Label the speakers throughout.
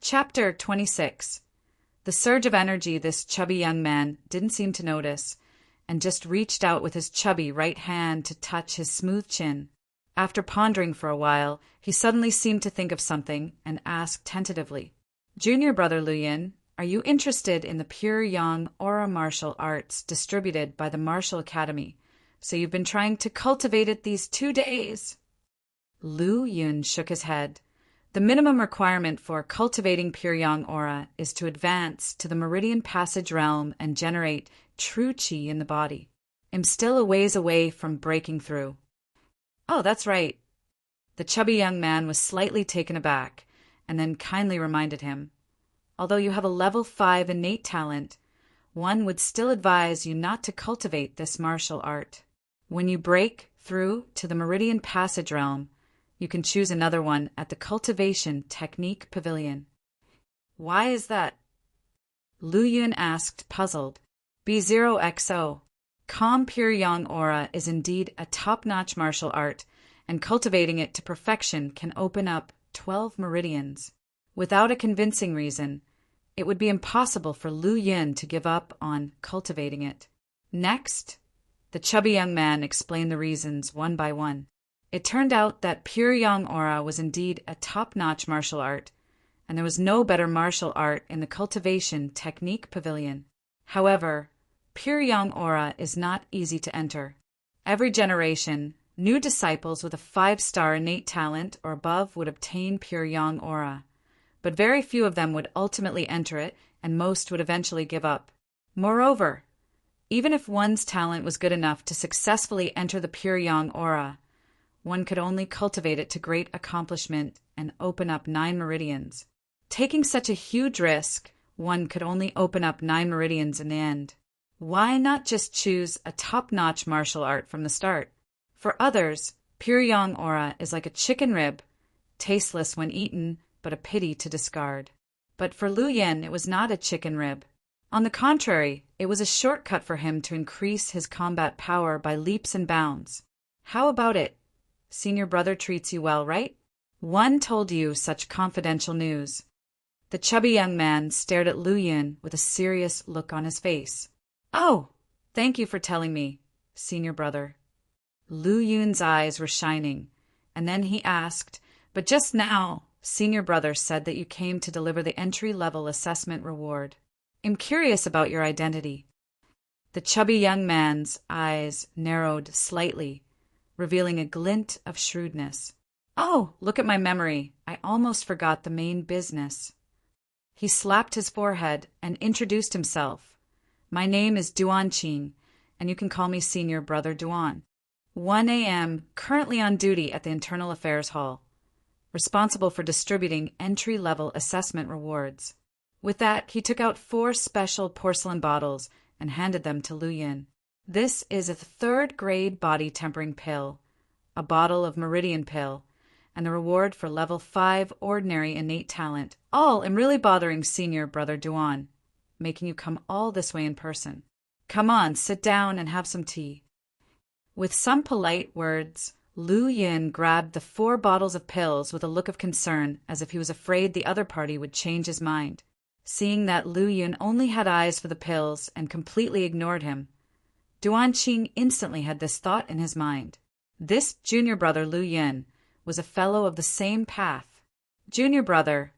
Speaker 1: Chapter 26. The surge of energy this chubby young man didn't seem to notice, and just reached out with his chubby right hand to touch his smooth chin. After pondering for a while, he suddenly seemed to think of something and asked tentatively, "Junior brother Lu Yin, are you interested in the pure yang aura martial arts distributed by the Martial Academy? So you've been trying to cultivate it these 2 days?" Lu Yun shook his head. The minimum requirement for cultivating pure yang aura is to advance to the meridian passage realm and generate true qi in the body. I'm still a ways away from breaking through. Oh, that's right. The chubby young man was slightly taken aback, and then kindly reminded him, although you have a level 5 innate talent, one would still advise you not to cultivate this martial art. When you break through to the meridian passage realm, you can choose another one at the Cultivation Technique Pavilion. Why is that? Lu Yun asked, puzzled. B0XO. Calm Pure Yang Aura is indeed a top-notch martial art, and cultivating it to perfection can open up 12 meridians. Without a convincing reason, it would be impossible for Lu Yun to give up on cultivating it. Next, the chubby young man explained the reasons one by one. It turned out that Pure Yang Aura was indeed a top-notch martial art, and there was no better martial art in the Cultivation Technique Pavilion. However, Pure Yang Aura is not easy to enter. Every generation, new disciples with a 5-star innate talent or above would obtain Pure Yang Aura, but very few of them would ultimately enter it, and most would eventually give up. Moreover, even if one's talent was good enough to successfully enter the Pure Yang Aura, one could only cultivate it to great accomplishment and open up 9 meridians. Taking such a huge risk, one could only open up 9 meridians in the end. Why not just choose a top-notch martial art from the start? For others, Pure Yang Aura is like a chicken rib, tasteless when eaten, but a pity to discard. But for Lu Yin, it was not a chicken rib. On the contrary, it was a shortcut for him to increase his combat power by leaps and bounds. How about it? Senior brother treats you well, right? One told you such confidential news. The chubby young man stared at Lu Yun with a serious look on his face. Oh, thank you for telling me, senior brother. Lu Yun's eyes were shining, and then he asked, but just now, senior brother said that you came to deliver the entry-level assessment reward. I'm curious about your identity. The chubby young man's eyes narrowed slightly, revealing a glint of shrewdness. Oh, look at my memory. I almost forgot the main business. He slapped his forehead and introduced himself. My name is Duan Qing, and you can call me Senior Brother Duan. 1 a.m., currently on duty at the Internal Affairs Hall, responsible for distributing entry-level assessment rewards. With that, he took out 4 special porcelain bottles and handed them to Lu Yin. This is a 3rd-grade body-tempering pill, a bottle of meridian pill, and the reward for level 5 ordinary innate talent. All am really bothering Senior Brother Duan, making you come all this way in person. Come on, sit down and have some tea. With some polite words, Lu Yin grabbed the 4 bottles of pills with a look of concern, as if he was afraid the other party would change his mind. Seeing that Lu Yin only had eyes for the pills and completely ignored him, Duan Qing instantly had this thought in his mind. This junior brother Lu Yin was a fellow of the same path. Junior brother,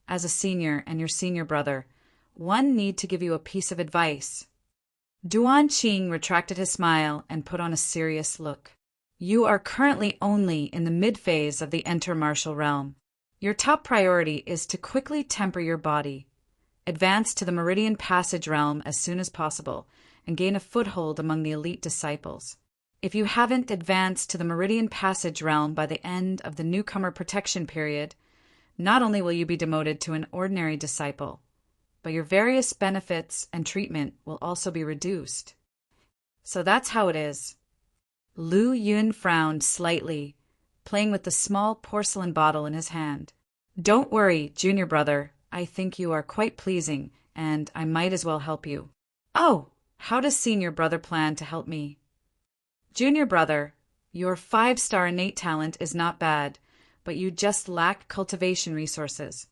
Speaker 1: as a senior and your senior brother, one need to give you a piece of advice. Duan Qing retracted his smile and put on a serious look. You are currently only in the mid-phase of the enter-martial realm. Your top priority is to quickly temper your body, advance to the meridian passage realm as soon as possible, and gain a foothold among the elite disciples. If you haven't advanced to the meridian passage realm by the end of the newcomer protection period, not only will you be demoted to an ordinary disciple, but your various benefits and treatment will also be reduced. So that's how it is. Lu Yun frowned slightly, playing with the small porcelain bottle in his hand. Don't worry, junior brother. I think you are quite pleasing, and I might as well help you. Oh, how does senior brother plan to help me? Junior brother, your 5-star innate talent is not bad, but you just lack cultivation resources.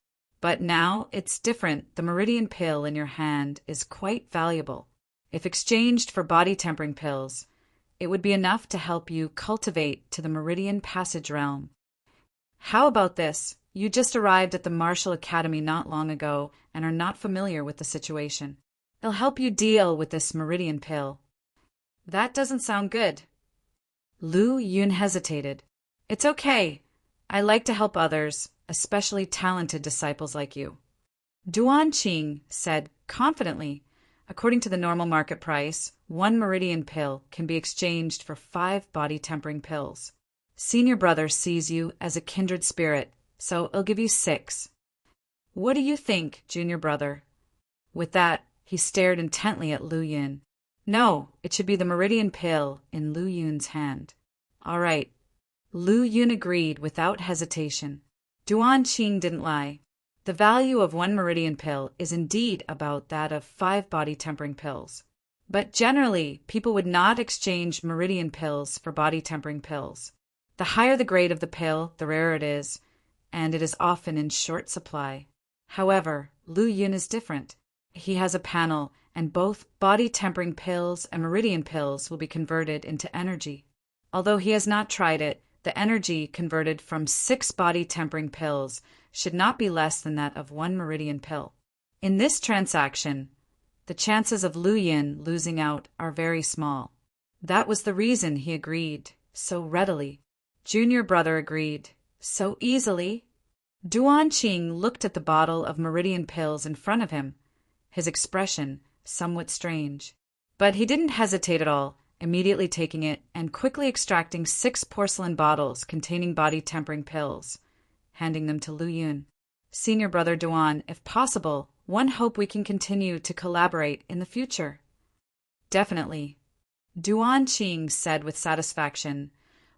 Speaker 1: But now it's different. The meridian pill in your hand is quite valuable. If exchanged for body tempering pills, it would be enough to help you cultivate to the meridian passage realm. How about this? You just arrived at the Martial Academy not long ago and are not familiar with the situation. It'll help you deal with this meridian pill. That doesn't sound good. Lu Yun hesitated. It's okay. I like to help others, especially talented disciples like you. Duan Qing said confidently, according to the normal market price, 1 meridian pill can be exchanged for 5 body tempering pills. Senior brother sees you as a kindred spirit, so I'll give you 6. What do you think, junior brother? With that, he stared intently at Lu Yun. No, it should be the meridian pill in Lu Yun's hand. All right. Lu Yun agreed without hesitation. Duan Qing didn't lie. The value of 1 meridian pill is indeed about that of 5 body tempering pills. But generally, people would not exchange meridian pills for body tempering pills. The higher the grade of the pill, the rarer it is, and it is often in short supply. However, Lu Yun is different. He has a panel, and both body tempering pills and meridian pills will be converted into energy. Although he has not tried it, the energy converted from 6 body tempering pills should not be less than that of 1 meridian pill. In this transaction, the chances of Lu Yun losing out are very small. That was the reason he agreed so readily. Junior brother agreed so easily. Duan Qing looked at the bottle of meridian pills in front of him, his expression somewhat strange. But he didn't hesitate at all, immediately taking it and quickly extracting 6 porcelain bottles containing body tempering pills, handing them to Lu Yun. Senior brother Duan, if possible, one hope we can continue to collaborate in the future. Definitely. Duan Qing said with satisfaction.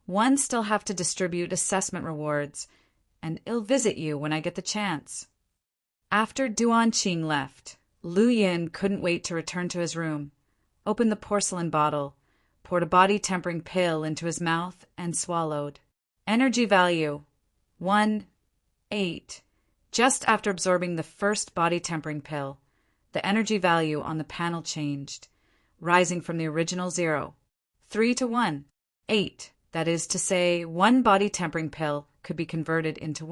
Speaker 1: One still have to distribute assessment rewards, and I'll visit you when I get the chance. After Duan Qing left, Lu Yun couldn't wait to return to his room, opened the porcelain bottle, poured a body tempering pill into his mouth, and swallowed. Energy value 1-8. Just after absorbing the first body tempering pill, the energy value on the panel changed, rising from the original 0, 3 to 1, 8. That is to say, 1 body tempering pill could be converted into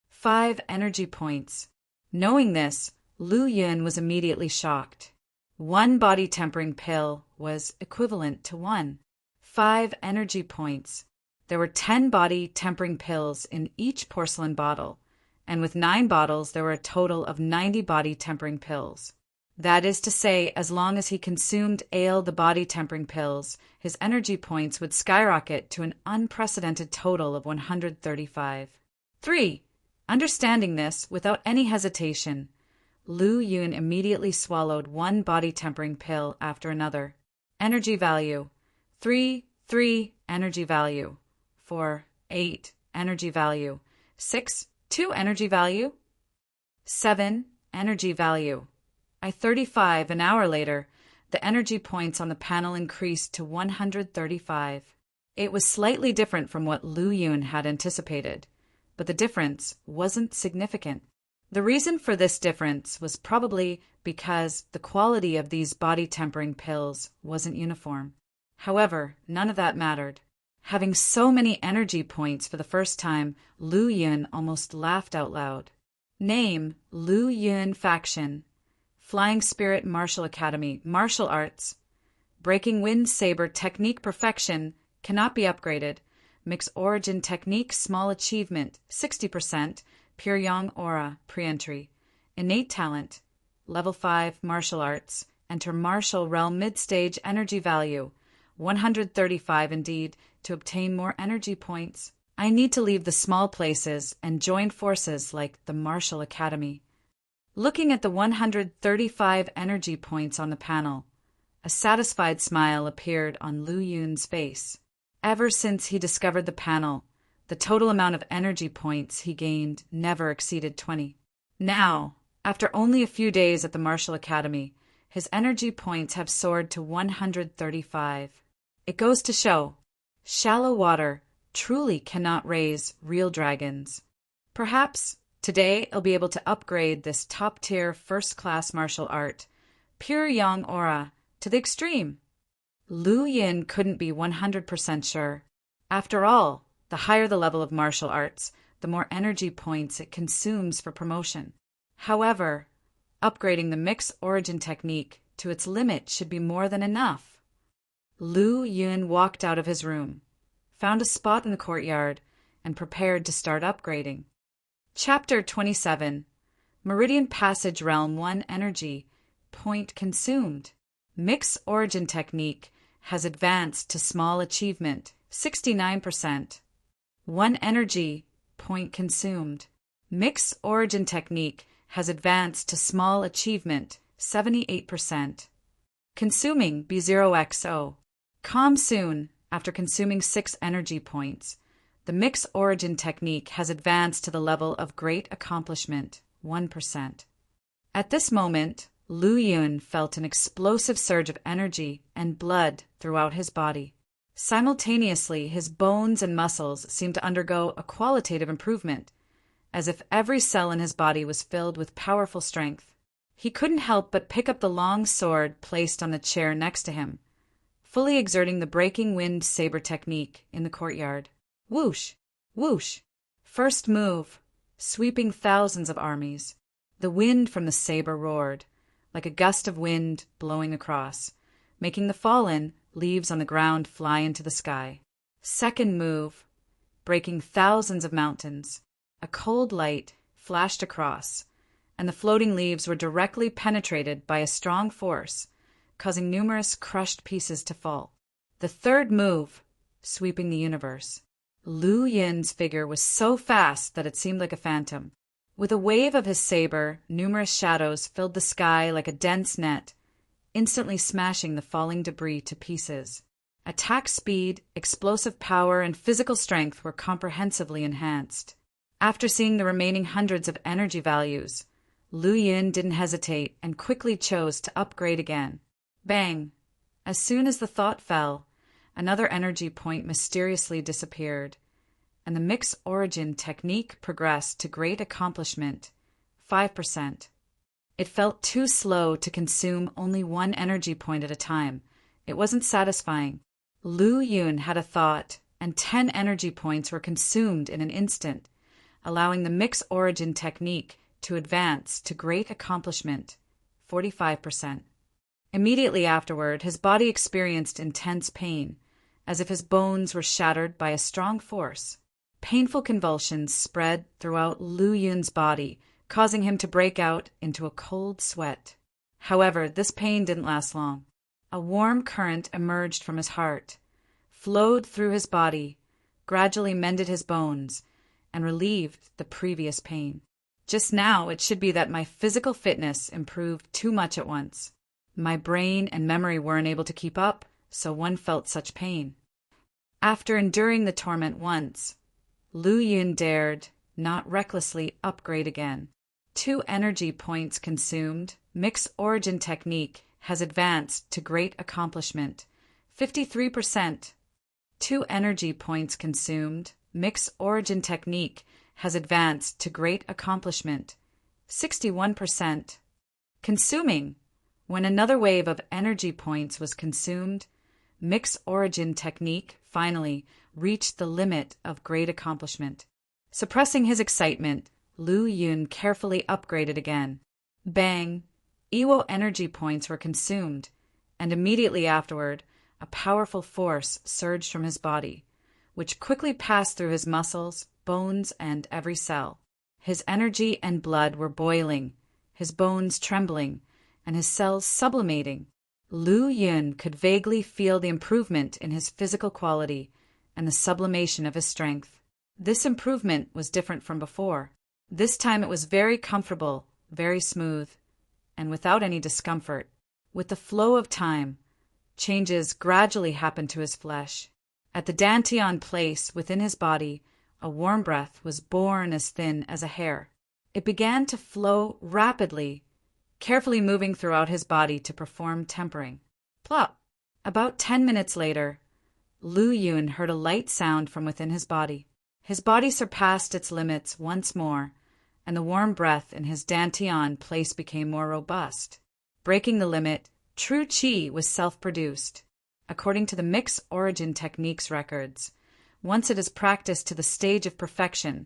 Speaker 1: 5 energy points. Knowing this, Lu Yun was immediately shocked. 1 body tempering pill was equivalent to 5 energy points. There were 10 body tempering pills in each porcelain bottle, and with 9 bottles there were a total of 90 body tempering pills. That is to say, as long as he consumed the body tempering pills, his energy points would skyrocket to an unprecedented total of 135. 3. Understanding this, without any hesitation, Lu Yun immediately swallowed 1 body tempering pill after another. Energy value 3, energy value 4, 8, energy value 6, 2 energy value 7, energy value. 35. An hour later, the energy points on the panel increased to 135. It was slightly different from what Lu Yun had anticipated, but the difference wasn't significant. The reason for this difference was probably because the quality of these body tempering pills wasn't uniform. However, none of that mattered. Having so many energy points for the first time, Lu Yun almost laughed out loud. Name: Lu Yun Faction. Flying Spirit Martial Academy, Martial Arts. Breaking Wind Saber Technique Perfection, cannot be upgraded. Mix Origin Technique Small Achievement, 60%. Pure Yang Aura, Pre-Entry. Innate Talent, Level 5 Martial Arts. Enter Martial Realm Mid-Stage Energy Value, 135 indeed, to obtain more energy points. I need to leave the small places and join forces like the Martial Academy. Looking at the 135 energy points on the panel, a satisfied smile appeared on Lu Yun's face. Ever since he discovered the panel, the total amount of energy points he gained never exceeded 20. Now, after only a few days at the Martial Academy, his energy points have soared to 135. It goes to show, shallow water truly cannot raise real dragons. Perhaps Today, it'll be able to upgrade this top-tier, first-class martial art, pure yang aura, to the extreme. Lu Yin couldn't be 100% sure. After all, the higher the level of martial arts, the more energy points it consumes for promotion. However, upgrading the mixed origin technique to its limit should be more than enough. Lu Yun walked out of his room, found a spot in the courtyard, and prepared to start upgrading. Chapter 27. Meridian Passage Realm 1 Energy Point Consumed. Mixed Origin Technique has advanced to small achievement, 69%. 1 Energy Point Consumed. Mixed Origin Technique has advanced to small achievement, 78%. Consuming B0XO. Calm soon after consuming 6 energy points. The Mixed Origin Technique has advanced to the level of Great Accomplishment, 1%. At this moment, Lu Yun felt an explosive surge of energy and blood throughout his body. Simultaneously, his bones and muscles seemed to undergo a qualitative improvement, as if every cell in his body was filled with powerful strength. He couldn't help but pick up the long sword placed on the chair next to him, fully exerting the breaking wind saber technique in the courtyard. Whoosh! Whoosh! First move, sweeping thousands of armies. The wind from the saber roared, like a gust of wind blowing across, making the fallen leaves on the ground fly into the sky. Second move, breaking thousands of mountains. A cold light flashed across, and the floating leaves were directly penetrated by a strong force, causing numerous crushed pieces to fall. The third move, sweeping the universe. Lu Yin's figure was so fast that it seemed like a phantom. With a wave of his saber, numerous shadows filled the sky like a dense net, instantly smashing the falling debris to pieces. Attack speed, explosive power, and physical strength were comprehensively enhanced. After seeing the remaining hundreds of energy values, Lu Yin didn't hesitate and quickly chose to upgrade again. Bang! As soon as the thought fell, another energy point mysteriously disappeared, and the Mixed Origin Technique progressed to Great Accomplishment, 5%. It felt too slow to consume only 1 energy point at a time. It wasn't satisfying. Lu Yun had a thought, and 10 energy points were consumed in an instant, allowing the Mixed Origin Technique to advance to Great Accomplishment, 45%. Immediately afterward, his body experienced intense pain, as if his bones were shattered by a strong force. Painful convulsions spread throughout Lu Yun's body, causing him to break out into a cold sweat. However, this pain didn't last long. A warm current emerged from his heart, flowed through his body, gradually mended his bones, and relieved the previous pain. Just now, it should be that my physical fitness improved too much at once. My brain and memory weren't able to keep up, so one felt such pain. After enduring the torment once, Lu Yun dared not recklessly upgrade again. 2 energy points consumed. Mixed Origin Technique has advanced to Great Accomplishment, 53%. 2 energy points consumed. Mixed Origin Technique has advanced to Great Accomplishment, 61%. Consuming. When another wave of energy points was consumed, Mixed Origin Technique finally reached the limit of Great Accomplishment. Suppressing his excitement, Lu Yun carefully upgraded again. Bang! Ewo energy points were consumed, and immediately afterward, a powerful force surged from his body, which quickly passed through his muscles, bones, and every cell. His energy and blood were boiling, his bones trembling, and his cells sublimating. Lu Yun could vaguely feel the improvement in his physical quality and the sublimation of his strength. This improvement was different from before. This time it was very comfortable, very smooth, and without any discomfort. With the flow of time, changes gradually happened to his flesh. At the Dantian place within his body, a warm breath was born as thin as a hair. It began to flow rapidly, carefully moving throughout his body to perform tempering. Plop! About 10 minutes later, Lu Yun heard a light sound from within his body. His body surpassed its limits once more, and the warm breath in his dantian place became more robust. Breaking the limit, true qi was self-produced. According to the mixed origin techniques records, once it is practiced to the stage of perfection,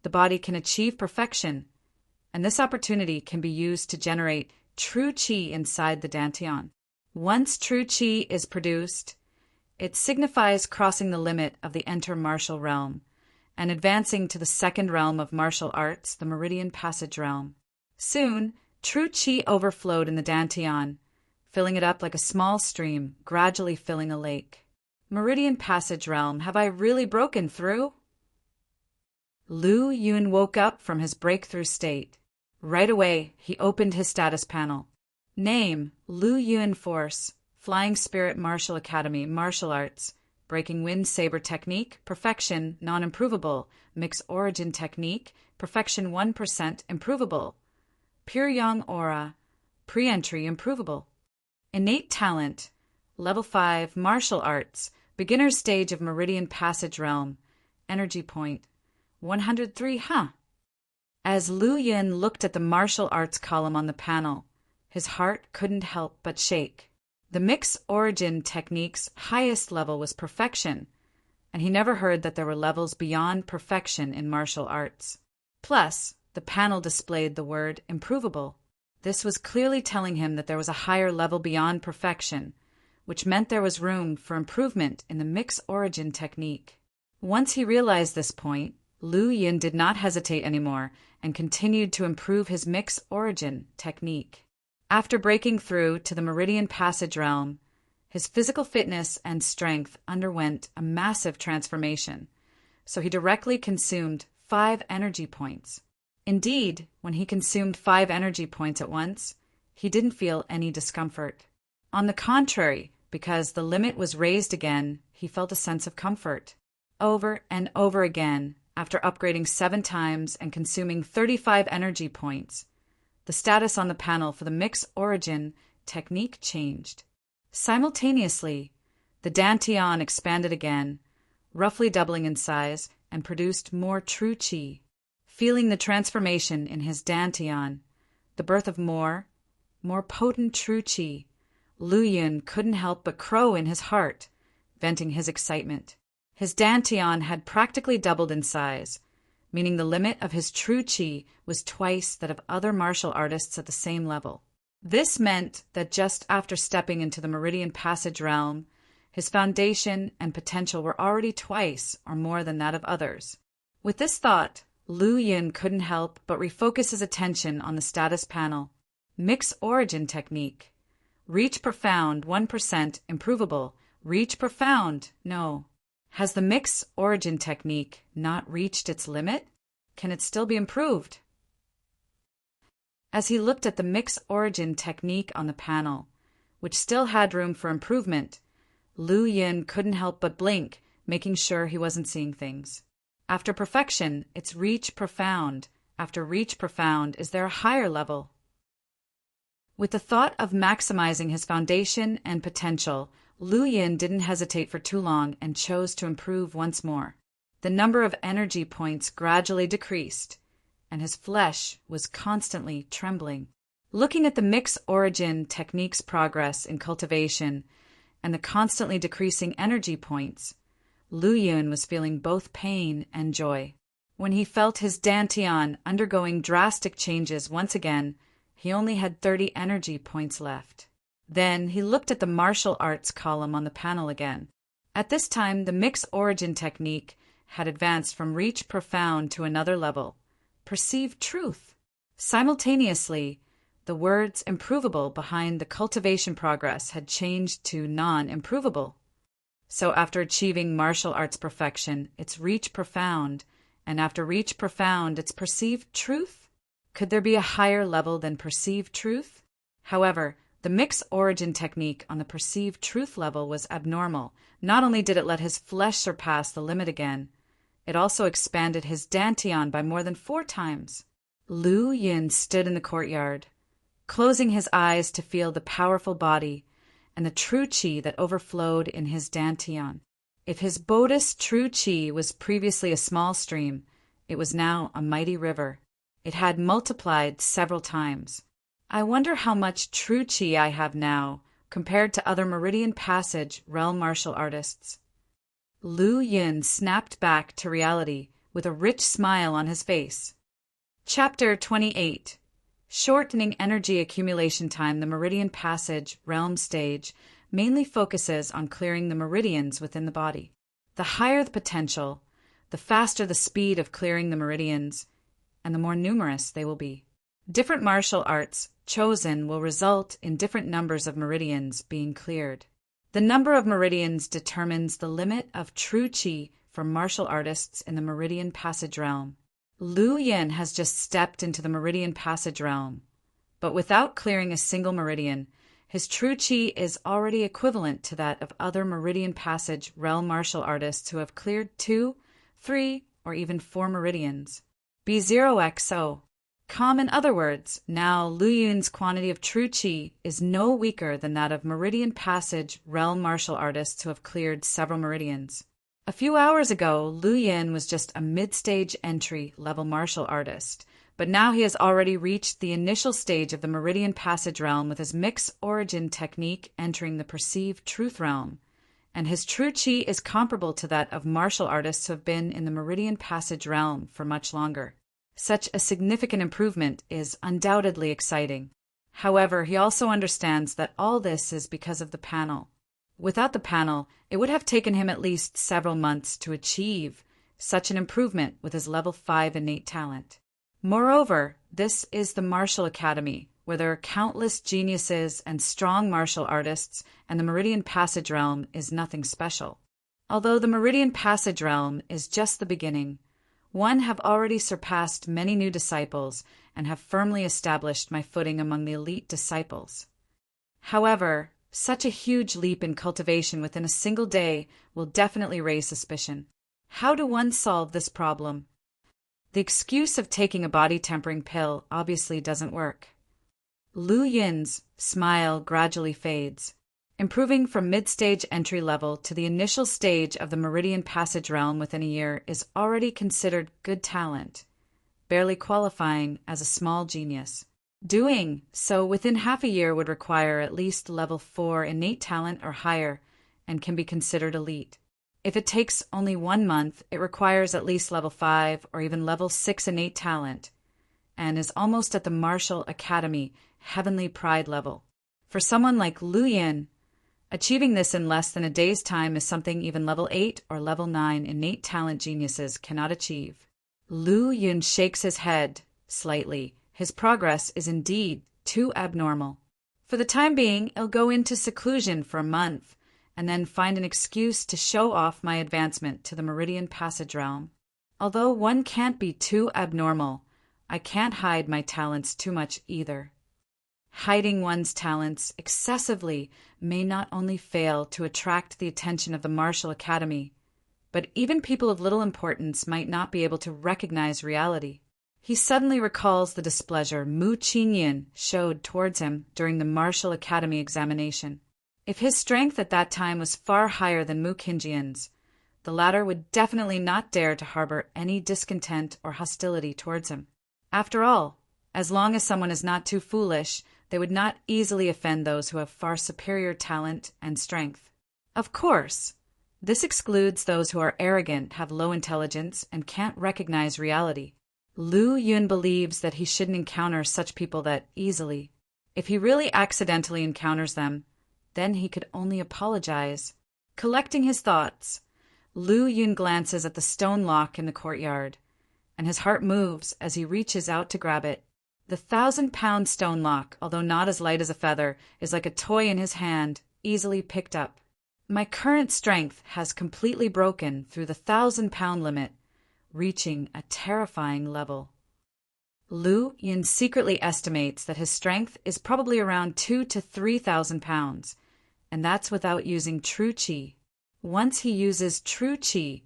Speaker 1: the body can achieve perfection, and this opportunity can be used to generate true qi inside the dantian. Once true qi is produced, it signifies crossing the limit of the intermartial realm and advancing to the second realm of martial arts, the meridian passage realm. Soon, true qi overflowed in the dantian, filling it up like a small stream, gradually filling a lake. Meridian passage realm, have I really broken through? Lu Yun woke up from his breakthrough state. Right away, he opened his status panel. Name, Lu Yun Force, Flying Spirit Martial Academy, Martial Arts, Breaking Wind Saber Technique, Perfection, Non-Improvable, Mixed Origin Technique, Perfection 1%, Improvable, Pure Young Aura, Pre-Entry, Improvable. Innate Talent, Level 5, Martial Arts, Beginner Stage of Meridian Passage Realm, Energy Point, 103, As Lu Yun looked at the martial arts column on the panel, his heart couldn't help but shake. The mixed origin technique's highest level was perfection, and he never heard that there were levels beyond perfection in martial arts. Plus, the panel displayed the word improvable. This was clearly telling him that there was a higher level beyond perfection, which meant there was room for improvement in the mixed origin technique. Once he realized this point, Lu Yun did not hesitate anymore and continued to improve his mixed origin technique. After breaking through to the Meridian Passage realm, his physical fitness and strength underwent a massive transformation, so he directly consumed 5 energy points. Indeed, when he consumed 5 energy points at once, he didn't feel any discomfort. On the contrary, because the limit was raised again, he felt a sense of comfort. Over and over again, after upgrading 7 times and consuming 35 energy points, the status on the panel for the mixed origin technique changed. Simultaneously, the dantian expanded again, roughly doubling in size, and produced more true qi. Feeling the transformation in his dantian, the birth of more potent true qi, Lu Yun couldn't help but crow in his heart, venting his excitement. His dantian had practically doubled in size, meaning the limit of his true qi was twice that of other martial artists at the same level. This meant that just after stepping into the Meridian Passage realm, his foundation and potential were already twice or more than that of others. With this thought, Lu Yun couldn't help but refocus his attention on the status panel. Mixed Origin Technique. Reach Profound, 1%, Improvable. Reach Profound, no. Has the mixed origin technique not reached its limit? Can it still be improved? As he looked at the mixed origin technique on the panel, which still had room for improvement, Lu Yun couldn't help but blink, making sure he wasn't seeing things. After perfection, it's reach profound. After reach profound, is there a higher level? With the thought of maximizing his foundation and potential, Lu Yun didn't hesitate for too long and chose to improve once more. The number of energy points gradually decreased, and his flesh was constantly trembling. Looking at the mixed origin technique's progress in cultivation and the constantly decreasing energy points, Lu Yun was feeling both pain and joy. When he felt his dantian undergoing drastic changes once again, he only had 30 energy points left. Then he looked at the martial arts column on the panel again. At this time, the mixed origin technique had advanced from reach profound to another level, perceived truth. Simultaneously, the words improvable behind the cultivation progress had changed to non-improvable. So after achieving martial arts perfection, it's reach profound, and after reach profound, it's perceived truth? Could there be a higher level than perceived truth? However, the mixed origin technique on the perceived truth level was abnormal. Not only did it let his flesh surpass the limit again, it also expanded his dantian by more than 4 times. Lu Yun stood in the courtyard, closing his eyes to feel the powerful body and the true qi that overflowed in his dantian. If his Bodhi's true qi was previously a small stream, it was now a mighty river. It had multiplied several times. I wonder how much true chi I have now, compared to other Meridian Passage realm martial artists. Lu Yin snapped back to reality with a rich smile on his face. Chapter 28. Shortening energy accumulation time. The Meridian Passage realm stage mainly focuses on clearing the meridians within the body. The higher the potential, the faster the speed of clearing the meridians, and the more numerous they will be. Different martial arts chosen will result in different numbers of meridians being cleared. The number of meridians determines the limit of true chi for martial artists in the Meridian Passage realm. Lu Yin has just stepped into the Meridian Passage realm, but without clearing a single meridian, his true chi is already equivalent to that of other Meridian Passage realm martial artists who have cleared 2, 3, or even 4 meridians. B0XO. In other words, now Lu Yun's quantity of true chi is no weaker than that of Meridian Passage realm martial artists who have cleared several meridians. A few hours ago, Lu Yin was just a mid-stage entry-level martial artist, but now he has already reached the initial stage of the Meridian Passage realm with his mixed origin technique entering the perceived truth realm, and his true chi is comparable to that of martial artists who have been in the Meridian Passage realm for much longer. Such a significant improvement is undoubtedly exciting. However, he also understands that all this is because of the panel. Without the panel, it would have taken him at least several months to achieve such an improvement with his level 5 innate talent. Moreover, this is the Martial Academy, where there are countless geniuses and strong martial artists, and the Meridian Passage realm is nothing special. Although the Meridian Passage realm is just the beginning, one have already surpassed many new disciples and have firmly established my footing among the elite disciples. However, such a huge leap in cultivation within a single day will definitely raise suspicion. How do one solve this problem? The excuse of taking a body-tempering pill obviously doesn't work. Lu Yin's smile gradually fades. Improving from mid-stage entry level to the initial stage of the Meridian Passage realm within a year is already considered good talent, barely qualifying as a small genius. Doing so within half a year would require at least level 4 innate talent or higher and can be considered elite. If it takes only 1 month, it requires at least level 5 or even level 6 innate talent and is almost at the Martial Academy Heavenly Pride level. For someone like Lu Yin, achieving this in less than a day's time is something even level 8 or level 9 innate talent geniuses cannot achieve. Lu Yin shakes his head slightly. His progress is indeed too abnormal. For the time being, I'll go into seclusion for a month and then find an excuse to show off my advancement to the Meridian Passage realm. Although one can't be too abnormal, I can't hide my talents too much either. Hiding one's talents excessively may not only fail to attract the attention of the Martial Academy, but even people of little importance might not be able to recognize reality. He suddenly recalls the displeasure Mu Qingyin showed towards him during the Martial Academy examination. If his strength at that time was far higher than Mu Qingyin's, the latter would definitely not dare to harbor any discontent or hostility towards him. After all, as long as someone is not too foolish, they would not easily offend those who have far superior talent and strength. Of course, this excludes those who are arrogant, have low intelligence, and can't recognize reality. Lu Yun believes that he shouldn't encounter such people that easily. If he really accidentally encounters them, then he could only apologize. Collecting his thoughts, Lu Yun glances at the stone lock in the courtyard, and his heart moves as he reaches out to grab it. The 1,000-pound stone lock, although not as light as a feather, is like a toy in his hand, easily picked up. My current strength has completely broken through the 1,000-pound limit, reaching a terrifying level. Lu Yin secretly estimates that his strength is probably around 2,000 to 3,000 pounds, and that's without using true chi. Once he uses true chi,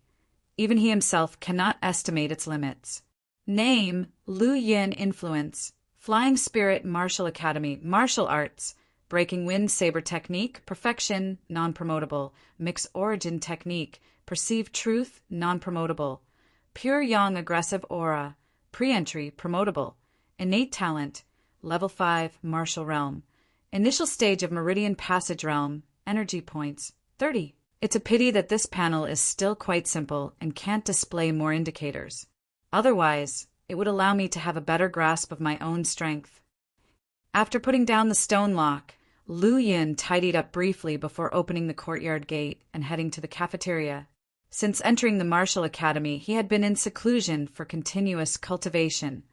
Speaker 1: even he himself cannot estimate its limits. Name, Lu Yin Influence, Flying Spirit Martial Academy, Martial Arts, Breaking Wind Saber Technique, Perfection, Non-Promotable, Mixed Origin Technique, Perceived Truth, Non-Promotable, Pure Yang Aggressive Aura, Pre-entry, promotable. Innate talent, level 5, martial realm. Initial stage of meridian passage realm, energy points, 30. It's a pity that this panel is still quite simple and can't display more indicators. Otherwise, it would allow me to have a better grasp of my own strength. After putting down the stone lock, Lu Yin tidied up briefly before opening the courtyard gate and heading to the cafeteria. Since entering the martial academy, he had been in seclusion for continuous cultivation,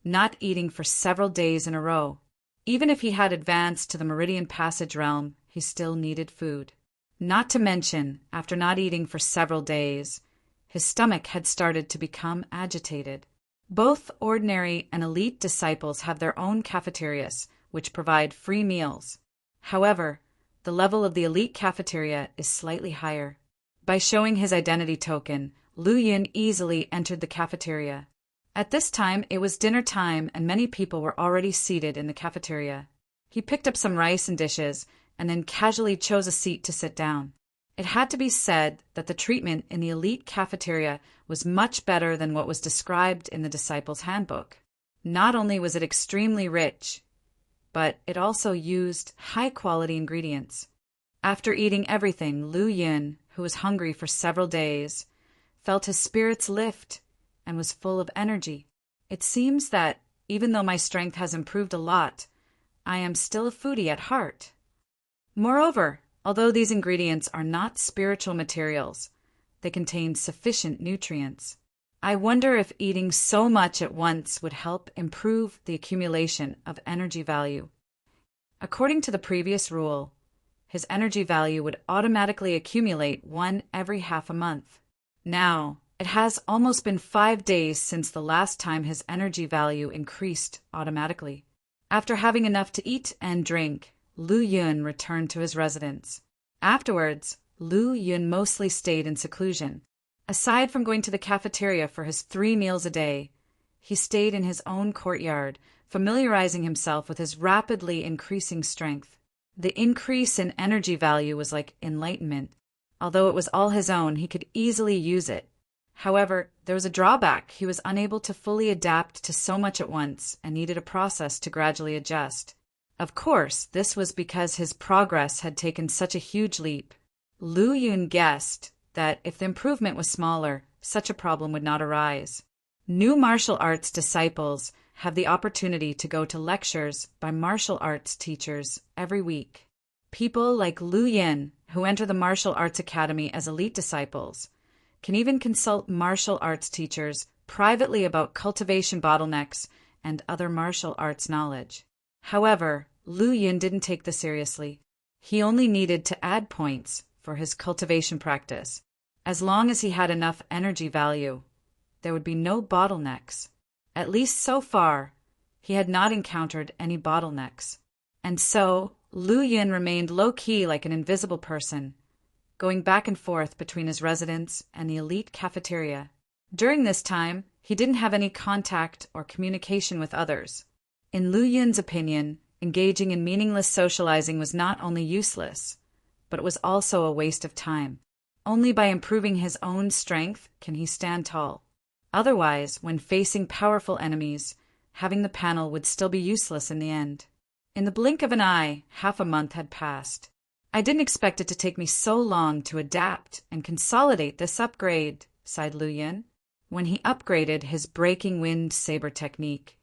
Speaker 1: not eating for several days in a row. Even if he had advanced to the meridian passage realm, he still needed food. Not to mention, after not eating for several days, his stomach had started to become agitated. Both ordinary and elite disciples have their own cafeterias, which provide free meals. However, the level of the elite cafeteria is slightly higher. By showing his identity token, Lu Yin easily entered the cafeteria. At this time, it was dinner time and many people were already seated in the cafeteria. He picked up some rice and dishes and then casually chose a seat to sit down. It had to be said that the treatment in the elite cafeteria was much better than what was described in the disciples' handbook. Not only was it extremely rich, but it also used high-quality ingredients. After eating everything, Lu Yin, who was hungry for several days, felt his spirits lift and was full of energy. It seems that, even though my strength has improved a lot, I am still a foodie at heart. Moreover, although these ingredients are not spiritual materials, they contain sufficient nutrients. I wonder if eating so much at once would help improve the accumulation of energy value. According to the previous rule, his energy value would automatically accumulate one every half a month. Now, it has almost been 5 days since the last time his energy value increased automatically. After having enough to eat and drink, Lu Yun returned to his residence. Afterwards, Lu Yun mostly stayed in seclusion. Aside from going to the cafeteria for his 3 meals a day, he stayed in his own courtyard, familiarizing himself with his rapidly increasing strength. The increase in energy value was like enlightenment. Although it was all his own, he could easily use it. However, there was a drawback. He was unable to fully adapt to so much at once and needed a process to gradually adjust. Of course, this was because his progress had taken such a huge leap. Lu Yun guessed that if the improvement was smaller, such a problem would not arise. New martial arts disciples have the opportunity to go to lectures by martial arts teachers every week. People like Lu Yin, who enter the martial arts academy as elite disciples, can even consult martial arts teachers privately about cultivation bottlenecks and other martial arts knowledge. However, Lu Yin didn't take this seriously. He only needed to add points for his cultivation practice. As long as he had enough energy value, there would be no bottlenecks. At least so far, he had not encountered any bottlenecks. And so, Lu Yin remained low-key like an invisible person, going back and forth between his residence and the elite cafeteria. During this time, he didn't have any contact or communication with others. In Lu Yin's opinion, engaging in meaningless socializing was not only useless, but it was also a waste of time. Only by improving his own strength can he stand tall. Otherwise, when facing powerful enemies, having the panel would still be useless in the end. In the blink of an eye, half a month had passed. I didn't expect it to take me so long to adapt and consolidate this upgrade, sighed Lu Yin. When he upgraded his breaking wind saber technique,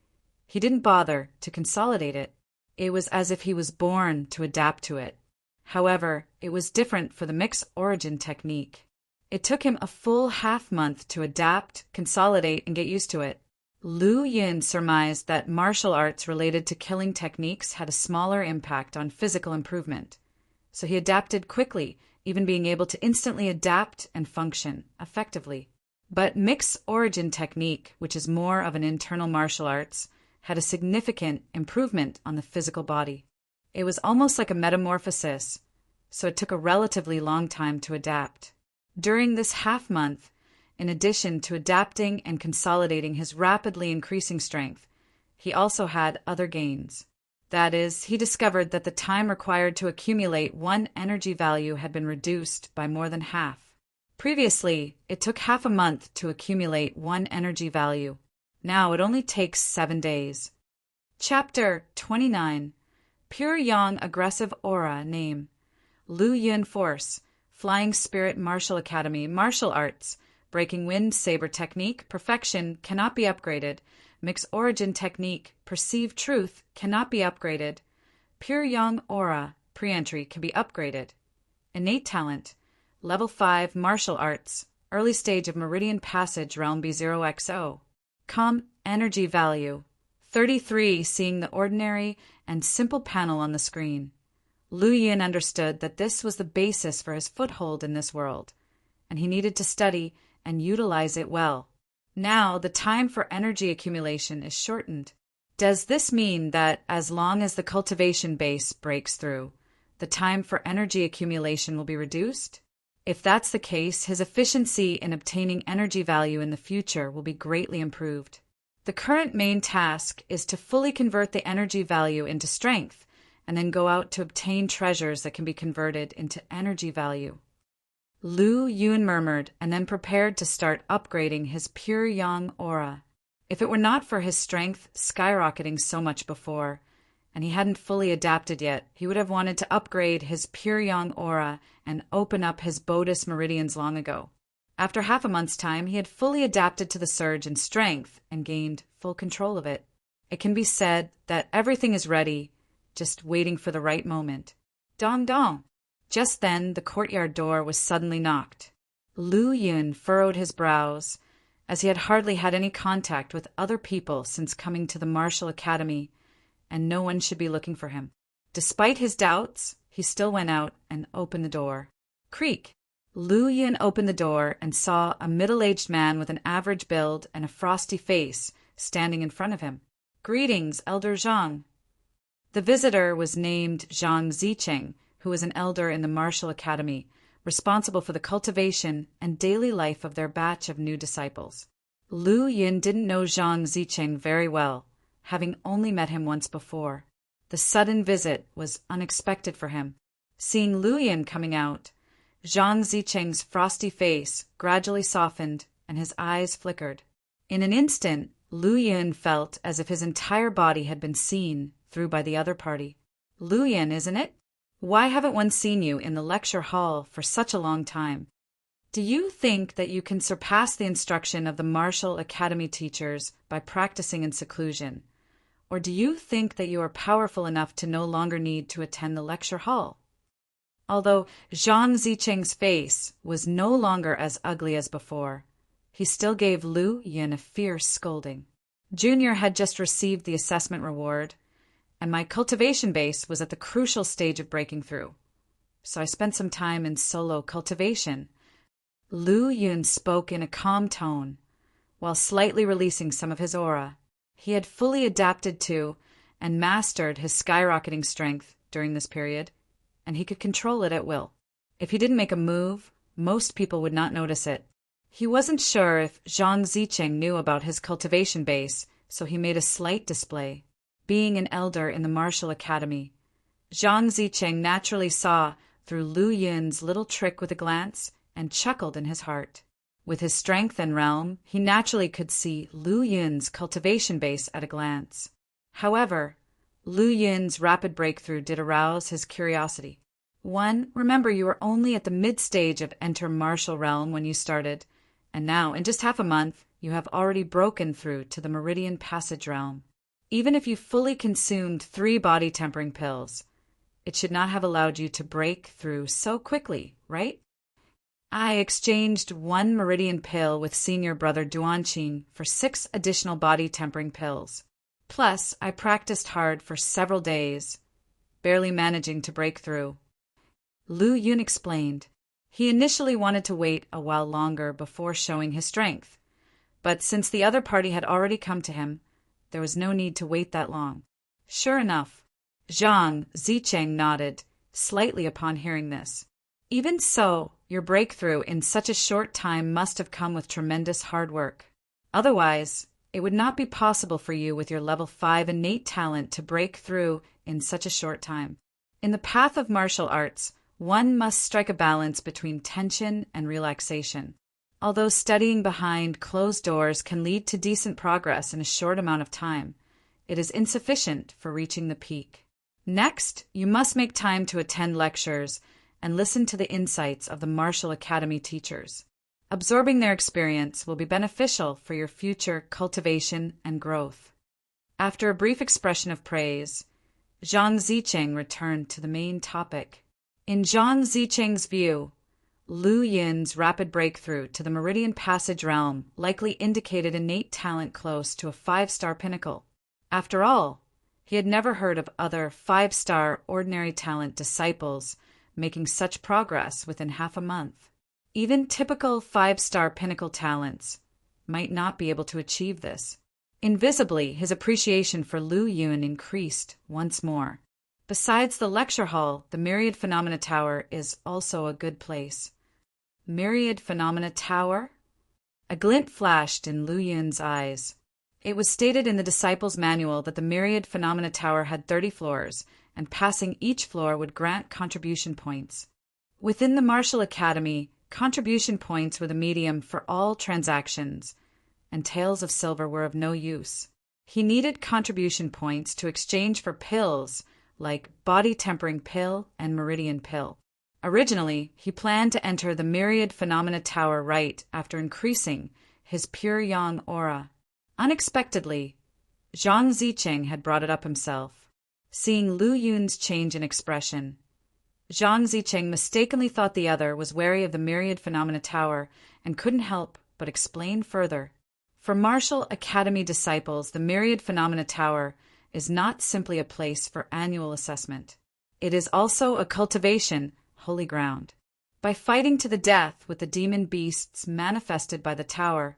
Speaker 1: he didn't bother to consolidate it. It was as if he was born to adapt to it. However, it was different for the mixed origin technique. It took him a full half-month to adapt, consolidate, and get used to it. Lu Yin surmised that martial arts related to killing techniques had a smaller impact on physical improvement. So he adapted quickly, even being able to instantly adapt and function effectively. But mixed origin technique, which is more of an internal martial arts, had a significant improvement on the physical body. It was almost like a metamorphosis, so it took a relatively long time to adapt. During this half-month, in addition to adapting and consolidating his rapidly increasing strength, he also had other gains. That is, he discovered that the time required to accumulate one energy value had been reduced by more than half. Previously, it took half a month to accumulate one energy value. Now it only takes 7 days. Chapter 29. Pure Yang Aggressive Aura Name. Lu Yun Force. Flying Spirit Martial Academy. Martial Arts. Breaking Wind Saber Technique. Perfection cannot be upgraded. Mix Origin Technique. Perceive Truth cannot be upgraded. Pure Yang Aura. Pre-entry can be upgraded. Innate Talent. Level 5 Martial Arts. Early stage of Meridian Passage Realm B0XO. Energy Value. 33, seeing the ordinary and simple panel on the screen. Lu Yin understood that this was the basis for his foothold in this world, and he needed to study and utilize it well. Now, the time for energy accumulation is shortened. Does this mean that as long as the cultivation base breaks through, the time for energy accumulation will be reduced? If that's the case, his efficiency in obtaining energy value in the future will be greatly improved. The current main task is to fully convert the energy value into strength, and then go out to obtain treasures that can be converted into energy value. Lu Yun murmured and then prepared to start upgrading his pure yang aura. If it were not for his strength skyrocketing so much before, and he hadn't fully adapted yet, he would have wanted to upgrade his pure yang aura and open up his Bodhis meridians long ago. After half a month's time, he had fully adapted to the surge in strength and gained full control of it. It can be said that everything is ready, just waiting for the right moment. Dong dong! Just then, the courtyard door was suddenly knocked. Lu Yun furrowed his brows, as he had hardly had any contact with other people since coming to the Martial Academy, and no one should be looking for him. Despite his doubts, he still went out and opened the door. Creak! Lu Yun opened the door and saw a middle-aged man with an average build and a frosty face standing in front of him. Greetings, Elder Zhang. The visitor was named Zhang Zicheng, who was an elder in the Martial Academy, responsible for the cultivation and daily life of their batch of new disciples. Lu Yun didn't know Zhang Zicheng very well, having only met him once before. The sudden visit was unexpected for him. Seeing Lu Yun coming out, Zhang Zicheng's frosty face gradually softened and his eyes flickered. In an instant, Lu Yun felt as if his entire body had been seen through by the other party. Lu Yun, isn't it? Why haven't one seen you in the lecture hall for such a long time? Do you think that you can surpass the instruction of the Martial Academy teachers by practicing in seclusion? Or do you think that you are powerful enough to no longer need to attend the lecture hall? Although Zhang Zicheng's face was no longer as ugly as before, he still gave Lu Yun a fierce scolding. Junior had just received the assessment reward, and my cultivation base was at the crucial stage of breaking through. So I spent some time in solo cultivation. Lu Yun spoke in a calm tone, while slightly releasing some of his aura. He had fully adapted to and mastered his skyrocketing strength during this period, and he could control it at will. If he didn't make a move, most people would not notice it. He wasn't sure if Zhang Zicheng knew about his cultivation base, so he made a slight display. Being an elder in the Martial Academy, Zhang Zicheng naturally saw through Lu Yun's little trick with a glance and chuckled in his heart. With his strength and realm, he naturally could see Lu Yun's cultivation base at a glance. However, Lu Yun's rapid breakthrough did arouse his curiosity. Remember you were only at the mid-stage of Enter Martial Realm when you started, and now, in just half a month, you have already broken through to the Meridian Passage Realm. Even if you fully consumed 3 body-tempering pills, it should not have allowed you to break through so quickly, right? I exchanged 1 Meridian pill with senior brother Duanqing for 6 additional body-tempering pills. Plus, I practiced hard for several days, barely managing to break through. Lu Yun explained. He initially wanted to wait a while longer before showing his strength, but since the other party had already come to him, there was no need to wait that long. Sure enough, Zhang Zicheng nodded slightly upon hearing this. Even so, your breakthrough in such a short time must have come with tremendous hard work. Otherwise, it would not be possible for you with your level 5 innate talent to break through in such a short time. In the path of martial arts, one must strike a balance between tension and relaxation. Although studying behind closed doors can lead to decent progress in a short amount of time, it is insufficient for reaching the peak. Next, you must make time to attend lectures and listen to the insights of the Martial Academy teachers. Absorbing their experience will be beneficial for your future cultivation and growth. After a brief expression of praise, Zhang Zicheng returned to the main topic. In Zhang Zicheng's view, Lu Yin's rapid breakthrough to the Meridian Passage realm likely indicated innate talent close to a 5-star pinnacle. After all, he had never heard of other 5-star ordinary talent disciples making such progress within half a month. Even typical 5-star pinnacle talents might not be able to achieve this. Invisibly, his appreciation for Lu Yun increased once more. Besides the lecture hall, the Myriad Phenomena Tower is also a good place. Myriad Phenomena Tower? A glint flashed in Lu Yun's eyes. It was stated in the Disciples' Manual that the Myriad Phenomena Tower had 30 floors, and passing each floor would grant contribution points. Within the Martial Academy, contribution points were the medium for all transactions, and taels of silver were of no use. He needed contribution points to exchange for pills like Body Tempering Pill and Meridian Pill. Originally, he planned to enter the Myriad Phenomena Tower right after increasing his pure yang aura. Unexpectedly, Zhang Zicheng had brought it up himself. Seeing Lu Yun's change in expression, Zhang Zicheng mistakenly thought the other was wary of the Myriad Phenomena Tower and couldn't help but explain further. For Martial Academy disciples, the Myriad Phenomena Tower is not simply a place for annual assessment. It is also a cultivation, holy ground. By fighting to the death with the demon beasts manifested by the tower,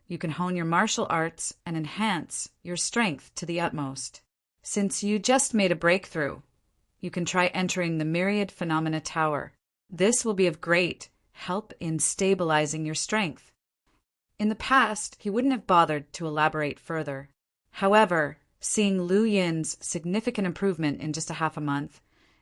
Speaker 1: you can hone your martial arts and enhance your strength to the utmost. Since you just made a breakthrough, you can try entering the Myriad Phenomena Tower. This will be of great help in stabilizing your strength. In the past, he wouldn't have bothered to elaborate further. However, seeing Lu Yin's significant improvement in just a half a month,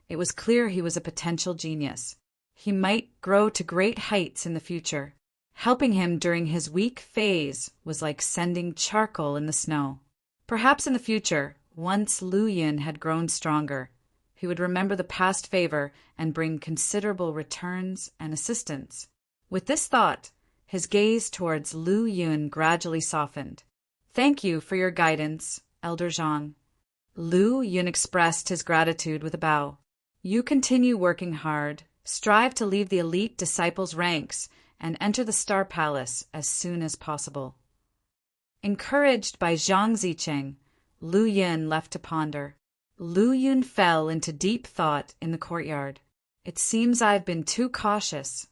Speaker 1: it was clear he was a potential genius. He might grow to great heights in the future. Helping him during his weak phase was like sending charcoal in the snow. Perhaps in the future, once Lu Yin had grown stronger, he would remember the past favor and bring considerable returns and assistance. With this thought, his gaze towards Lu Yun gradually softened. "Thank you for your guidance, Elder Zhang." Lu Yun expressed his gratitude with a bow. "You continue working hard, strive to leave the elite disciples' ranks, and enter the Star Palace as soon as possible." Encouraged by Zhang Zicheng, Lu Yun left to ponder. Lu Yun fell into deep thought in the courtyard. "It seems I've been too cautious."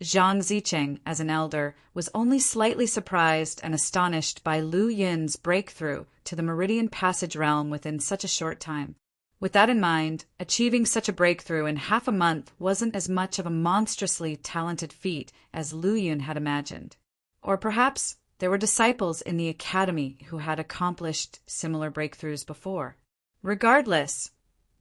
Speaker 1: Zhang Zicheng, as an elder, was only slightly surprised and astonished by Lu Yun's breakthrough to the Meridian Passage realm within such a short time. With that in mind, achieving such a breakthrough in half a month wasn't as much of a monstrously talented feat as Lu Yun had imagined. Or perhaps there were disciples in the academy who had accomplished similar breakthroughs before. Regardless,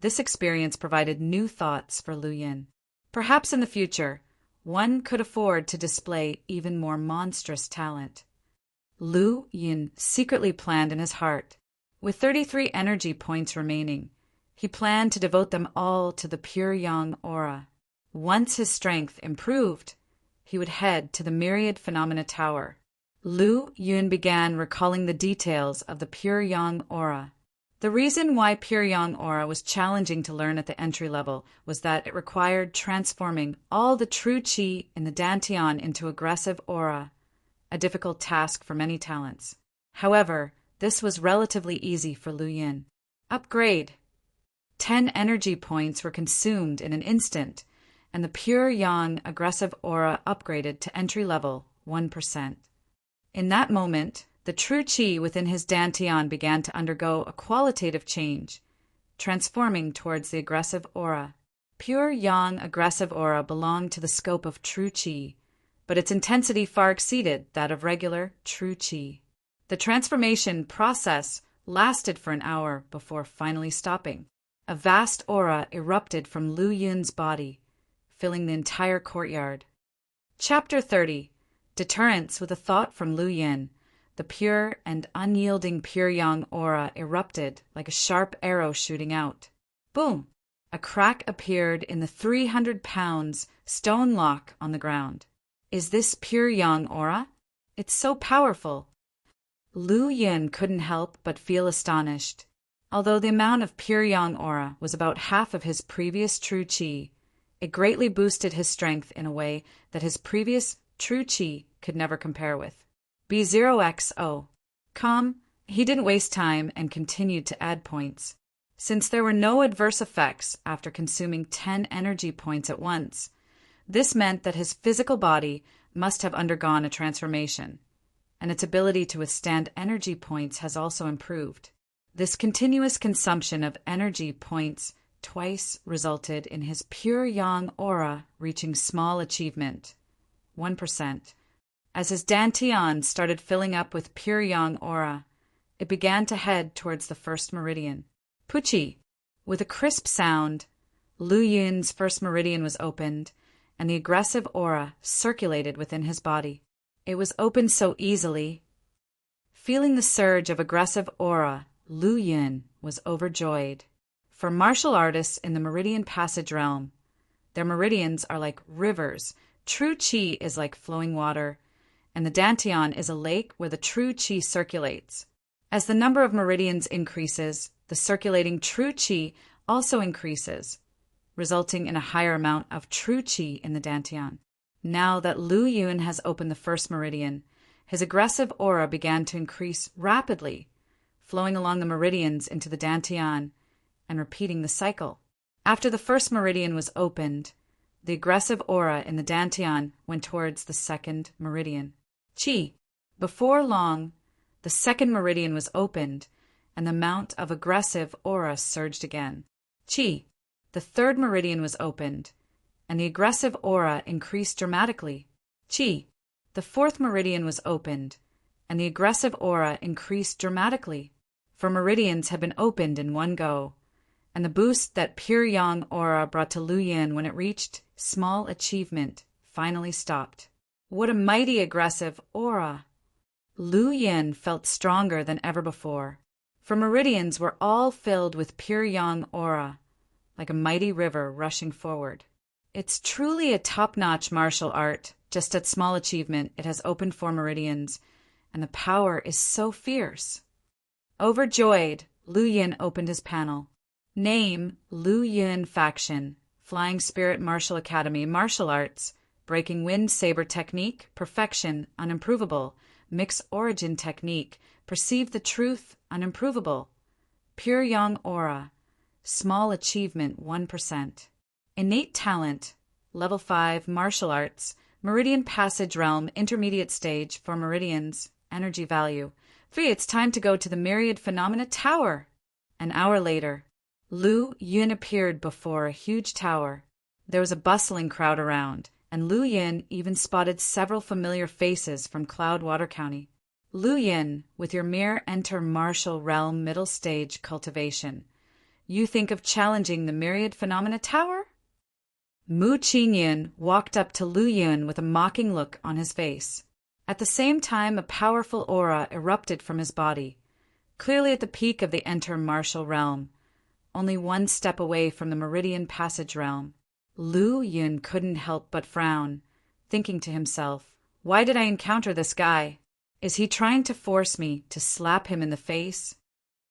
Speaker 1: this experience provided new thoughts for Lu Yun. Perhaps in the future, one could afford to display even more monstrous talent. Lu Yun secretly planned in his heart. With 33 energy points remaining, he planned to devote them all to the pure yang aura. Once his strength improved, he would head to the Myriad Phenomena Tower. Lu Yun began recalling the details of the pure yang aura. The reason why pure yang aura was challenging to learn at the entry level was that it required transforming all the true qi in the dantian into aggressive aura, a difficult task for many talents. However, this was relatively easy for Lu Yun. Upgrade. 10 energy points were consumed in an instant, and the pure yang aggressive aura upgraded to entry level 1%. In that moment, the true qi within his dantian began to undergo a qualitative change, transforming towards the aggressive aura. Pure yang aggressive aura belonged to the scope of true qi, but its intensity far exceeded that of regular true qi. The transformation process lasted for an hour before finally stopping. A vast aura erupted from Lu Yun's body, filling the entire courtyard. Chapter 30. Deterrence with a thought from Lu Yin. The pure and unyielding pure yang aura erupted like a sharp arrow shooting out. Boom! A crack appeared in the 300 pounds stone lock on the ground. Is this pure yang aura? It's so powerful. Lu Yin couldn't help but feel astonished. Although the amount of pure yang aura was about half of his previous true qi, it greatly boosted his strength in a way that his previous true qi could never compare with. B0XO. Calm, he didn't waste time and continued to add points. Since there were no adverse effects after consuming 10 energy points at once, this meant that his physical body must have undergone a transformation, and its ability to withstand energy points has also improved. This continuous consumption of energy points twice resulted in his pure yang aura reaching small achievement, 1%. As his dantian started filling up with pure yang aura, it began to head towards the first meridian. Puchi! With a crisp sound, Lu Yun's first meridian was opened, and the aggressive aura circulated within his body. It was opened so easily. Feeling the surge of aggressive aura, Lu Yun was overjoyed. For martial artists in the Meridian Passage realm, their meridians are like rivers, true qi is like flowing water, and the dantian is a lake where the true qi circulates. As the number of meridians increases, the circulating true qi also increases, resulting in a higher amount of true qi in the dantian. Now that Lu Yun has opened the first meridian, his aggressive aura began to increase rapidly, flowing along the meridians into the dantian and repeating the cycle. After the first meridian was opened, the aggressive aura in the dantian went towards the second meridian. Qi. Before long, the second meridian was opened, and the amount of aggressive aura surged again. Qi. The third meridian was opened, and the aggressive aura increased dramatically. Qi. The fourth meridian was opened, and the aggressive aura increased dramatically. For meridians had been opened in one go, and the boost that pure yang aura brought to Lu Yin when it reached small achievement finally stopped. What a mighty aggressive aura! Lu Yin felt stronger than ever before, for meridians were all filled with pure yang aura, like a mighty river rushing forward. It's truly a top-notch martial art. Just at small achievement, it has opened 4 meridians, and the power is so fierce. Overjoyed, Lu Yin opened his panel. Name, Lu Yin Faction, Flying Spirit Martial Academy, Martial Arts, Breaking Wind Saber Technique, Perfection, Unimprovable, Mix Origin Technique, Perceive the Truth, Unimprovable, Pure Yang Aura, Small Achievement, 1%. Innate Talent, Level 5, Martial Arts, Meridian Passage Realm, Intermediate Stage for Meridians, Energy Value. 3. It's time to go to the Myriad Phenomena Tower. An hour later, Lu Yun appeared before a huge tower. There was a bustling crowd around, and Lu Yin even spotted several familiar faces from Cloudwater County. Lu Yin, with your mere enter martial realm middle stage cultivation, you think of challenging the Myriad Phenomena Tower? Mu Qinyin walked up to Lu Yun with a mocking look on his face. At the same time, a powerful aura erupted from his body, clearly at the peak of the enter martial realm, only 1 step away from the Meridian Passage realm. Lu Yun couldn't help but frown, thinking to himself, why did I encounter this guy? Is he trying to force me to slap him in the face?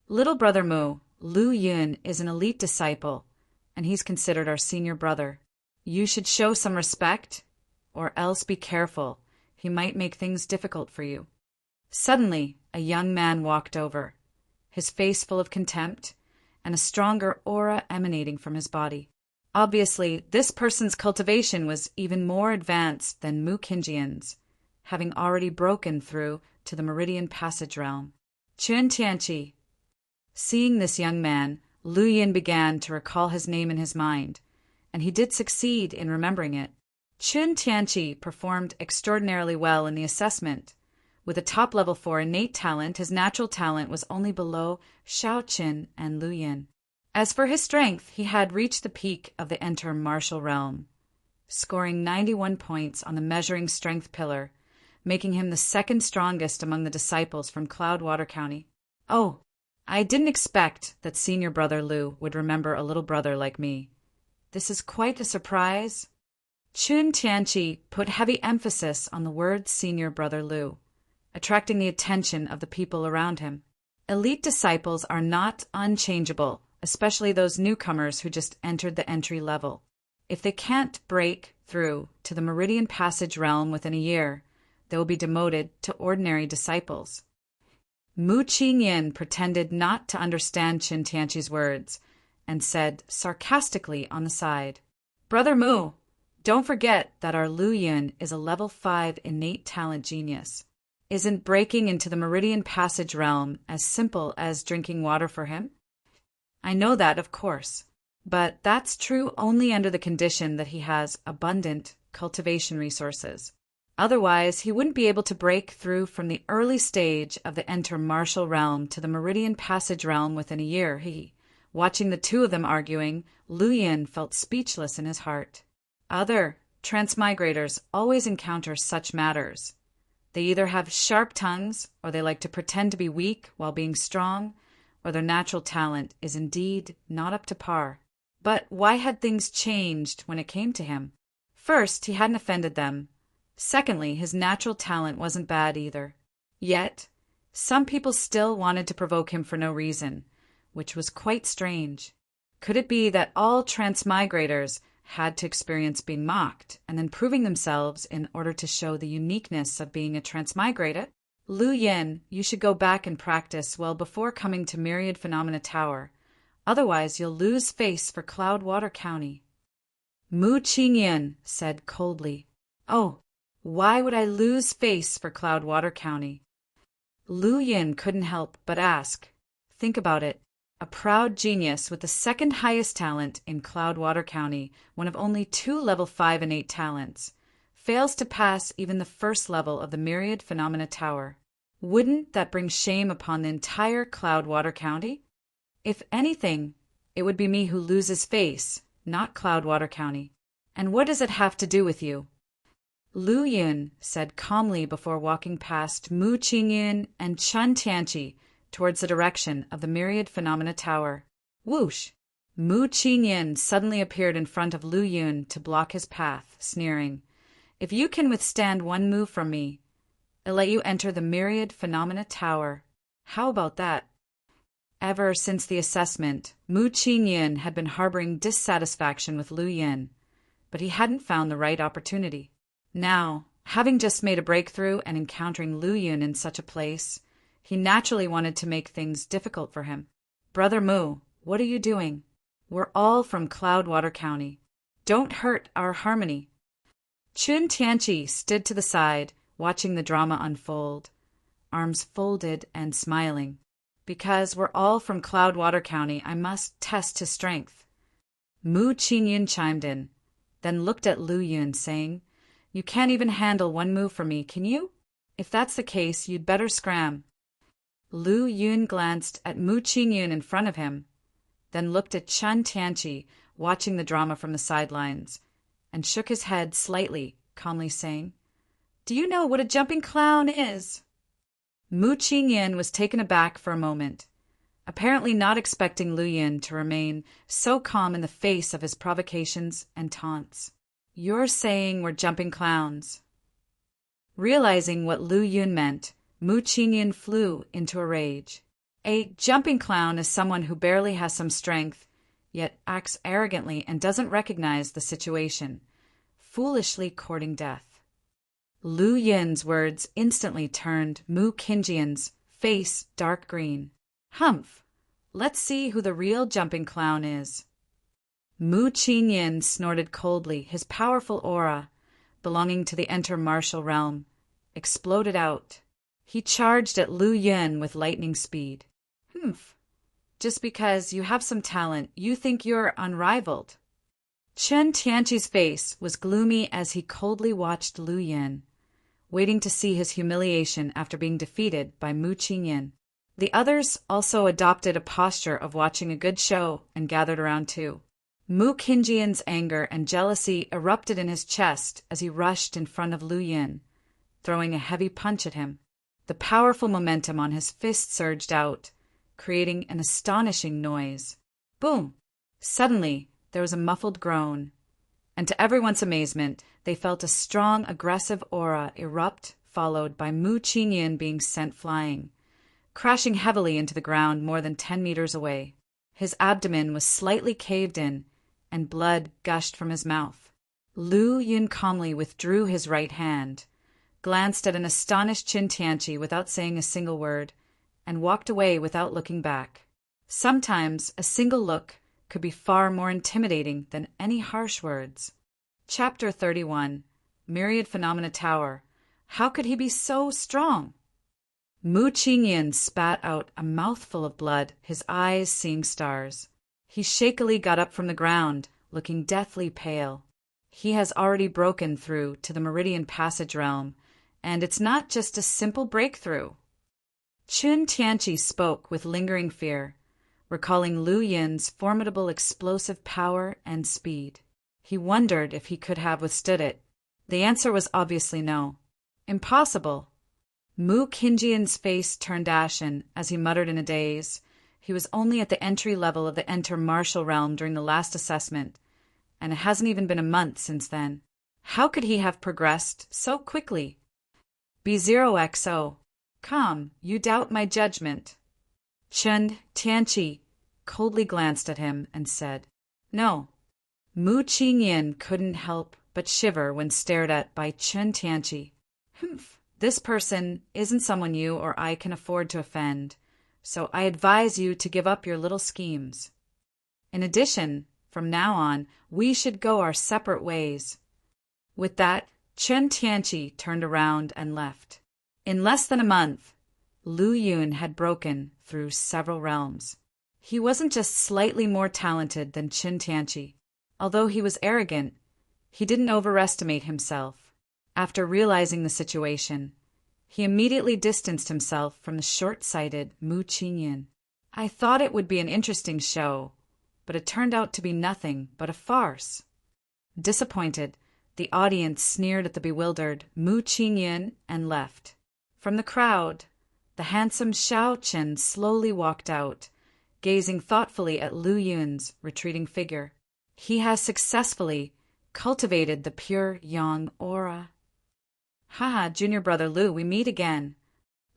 Speaker 1: Little brother Mu, Lu Yun is an elite disciple, and he's considered our senior brother. You should show some respect, or else be careful. He might make things difficult for you. Suddenly, a young man walked over, his face full of contempt, and a stronger aura emanating from his body. Obviously, this person's cultivation was even more advanced than Mu Qinjian's, having already broken through to the Meridian Passage realm. Chun Tianqi. Seeing this young man, Lu Yin began to recall his name in his mind, and he did succeed in remembering it. Chun Tianqi performed extraordinarily well in the assessment. With a top level 4 innate talent, his natural talent was only below Shao Qin and Lu Yin. As for his strength, he had reached the peak of the enter martial realm, scoring 91 points on the measuring strength pillar. making him the second strongest among the disciples from Cloudwater County. Oh, I didn't expect that Senior Brother Lu would remember a little brother like me. This is quite a surprise. Chun Tianqi put heavy emphasis on the word Senior Brother Lu, attracting the attention of the people around him. Elite disciples are not unchangeable, especially those newcomers who just entered the entry level. If they can't break through to the Meridian Passage realm within a year, they will be demoted to ordinary disciples. Mu Qingyin pretended not to understand Chun Tianqi's words and said sarcastically on the side, "Brother Mu, don't forget that our Lu Yun is a level 5 innate talent genius. Isn't breaking into the Meridian Passage realm as simple as drinking water for him?" "I know that, of course, but that's true only under the condition that he has abundant cultivation resources. Otherwise, he wouldn't be able to break through from the early stage of the Enter-Martial realm to the Meridian Passage realm within a year." Watching the two of them arguing, Lu Yin felt speechless in his heart. Other transmigrators always encounter such matters. They either have sharp tongues, or they like to pretend to be weak while being strong, or their natural talent is indeed not up to par. But why had things changed when it came to him? First, he hadn't offended them. Secondly, his natural talent wasn't bad either. Yet, some people still wanted to provoke him for no reason, which was quite strange. Could it be that all transmigrators had to experience being mocked and then proving themselves in order to show the uniqueness of being a transmigrator? "Lu Yin, you should go back and practice well before coming to Myriad Phenomena Tower. Otherwise, you'll lose face for Cloudwater County." Mu Qingyin said coldly, "Oh, why would I lose face for Cloudwater County?" Lu Yin couldn't help but ask. Think about it. A proud genius with the second highest talent in Cloudwater County, one of only 2 level 5 innate talents, fails to pass even the first level of the Myriad Phenomena Tower. Wouldn't that bring shame upon the entire Cloudwater County? If anything, it would be me who loses face, not Cloudwater County. And what does it have to do with you? Lu Yun said calmly before walking past Mu Qingyin and Chun Tianqi towards the direction of the Myriad Phenomena Tower. Whoosh! Mu Qingyin suddenly appeared in front of Lu Yun to block his path, sneering, "If you can withstand one move from me, I'll let you enter the Myriad Phenomena Tower. How about that?" Ever since the assessment, Mu Qingyin had been harboring dissatisfaction with Lu Yin, but he hadn't found the right opportunity. Now, having just made a breakthrough and encountering Lu Yun in such a place, he naturally wanted to make things difficult for him. "Brother Mu, what are you doing? We're all from Cloudwater County. Don't hurt our harmony." Chun Tianqi stood to the side, watching the drama unfold, arms folded and smiling. "Because we're all from Cloudwater County, I must test his strength." Mu Qingyin chimed in, then looked at Lu Yun, saying, "You can't even handle one move from me, can you? If that's the case, you'd better scram." Lu Yun glanced at Mu Qingyin in front of him, then looked at Chun Tianqi, watching the drama from the sidelines, and shook his head slightly, calmly saying, "Do you know what a jumping clown is?" Mu Qingyin was taken aback for a moment, apparently not expecting Lu Yun to remain so calm in the face of his provocations and taunts. "You're saying we're jumping clowns." Realizing what Lu Yun meant, Mu Qingyin flew into a rage. A jumping clown is someone who barely has some strength, yet acts arrogantly and doesn't recognize the situation, foolishly courting death. Lu Yin's words instantly turned Mu Qingjin's face dark green. "Humph! Let's see who the real jumping clown is." Mu Qingyin snorted coldly, his powerful aura, belonging to the Enter-Martial realm, exploded out. He charged at Lu Yun with lightning speed. "Humph! Just because you have some talent, you think you're unrivaled." Chun Tianqi's face was gloomy as he coldly watched Lu Yun, waiting to see his humiliation after being defeated by Mu Qingyin. The others also adopted a posture of watching a good show and gathered around too. Mu Qingjin's anger and jealousy erupted in his chest as he rushed in front of Lu Yun, throwing a heavy punch at him. The powerful momentum on his fist surged out, creating an astonishing noise. Boom! Suddenly, there was a muffled groan, and to everyone's amazement, they felt a strong, aggressive aura erupt, followed by Mu Qingyan being sent flying, crashing heavily into the ground more than 10 meters away. His abdomen was slightly caved in, and blood gushed from his mouth. Lu Yun calmly withdrew his right hand, glanced at an astonished Qin Tianqi without saying a single word, and walked away without looking back. Sometimes a single look could be far more intimidating than any harsh words. Chapter 31. Myriad Phenomena Tower. How could he be so strong? Mu Qingyan spat out a mouthful of blood, his eyes seeing stars. He shakily got up from the ground, looking deathly pale. He has already broken through to the Meridian Passage realm, and it's not just a simple breakthrough. Qin Tianqi spoke with lingering fear, recalling Lu Yin's formidable explosive power and speed. He wondered if he could have withstood it. The answer was obviously no. Impossible. Mu Qingyan's face turned ashen as he muttered in a daze. He was only at the entry level of the Enter Martial realm during the last assessment, and it hasn't even been a month since then. How could he have progressed so quickly? B0XO. Come, you doubt my judgment. Qin Tianqi coldly glanced at him and said, No. Mu Qingyan couldn't help but shiver when stared at by Qin Tianqi. Humph, this person isn't someone you or I can afford to offend, so I advise you to give up your little schemes. In addition, from now on, we should go our separate ways. With that, Qin Tianqi turned around and left. In less than a month, Lu Yun had broken through several realms. He wasn't just slightly more talented than Qin Tianqi. Although he was arrogant, he didn't overestimate himself. After realizing the situation, he immediately distanced himself from the short-sighted Mu Qingyan. I thought it would be an interesting show, but it turned out to be nothing but a farce. Disappointed, the audience sneered at the bewildered Mu Qingyan and left. From the crowd, the handsome Xiao Chen slowly walked out, gazing thoughtfully at Lu Yun's retreating figure. He has successfully cultivated the pure yang aura. Haha, junior brother Lu, we meet again.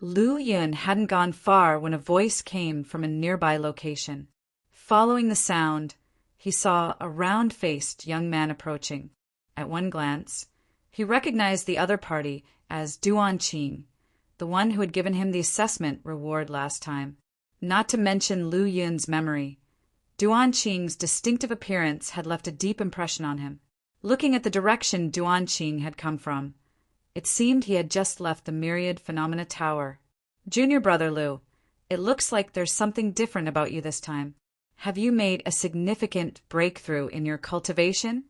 Speaker 1: Lu Yun hadn't gone far when a voice came from a nearby location. Following the sound, he saw a round-faced young man approaching. At one glance, he recognized the other party as Duan Qing, the one who had given him the assessment reward last time. Not to mention Lu Yun's memory, Duan Qing's distinctive appearance had left a deep impression on him. Looking at the direction Duan Qing had come from, it seemed he had just left the Myriad Phenomena Tower. Junior brother Lu, it looks like there's something different about you this time. Have you made a significant breakthrough in your cultivation?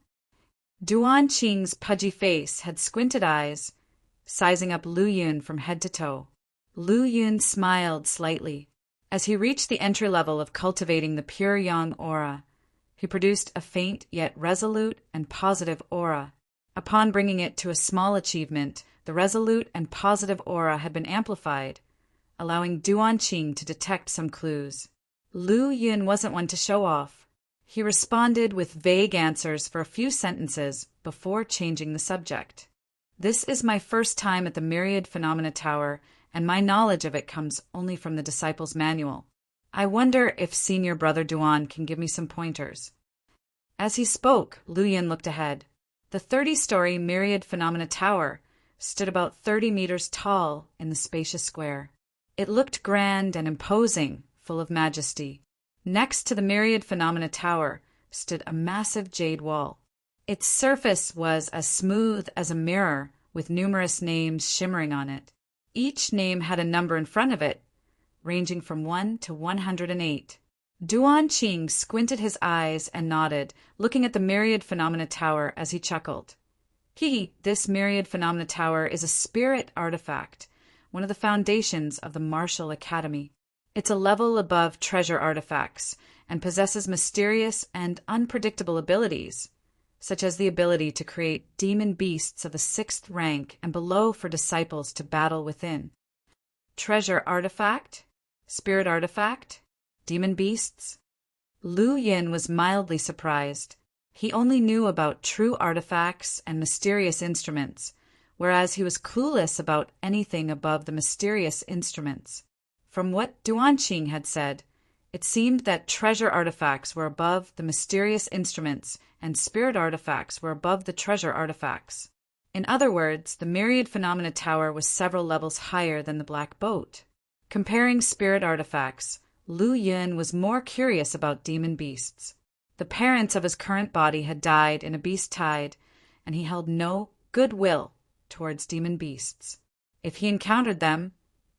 Speaker 1: Duan Qing's pudgy face had squinted eyes, sizing up Lu Yun from head to toe. Lu Yun smiled slightly. As he reached the entry level of cultivating the pure yang aura, he produced a faint yet resolute and positive aura. Upon bringing it to a small achievement, the resolute and positive aura had been amplified, allowing Duan Qing to detect some clues. Lu Yun wasn't one to show off. He responded with vague answers for a few sentences before changing the subject. This is my first time at the Myriad Phenomena Tower, and my knowledge of it comes only from the Disciples' Manual. I wonder if senior brother Duan can give me some pointers. As he spoke, Lu Yun looked ahead. The 30-story Myriad Phenomena Tower stood about 30 meters tall in the spacious square. It looked grand and imposing, full of majesty. Next to the Myriad Phenomena Tower stood a massive jade wall. Its surface was as smooth as a mirror, with numerous names shimmering on it. Each name had a number in front of it, ranging from 1 to 108. Duan Qing squinted his eyes and nodded, looking at the Myriad Phenomena Tower as he chuckled. This Myriad Phenomena Tower is a spirit artifact, one of the foundations of the Martial Academy. It's a level above treasure artifacts and possesses mysterious and unpredictable abilities. such as the ability to create demon beasts of the 6th rank and below for disciples to battle within. Treasure artifact? Spirit artifact? Demon beasts? Lu Yin was mildly surprised. He only knew about true artifacts and mysterious instruments, whereas he was clueless about anything above the mysterious instruments. From what Duanqing had said, it seemed that treasure artifacts were above the mysterious instruments and spirit artifacts were above the treasure artifacts. In other words, the Myriad Phenomena Tower was several levels higher than the Black Boat. Comparing spirit artifacts, Lu Yun was more curious about demon beasts. The parents of his current body had died in a beast tide, and he held no goodwill towards demon beasts. If he encountered them,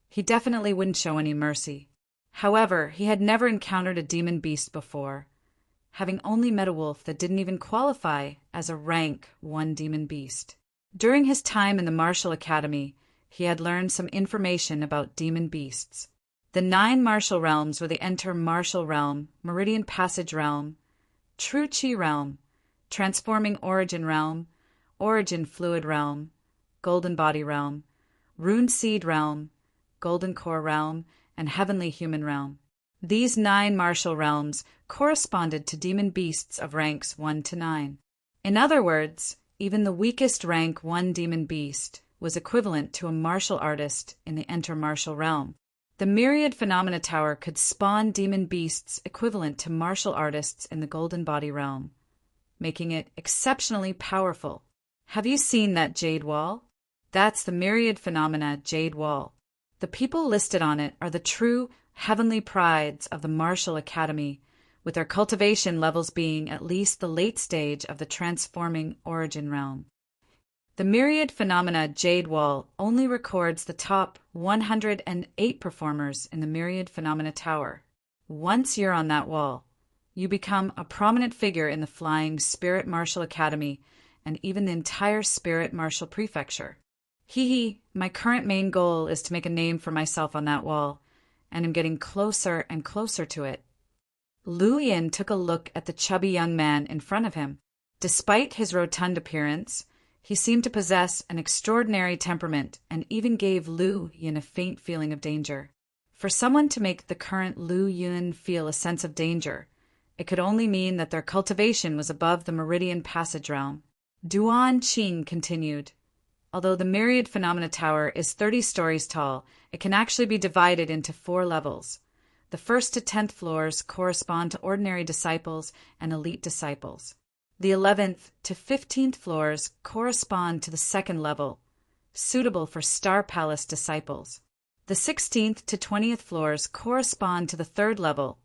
Speaker 1: he definitely wouldn't show any mercy. However, he had never encountered a demon beast before, having only met a wolf that didn't even qualify as a rank 1 demon beast. During his time in the Martial Academy, he had learned some information about demon beasts. The 9 martial realms were the Enter Martial Realm, Meridian Passage Realm, True Chi Realm, Transforming Origin Realm, Origin Fluid Realm, Golden Body Realm, Rune Seed Realm, Golden Core Realm, and Heavenly Human Realm. These 9 martial realms corresponded to demon beasts of ranks 1 to 9. In other words, even the weakest rank 1 demon beast was equivalent to a martial artist in the Enter Martial Realm. The Myriad Phenomena Tower could spawn demon beasts equivalent to martial artists in the Golden Body Realm, making it exceptionally powerful. Have you seen that jade wall? That's the Myriad Phenomena Jade Wall. The people listed on it are the true heavenly prides of the Martial Academy, with their cultivation levels being at least the late stage of the Transforming Origin Realm. The Myriad Phenomena Jade Wall only records the top 108 performers in the Myriad Phenomena Tower. Once you're on that wall, you become a prominent figure in the Flying Spirit Martial Academy and even the entire Spirit Martial Prefecture. My current main goal is to make a name for myself on that wall, and I'm getting closer and closer to it. Lu Yin took a look at the chubby young man in front of him. Despite his rotund appearance, he seemed to possess an extraordinary temperament and even gave Lu Yin a faint feeling of danger. For someone to make the current Lu Yin feel a sense of danger, it could only mean that their cultivation was above the Meridian Passage Realm. Duanqing continued. Although the Myriad Phenomena Tower is 30 stories tall, it can actually be divided into 4 levels. The 1st to 10th floors correspond to ordinary disciples and elite disciples. The 11th to 15th floors correspond to the 2nd level, suitable for Star Palace disciples. The 16th to 20th floors correspond to the 3rd level,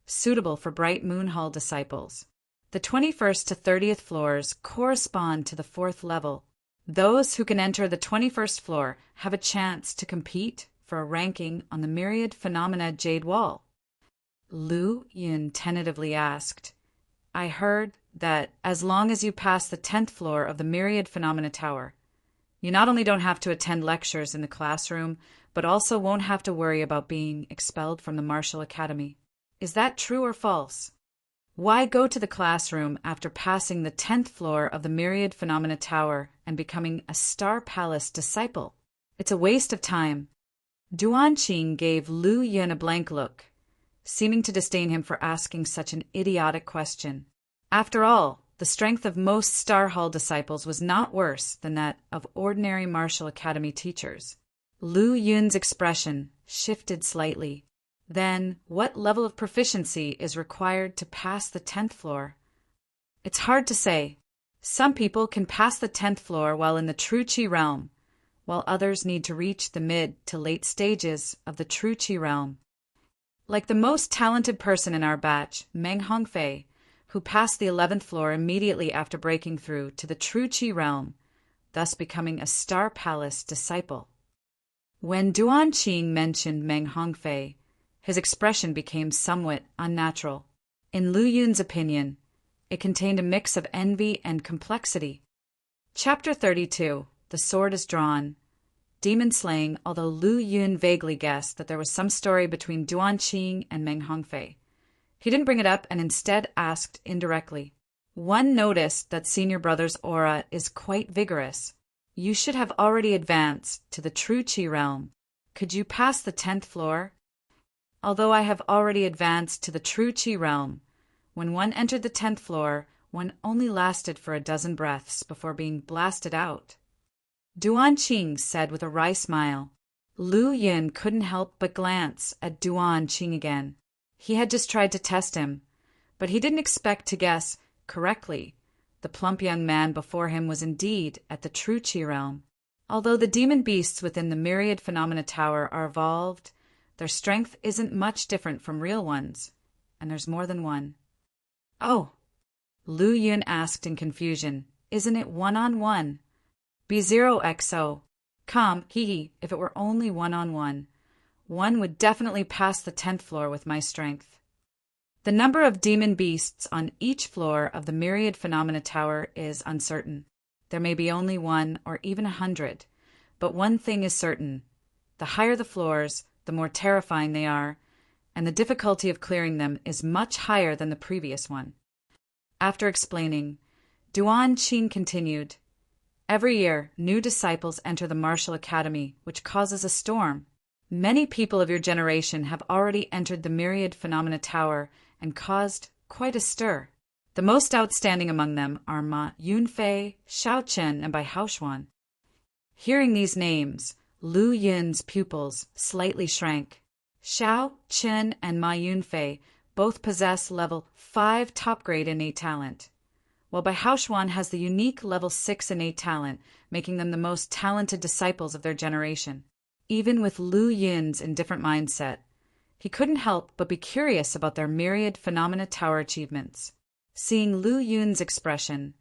Speaker 1: suitable for Bright Moon Hall disciples. The 21st to 30th floors correspond to the 4th level. Those who can enter the 21st floor have a chance to compete for a ranking on the Myriad Phenomena Jade Wall. Lu Yin tentatively asked, I heard that as long as you pass the 10th floor of the Myriad Phenomena Tower, you not only don't have to attend lectures in the classroom, but also won't have to worry about being expelled from the Martial Academy. Is that true or false? Why go to the classroom after passing the 10th floor of the Myriad Phenomena Tower and becoming a Star Palace disciple? It's a waste of time. Duanqing gave Lu Yun a blank look, seeming to disdain him for asking such an idiotic question. After all, the strength of most Star Hall disciples was not worse than that of ordinary Martial Academy teachers. Lu Yun's expression shifted slightly. Then, what level of proficiency is required to pass the 10th floor? It's hard to say. Some people can pass the 10th floor while in the True Chi realm, while others need to reach the mid to late stages of the True Chi realm. Like the most talented person in our batch, Meng Hongfei, who passed the 11th floor immediately after breaking through to the True Chi realm, thus becoming a Star Palace disciple. When Duanqing mentioned Meng Hongfei, his expression became somewhat unnatural. In Lu Yun's opinion, it contained a mix of envy and complexity. Chapter 32. The Sword is Drawn. Demon Slaying, although Lu Yun vaguely guessed that there was some story between Duanqing and Meng Hongfei. He didn't bring it up and instead asked indirectly, One noticed that senior brother's aura is quite vigorous. You should have already advanced to the true Qi realm. Could you pass the 10th floor? Although I have already advanced to the true Qi realm, when one entered the 10th floor, one only lasted for a dozen breaths before being blasted out. Duan Qing said with a wry smile. Lu Yin couldn't help but glance at Duan Qing again. He had just tried to test him, but he didn't expect to guess correctly. The plump young man before him was indeed at the true Qi realm. Although the demon beasts within the Myriad Phenomena Tower are evolved, their strength isn't much different from real ones, and there's more than one. Oh, Lu Yun asked in confusion. Isn't it one-on-one? B0XO. Come, hee, if it were only one-on-one. One would definitely pass the 10th floor with my strength. The number of demon beasts on each floor of the Myriad Phenomena Tower is uncertain. There may be only 1 or even 100, but one thing is certain. The higher the floors, the more terrifying they are, and the difficulty of clearing them is much higher than the previous one. After explaining, Duan Qing continued, Every year, new disciples enter the martial academy, which causes a storm. Many people of your generation have already entered the Myriad Phenomena Tower and caused quite a stir. The most outstanding among them are Ma Yunfei, Xiao Chen, and Bai Haoshuan. Hearing these names, Lu Yin's pupils slightly shrank. Xiao Chen and Ma Yunfei both possess level 5 top-grade innate talent, while Bai Haoshuan has the unique level 6 innate talent, making them the most talented disciples of their generation. Even with Lu Yin's indifferent mindset, he couldn't help but be curious about their Myriad Phenomena Tower achievements. Seeing Lu Yun's expression,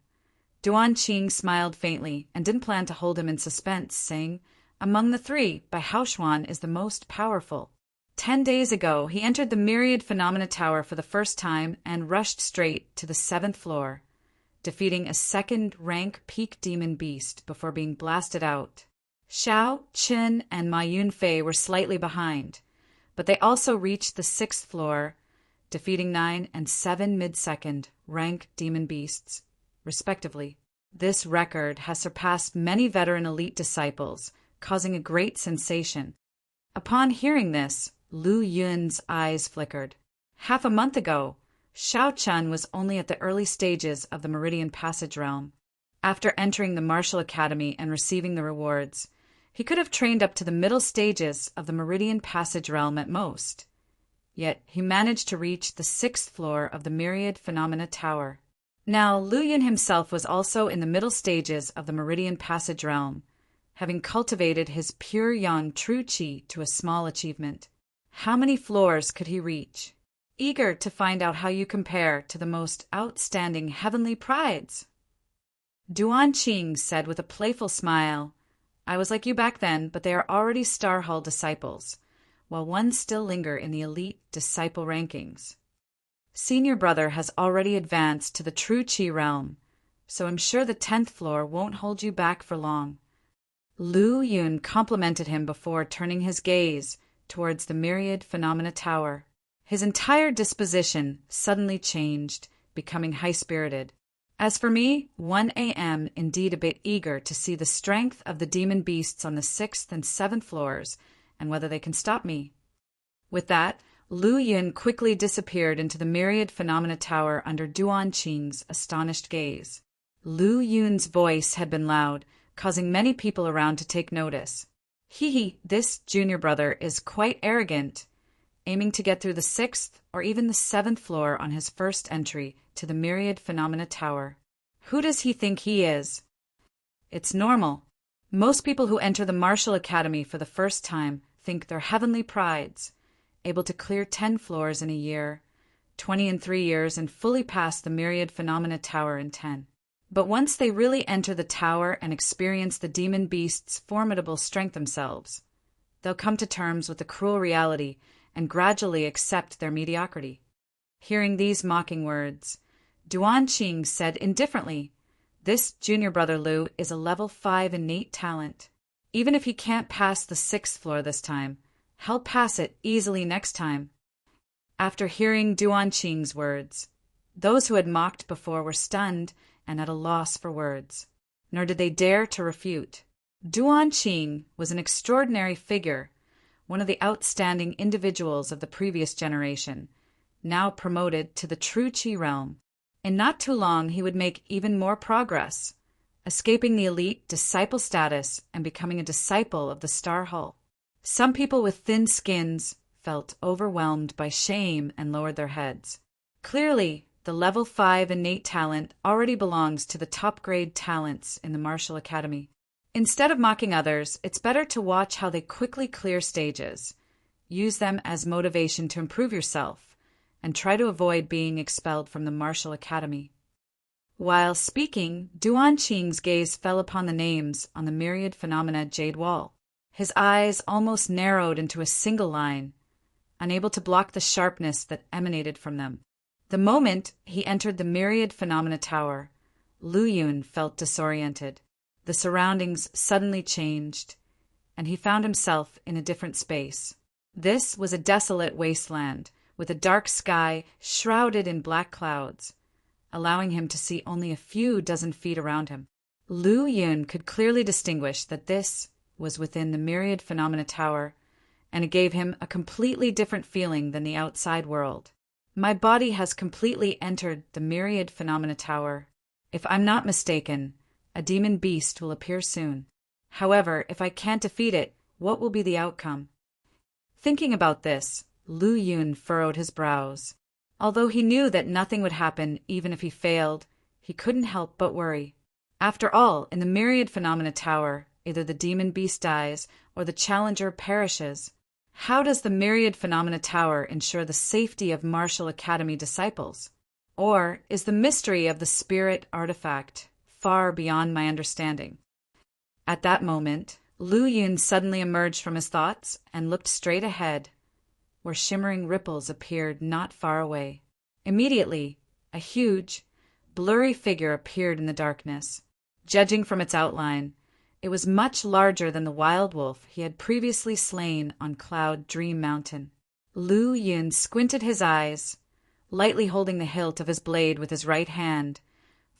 Speaker 1: Duan Qing smiled faintly and didn't plan to hold him in suspense, saying, Among the 3, Bai Haoshuan is the most powerful. 10 days ago, he entered the Myriad Phenomena Tower for the first time and rushed straight to the 7th floor, defeating a second-rank peak demon beast before being blasted out. Xiao, Chen, and Ma Yunfei were slightly behind, but they also reached the 6th floor, defeating 9 and 7 mid-second rank demon beasts, respectively. This record has surpassed many veteran elite disciples, causing a great sensation. Upon hearing this, Lu Yun's eyes flickered. Half a month ago, Xiao Chen was only at the early stages of the Meridian Passage realm. After entering the Martial Academy and receiving the rewards, he could have trained up to the middle stages of the Meridian Passage realm at most. Yet he managed to reach the 6th floor of the Myriad Phenomena Tower. Now, Lu Yun himself was also in the middle stages of the Meridian Passage realm, having cultivated his pure young true Qi to a small achievement. How many floors could he reach? Eager to find out how you compare to the most outstanding heavenly prides. Duan Qing said with a playful smile, I was like you back then, but they are already Star Hall disciples, while one still linger in the elite disciple rankings. Senior brother has already advanced to the true Qi realm, so I'm sure the 10th floor won't hold you back for long. Lu Yun complimented him before turning his gaze towards the Myriad Phenomena Tower. His entire disposition suddenly changed, becoming high-spirited. As for me, 1 a.m. indeed a bit eager to see the strength of the demon beasts on the 6th and 7th floors, and whether they can stop me. With that, Lu Yun quickly disappeared into the Myriad Phenomena Tower under Duan Qing's astonished gaze. Lu Yun's voice had been loud, causing many people around to take notice. This junior brother is quite arrogant, aiming to get through the 6th or even the 7th floor on his first entry to the Myriad Phenomena Tower. Who does he think he is? It's normal. Most people who enter the Martial Academy for the first time think they're heavenly prides, able to clear 10 floors in a year, 20 in 3 years, and fully pass the Myriad Phenomena Tower in 10. But once they really enter the tower and experience the demon beast's formidable strength themselves, they'll come to terms with the cruel reality and gradually accept their mediocrity. Hearing these mocking words, Duan Qing said indifferently, This junior brother Lu is a level 5 innate talent. Even if he can't pass the 6th floor this time, he'll pass it easily next time. After hearing Duan Qing's words, Those who had mocked before were stunned and at a loss for words, nor did they dare to refute. Duan Qing was an extraordinary figure, one of the outstanding individuals of the previous generation, now promoted to the true Qi realm. In not too long he would make even more progress, escaping the elite disciple status and becoming a disciple of the Star Hull. Some people with thin skins felt overwhelmed by shame and lowered their heads. Clearly, the level 5 innate talent already belongs to the top-grade talents in the martial academy. Instead of mocking others, it's better to watch how they quickly clear stages. Use them as motivation to improve yourself, and try to avoid being expelled from the martial academy. While speaking, Duan Qing's gaze fell upon the names on the myriad phenomena jade wall. His eyes almost narrowed into a single line, unable to block the sharpness that emanated from them. The moment he entered the myriad phenomena tower, Lu Yun felt disoriented. The surroundings suddenly changed, and he found himself in a different space. This was a desolate wasteland, with a dark sky shrouded in black clouds, allowing him to see only a few dozen feet around him. Lu Yun could clearly distinguish that this was within the myriad phenomena tower, and it gave him a completely different feeling than the outside world. My body has completely entered the myriad phenomena tower. If I'm not mistaken, a demon beast will appear soon. However, if I can't defeat it, what will be the outcome? Thinking about this, Lu Yun furrowed his brows. Although he knew that nothing would happen even if he failed, he couldn't help but worry. After all, in the myriad phenomena tower, either the demon beast dies or the challenger perishes. How does the myriad phenomena tower ensure the safety of martial academy disciples? Or is the mystery of the spirit artifact far beyond my understanding? At that moment, Lu Yun suddenly emerged from his thoughts and looked straight ahead, where shimmering ripples appeared not far away. Immediately, a huge, blurry figure appeared in the darkness. Judging from its outline, it was much larger than the wild wolf he had previously slain on Cloud Dream Mountain. Lu Yun squinted his eyes, lightly holding the hilt of his blade with his right hand,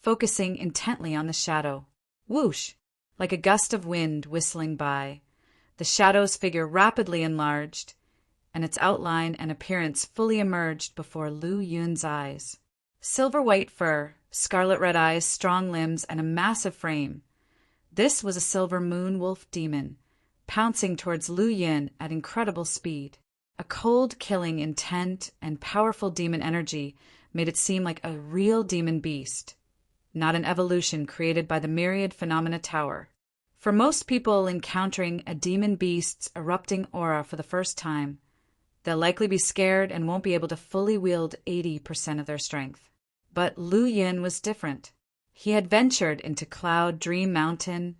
Speaker 1: focusing intently on the shadow. Whoosh! Like a gust of wind whistling by, the shadow's figure rapidly enlarged, and its outline and appearance fully emerged before Lu Yun's eyes. Silver-white fur, scarlet-red eyes, strong limbs, and a massive frame. This was a silver moon wolf demon, pouncing towards Lu Yun at incredible speed. A cold, killing, intent, and powerful demon energy made it seem like a real demon beast, not an evolution created by the myriad phenomena tower. For most people encountering a demon beast's erupting aura for the first time, they'll likely be scared and won't be able to fully wield 80% of their strength. But Lu Yun was different. He had ventured into Cloud Dream Mountain,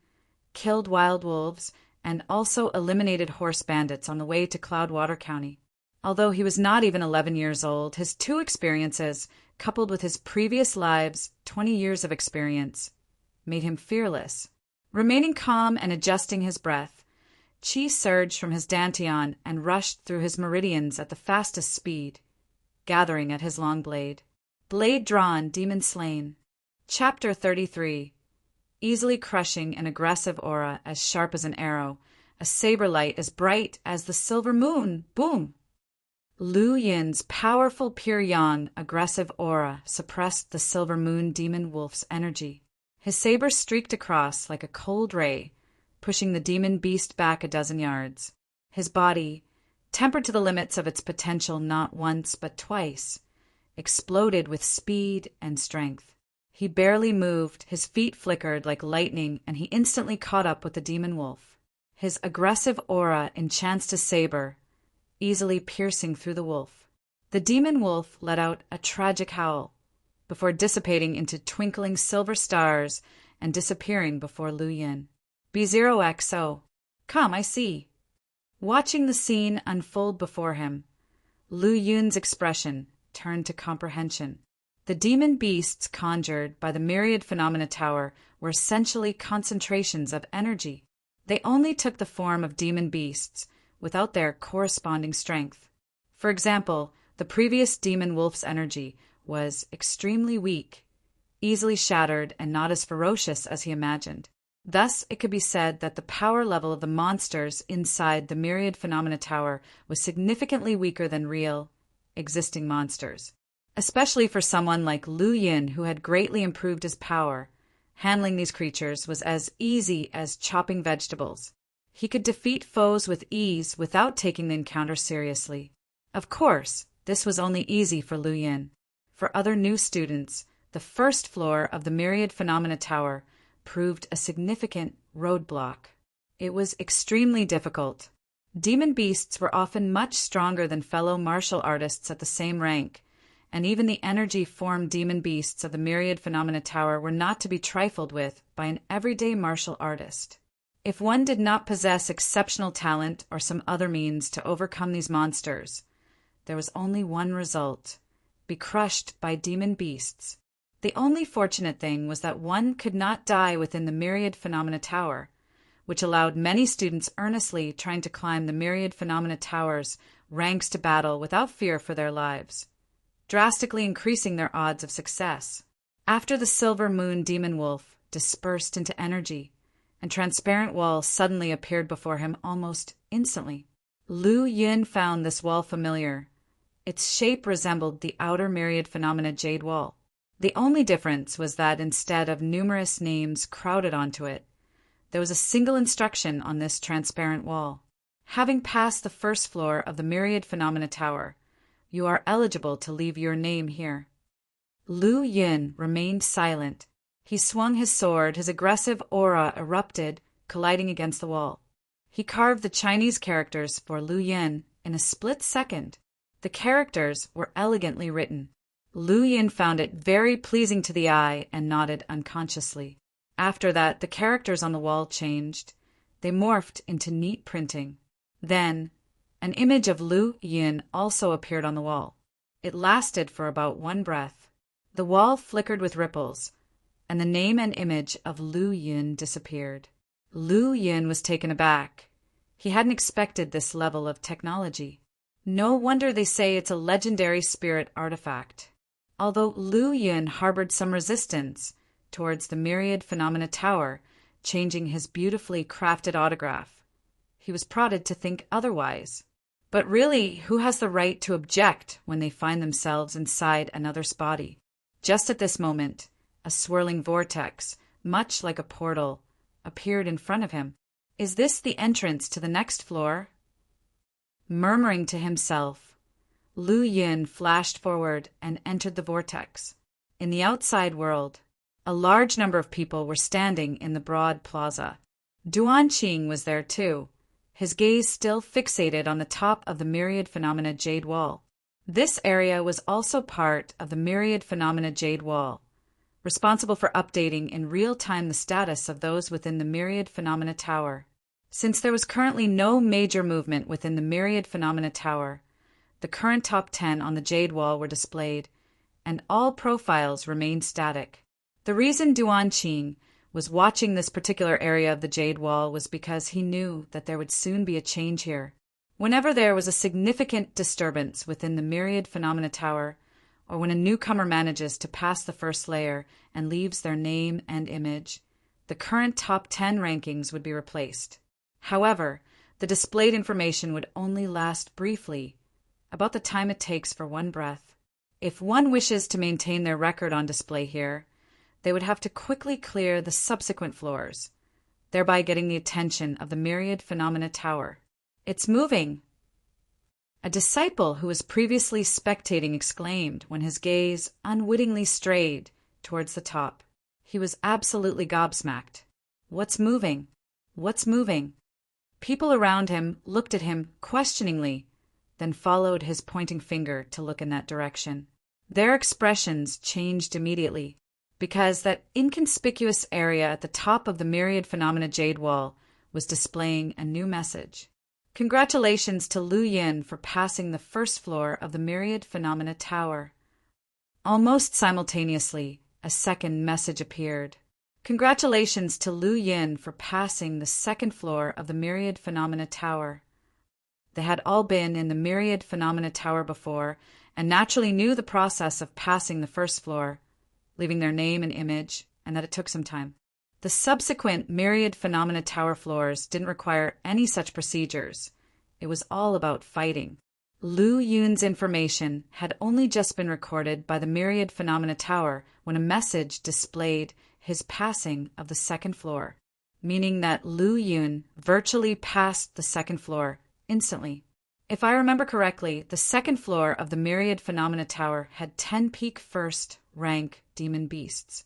Speaker 1: killed wild wolves, and also eliminated horse bandits on the way to Cloudwater County. Although he was not even 11 years old, his two experiences, coupled with his previous lives' 20 years of experience, made him fearless. Remaining calm and adjusting his breath, Qi surged from his dantian and rushed through his meridians at the fastest speed, gathering at his long blade. Blade drawn, demon slain. Chapter 33. Easily crushing an aggressive aura as sharp as an arrow, a saber light as bright as the silver moon. Boom! Lu Yun's powerful pure yang aggressive aura suppressed the silver moon demon wolf's energy. His saber streaked across like a cold ray, pushing the demon beast back a dozen yards. His body, tempered to the limits of its potential not once but twice, exploded with speed and strength. He barely moved, his feet flickered like lightning, and he instantly caught up with the demon wolf. His aggressive aura enchanced his saber, easily piercing through the wolf. The demon wolf let out a tragic howl, before dissipating into twinkling silver stars and disappearing before Lu Yun. B0XO. Come, I see. Watching the scene unfold before him, Lu Yun's expression turned to comprehension. The demon beasts conjured by the myriad phenomena tower were essentially concentrations of energy. They only took the form of demon beasts without their corresponding strength. For example, the previous demon wolf's energy was extremely weak, easily shattered, and not as ferocious as he imagined. Thus, it could be said that the power level of the monsters inside the Myriad Phenomena Tower was significantly weaker than real, existing monsters. Especially for someone like Lu Yin, who had greatly improved his power, handling these creatures was as easy as chopping vegetables. He could defeat foes with ease without taking the encounter seriously. Of course, this was only easy for Lu Yin. For other new students, the first floor of the Myriad Phenomena Tower proved a significant roadblock. It was extremely difficult. Demon beasts were often much stronger than fellow martial artists at the same rank, and even the energy-formed demon beasts of the Myriad Phenomena Tower were not to be trifled with by an everyday martial artist. If one did not possess exceptional talent or some other means to overcome these monsters, there was only one result: be crushed by demon beasts. The only fortunate thing was that one could not die within the Myriad Phenomena Tower, which allowed many students earnestly trying to climb the Myriad Phenomena Tower's ranks to battle without fear for their lives, drastically increasing their odds of success. After the Silver Moon Demon Wolf dispersed into energy, a transparent wall suddenly appeared before him almost instantly. Lu Yin found this wall familiar. Its shape resembled the outer Myriad Phenomena Jade Wall. The only difference was that instead of numerous names crowded onto it, there was a single instruction on this transparent wall. Having passed the first floor of the Myriad Phenomena Tower, you are eligible to leave your name here. Lu Yin remained silent. He swung his sword, his aggressive aura erupted, colliding against the wall. He carved the Chinese characters for Lu Yin in a split second. The characters were elegantly written. Lu Yin found it very pleasing to the eye and nodded unconsciously. After that, the characters on the wall changed. They morphed into neat printing. Then, an image of Lu Yin also appeared on the wall. It lasted for about one breath. The wall flickered with ripples, and the name and image of Lu Yin disappeared. Lu Yin was taken aback. He hadn't expected this level of technology. No wonder they say it's a legendary spirit artifact. Although Lu Yin harbored some resistance towards the Myriad Phenomena Tower changing his beautifully crafted autograph, he was prodded to think otherwise. But really, who has the right to object when they find themselves inside another's body? Just at this moment, a swirling vortex, much like a portal, appeared in front of him. Is this the entrance to the next floor? Murmuring to himself, Lu Yin flashed forward and entered the vortex. In the outside world, a large number of people were standing in the broad plaza. Duanqing was there too, his gaze still fixated on the top of the Myriad Phenomena Jade Wall. This area was also part of the Myriad Phenomena Jade Wall, responsible for updating in real time the status of those within the Myriad Phenomena Tower. Since there was currently no major movement within the Myriad Phenomena Tower, the current top 10 on the Jade Wall were displayed, and all profiles remained static. The reason Duanqing was watching this particular area of the Jade Wall was because he knew that there would soon be a change here. Whenever there was a significant disturbance within the Myriad Phenomena Tower, or when a newcomer manages to pass the first layer and leaves their name and image, the current top 10 rankings would be replaced. However, the displayed information would only last briefly, about the time it takes for one breath. If one wishes to maintain their record on display here, they would have to quickly clear the subsequent floors, thereby getting the attention of the Myriad Phenomena Tower. It's moving! A disciple who was previously spectating exclaimed when his gaze unwittingly strayed towards the top. He was absolutely gobsmacked. What's moving? What's moving? People around him looked at him questioningly, then followed his pointing finger to look in that direction. Their expressions changed immediately, because that inconspicuous area at the top of the Myriad Phenomena Jade Wall was displaying a new message. Congratulations to Lu Yin for passing the first floor of the Myriad Phenomena Tower. Almost simultaneously, a second message appeared. Congratulations to Lu Yin for passing the second floor of the Myriad Phenomena Tower. They had all been in the Myriad Phenomena Tower before, and naturally knew the process of passing the first floor, leaving their name and image, and that it took some time. The subsequent myriad phenomena tower floors didn't require any such procedures. It was all about fighting. Lu Yun's information had only just been recorded by the myriad phenomena tower when a message displayed his passing of the second floor, meaning that Lu Yun virtually passed the second floor instantly. If I remember correctly, the second floor of the myriad phenomena tower had 10 peak first rank demon beasts.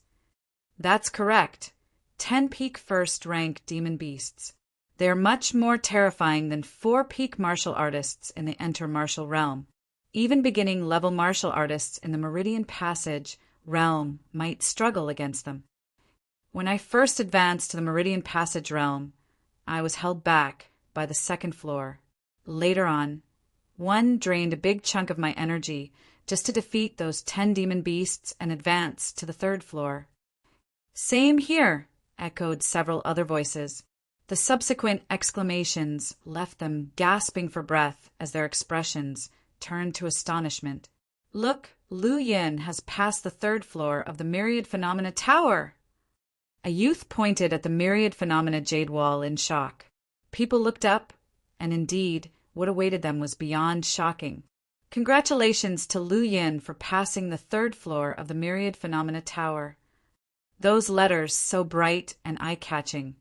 Speaker 1: That's correct. 10 peak first rank demon beasts. They are much more terrifying than 4 peak martial artists in the Enter Martial realm. Even beginning level martial artists in the Meridian Passage realm might struggle against them. When I first advanced to the Meridian Passage realm, I was held back by the second floor. Later on, one drained a big chunk of my energy just to defeat those 10 demon beasts and advance to the third floor. Same here, echoed several other voices. The subsequent exclamations left them gasping for breath as their expressions turned to astonishment. Look, Lu Yin has passed the third floor of the Myriad Phenomena Tower! A youth pointed at the Myriad Phenomena Jade Wall in shock. People looked up, and indeed, what awaited them was beyond shocking. Congratulations to Lu Yin for passing the third floor of the Myriad Phenomena Tower. Those letters, so bright and eye-catching,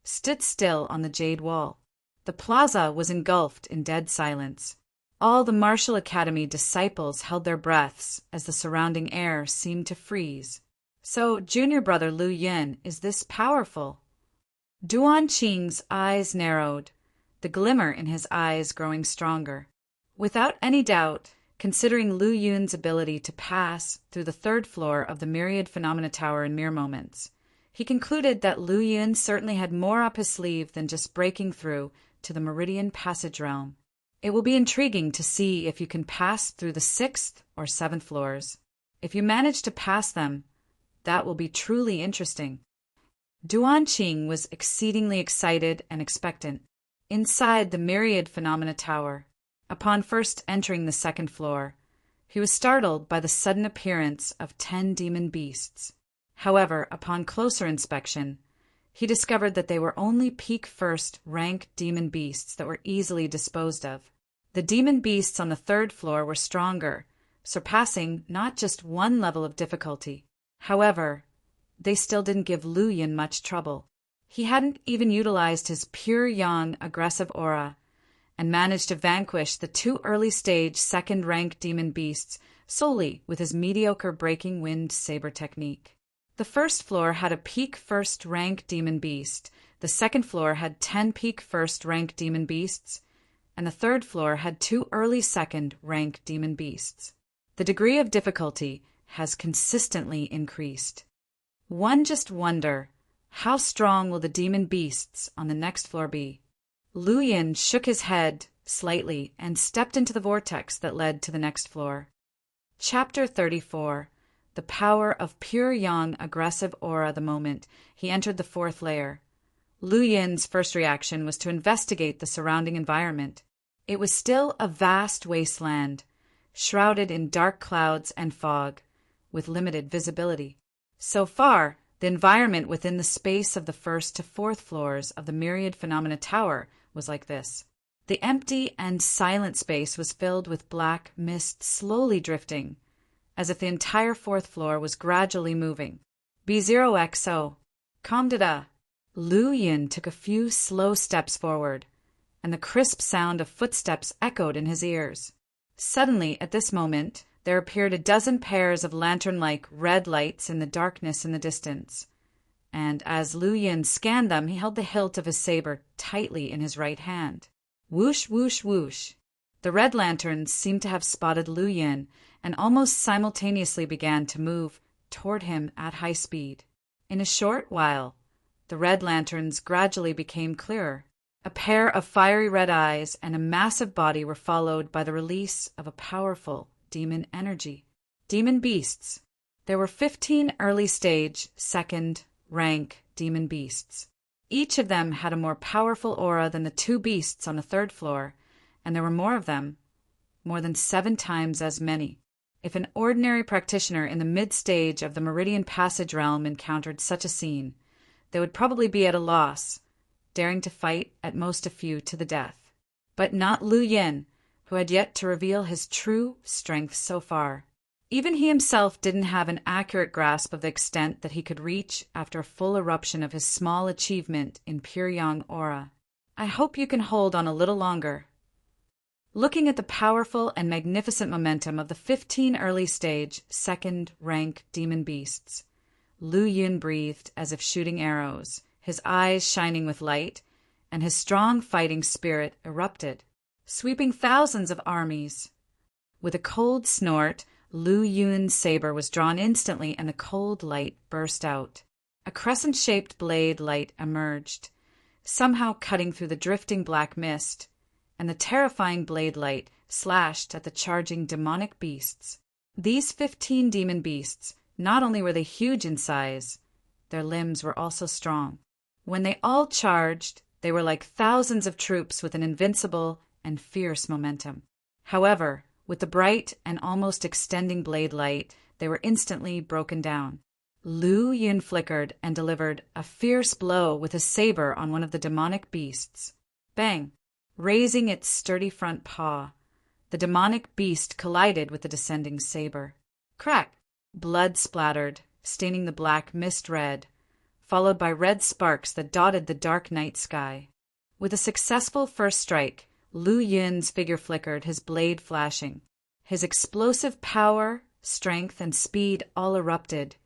Speaker 1: stood still on the jade wall. The plaza was engulfed in dead silence. All the Martial Academy disciples held their breaths as the surrounding air seemed to freeze. So, junior brother Lu Yin is this powerful? Duan Qing's eyes narrowed, the glimmer in his eyes growing stronger. Without any doubt, considering Lu Yun's ability to pass through the third floor of the Myriad Phenomena Tower in mere moments, he concluded that Lu Yun certainly had more up his sleeve than just breaking through to the Meridian Passage realm. It will be intriguing to see if you can pass through the 6th or 7th floors. If you manage to pass them, that will be truly interesting. Duan Qing was exceedingly excited and expectant. Inside the Myriad Phenomena Tower, upon first entering the second floor, he was startled by the sudden appearance of 10 demon beasts. However, upon closer inspection, he discovered that they were only peak first rank demon beasts that were easily disposed of. The demon beasts on the third floor were stronger, surpassing not just one level of difficulty. However, they still didn't give Lu Yin much trouble. He hadn't even utilized his pure yang aggressive aura and managed to vanquish the 2 early-stage second-rank demon beasts solely with his mediocre breaking wind saber technique. The first floor had a peak first-rank demon beast, the second floor had 10 peak first-rank demon beasts, and the third floor had 2 early second-rank demon beasts. The degree of difficulty has consistently increased. One just wonder, how strong will the demon beasts on the next floor be? Lu Yin shook his head slightly and stepped into the vortex that led to the next floor. Chapter 34. The power of pure yang aggressive aura the moment he entered the 4th layer. Lu Yin's first reaction was to investigate the surrounding environment. It was still a vast wasteland, shrouded in dark clouds and fog, with limited visibility. So far, the environment within the space of the 1st to 4th floors of the Myriad Phenomena Tower was like this. The empty and silent space was filled with black mist slowly drifting, as if the entire 4th floor was gradually moving. B0XO. Comdada. Lu Yin took a few slow steps forward, and the crisp sound of footsteps echoed in his ears. Suddenly, at this moment, there appeared a dozen pairs of lantern-like red lights in the darkness in the distance, and as Lu Yin scanned them, he held the hilt of his saber tightly in his right hand. Whoosh, whoosh, whoosh. The red lanterns seemed to have spotted Lu Yin and almost simultaneously began to move toward him at high speed. In a short while, the red lanterns gradually became clearer. A pair of fiery red eyes and a massive body were followed by the release of a powerful demon energy. Demon beasts. There were 15 early-stage, second-rank demon beasts. Each of them had a more powerful aura than the 2 beasts on the 3rd floor, and there were more of them, more than 7 times as many. If an ordinary practitioner in the mid-stage of the Meridian Passage realm encountered such a scene, they would probably be at a loss, daring to fight at most a few to the death. But not Lu Yin, who had yet to reveal his true strength so far. Even he himself didn't have an accurate grasp of the extent that he could reach after a full eruption of his small achievement in pure yang aura. I hope you can hold on a little longer. Looking at the powerful and magnificent momentum of the 15 early-stage, second-rank demon beasts, Lu Yun breathed as if shooting arrows, his eyes shining with light, and his strong fighting spirit erupted, sweeping thousands of armies. With a cold snort, Lu Yun's saber was drawn instantly and the cold light burst out. A crescent-shaped blade light emerged, somehow cutting through the drifting black mist, and the terrifying blade light slashed at the charging demonic beasts. These 15 demon beasts, not only were they huge in size, their limbs were also strong. When they all charged, they were like thousands of troops with an invincible and fierce momentum. However, with the bright and almost extending blade light, they were instantly broken down. Lu Yun flickered and delivered a fierce blow with his saber on one of the demonic beasts. Bang! Raising its sturdy front paw, the demonic beast collided with the descending saber. Crack! Blood splattered, staining the black mist red, followed by red sparks that dotted the dark night sky. With a successful first strike, Lu Yun's figure flickered, his blade flashing. His explosive power, strength, and speed all erupted,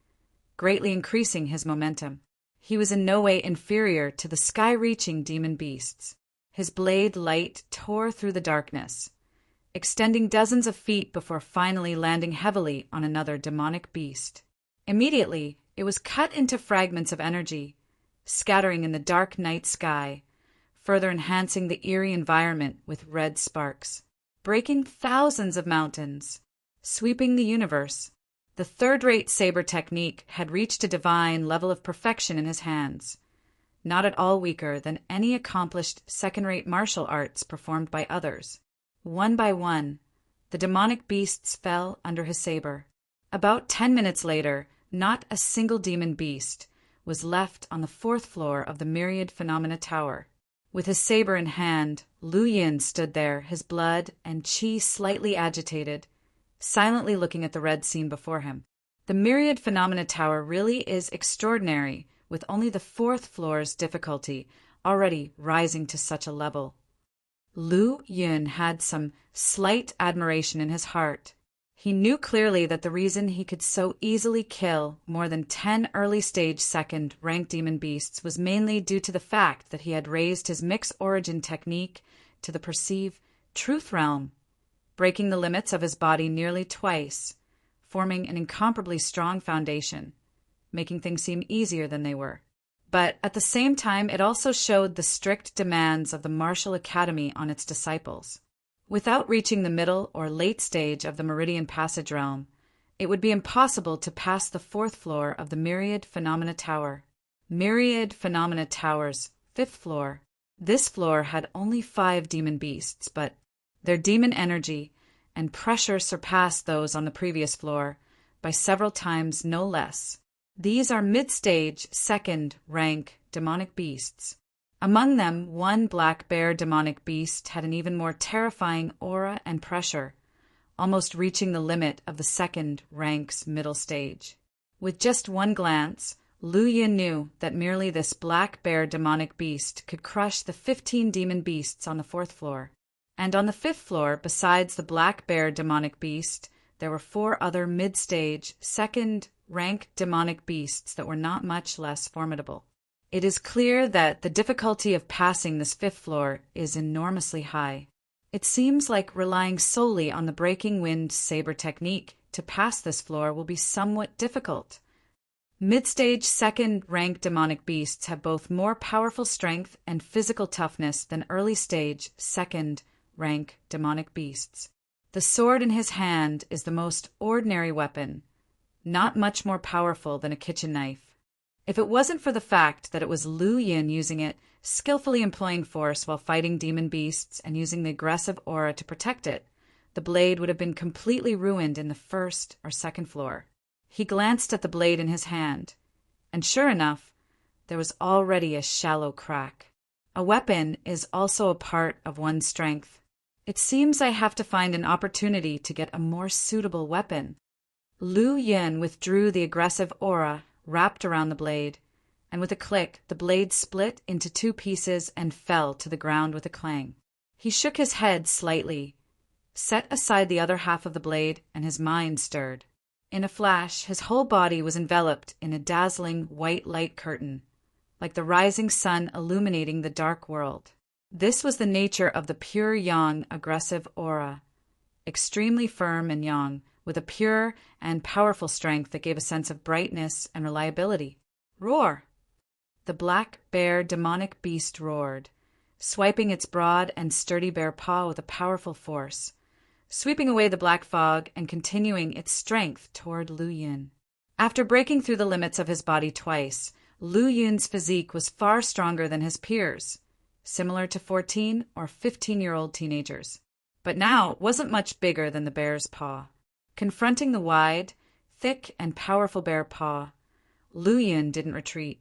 Speaker 1: greatly increasing his momentum. He was in no way inferior to the sky-reaching demon beasts. His blade light tore through the darkness, extending dozens of feet before finally landing heavily on another demonic beast. Immediately, it was cut into fragments of energy, scattering in the dark night sky, further enhancing the eerie environment with red sparks, breaking thousands of mountains, sweeping the universe. The third-rate saber technique had reached a divine level of perfection in his hands, not at all weaker than any accomplished second-rate martial arts performed by others. One by one, the demonic beasts fell under his saber. About 10 minutes later, not a single demon beast was left on the 4th floor of the Myriad Phenomena Tower. With his saber in hand, Lu Yin stood there, his blood and chi slightly agitated, silently looking at the red scene before him. The Myriad Phenomena Tower really is extraordinary, with only the 4th floor's difficulty already rising to such a level. Lu Yun had some slight admiration in his heart. He knew clearly that the reason he could so easily kill more than 10 early-stage second-rank demon beasts was mainly due to the fact that he had raised his mixed origin technique to the perceived truth realm, breaking the limits of his body nearly twice, forming an incomparably strong foundation, making things seem easier than they were. But at the same time, it also showed the strict demands of the martial academy on its disciples. Without reaching the middle or late stage of the Meridian Passage realm, it would be impossible to pass the 4th floor of the Myriad Phenomena Tower. Myriad Phenomena Tower's 5th floor. This floor had only 5 demon beasts, but their demon energy and pressure surpassed those on the previous floor by several times no less. These are mid-stage, second-rank demonic beasts. Among them, one black bear demonic beast had an even more terrifying aura and pressure, almost reaching the limit of the second rank's middle stage. With just one glance, Lu Yin knew that merely this black bear demonic beast could crush the 15 demon beasts on the 4th floor. And on the 5th floor, besides the black bear demonic beast, there were 4 other mid-stage, second-rank demonic beasts that were not much less formidable. It is clear that the difficulty of passing this 5th floor is enormously high. It seems like relying solely on the breaking wind saber technique to pass this floor will be somewhat difficult. Mid-stage second-rank demonic beasts have both more powerful strength and physical toughness than early-stage second-rank demonic beasts. The sword in his hand is the most ordinary weapon, not much more powerful than a kitchen knife. If it wasn't for the fact that it was Lu Yin using it, skillfully employing force while fighting demon beasts and using the aggressive aura to protect it, the the blade would have been completely ruined in the first or second floor. He glanced at the blade in his hand, and sure enough, there was already a shallow crack. A weapon is also a part of one's strength. It seems I have to find an opportunity to get a more suitable weapon. Lu Yin withdrew the aggressive aura wrapped around the blade, and with a click, the blade split into two pieces and fell to the ground with a clang. He shook his head slightly, set aside the other half of the blade, and his mind stirred. In a flash, his whole body was enveloped in a dazzling white light curtain, like the rising sun illuminating the dark world. This was the nature of the pure yang aggressive aura, extremely firm and yang, with a pure and powerful strength that gave a sense of brightness and reliability. Roar! The black bear demonic beast roared, swiping its broad and sturdy bare paw with a powerful force, sweeping away the black fog and continuing its strength toward Lu Yun. After breaking through the limits of his body twice, Lu Yun's physique was far stronger than his peers, similar to 14 or 15-year-old teenagers. But now it wasn't much bigger than the bear's paw. Confronting the wide, thick, and powerful bear paw, Lu Yun didn't retreat,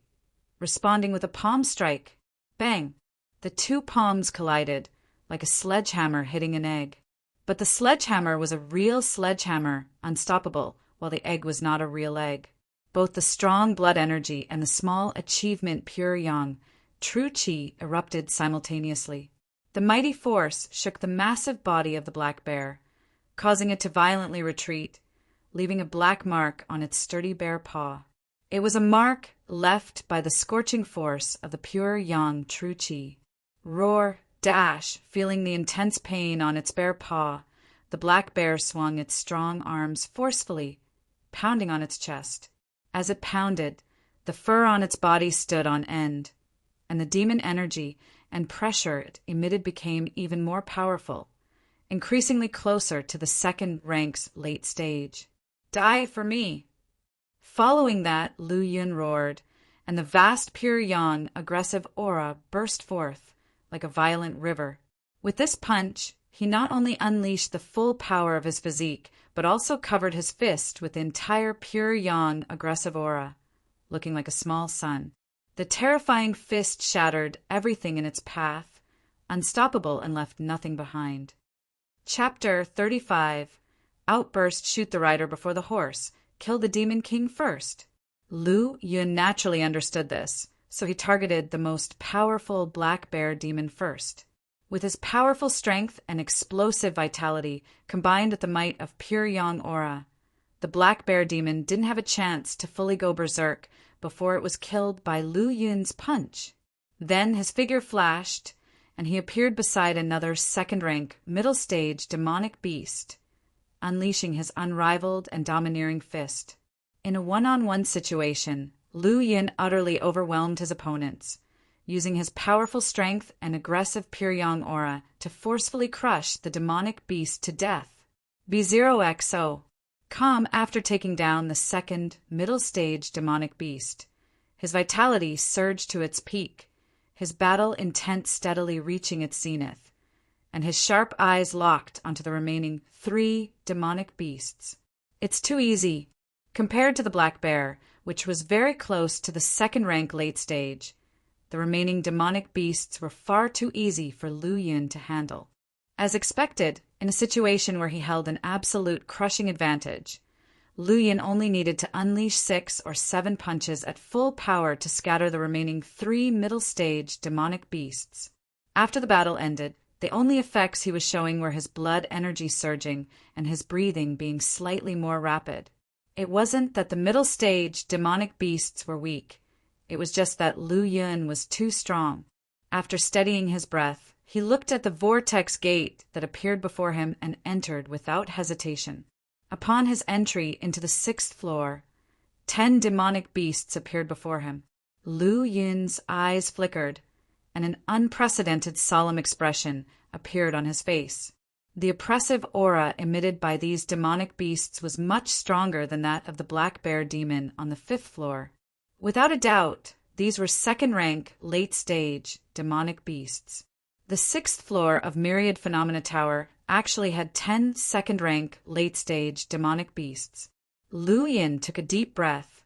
Speaker 1: responding with a palm strike. Bang! The two palms collided, like a sledgehammer hitting an egg. But the sledgehammer was a real sledgehammer, unstoppable, while the egg was not a real egg. Both the strong blood energy and the small achievement pure yang, true qi, erupted simultaneously. The mighty force shook the massive body of the black bear, causing it to violently retreat, leaving a black mark on its sturdy bare paw. It was a mark left by the scorching force of the pure yang true qi. Roar, dash, feeling the intense pain on its bare paw, the black bear swung its strong arms forcefully, pounding on its chest. As it pounded, the fur on its body stood on end, and the demon energy and pressure it emitted became even more powerful, increasingly closer to the second rank's late stage. Die for me! Following that, Lu Yun roared, and the vast pure yang aggressive aura burst forth like a violent river. With this punch, he not only unleashed the full power of his physique, but also covered his fist with the entire pure yang aggressive aura, looking like a small sun. The terrifying fist shattered everything in its path, unstoppable, and left nothing behind. Chapter 35. Outburst shoot the rider before the horse, kill the demon king first. Lu Yun naturally understood this, so he targeted the most powerful black bear demon first. With his powerful strength and explosive vitality combined with the might of pure yang aura, the black bear demon didn't have a chance to fully go berserk before it was killed by Lu Yun's punch. Then his figure flashed, and he appeared beside another second-rank, middle-stage demonic beast, unleashing his unrivaled and domineering fist. In a one-on-one situation, Lu Yun utterly overwhelmed his opponents, using his powerful strength and aggressive pure yang aura to forcefully crush the demonic beast to death. B0XO. Calm after taking down the second, middle-stage demonic beast. His vitality surged to its peak, his battle intent steadily reaching its zenith, and his sharp eyes locked onto the remaining 3 demonic beasts. It's too easy. Compared to the black bear, which was very close to the second-rank late stage, the remaining demonic beasts were far too easy for Lu Yun to handle. As expected, in a situation where he held an absolute crushing advantage, Lu Yun only needed to unleash 6 or 7 punches at full power to scatter the remaining 3 middle-stage demonic beasts. After the battle ended, the only effects he was showing were his blood energy surging and his breathing being slightly more rapid. It wasn't that the middle-stage demonic beasts were weak. It was just that Lu Yun was too strong. After steadying his breath, he looked at the vortex gate that appeared before him and entered without hesitation. Upon his entry into the 6th floor, 10 demonic beasts appeared before him. Lu Yun's eyes flickered, and an unprecedented solemn expression appeared on his face. The oppressive aura emitted by these demonic beasts was much stronger than that of the black bear demon on the 5th floor. Without a doubt, these were second-rank, late-stage demonic beasts. The 6th floor of Myriad Phenomena Tower actually had 10 second-rank late-stage demonic beasts. Lu Yin took a deep breath,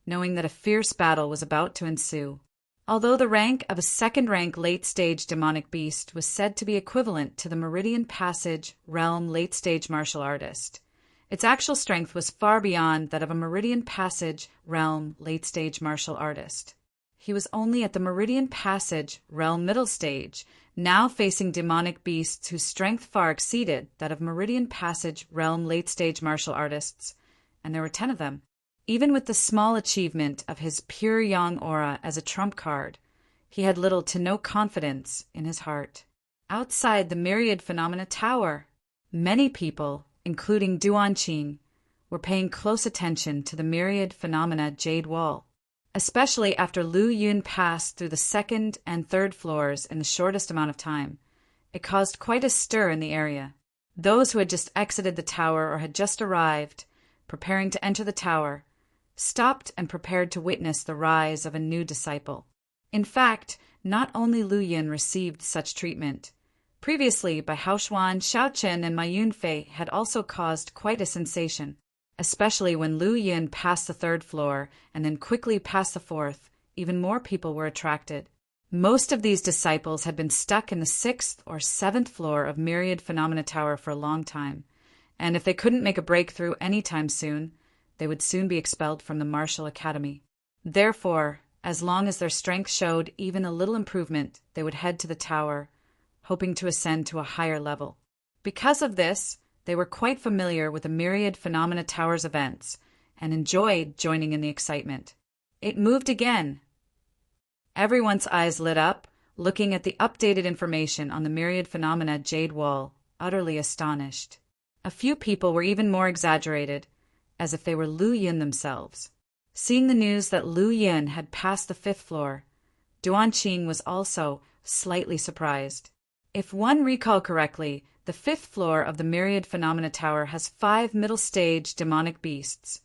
Speaker 1: knowing that a fierce battle was about to ensue. Although the rank of a second-rank late-stage demonic beast was said to be equivalent to the Meridian Passage realm late-stage martial artist, its actual strength was far beyond that of a Meridian Passage realm late-stage martial artist. He was only at the Meridian Passage realm middle stage, now facing demonic beasts whose strength far exceeded that of Meridian Passage realm late-stage martial artists, and there were 10 of them. Even with the small achievement of his pure yang aura as a trump card, he had little to no confidence in his heart. Outside the Myriad Phenomena Tower, many people, including Duanqing, were paying close attention to the Myriad Phenomena Jade Wall, especially after Lu Yun passed through the second and third floors in the shortest amount of time. It caused quite a stir in the area. Those who had just exited the tower or had just arrived, preparing to enter the tower, stopped and prepared to witness the rise of a new disciple. In fact, not only Lu Yin received such treatment. Previously, by Haoshuan, Xiaochen, and Ma Yunfei had also caused quite a sensation, especially when Lu Yin passed the third floor and then quickly passed the fourth. Even more people were attracted. Most of these disciples had been stuck in the 6th or 7th floor of Myriad Phenomena Tower for a long time, and if they couldn't make a breakthrough anytime soon, they would soon be expelled from the martial academy. Therefore, as long as their strength showed even a little improvement, they would head to the tower, hoping to ascend to a higher level. Because of this, they were quite familiar with the Myriad Phenomena Tower's events and enjoyed joining in the excitement. It moved again. Everyone's eyes lit up, looking at the updated information on the Myriad Phenomena Jade Wall, utterly astonished. A few people were even more exaggerated, as if they were Lu Yin themselves. Seeing the news that Lu Yin had passed the 5th floor, Duanqing was also slightly surprised. If one recall correctly, the 5th floor of the Myriad Phenomena Tower has 5 middle-stage demonic beasts,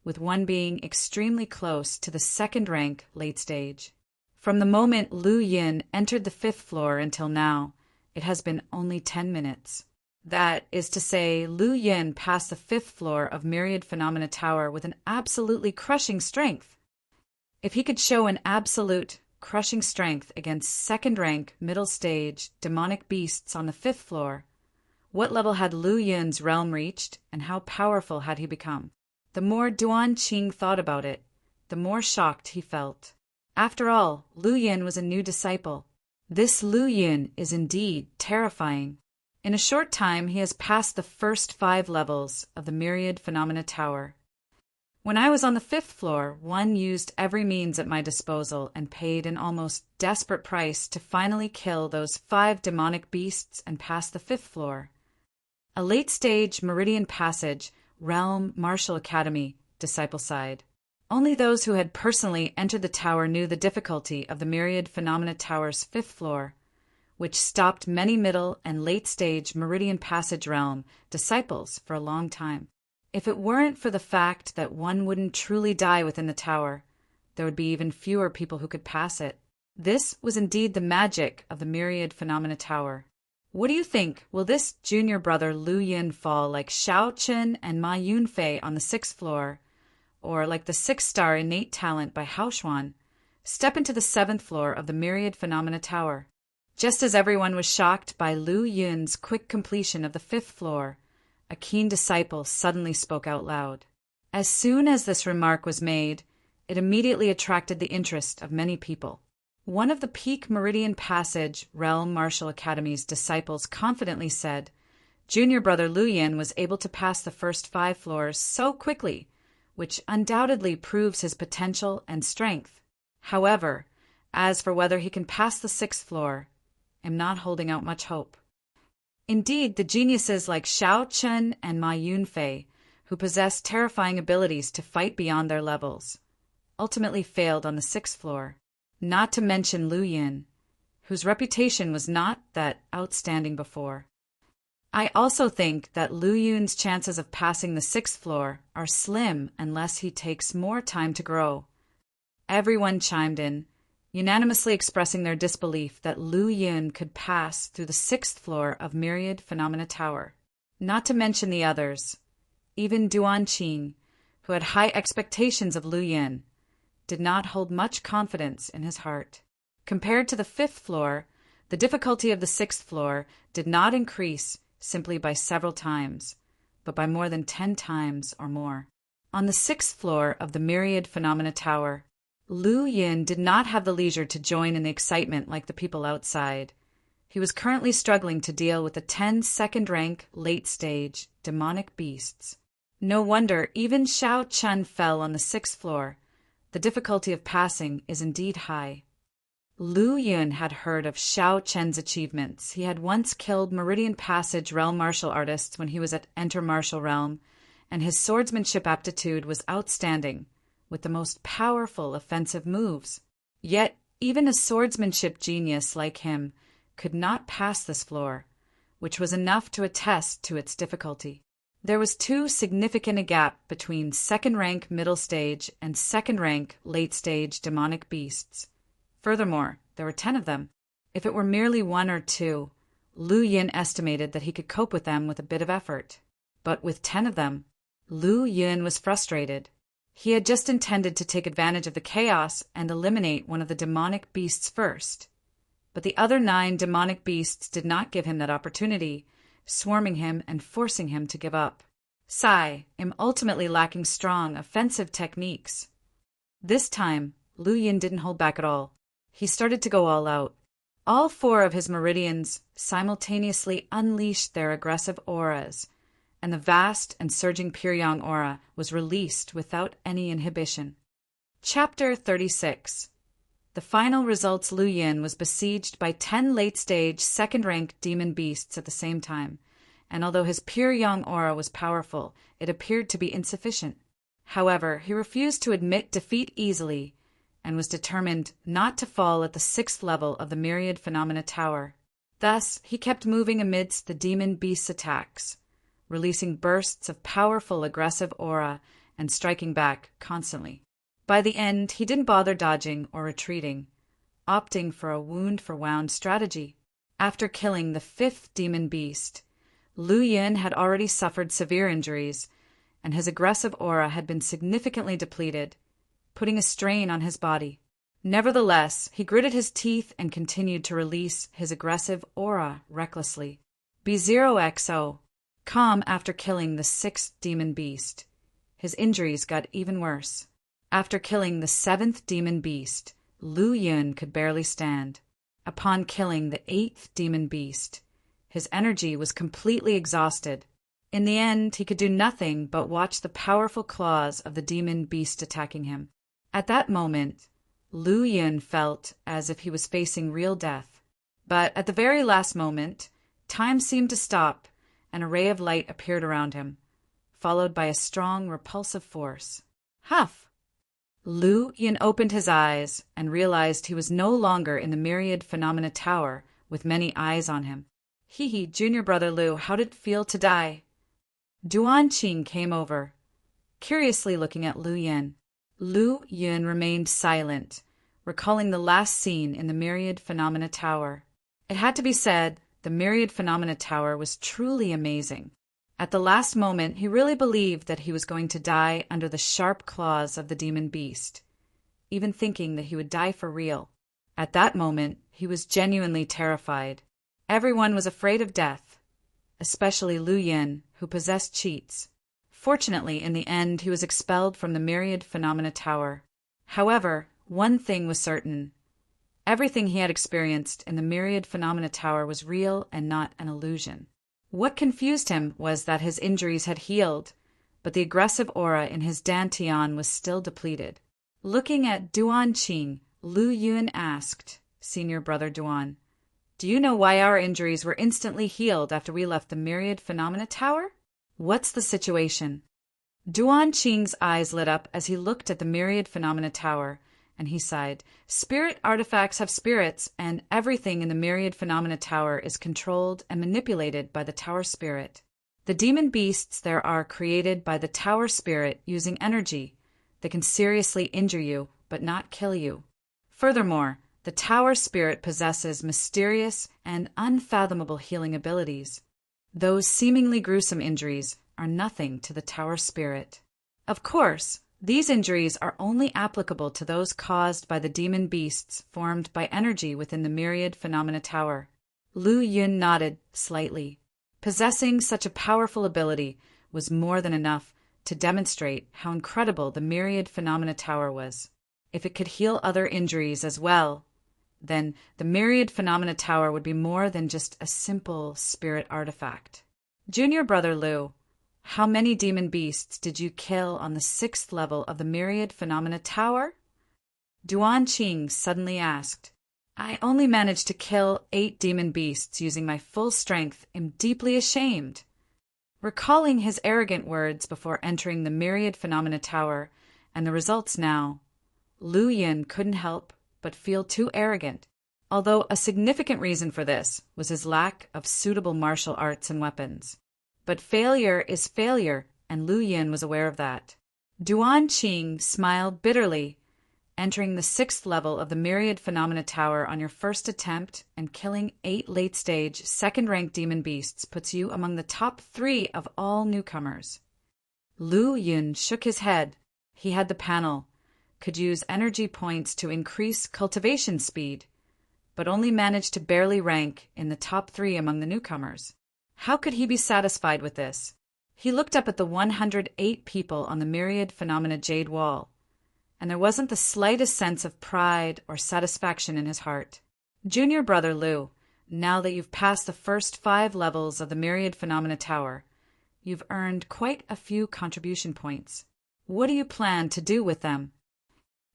Speaker 1: with one being extremely close to the second-rank late stage. From the moment Lu Yin entered the 5th floor until now, it has been only 10 minutes. That is to say, Lu Yin passed the 5th floor of Myriad Phenomena Tower with an absolutely crushing strength. If he could show an absolute crushing strength against second-rank, middle-stage, demonic beasts on the 5th floor, what level had Lu Yin's realm reached, and how powerful had he become? The more Duanqing thought about it, the more shocked he felt. After all, Lu Yin was a new disciple. This Lu Yin is indeed terrifying. In a short time, he has passed the first 5 levels of the Myriad Phenomena Tower. When I was on the 5th floor, one used every means at my disposal and paid an almost desperate price to finally kill those 5 demonic beasts and pass the 5th floor. A late-stage Meridian Passage realm martial academy, disciple sighed. Only those who had personally entered the tower knew the difficulty of the Myriad Phenomena Tower's 5th floor, which stopped many middle and late-stage Meridian Passage realm disciples for a long time. If it weren't for the fact that one wouldn't truly die within the tower, there would be even fewer people who could pass it. This was indeed the magic of the Myriad Phenomena Tower. What do you think? Will this junior brother Lu Yin fall like Xiaochen and Ma Yunfei on the 6th floor, or like the 6-star innate talent by Haoshuan, step into the 7th floor of the Myriad Phenomena Tower? Just as everyone was shocked by Lu Yun's quick completion of the 5th floor, a keen disciple suddenly spoke out loud. As soon as this remark was made, it immediately attracted the interest of many people. One of the Peak Meridian Passage Realm Martial Academy's disciples confidently said, "Junior brother Lu Yin was able to pass the first 5 floors so quickly, which undoubtedly proves his potential and strength. However, as for whether he can pass the 6th floor, I'm not holding out much hope." Indeed, the geniuses like Xiaochen and Ma Yunfei, who possessed terrifying abilities to fight beyond their levels, ultimately failed on the 6th floor, not to mention Lu Yin, whose reputation was not that outstanding before. I also think that Lu Yun's chances of passing the 6th floor are slim unless he takes more time to grow. Everyone chimed in, unanimously expressing their disbelief that Lu Yun could pass through the 6th floor of Myriad Phenomena Tower. Not to mention the others. Even Duan Qing, who had high expectations of Lu Yun, did not hold much confidence in his heart. Compared to the 5th floor, the difficulty of the 6th floor did not increase simply by several times, but by more than 10 times or more. On the 6th floor of the Myriad Phenomena Tower, Lu Yun did not have the leisure to join in the excitement like the people outside. He was currently struggling to deal with the 10 second-rank late-stage demonic beasts. No wonder even Xiao Chun fell on the 6th floor. The difficulty of passing is indeed high. Lu Yun had heard of Xiao Chen's achievements. He had once killed Meridian Passage realm martial artists when he was at Enter Martial Realm, and his swordsmanship aptitude was outstanding, with the most powerful offensive moves. Yet, even a swordsmanship genius like him could not pass this floor, which was enough to attest to its difficulty. There was too significant a gap between second-rank middle stage and second-rank late-stage demonic beasts. Furthermore, there were 10 of them. If it were merely 1 or 2, Lu Yun estimated that he could cope with them with a bit of effort. But with 10 of them, Lu Yun was frustrated. He had just intended to take advantage of the chaos and eliminate one of the demonic beasts first. But the other 9 demonic beasts did not give him that opportunity, swarming him and forcing him to give up. Sai am ultimately lacking strong offensive techniques. This time, Lu Yun didn't hold back at all. He started to go all out. All 4 of his meridians simultaneously unleashed their aggressive auras, and the vast and surging Pyongyang aura was released without any inhibition. Chapter 36. The final results. Lu Yun was besieged by 10 late-stage, second-rank demon beasts at the same time, and although his Pyongyang aura was powerful, it appeared to be insufficient. However, he refused to admit defeat easily, and was determined not to fall at the 6th level of the Myriad Phenomena Tower. Thus, he kept moving amidst the demon beasts' attacks, releasing bursts of powerful aggressive aura and striking back constantly. By the end, he didn't bother dodging or retreating, opting for a wound-for-wound strategy. After killing the 5th demon beast, Lu Yun had already suffered severe injuries, and his aggressive aura had been significantly depleted, putting a strain on his body. Nevertheless, he gritted his teeth and continued to release his aggressive aura recklessly. B0XO. Calm after killing the 6th demon beast. His injuries got even worse. After killing the 7th demon beast, Lu Yun could barely stand. Upon killing the 8th demon beast, his energy was completely exhausted. In the end, he could do nothing but watch the powerful claws of the demon beast attacking him. At that moment, Lu Yun felt as if he was facing real death. But at the very last moment, time seemed to stop, and a ray of light appeared around him, followed by a strong, repulsive force. Huff! Lu Yun opened his eyes and realized he was no longer in the Myriad Phenomena Tower with many eyes on him. Hee, junior brother Lu, how did it feel to die? Duan Qing came over, curiously looking at Lu Yun. Lu Yun remained silent, recalling the last scene in the Myriad Phenomena Tower. It had to be said, the Myriad Phenomena Tower was truly amazing. At the last moment, he really believed that he was going to die under the sharp claws of the demon beast, even thinking that he would die for real. At that moment, he was genuinely terrified. Everyone was afraid of death, especially Lu Yun, who possessed cheats. Fortunately, in the end, he was expelled from the Myriad Phenomena Tower. However, one thing was certain. Everything he had experienced in the Myriad Phenomena Tower was real and not an illusion. What confused him was that his injuries had healed, but the aggressive aura in his dantian was still depleted. Looking at Duan Qing, Lu Yun asked, "Senior brother Duan, do you know why our injuries were instantly healed after we left the Myriad Phenomena Tower? What's the situation?" Duan Qing's eyes lit up as he looked at the Myriad Phenomena Tower, and he sighed. Spirit artifacts have spirits, and everything in the Myriad Phenomena Tower is controlled and manipulated by the Tower Spirit. The demon beasts there are created by the Tower Spirit using energy that can seriously injure you, but not kill you. Furthermore, the tower spirit possesses mysterious and unfathomable healing abilities. Those seemingly gruesome injuries are nothing to the tower spirit. Of course, these injuries are only applicable to those caused by the demon beasts formed by energy within the myriad phenomena tower. Lu Yun nodded slightly. Possessing such a powerful ability was more than enough to demonstrate how incredible the myriad phenomena tower was. If it could heal other injuries as well, then the myriad phenomena tower would be more than just a simple spirit artifact. Junior brother Lu, how many demon beasts did you kill on the 6th level of the myriad phenomena tower? Duan Qing suddenly asked. I only managed to kill 8 demon beasts using my full strength. Am deeply ashamed. Recalling his arrogant words before entering the myriad phenomena tower and the results now, Lu Yin couldn't help but feel too arrogant, although a significant reason for this was his lack of suitable martial arts and weapons. But failure is failure, and Lu Yin was aware of that. Duan Qing smiled bitterly. Entering the 6th level of the Myriad Phenomena Tower on your first attempt and killing 8 late-stage, second-ranked demon beasts puts you among the top 3 of all newcomers. Lu Yun shook his head. He had the panel, could use energy points to increase cultivation speed, but only managed to barely rank in the top 3 among the newcomers. How could he be satisfied with this? He looked up at the 108 people on the Myriad Phenomena Jade Wall, and there wasn't the slightest sense of pride or satisfaction in his heart. Junior brother Lu, now that you've passed the first 5 levels of the Myriad Phenomena Tower, you've earned quite a few contribution points. What do you plan to do with them?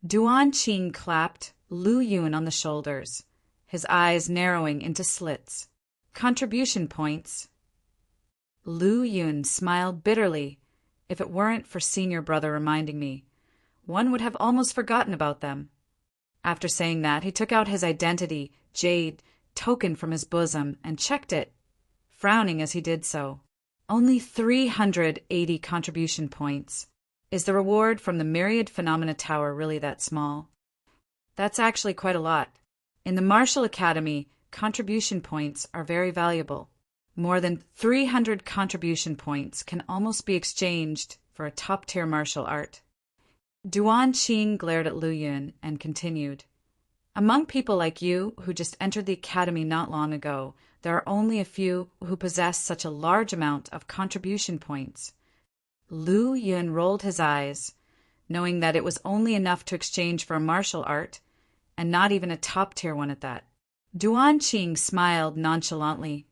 Speaker 1: Duan Qing clapped Lu Yun on the shoulders, his eyes narrowing into slits. Contribution points? Lu Yun smiled bitterly. If it weren't for senior brother reminding me, one would have almost forgotten about them. After saying that, he took out his identity, jade, token from his bosom and checked it, frowning as he did so. Only 380 contribution points. Is the reward from the Myriad Phenomena Tower really that small? That's actually quite a lot. In the Martial Academy, contribution points are very valuable. More than 300 contribution points can almost be exchanged for a top-tier martial art. Duan Qing glared at Lu Yun and continued. Among people like you who just entered the academy not long ago, there are only a few who possess such a large amount of contribution points. Lu Yun rolled his eyes, knowing that it was only enough to exchange for a martial art, and not even a top-tier one at that. Duan Qing smiled nonchalantly.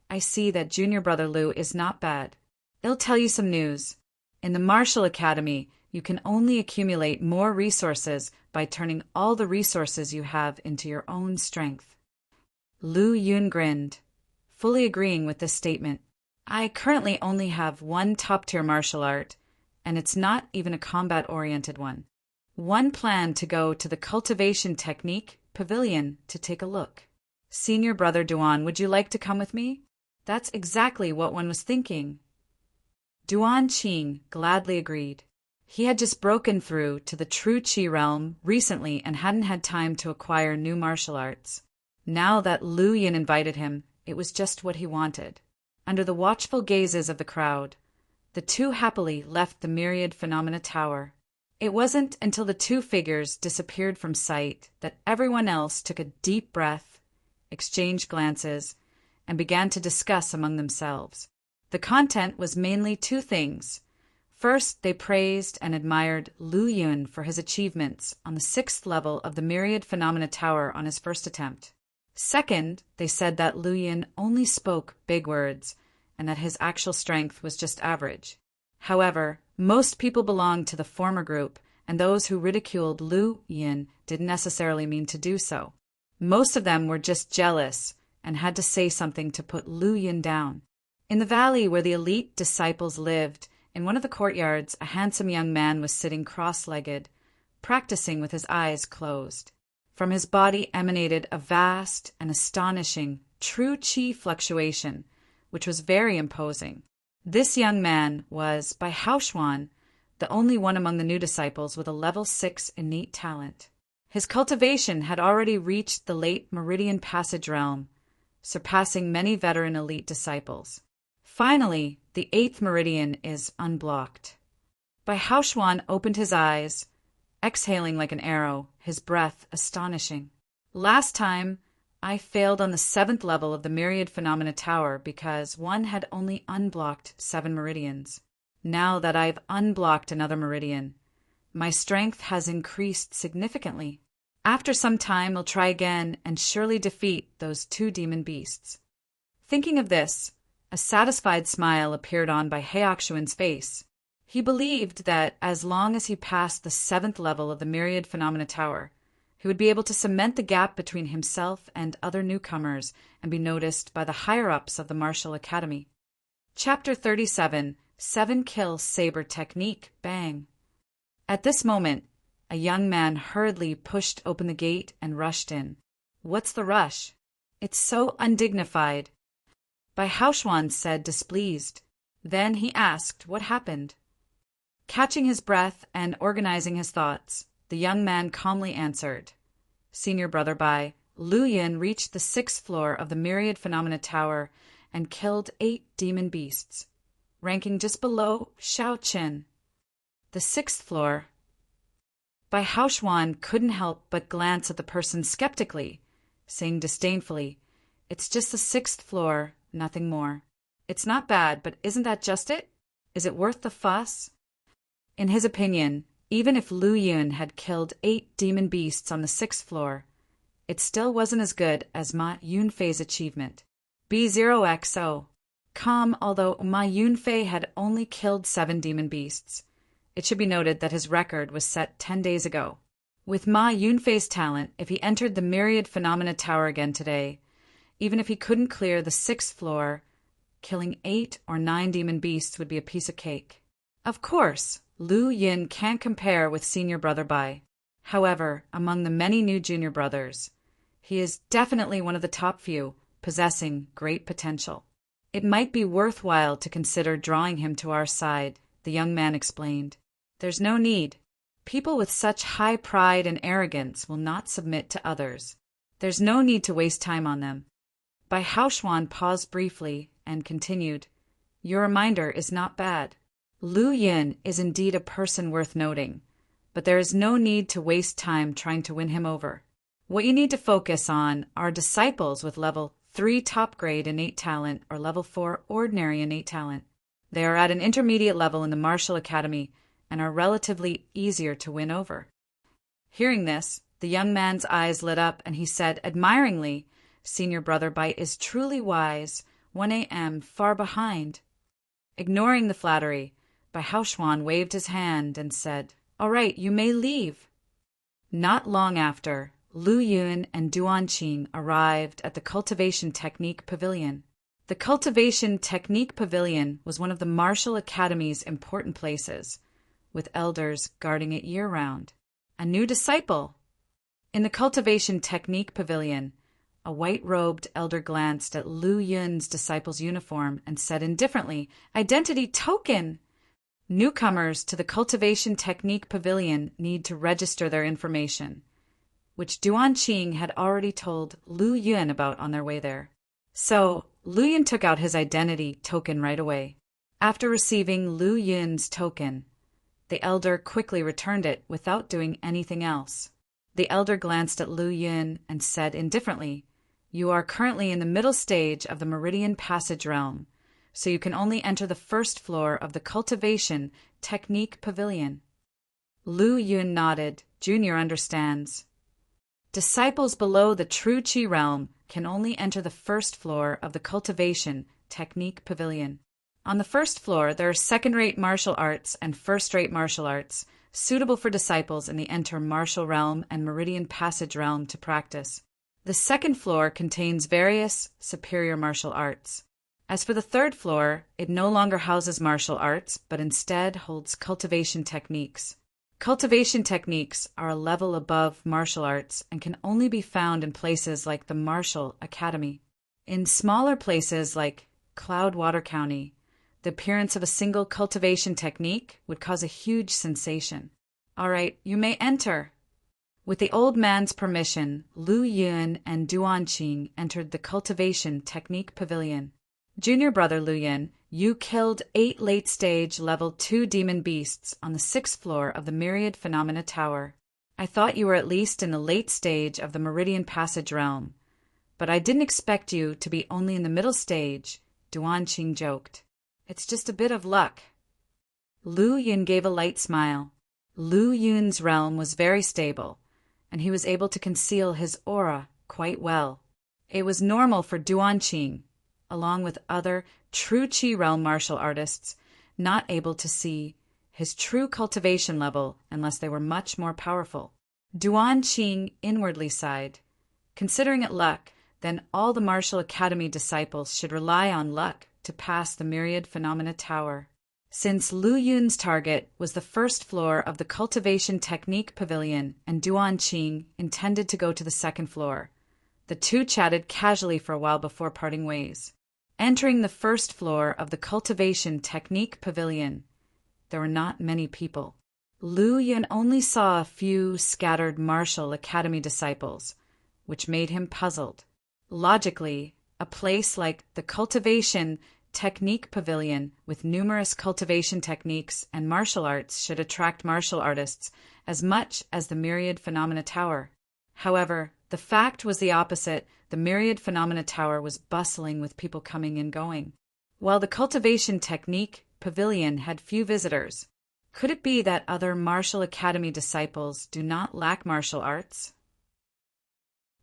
Speaker 1: I see that junior brother Lu is not bad. I'll tell you some news. In the Martial Academy, you can only accumulate more resources by turning all the resources you have into your own strength. Lu Yun grinned, fully agreeing with this statement. I currently only have one top-tier martial art, and it's not even a combat-oriented one. One planned to go to the Cultivation Technique Pavilion to take a look. Senior brother Duan, would you like to come with me? That's exactly what one was thinking. Duan Qing gladly agreed. He had just broken through to the true Qi realm recently and hadn't had time to acquire new martial arts. Now that Lu Yin invited him, it was just what he wanted. Under the watchful gazes of the crowd, the two happily left the Myriad Phenomena Tower. It wasn't until the two figures disappeared from sight that everyone else took a deep breath, exchanged glances, and began to discuss among themselves. The content was mainly 2 things. First, they praised and admired Lu Yun for his achievements on the 6th level of the Myriad Phenomena Tower on his first attempt. Second, they said that Lu Yun only spoke big words and that his actual strength was just average. However, most people belonged to the former group, and those who ridiculed Lu Yun didn't necessarily mean to do so. Most of them were just jealous and had to say something to put Lu Yun down. In the valley where the elite disciples lived, in one of the courtyards, a handsome young man was sitting cross-legged, practicing with his eyes closed. From his body emanated a vast and astonishing true Qi fluctuation, which was very imposing. This young man was, by Haoshuan, the only one among the new disciples with a level 6 innate talent. His cultivation had already reached the late Meridian Passage realm, surpassing many veteran elite disciples. Finally, the 8th meridian is unblocked. Bai Haoshuan opened his eyes, exhaling like an arrow, his breath astonishing. Last time, I failed on the 7th level of the Myriad Phenomena Tower because one had only unblocked 7 meridians. Now that I've unblocked another meridian, my strength has increased significantly. After some time, I'll try again and surely defeat those 2 demon beasts. Thinking of this, a satisfied smile appeared on Bai Haoshuan's face. He believed that as long as he passed the 7th level of the Myriad Phenomena Tower, he would be able to cement the gap between himself and other newcomers and be noticed by the higher-ups of the Martial Academy. Chapter 37, 7-Kill Saber Technique, Bang. At this moment, a young man hurriedly pushed open the gate and rushed in. What's the rush? It's so undignified, Bai Haoshuan said, displeased. Then he asked what happened. Catching his breath and organizing his thoughts, the young man calmly answered, Senior Brother Bai, Lu Yin reached the 6th floor of the Myriad Phenomena Tower and killed 8 demon beasts, ranking just below Shao Qin. The 6th floor. Bai Haoshuan couldn't help but glance at the person skeptically, saying disdainfully, It's just the 6th floor, nothing more. It's not bad, but isn't that just it? Is it worth the fuss? In his opinion, even if Lu Yun had killed 8 demon beasts on the 6th floor, it still wasn't as good as Ma Yunfei's achievement. B0XO. Although Ma Yunfei had only killed 7 demon beasts, it should be noted that his record was set 10 days ago. With Ma Yunfei's talent, if he entered the Myriad Phenomena Tower again today, even if he couldn't clear the 6th floor, killing 8 or 9 demon beasts would be a piece of cake. Of course, Lu Yin can't compare with Senior Brother Bai. However, among the many new junior brothers, he is definitely one of the top few, possessing great potential. It might be worthwhile to consider drawing him to our side, the young man explained. There's no need. People with such high pride and arrogance will not submit to others. There's no need to waste time on them. Bai Haoshuan paused briefly and continued, Your reminder is not bad. Lu Yin is indeed a person worth noting, but there is no need to waste time trying to win him over. What you need to focus on are disciples with level 3 top grade innate talent or level 4 ordinary innate talent. They are at an intermediate level in the Martial Academy and are relatively easier to win over. Hearing this, the young man's eyes lit up and he said admiringly, Senior Brother Bai is truly wise, 1 a.m. far behind. Ignoring the flattery, Bai Haoshuan waved his hand and said, All right, you may leave. Not long after, Lu Yun and Duan Qing arrived at the Cultivation Technique Pavilion. The Cultivation Technique Pavilion was one of the Martial Academy's important places, with elders guarding it year-round. A new disciple. In the Cultivation Technique Pavilion, a white-robed elder glanced at Lu Yun's disciple's uniform and said indifferently, Identity token! Newcomers to the Cultivation Technique Pavilion need to register their information, which Duan Qing had already told Lu Yun about on their way there. So, Lu Yun took out his identity token right away. After receiving Lu Yun's token, the elder quickly returned it without doing anything else. The elder glanced at Lu Yun and said indifferently, You are currently in the middle stage of the Meridian Passage realm, so you can only enter the 1st floor of the Cultivation Technique Pavilion. Lu Yun nodded. Junior understands. Disciples below the True Qi realm can only enter the 1st floor of the Cultivation Technique Pavilion. On the 1st floor, there are second-rate martial arts and first-rate martial arts, suitable for disciples in the Enter Martial Realm and Meridian Passage Realm to practice. The 2nd floor contains various superior martial arts. As for the 3rd floor, it no longer houses martial arts, but instead holds cultivation techniques. Cultivation techniques are a level above martial arts and can only be found in places like the Martial Academy. In smaller places like Cloudwater County, the appearance of a single cultivation technique would cause a huge sensation. All right, you may enter. With the old man's permission, Lu Yun and Duan Qing entered the Cultivation Technique Pavilion. Junior brother Lu Yun, you killed 8 late-stage Level 2 demon beasts on the 6th floor of the Myriad Phenomena Tower. I thought you were at least in the late stage of the Meridian Passage realm, but I didn't expect you to be only in the middle stage, Duan Qing joked. It's just a bit of luck. Lu Yun gave a light smile. Lu Yun's realm was very stable, and he was able to conceal his aura quite well. It was normal for Duan Qing, along with other true Qi realm martial artists, not able to see his true cultivation level unless they were much more powerful. Duan Qing inwardly sighed. Considering it luck, then all the Martial Academy disciples should rely on luck to pass the Myriad Phenomena Tower. Since Lu Yun's target was the 1st floor of the Cultivation Technique Pavilion and Duan Qing intended to go to the 2nd floor, the two chatted casually for a while before parting ways. Entering the 1st floor of the Cultivation Technique Pavilion, there were not many people. Lu Yun only saw a few scattered Martial Academy disciples, which made him puzzled. Logically, a place like the Cultivation Technique Pavilion with numerous cultivation techniques and martial arts should attract martial artists as much as the Myriad Phenomena Tower. However, the fact was the opposite. The Myriad Phenomena Tower was bustling with people coming and going, while the Cultivation Technique Pavilion had few visitors. Could it be that other Martial Academy disciples do not lack martial arts?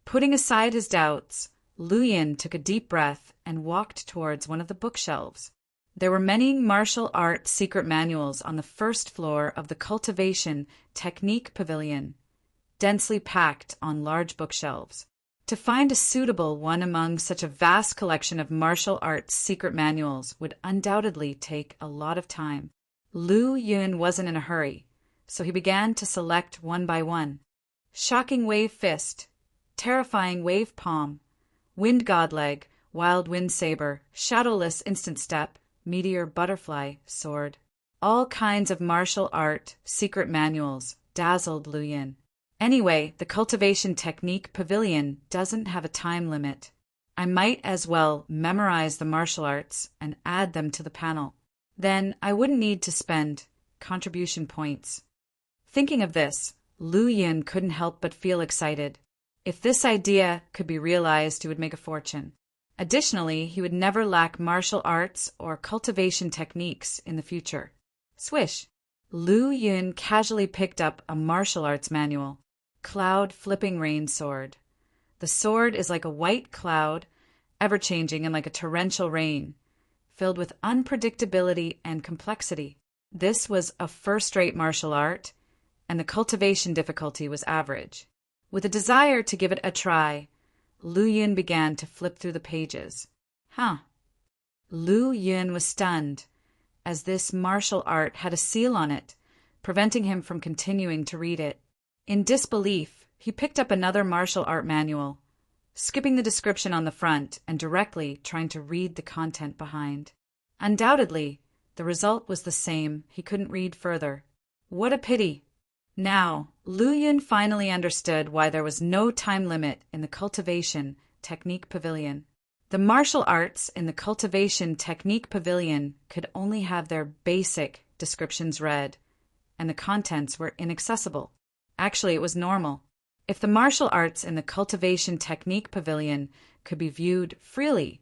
Speaker 1: Putting aside his doubts, Lu Yun took a deep breath and walked towards one of the bookshelves. There were many martial arts secret manuals on the 1st floor of the Cultivation Technique Pavilion, densely packed on large bookshelves. To find a suitable one among such a vast collection of martial arts secret manuals would undoubtedly take a lot of time. Lu Yun wasn't in a hurry, so he began to select one by one. Shocking Wave Fist, Terrifying Wave Palm, Wind God Leg, Wild Wind Saber, Shadowless Instant Step, Meteor Butterfly Sword. All kinds of martial art secret manuals dazzled Lu Yun. Anyway, the Cultivation Technique Pavilion doesn't have a time limit. I might as well memorize the martial arts and add them to the panel. Then I wouldn't need to spend contribution points. Thinking of this, Lu Yun couldn't help but feel excited. If this idea could be realized, he would make a fortune. Additionally, he would never lack martial arts or cultivation techniques in the future. Swish! Lu Yun casually picked up a martial arts manual. Cloud Flipping Rain Sword. The sword is like a white cloud, ever-changing and like a torrential rain, filled with unpredictability and complexity. This was a first-rate martial art, and the cultivation difficulty was average. With a desire to give it a try, Lu Yun began to flip through the pages. Lu Yun was stunned, as this martial art had a seal on it, preventing him from continuing to read it. In disbelief, he picked up another martial art manual, skipping the description on the front and directly trying to read the content behind. Undoubtedly, the result was the same. He couldn't read further. What a pity! Now, Lu Yun finally understood why there was no time limit in the Cultivation Technique Pavilion. The martial arts in the Cultivation Technique Pavilion could only have their basic descriptions read, and the contents were inaccessible. Actually, it was normal. If the martial arts in the Cultivation Technique Pavilion could be viewed freely,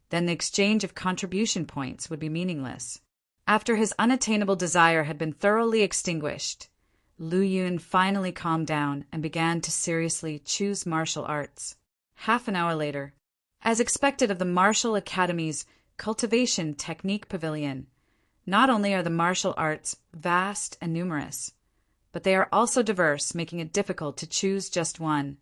Speaker 1: then the exchange of contribution points would be meaningless. After his unattainable desire had been thoroughly extinguished, Lu Yun finally calmed down and began to seriously choose martial arts. Half an hour later, as expected of the Martial Academy's Cultivation Technique Pavilion, not only are the martial arts vast and numerous, but they are also diverse, making it difficult to choose just one.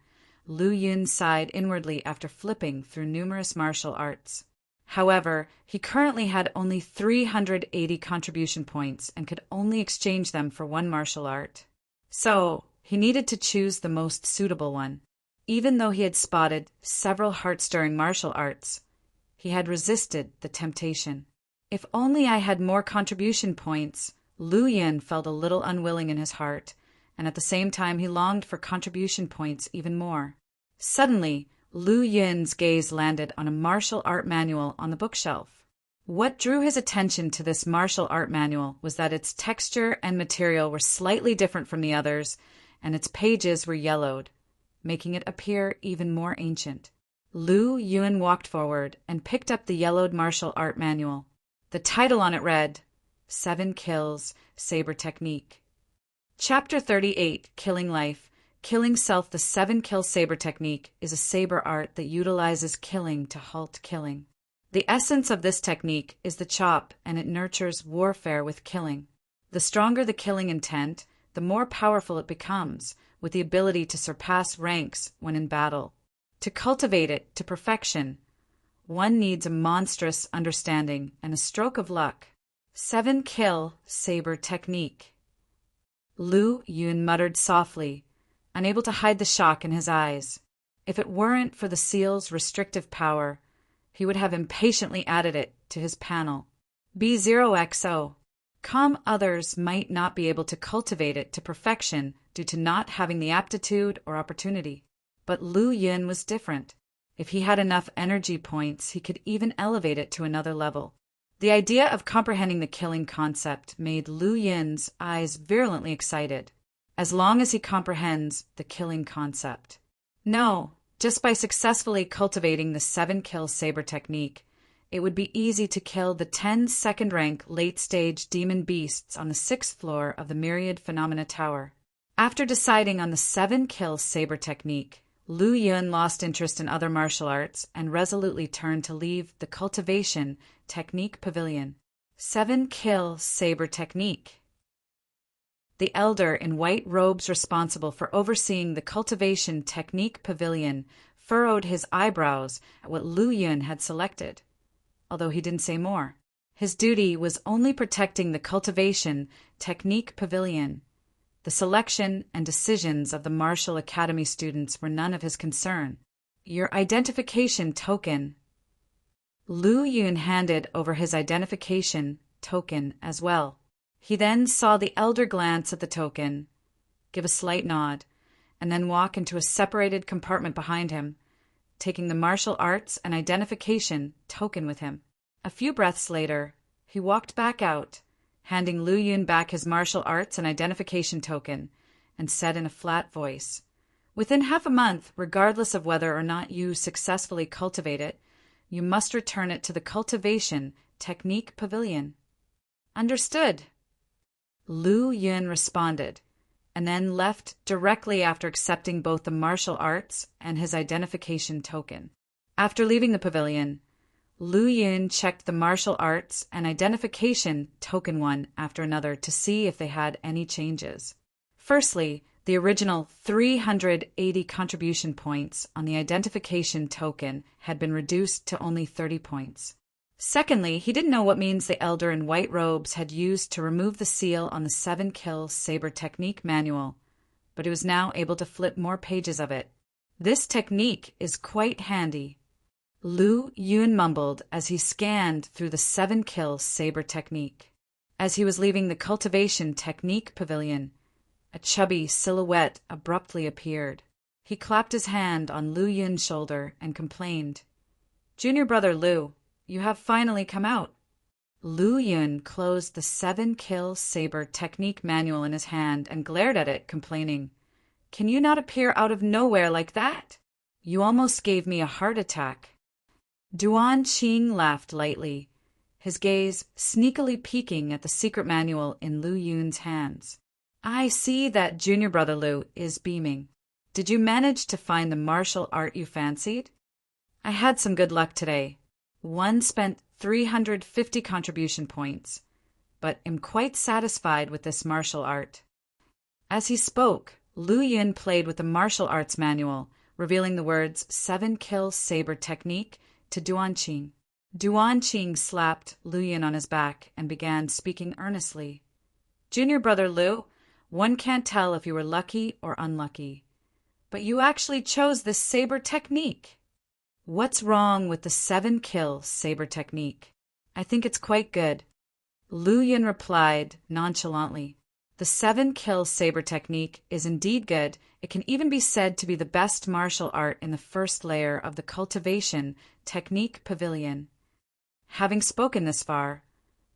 Speaker 1: Lu Yun sighed inwardly after flipping through numerous martial arts. However, he currently had only 380 contribution points and could only exchange them for one martial art. So, he needed to choose the most suitable one. Even though he had spotted several heart-stirring martial arts, he had resisted the temptation. If only I had more contribution points, Lu Yun felt a little unwilling in his heart, and at the same time he longed for contribution points even more. Suddenly, Lu Yun's gaze landed on a martial art manual on the bookshelf. What drew his attention to this martial art manual was that its texture and material were slightly different from the others, and its pages were yellowed, making it appear even more ancient. Lu Yun walked forward and picked up the yellowed martial art manual. The title on it read, 7 Kills, Saber Technique. Chapter 38, Killing Life, Killing Self. The 7-Kill Saber Technique is a saber art that utilizes killing to halt killing. The essence of this technique is the chop, and it nurtures warfare with killing. The stronger the killing intent, the more powerful it becomes, with the ability to surpass ranks when in battle. To cultivate it to perfection, one needs a monstrous understanding and a stroke of luck. 7-Kill Saber Technique. Lu Yun muttered softly, unable to hide the shock in his eyes. If it weren't for the seal's restrictive power, he would have impatiently added it to his panel. B0XO. Others might not be able to cultivate it to perfection due to not having the aptitude or opportunity. But Lu Yun was different. If he had enough energy points, he could even elevate it to another level. The idea of comprehending the killing concept made Lu Yun's eyes virulently excited. As long as he comprehends the killing concept. No, just by successfully cultivating the 7-Kill Saber Technique, it would be easy to kill the 10 second-rank late-stage demon beasts on the 6th floor of the Myriad Phenomena Tower. After deciding on the 7-Kill Saber Technique, Lu Yun lost interest in other martial arts and resolutely turned to leave the Cultivation Technique Pavilion. 7-Kill Saber Technique. The elder in white robes responsible for overseeing the Cultivation Technique Pavilion furrowed his eyebrows at what Lu Yun had selected, although he didn't say more. His duty was only protecting the Cultivation Technique Pavilion. The selection and decisions of the Martial Academy students were none of his concern. Your identification token. Lu Yun handed over his identification token as well. He then saw the elder glance at the token, give a slight nod, and then walk into a separated compartment behind him, taking the martial arts and identification token with him. A few breaths later, he walked back out, handing Lu Yun back his martial arts and identification token, and said in a flat voice, "Within half a month, regardless of whether or not you successfully cultivate it, you must return it to the Cultivation Technique Pavilion." "Understood," Lu Yun responded, and then left directly after accepting both the martial arts and his identification token. After leaving the pavilion, Lu Yun checked the martial arts and identification token one after another to see if they had any changes. Firstly, the original 380 contribution points on the identification token had been reduced to only 30 points. Secondly, he didn't know what means the elder in white robes had used to remove the seal on the 7-Kill Saber Technique manual, but he was now able to flip more pages of it. "This technique is quite handy," Lu Yun mumbled as he scanned through the 7-Kill Saber Technique. As he was leaving the Cultivation Technique Pavilion, a chubby silhouette abruptly appeared. He clapped his hand on Lu Yun's shoulder and complained, "Junior brother Lu, you have finally come out." Lu Yun closed the 7-Kill Saber Technique manual in his hand and glared at it, complaining, "Can you not appear out of nowhere like that? You almost gave me a heart attack." Duan Qing laughed lightly, his gaze sneakily peeking at the secret manual in Lu Yun's hands. "I see that Junior brother Lu is beaming. Did you manage to find the martial art you fancied?" "I had some good luck today. One spent 350 contribution points, but am quite satisfied with this martial art." As he spoke, Lu Yun played with the martial arts manual, revealing the words 7-Kill Saber Technique to Duan Qing. Duan Qing slapped Lu Yun on his back and began speaking earnestly. "Junior brother Lu, one can't tell if you were lucky or unlucky, but you actually chose this saber technique. What's wrong with the 7-Kill Saber Technique? I think it's quite good," Lu Yun replied nonchalantly. The 7-kill saber technique is indeed good. It can even be said to be the best martial art in the first layer of the cultivation technique pavilion. Having spoken this far,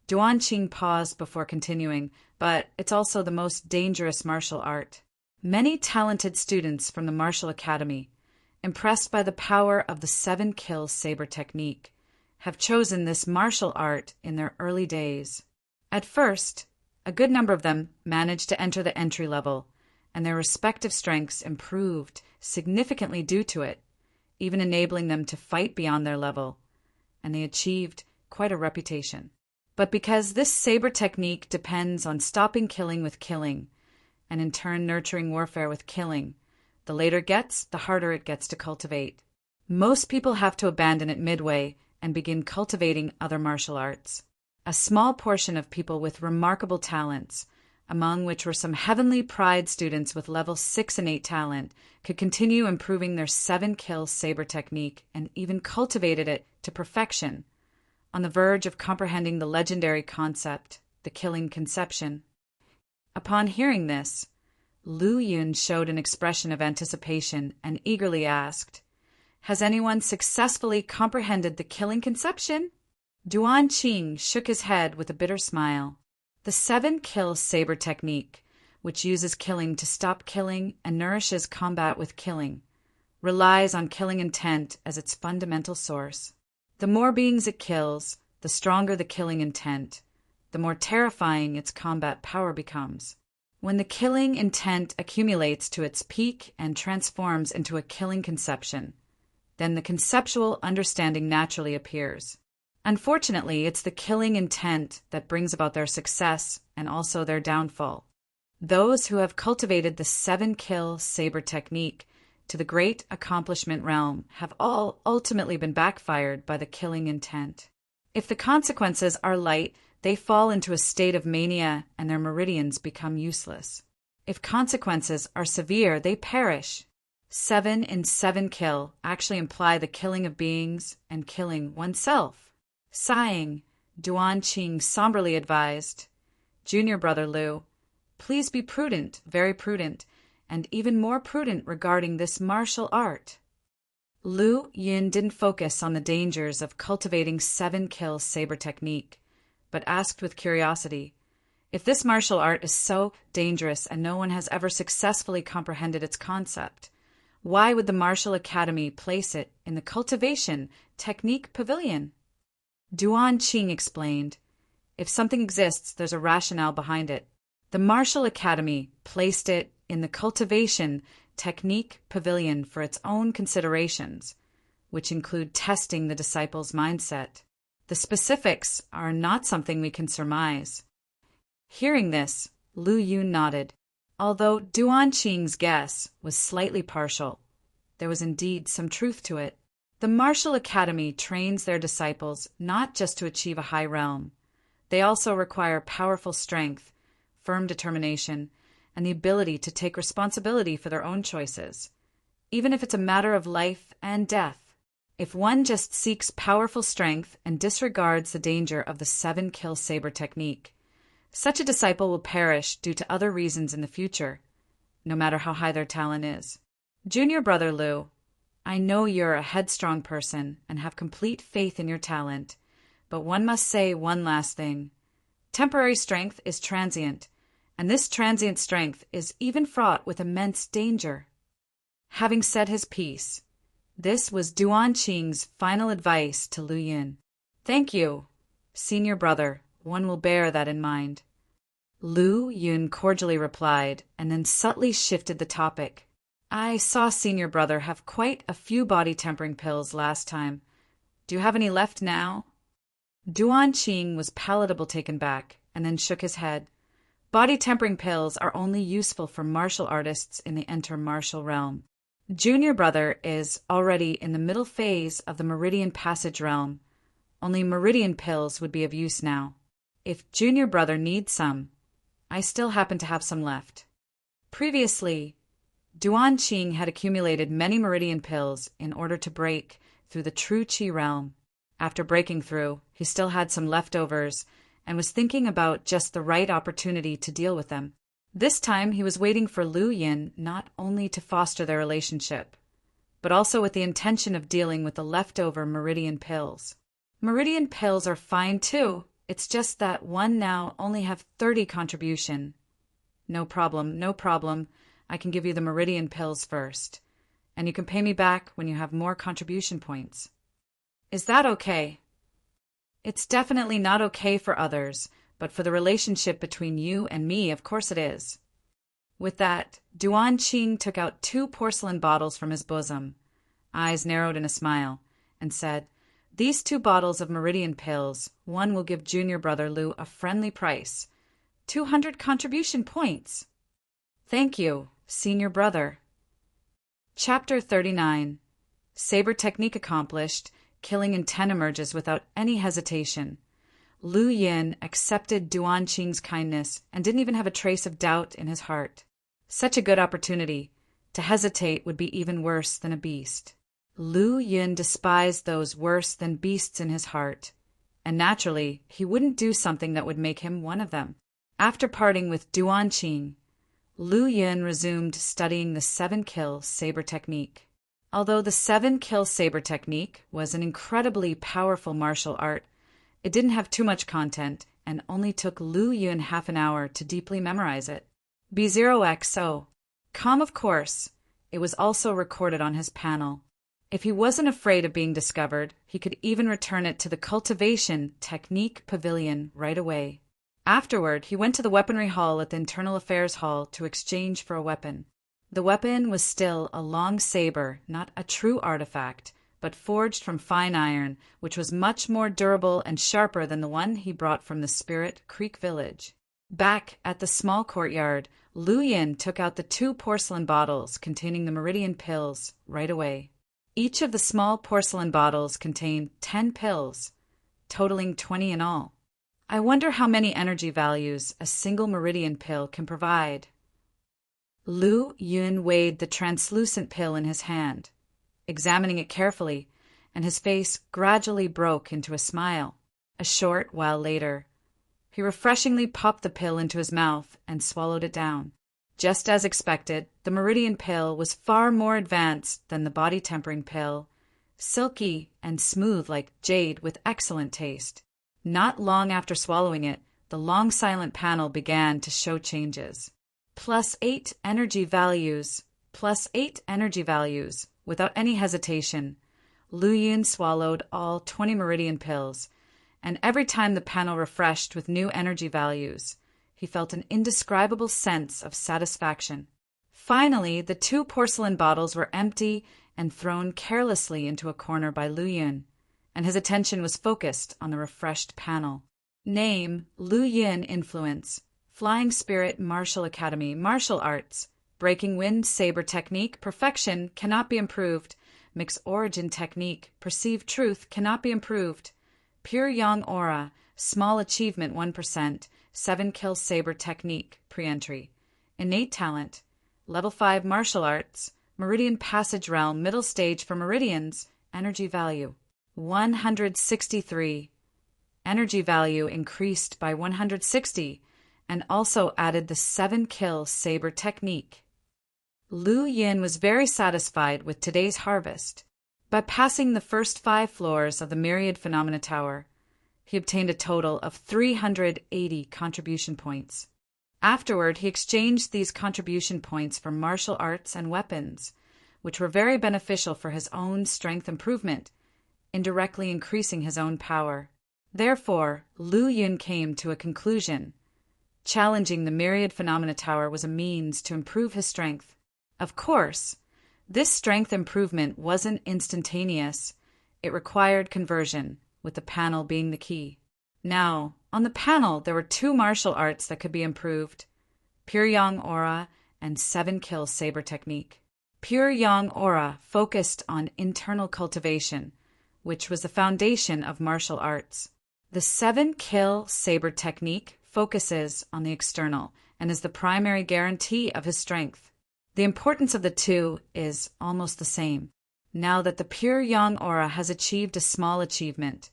Speaker 1: Duanqing paused before continuing, but it's also the most dangerous martial art. Many talented students from the martial academy, impressed by the power of the 7-kill saber technique, have chosen this martial art in their early days. At first, a good number of them managed to enter the entry level, and their respective strengths improved significantly due to it, even enabling them to fight beyond their level, and they achieved quite a reputation. But because this saber technique depends on stopping killing with killing, and in turn nurturing warfare with killing, the later it gets, the harder it gets to cultivate. Most people have to abandon it midway and begin cultivating other martial arts. A small portion of people with remarkable talents, among which were some Heavenly Pride students with level 6 and 8 talent, could continue improving their 7-kill saber technique and even cultivated it to perfection, on the verge of comprehending the legendary concept, the killing conception. Upon hearing this, Lu Yun showed an expression of anticipation and eagerly asked, "Has anyone successfully comprehended the killing conception?" Duanqing shook his head with a bitter smile. The 7-kill saber technique, which uses killing to stop killing and nourishes combat with killing, relies on killing intent as its fundamental source. The more beings it kills, the stronger the killing intent, the more terrifying its combat power becomes. When the killing intent accumulates to its peak and transforms into a killing conception, then the conceptual understanding naturally appears. Unfortunately, it's the killing intent that brings about their success and also their downfall. Those who have cultivated the 7-kill saber technique to the great accomplishment realm have all ultimately been backfired by the killing intent. If the consequences are light, they fall into a state of mania and their meridians become useless. If consequences are severe, they perish. 7 and 7-kill actually imply the killing of beings and killing oneself. Sighing, Duanqing somberly advised, "Junior brother Lu, please be prudent, very prudent, and even more prudent regarding this martial art." Lu Yun didn't focus on the dangers of cultivating 7-kill saber technique, but asked with curiosity, if this martial art is so dangerous and no one has ever successfully comprehended its concept, why would the Martial Academy place it in the cultivation technique pavilion? Duanqing explained, "If something exists, there's a rationale behind it. The Martial Academy placed it in the cultivation technique pavilion for its own considerations, which include testing the disciple's mindset. The specifics are not something we can surmise." Hearing this, Lu Yun nodded. Although Duanqing's guess was slightly partial, there was indeed some truth to it. The Martial Academy trains their disciples not just to achieve a high realm. They also require powerful strength, firm determination, and the ability to take responsibility for their own choices, even if it's a matter of life and death. If one just seeks powerful strength and disregards the danger of the 7-kill saber technique, such a disciple will perish due to other reasons in the future, no matter how high their talent is. Junior brother Lu, I know you're a headstrong person and have complete faith in your talent, but one must say one last thing. Temporary strength is transient, and this transient strength is even fraught with immense danger. Having said his piece, this was Duanqing's final advice to Lu Yun. Thank you, senior brother, one will bear that in mind. Lu Yun cordially replied, and then subtly shifted the topic. I saw senior brother have quite a few body tempering pills last time. Do you have any left now? Duanqing was palatable taken back, and then shook his head. Body tempering pills are only useful for martial artists in the intermartial realm. Junior brother is already in the middle phase of the Meridian Passage realm. Only meridian pills would be of use now. If junior brother needs some, I still happen to have some left. Previously, Duanqing had accumulated many meridian pills in order to break through the true Qi realm. After breaking through, he still had some leftovers and was thinking about just the right opportunity to deal with them. This time he was waiting for Lu Yin not only to foster their relationship, but also with the intention of dealing with the leftover meridian pills. Meridian pills are fine too, it's just that one now only have 30 contribution. No problem, no problem. I can give you the meridian pills first, and you can pay me back when you have more contribution points. Is that okay? It's definitely not okay for others, but for the relationship between you and me, of course it is. With that, Duan Qing took out 2 porcelain bottles from his bosom, eyes narrowed in a smile, and said, "These 2 bottles of meridian pills, one will give junior brother Lu a friendly price. 200 contribution points. Thank you, senior brother." Chapter 39. Saber technique accomplished, killing in 10 emerges without any hesitation. Lu Yin accepted Duan Qing's kindness and didn't even have a trace of doubt in his heart. Such a good opportunity. To hesitate would be even worse than a beast. Lu Yin despised those worse than beasts in his heart, and naturally, he wouldn't do something that would make him one of them. After parting with Duan Qing, Lu Yin resumed studying the 7-kill saber technique. Although the 7-kill saber technique was an incredibly powerful martial art, it didn't have too much content and only took Lu Yin half an hour to deeply memorize it. B0XO. Calm, of course. It was also recorded on his panel. If he wasn't afraid of being discovered, he could even return it to the Cultivation Technique Pavilion right away. Afterward, he went to the weaponry hall at the Internal Affairs Hall to exchange for a weapon. The weapon was still a long saber, not a true artifact, but forged from fine iron, which was much more durable and sharper than the one he brought from the Spirit Creek village. Back at the small courtyard, Lu Yin took out the 2 porcelain bottles containing the meridian pills right away. Each of the small porcelain bottles contained 10 pills, totaling 20 in all. I wonder how many energy values a single meridian pill can provide. Lu Yin weighed the translucent pill in his hand, examining it carefully, and his face gradually broke into a smile. A short while later, he refreshingly popped the pill into his mouth and swallowed it down. Just as expected, the meridian pill was far more advanced than the body tempering pill, silky and smooth like jade with excellent taste. Not long after swallowing it, the long silent panel began to show changes. +8 energy values, +8 energy values. Without any hesitation, Lu Yin swallowed all 20 meridian pills, and every time the panel refreshed with new energy values, he felt an indescribable sense of satisfaction. Finally, the 2 porcelain bottles were empty and thrown carelessly into a corner by Lu Yin, and his attention was focused on the refreshed panel. Name: Lu Yin Influence, Flying Spirit Martial Academy, Martial Arts, Breaking Wind Saber Technique, Perfection, Cannot be improved, Mix Origin Technique, Perceived Truth, Cannot be improved, Pure Yang Aura, Small Achievement 1%, 7-kill Saber Technique, Pre-entry, Innate Talent, Level 5 Martial Arts, Meridian Passage Realm, Middle Stage for Meridians, Energy Value 163. Energy value increased by 160, and also added the 7-kill Saber Technique. Lu Yin was very satisfied with today's harvest. By passing the first 5 floors of the Myriad Phenomena Tower, he obtained a total of 380 contribution points. Afterward, he exchanged these contribution points for martial arts and weapons, which were very beneficial for his own strength improvement, indirectly increasing his own power. Therefore, Lu Yin came to a conclusion. Challenging the Myriad Phenomena Tower was a means to improve his strength. Of course, this strength improvement wasn't instantaneous. It required conversion, with the panel being the key. Now, on the panel, there were 2 martial arts that could be improved: Pure Yang Aura and 7-kill Saber Technique. Pure Yang Aura focused on internal cultivation, which was the foundation of martial arts. The 7-kill Saber Technique focuses on the external and is the primary guarantee of his strength. The importance of the 2 is almost the same. Now that the Pure Yang Aura has achieved a small achievement,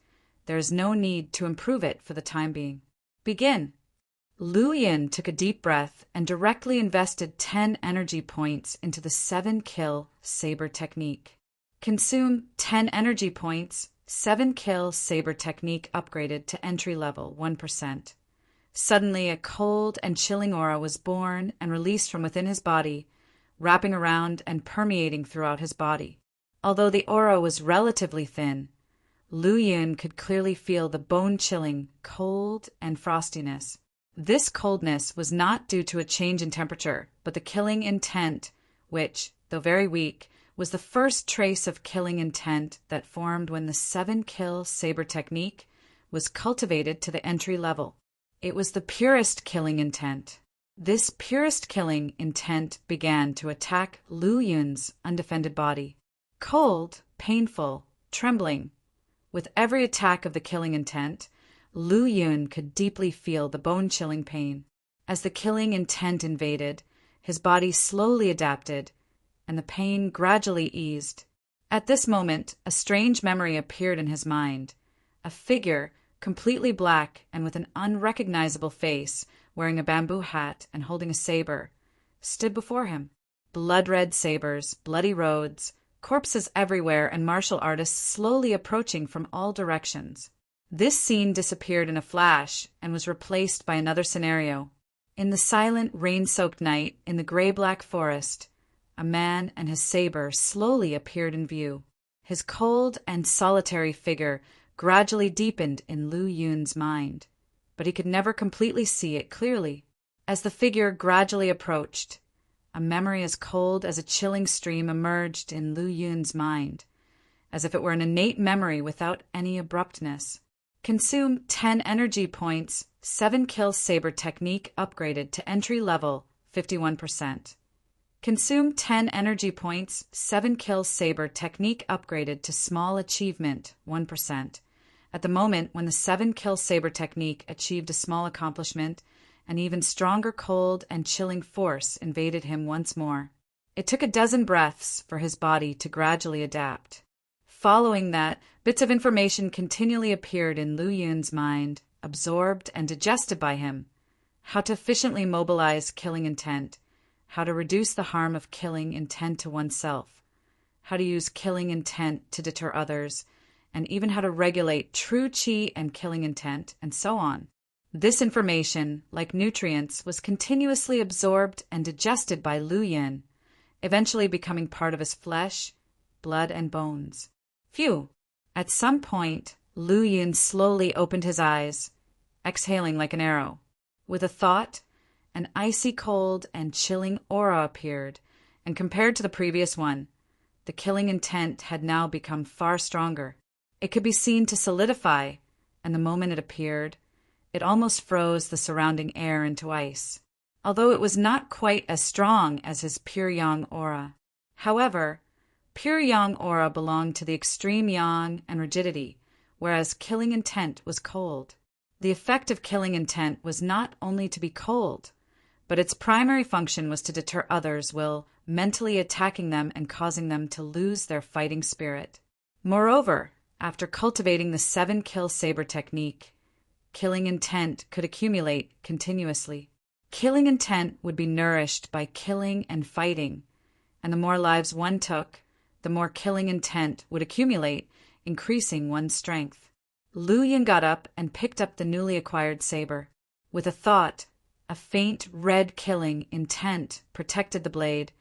Speaker 1: there is no need to improve it for the time being. Begin. Lu Yin took a deep breath and directly invested 10 energy points into the 7-kill saber technique. Consume 10 energy points, 7-kill saber technique upgraded to entry level 1%. Suddenly, a cold and chilling aura was born and released from within his body, wrapping around and permeating throughout his body. Although the aura was relatively thin, Lu Yun could clearly feel the bone-chilling cold and frostiness. This coldness was not due to a change in temperature, but the killing intent, which, though very weak, was the first trace of killing intent that formed when the 7-kill saber technique was cultivated to the entry level. It was the purest killing intent. This purest killing intent began to attack Lu Yun's undefended body. Cold, painful, trembling. With every attack of the killing intent, Lu Yun could deeply feel the bone-chilling pain. As the killing intent invaded, his body slowly adapted, and the pain gradually eased. At this moment, a strange memory appeared in his mind. A figure, completely black and with an unrecognizable face, wearing a bamboo hat and holding a saber, stood before him. Blood-red sabers, bloody roads, corpses everywhere, and martial artists slowly approaching from all directions. This scene disappeared in a flash and was replaced by another scenario. In the silent, rain-soaked night, in the gray-black forest, a man and his saber slowly appeared in view. His cold and solitary figure gradually deepened in Lu Yun's mind, but he could never completely see it clearly. As the figure gradually approached, a memory as cold as a chilling stream emerged in Lu Yun's mind, as if it were an innate memory without any abruptness. Consume 10 energy points, 7-kill saber technique upgraded to entry level 51%. Consume 10 energy points, 7-kill saber technique upgraded to small achievement 1%. At the moment when the 7-kill saber technique achieved a small accomplishment, an even stronger cold and chilling force invaded him once more. It took a dozen breaths for his body to gradually adapt. Following that, bits of information continually appeared in Lu Yun's mind, absorbed and digested by him. How to efficiently mobilize killing intent, how to reduce the harm of killing intent to oneself, how to use killing intent to deter others, and even how to regulate true qi and killing intent, and so on. This information, like nutrients, was continuously absorbed and digested by Lu Yun, eventually becoming part of his flesh, blood, and bones. Phew! At some point, Lu Yun slowly opened his eyes, exhaling like an arrow. With a thought, an icy cold and chilling aura appeared, and compared to the previous one, the killing intent had now become far stronger. It could be seen to solidify, and the moment it appeared, it almost froze the surrounding air into ice, although it was not quite as strong as his pure yang aura. However, pure yang aura belonged to the extreme yang and rigidity, whereas killing intent was cold. The effect of killing intent was not only to be cold, but its primary function was to deter others while mentally attacking them and causing them to lose their fighting spirit. Moreover, after cultivating the 7-kill saber technique, killing intent could accumulate continuously. Killing intent would be nourished by killing and fighting, and the more lives one took, the more killing intent would accumulate, increasing one's strength. Lu Yun got up and picked up the newly acquired saber. With a thought, a faint red killing intent protected the blade,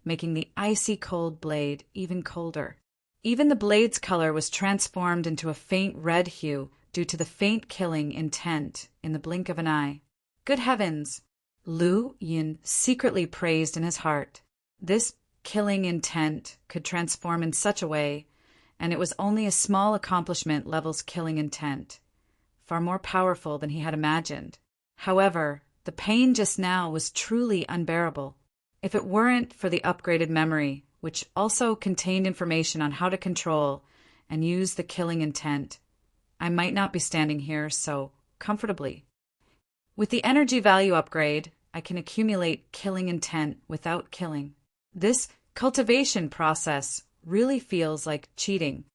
Speaker 1: making the icy cold blade even colder. Even the blade's color was transformed into a faint red hue due to the faint killing intent in the blink of an eye. Good heavens! Lu Yun secretly praised in his heart. This killing intent could transform in such a way, and it was only a small accomplishment level's killing intent, far more powerful than he had imagined. However, the pain just now was truly unbearable. If it weren't for the upgraded memory, which also contained information on how to control and use the killing intent, I might not be standing here so comfortably. With the energy value upgrade, I can accumulate killing intent without killing. This cultivation process really feels like cheating.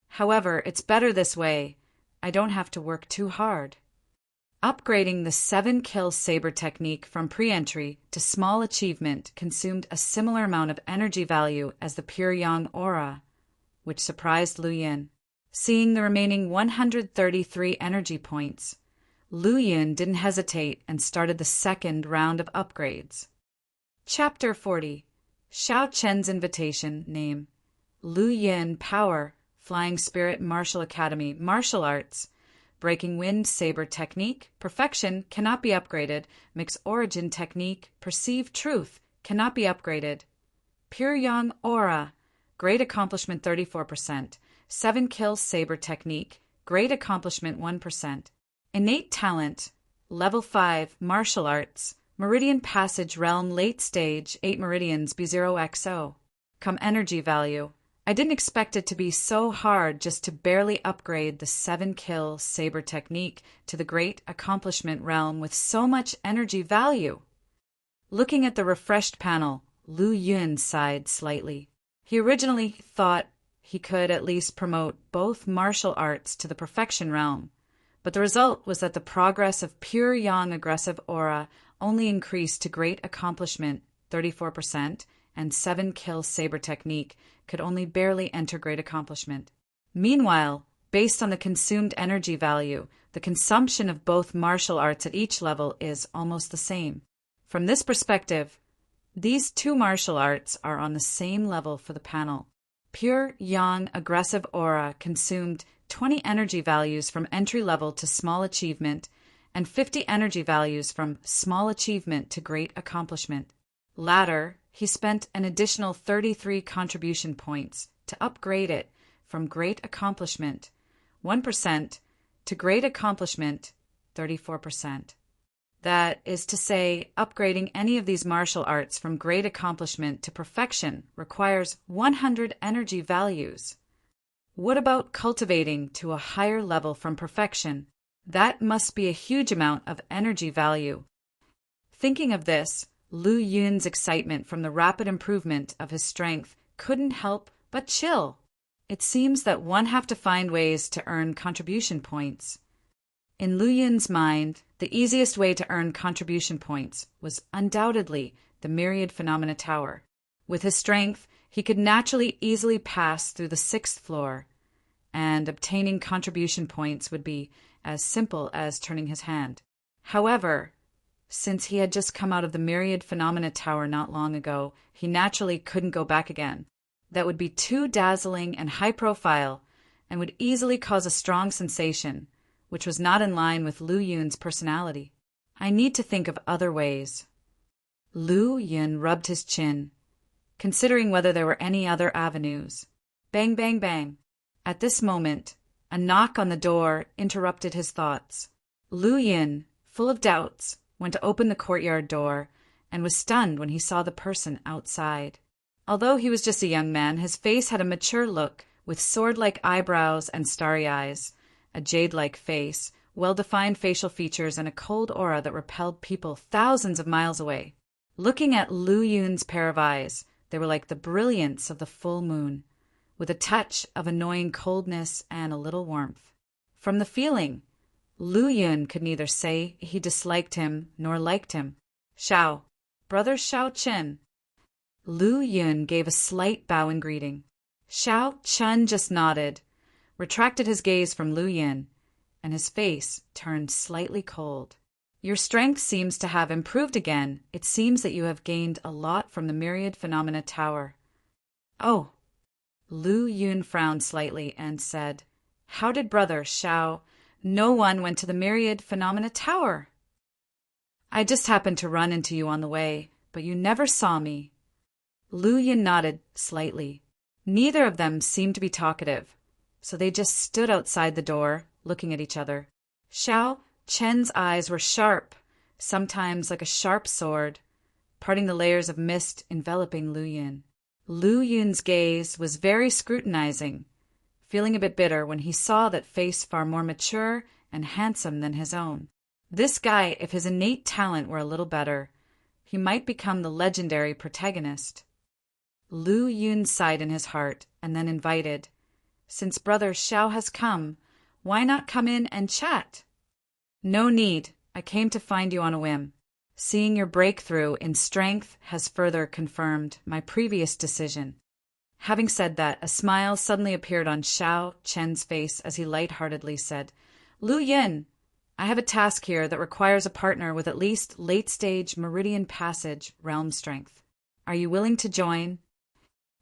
Speaker 1: However, it's better this way. I don't have to work too hard. Upgrading the 7-kill saber technique from pre-entry to small achievement consumed a similar amount of energy value as the pure yang aura, which surprised Lu Yin. Seeing the remaining 133 energy points, Lu Yin didn't hesitate and started the second round of upgrades. Chapter 40. Xiao Chen's Invitation. Name: Lu Yin. Power: Flying Spirit Martial Academy. Martial Arts: Breaking Wind Saber Technique. Perfection: Cannot be upgraded. Mix Origin Technique. Perceive Truth: Cannot be upgraded. Pure Yang Aura. Great Accomplishment 34%. 7-kill Saber Technique. Great Accomplishment 1%. Innate Talent. Level 5 Martial Arts. Meridian Passage Realm Late Stage 8 Meridians B0XO. Come Energy Value. I didn't expect it to be so hard just to barely upgrade the 7-kill Saber Technique to the Great Accomplishment realm with so much energy value. Looking at the refreshed panel, Lu Yun sighed slightly. He originally thought he could at least promote both martial arts to the perfection realm, but the result was that the progress of pure yang aggressive aura only increased to Great Accomplishment 34%, and 7-kill saber technique could only barely enter Great Accomplishment. Meanwhile, based on the consumed energy value, the consumption of both martial arts at each level is almost the same. From this perspective, these two martial arts are on the same level for the panel. Pure Yang Aggressive Aura consumed 20 energy values from entry level to small achievement, and 50 energy values from small achievement to Great Accomplishment. Latter, he spent an additional 33 contribution points to upgrade it from Great Accomplishment 1% to Great Accomplishment 34%. That is to say, upgrading any of these martial arts from Great Accomplishment to Perfection requires 100 energy values. What about cultivating to a higher level from Perfection? That must be a huge amount of energy value. Thinking of this, Lu Yun's excitement from the rapid improvement of his strength couldn't help but chill. It seems that one have to find ways to earn contribution points. In Lu Yun's mind, the easiest way to earn contribution points was undoubtedly the Myriad Phenomena Tower. With his strength, he could naturally easily pass through the 6th floor, and obtaining contribution points would be as simple as turning his hand. However, since he had just come out of the Myriad Phenomena Tower not long ago, he naturally couldn't go back again. That would be too dazzling and high profile, and would easily cause a strong sensation, which was not in line with Lu Yun's personality. I need to think of other ways. Lu Yun rubbed his chin, considering whether there were any other avenues. Bang, bang, bang. At this moment, a knock on the door interrupted his thoughts. Lu Yun, full of doubts, went to open the courtyard door and was stunned when he saw the person outside. Although he was just a young man, his face had a mature look with sword-like eyebrows and starry eyes, a jade-like face, well-defined facial features, and a cold aura that repelled people thousands of miles away. Looking at Lu Yun's pair of eyes, they were like the brilliance of the full moon, with a touch of annoying coldness and a little warmth. From the feeling, Lu Yun could neither say he disliked him nor liked him. Xiao, brother Xiao Chen. Lu Yun gave a slight bow in greeting. Xiao Chen just nodded, retracted his gaze from Lu Yun, and his face turned slightly cold. Your strength seems to have improved again. It seems that you have gained a lot from the Myriad Phenomena Tower. Oh. Lu Yun frowned slightly and said, How did brother Xiao? No one went to the Myriad Phenomena Tower. I just happened to run into you on the way, but you never saw me. Lu Yun nodded slightly. Neither of them seemed to be talkative, so they just stood outside the door, looking at each other. Xiao Chen's eyes were sharp, sometimes like a sharp sword, parting the layers of mist enveloping Lu Yun. Lu Yun's gaze was very scrutinizing, feeling a bit bitter when he saw that face far more mature and handsome than his own. This guy, if his innate talent were a little better, he might become the legendary protagonist. Lu Yun sighed in his heart and then invited, Since brother Xiao has come, why not come in and chat? No need, I came to find you on a whim. Seeing your breakthrough in strength has further confirmed my previous decision. Having said that, a smile suddenly appeared on Xiao Chen's face as he lightheartedly said, Lu Yin, I have a task here that requires a partner with at least late-stage Meridian Passage realm strength. Are you willing to join?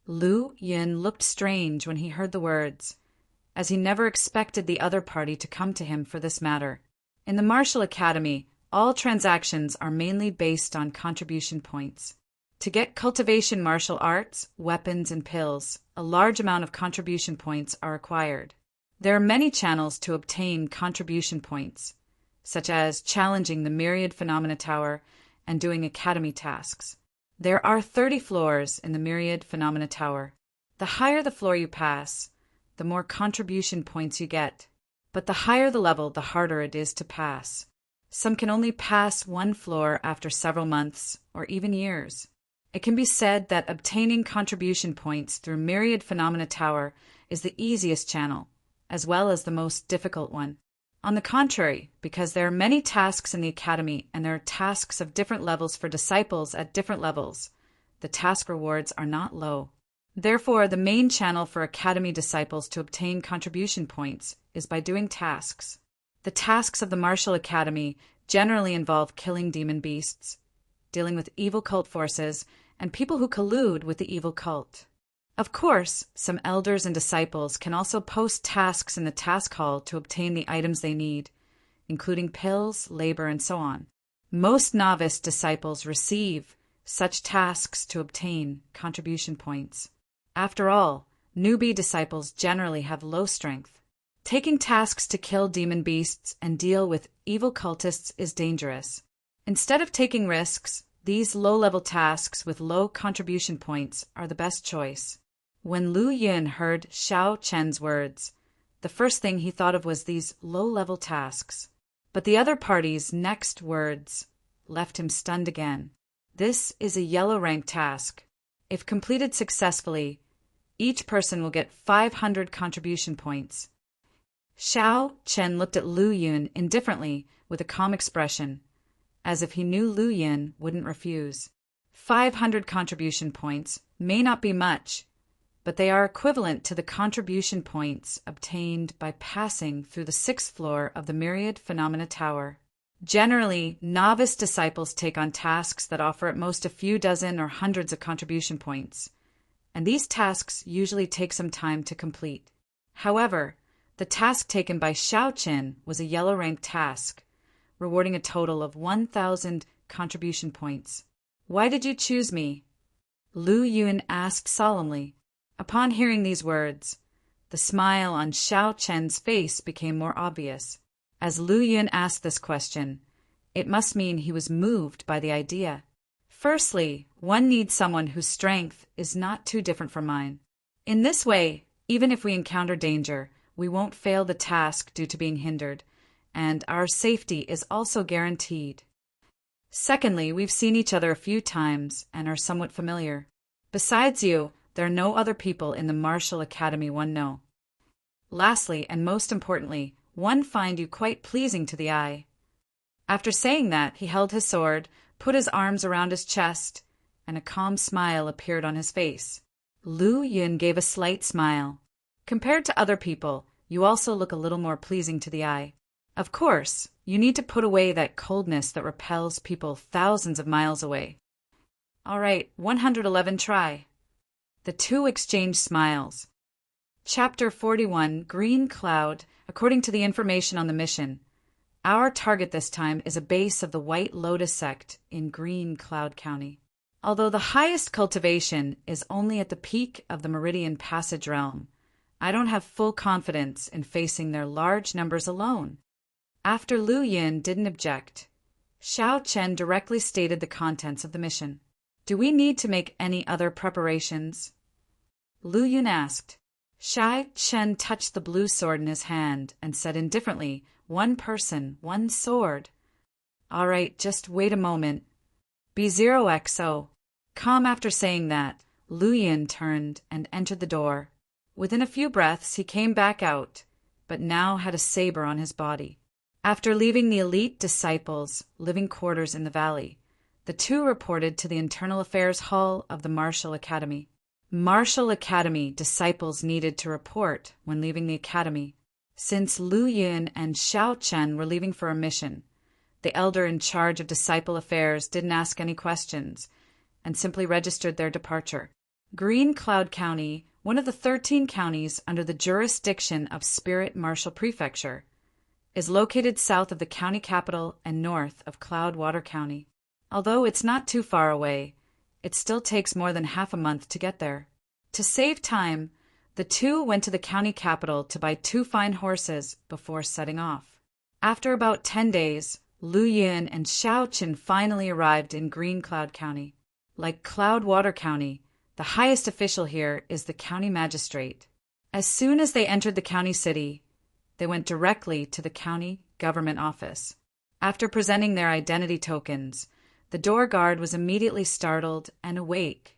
Speaker 1: Lu Yin looked strange when he heard the words, as he never expected the other party to come to him for this matter. In the Martial Academy, all transactions are mainly based on contribution points. To get cultivation martial arts, weapons, and pills, a large amount of contribution points are required. There are many channels to obtain contribution points, such as challenging the Myriad Phenomena Tower and doing academy tasks. There are 30 floors in the Myriad Phenomena Tower. The higher the floor you pass, the more contribution points you get. But the higher the level, the harder it is to pass. Some can only pass one floor after several months or even years. It can be said that obtaining contribution points through Myriad Phenomena Tower is the easiest channel, as well as the most difficult one. On the contrary, because there are many tasks in the Academy and there are tasks of different levels for disciples at different levels, the task rewards are not low. Therefore, the main channel for Academy disciples to obtain contribution points is by doing tasks. The tasks of the Martial Academy generally involve killing demon beasts, dealing with evil cult forces, and people who collude with the evil cult. Of course, some elders and disciples can also post tasks in the task hall to obtain the items they need, including pills, labor, and so on. Most novice disciples receive such tasks to obtain contribution points. After all, newbie disciples generally have low strength. Taking tasks to kill demon beasts and deal with evil cultists is dangerous. Instead of taking risks, these low-level tasks with low contribution points are the best choice. When Lu Yin heard Xiao Chen's words, the first thing he thought of was these low-level tasks. But the other party's next words left him stunned again. This is a yellow rank task. If completed successfully, each person will get 500 contribution points. Xiao Chen looked at Lu Yin indifferently with a calm expression, as if he knew Lu Yin wouldn't refuse. 500 contribution points may not be much, but they are equivalent to the contribution points obtained by passing through the 6th floor of the Myriad Phenomena Tower. Generally, novice disciples take on tasks that offer at most a few dozen or hundreds of contribution points, and these tasks usually take some time to complete. However, the task taken by Xiao Chen was a yellow rank task, rewarding a total of 1,000 contribution points. Why did you choose me? Lu Yin asked solemnly. Upon hearing these words, the smile on Xiao Chen's face became more obvious. As Lu Yin asked this question, it must mean he was moved by the idea. Firstly, one needs someone whose strength is not too different from mine. In this way, even if we encounter danger, we won't fail the task due to being hindered, and our safety is also guaranteed. Secondly, we've seen each other a few times and are somewhat familiar. Besides you, there are no other people in the Martial Academy one know. Lastly, and most importantly, one find you quite pleasing to the eye. After saying that, he held his sword, put his arms around his chest, and a calm smile appeared on his face. Lu Yin gave a slight smile. Compared to other people, you also look a little more pleasing to the eye. Of course, you need to put away that coldness that repels people thousands of miles away. All right, 111 try. The two exchanged smiles. Chapter 41, Green Cloud. According to the information on the mission, our target this time is a base of the White Lotus sect in Green Cloud County. Although the highest cultivation is only at the peak of the Meridian Passage realm, I don't have full confidence in facing their large numbers alone. After Lu Yin didn't object, Xiao Chen directly stated the contents of the mission. Do we need to make any other preparations? Lu Yin asked. Xiao Chen touched the blue sword in his hand and said indifferently, "One person, one sword." All right, just wait a moment. B0XO. Calm after saying that, Lu Yin turned and entered the door. Within a few breaths he came back out, but now had a saber on his body. After leaving the elite disciples' living quarters in the valley, the two reported to the Internal Affairs Hall of the Martial Academy. Martial Academy disciples needed to report when leaving the academy. Since Lu Yun and Xiao Chen were leaving for a mission, the elder in charge of disciple affairs didn't ask any questions and simply registered their departure. Green Cloud County, one of the 13 counties under the jurisdiction of Spirit Marshal Prefecture, is located south of the county capital and north of Cloudwater County. Although it's not too far away, it still takes more than half a month to get there. To save time, the two went to the county capital to buy 2 fine horses before setting off. After about 10 days, Lu Yun and Xiao Chen finally arrived in Green Cloud County. Like Cloudwater County, the highest official here is the county magistrate. As soon as they entered the county city, they went directly to the county government office. After presenting their identity tokens, the door guard was immediately startled and awake,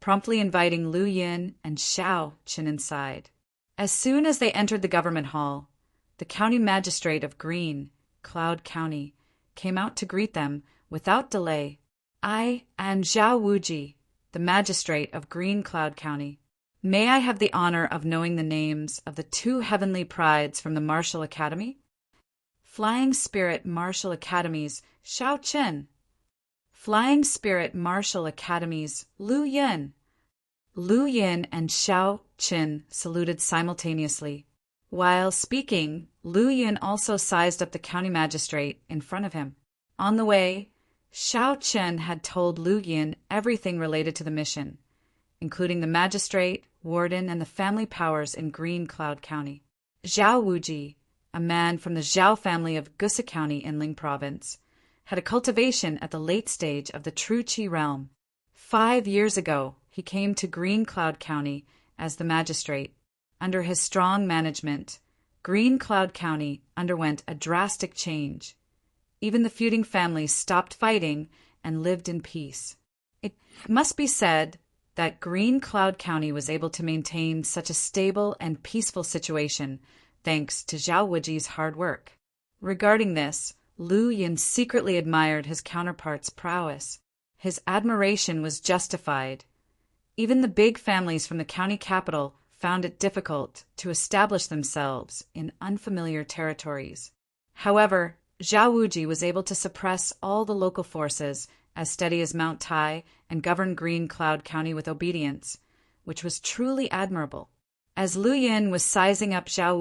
Speaker 1: promptly inviting Lu Yun and Xiao Chen inside. As soon as they entered the government hall, the county magistrate of Green Cloud County came out to greet them without delay. I am Zhao Wuji, the magistrate of Green Cloud County. May I have the honor of knowing the names of the 2 heavenly prides from the Martial Academy? Flying Spirit Martial Academy's Xiao Chen. Flying Spirit Martial Academy's Lu Yun. Lu Yun and Xiao Chen saluted simultaneously. While speaking, Lu Yun also sized up the county magistrate in front of him. On the way, Xiao Chen had told Lu Yun everything related to the mission, including the magistrate, warden, and the family powers in Green Cloud County. Zhao Wuji, a man from the Zhao family of Gusa County in Ling Province, had a cultivation at the late stage of the True Qi realm. 5 years ago, he came to Green Cloud County as the magistrate. Under his strong management, Green Cloud County underwent a drastic change. Even the feuding families stopped fighting and lived in peace. It must be said that Green Cloud County was able to maintain such a stable and peaceful situation thanks to Zhao Wuji's hard work. Regarding this, Lu Yun secretly admired his counterpart's prowess. His admiration was justified. Even the big families from the county capital found it difficult to establish themselves in unfamiliar territories. However, Zhao Wuji was able to suppress all the local forces as steady as Mount Tai and govern Green Cloud County with obedience, which was truly admirable. As Lu Yun was sizing up Zhao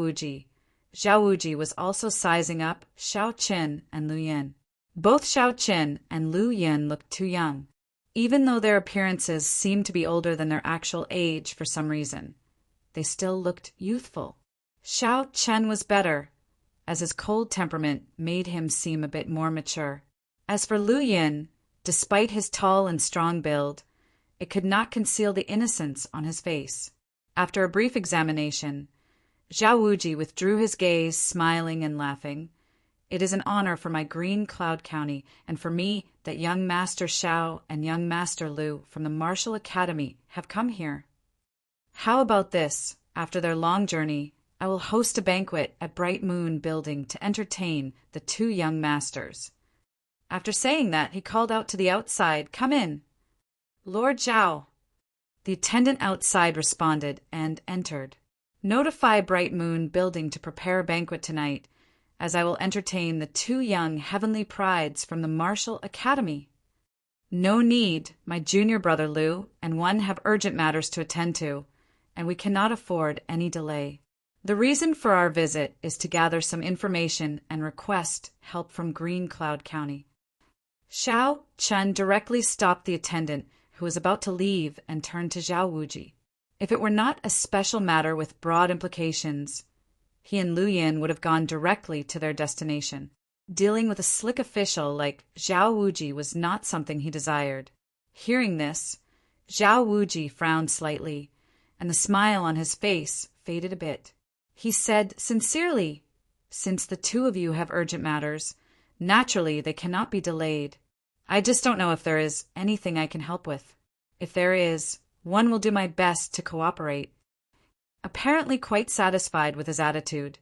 Speaker 1: Wuji was also sizing up Xiao Chen and Lu Yun. Both Xiao Chen and Lu Yun looked too young, even though their appearances seemed to be older than their actual age for some reason. They still looked youthful. Xiao Chen was better, as his cold temperament made him seem a bit more mature. As for Lu Yun, despite his tall and strong build, it could not conceal the innocence on his face. After a brief examination, Zhao Wuji withdrew his gaze, smiling and laughing. It is an honor for my Green Cloud County and for me that young Master Xiao and young Master Lu from the Martial Academy have come here. How about this? After their long journey, I will host a banquet at Bright Moon Building to entertain the 2 young masters. After saying that, he called out to the outside, "Come in." "Lord Zhao." The attendant outside responded and entered. "Notify Bright Moon Building to prepare a banquet tonight, as I will entertain the 2 young heavenly prides from the Martial Academy." "No need. My junior brother Lu and one have urgent matters to attend to, and we cannot afford any delay. The reason for our visit is to gather some information and request help from Green Cloud County." Xiao Chen directly stopped the attendant who was about to leave and turned to Zhao Wuji. If it were not a special matter with broad implications, he and Lu Yun would have gone directly to their destination. Dealing with a slick official like Zhao Wuji was not something he desired. Hearing this, Zhao Wuji frowned slightly, and the smile on his face faded a bit. He said sincerely, "Since the 2 of you have urgent matters, naturally they cannot be delayed. I just don't know if there is anything I can help with. If there is, one will do my best to cooperate." Apparently quite satisfied with his attitude,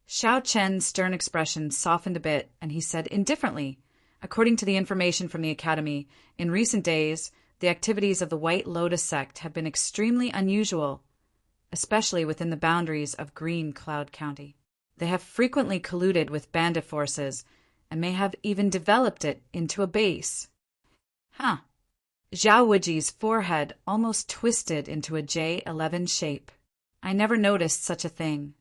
Speaker 1: Xiao Chen's stern expression softened a bit, and he said indifferently, "According to the information from the Academy, in recent days, the activities of the White Lotus sect have been extremely unusual, especially within the boundaries of Green Cloud County. They have frequently colluded with bandit forces and may have even developed it into a base." Huh. Zhao Wuji's forehead almost twisted into a J11 shape. "I never noticed such a thing."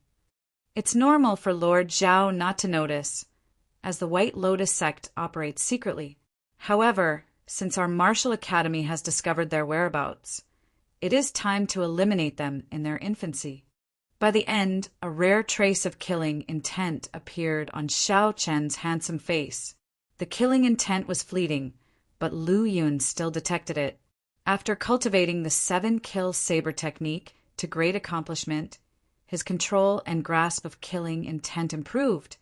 Speaker 1: It's normal for Lord Zhao not to notice, as the White Lotus sect operates secretly. However, since our martial academy has discovered their whereabouts, it is time to eliminate them in their infancy. By the end, a rare trace of killing intent appeared on Xiao Chen's handsome face. The killing intent was fleeting, but Lu Yun still detected it. After cultivating the 7-kill saber technique to great accomplishment, his control and grasp of killing intent improved,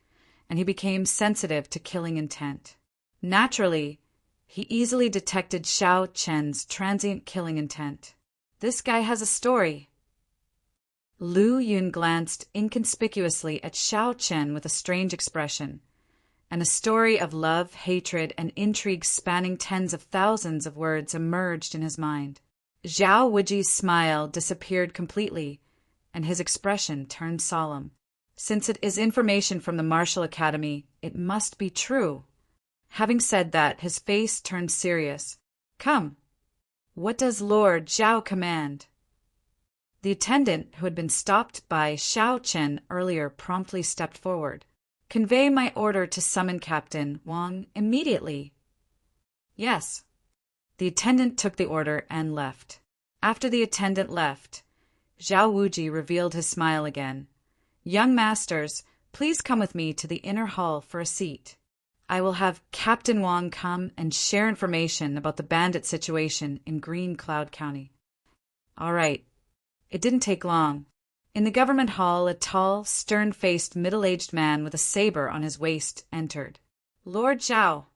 Speaker 1: and he became sensitive to killing intent. Naturally, he easily detected Xiao Chen's transient killing intent. This guy has a story. Lu Yun glanced inconspicuously at Xiao Chen with a strange expression, and a story of love, hatred, and intrigue spanning tens of thousands of words emerged in his mind. Zhao Wuji's smile disappeared completely, and his expression turned solemn. Since it is information from the Martial Academy, it must be true. Having said that, his face turned serious. "Come. What does Lord Zhao command?" The attendant, who had been stopped by Xiao Chen earlier, promptly stepped forward. "Convey my order to summon Captain Wang immediately." "Yes." The attendant took the order and left. After the attendant left, Zhao Wuji revealed his smile again. "Young masters, please come with me to the inner hall for a seat. I will have Captain Wang come and share information about the bandit situation in Green Cloud County." All right. It didn't take long. In the government hall, a tall, stern-faced, middle-aged man with a saber on his waist entered. "Lord Zhao,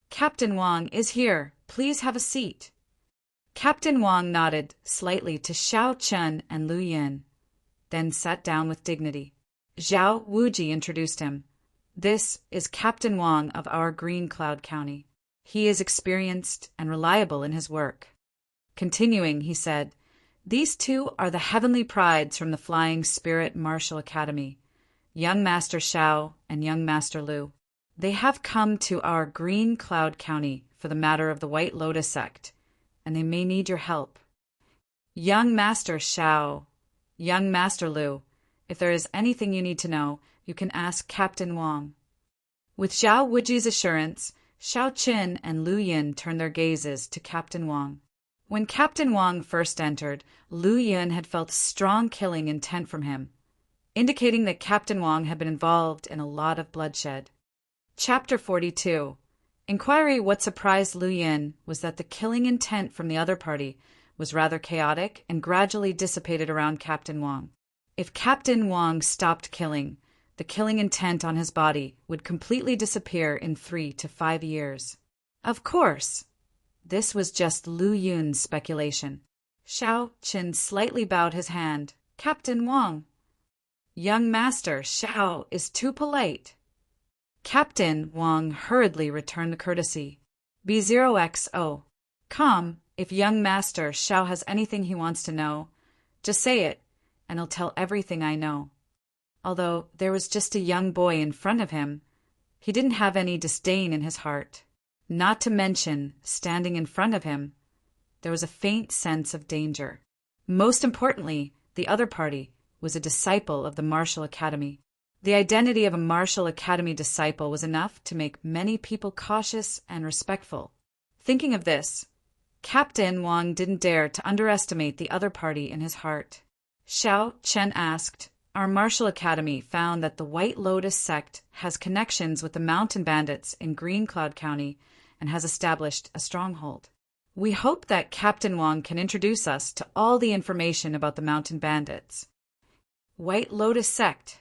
Speaker 1: Captain Wang is here. Please have a seat." Captain Wang nodded slightly to Xiao Chen and Lu Yun, then sat down with dignity. Zhao Wuji introduced him. "This is Captain Wang of our Green Cloud County. He is experienced and reliable in his work." Continuing, he said, "These two are the heavenly prides from the Flying Spirit Martial Academy, young Master Xiao and young Master Lu. They have come to our Green Cloud County for the matter of the White Lotus sect, and they may need your help. Young Master Xiao, young Master Lu, if there is anything you need to know, you can ask Captain Wang." With Zhao Wuji's assurance, Xiao Qin and Lu Yin turned their gazes to Captain Wang. When Captain Wang first entered, Lu Yin had felt strong killing intent from him, indicating that Captain Wang had been involved in a lot of bloodshed. Chapter 42. Inquiry. What surprised Lu Yin was that the killing intent from the other party was rather chaotic and gradually dissipated around Captain Wang. If Captain Wang stopped killing, the killing intent on his body would completely disappear in 3 to 5 years. Of course, this was just Lu Yun's speculation. Xiao Qin slightly bowed his hand. "Captain Wang, young Master Xiao is too polite." Captain Wang hurriedly returned the courtesy. B0XO. "Come, if young Master Xiao has anything he wants to know, just say it, and I'll tell everything I know." Although there was just a young boy in front of him, he didn't have any disdain in his heart. Not to mention, standing in front of him, there was a faint sense of danger. Most importantly, the other party was a disciple of the Martial Academy. The identity of a Martial Academy disciple was enough to make many people cautious and respectful. Thinking of this, Captain Wang didn't dare to underestimate the other party in his heart. Xiao Chen asked, "Our Martial Academy found that the White Lotus sect has connections with the mountain bandits in Green Cloud County and has established a stronghold. We hope that Captain Wang can introduce us to all the information about the mountain bandits." White Lotus sect.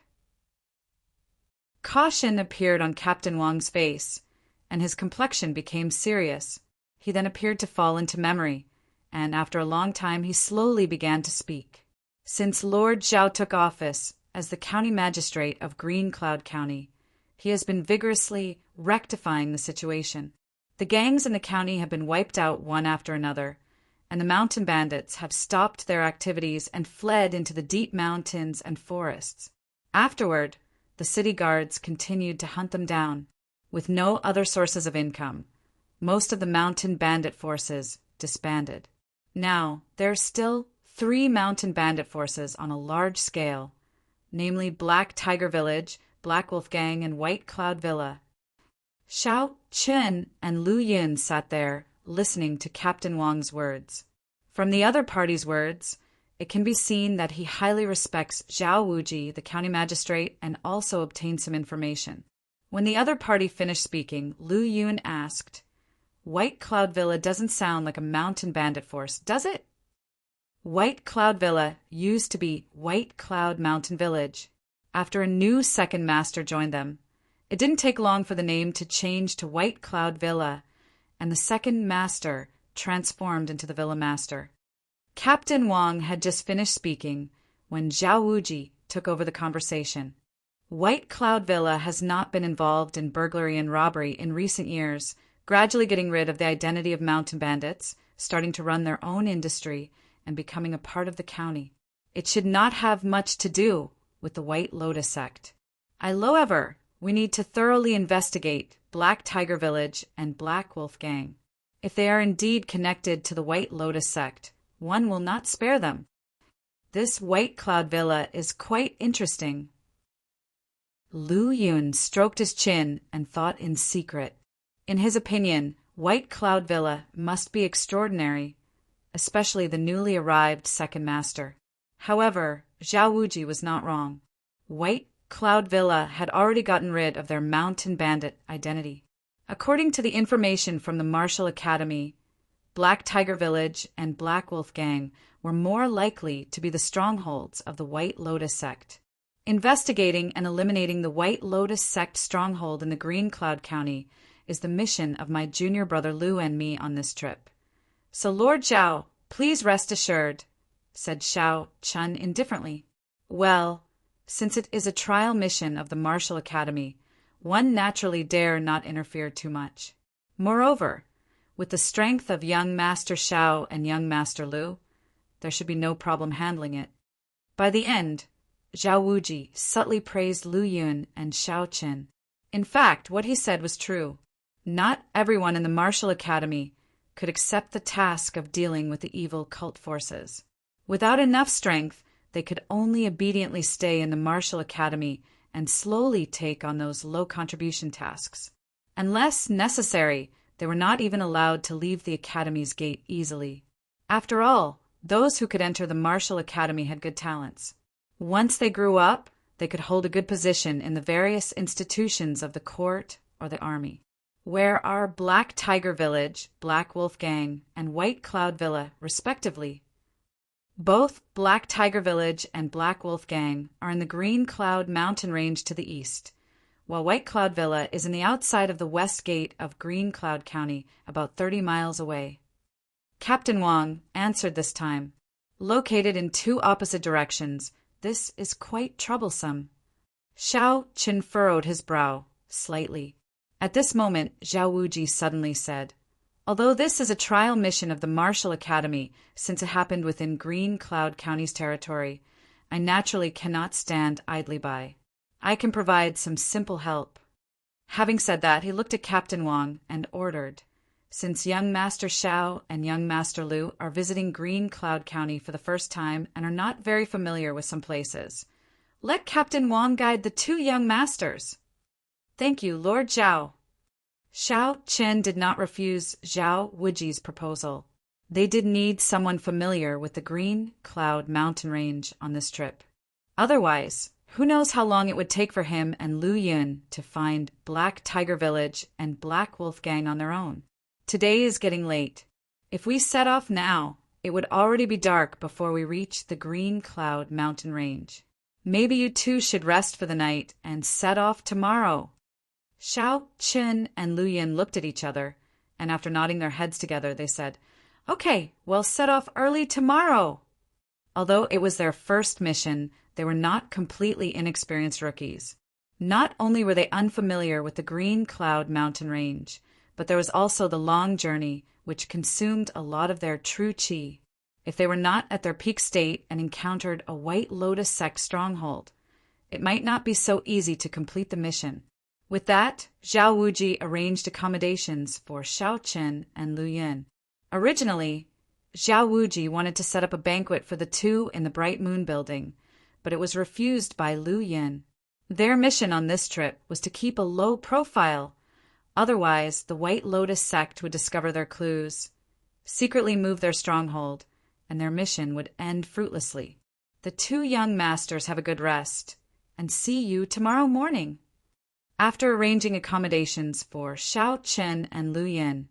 Speaker 1: Caution appeared on Captain Wang's face, and his complexion became serious. He then appeared to fall into memory, and after a long time he slowly began to speak. "Since Lord Zhao took office, as the county magistrate of Green Cloud County. He has been vigorously rectifying the situation. The gangs in the county have been wiped out one after another, and the mountain bandits have stopped their activities and fled into the deep mountains and forests. Afterward, the city guards continued to hunt them down. With no other sources of income, most of the mountain bandit forces disbanded. Now, there are still 3 mountain bandit forces on a large scale, namely Black Tiger Village, Black Wolf Gang, and White Cloud Villa. Xiao Qin and Lu Yun sat there, listening to Captain Wang's words. From the other party's words, it can be seen that he highly respects Zhao Wuji, the county magistrate, and also obtained some information. When the other party finished speaking, Lu Yun asked, "White Cloud Villa doesn't sound like a mountain bandit force, does it?" White Cloud Villa used to be White Cloud Mountain Village. After a new second master joined them, it didn't take long for the name to change to White Cloud Villa, and the second master transformed into the Villa Master. Captain Wang had just finished speaking when Zhao Wuji took over the conversation. White Cloud Villa has not been involved in burglary and robbery in recent years, gradually getting rid of the identity of mountain bandits, starting to run their own industry, and becoming a part of the county. It should not have much to do with the White Lotus sect. However, we need to thoroughly investigate Black Tiger Village and Black Wolf Gang. If they are indeed connected to the White Lotus sect, one will not spare them. This White Cloud Villa is quite interesting. Lu Yun stroked his chin and thought in secret. In his opinion, White Cloud Villa must be extraordinary, especially the newly arrived second master. However, Zhao Wuji was not wrong. White Cloud Villa had already gotten rid of their mountain bandit identity. According to the information from the Martial Academy, Black Tiger Village and Black Wolf Gang were more likely to be the strongholds of the White Lotus sect. Investigating and eliminating the White Lotus sect stronghold in the Green Cloud County is the mission of my junior brother Lu and me on this trip. So Lord Zhao, please rest assured, said Xiao Chun indifferently. Well, since it is a trial mission of the Martial Academy, one naturally dare not interfere too much. Moreover, with the strength of young Master Xiao and young Master Lu, there should be no problem handling it. By the end, Zhao Wuji subtly praised Lu Yun and Xiao Qin. In fact, what he said was true. Not everyone in the Martial Academy could accept the task of dealing with the evil cult forces. Without enough strength, they could only obediently stay in the Martial Academy and slowly take on those low-contribution tasks. Unless necessary, they were not even allowed to leave the Academy's gate easily. After all, those who could enter the Martial Academy had good talents. Once they grew up, they could hold a good position in the various institutions of the court or the army. Where are Black Tiger Village, Black Wolf Gang, and White Cloud Villa, respectively? Both Black Tiger Village and Black Wolf Gang are in the Green Cloud mountain range to the east, while White Cloud Villa is in the outside of the west gate of Green Cloud County, about 30 miles away. Captain Wang answered this time. Located in 2 opposite directions, this is quite troublesome. Xiao Qin furrowed his brow slightly. At this moment, Zhao Wuji suddenly said, "Although this is a trial mission of the Martial Academy, since it happened within Green Cloud County's territory, I naturally cannot stand idly by. I can provide some simple help." Having said that, he looked at Captain Wang and ordered, "Since young Master Xiao and young Master Lu are visiting Green Cloud County for the first time and are not very familiar with some places, let Captain Wang guide the 2 young masters." "Thank you, Lord Zhao." Xiao Qin did not refuse Zhao Wuji's proposal. They did need someone familiar with the Green Cloud mountain range on this trip. Otherwise, who knows how long it would take for him and Lu Yun to find Black Tiger Village and Black Wolf Gang on their own. Today is getting late. If we set off now, it would already be dark before we reach the Green Cloud mountain range. Maybe you 2 should rest for the night and set off tomorrow. Xiao Qin and Lu Yun looked at each other, and after nodding their heads together, they said, "Okay, we'll set off early tomorrow." Although it was their first mission, they were not completely inexperienced rookies. Not only were they unfamiliar with the Green Cloud mountain range, but there was also the long journey, which consumed a lot of their true chi. If they were not at their peak state and encountered a White Lotus sect stronghold, it might not be so easy to complete the mission. With that, Zhao Wuji arranged accommodations for Xiao Chen and Lu Yun. Originally, Zhao Wuji wanted to set up a banquet for the two in the Bright Moon building, but it was refused by Lu Yun. Their mission on this trip was to keep a low profile. Otherwise, the White Lotus sect would discover their clues, secretly move their stronghold, and their mission would end fruitlessly. The two young masters have a good rest, and see you tomorrow morning. After arranging accommodations for Xiao Chen and Lu Yin,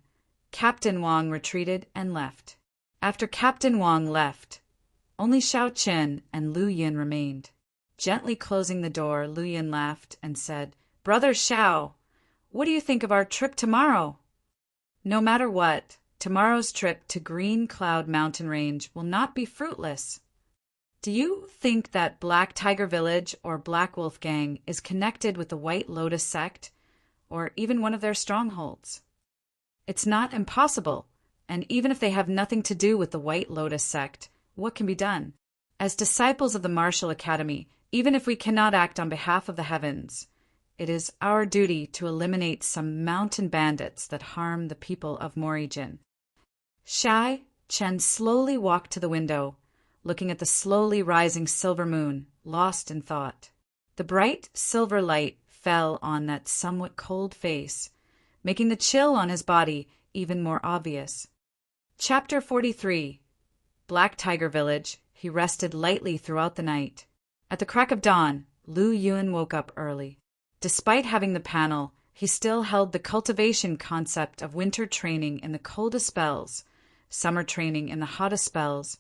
Speaker 1: Captain Wang retreated and left. After Captain Wang left, only Xiao Chen and Lu Yin remained. Gently closing the door, Lu Yin laughed and said, "Brother Xiao, what do you think of our trip tomorrow?" "No matter what, tomorrow's trip to Green Cloud Mountain Range will not be fruitless. Do you think that Black Tiger Village or Black Wolf Gang is connected with the White Lotus sect, or even one of their strongholds? It's not impossible, and even if they have nothing to do with the White Lotus sect, what can be done? As disciples of the Martial Academy, even if we cannot act on behalf of the heavens, it is our duty to eliminate some mountain bandits that harm the people of Morijin." Xiao Chen slowly walked to the window, looking at the slowly rising silver moon, lost in thought. The bright silver light fell on that somewhat cold face, making the chill on his body even more obvious. Chapter 43. Black Tiger Village. He rested lightly throughout the night. At the crack of dawn, Lu Yun woke up early. Despite having the panel, he still held the cultivation concept of winter training in the coldest spells, summer training in the hottest spells,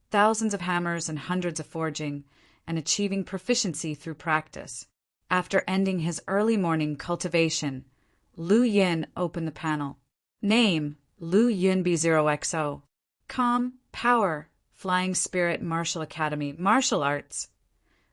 Speaker 1: thousands of hammers and hundreds of forging, and achieving proficiency through practice. After ending his early morning cultivation, Lu Yin opened the panel. Name, Lu Yun B0XO. Calm, Power, Flying Spirit Martial Academy, Martial Arts.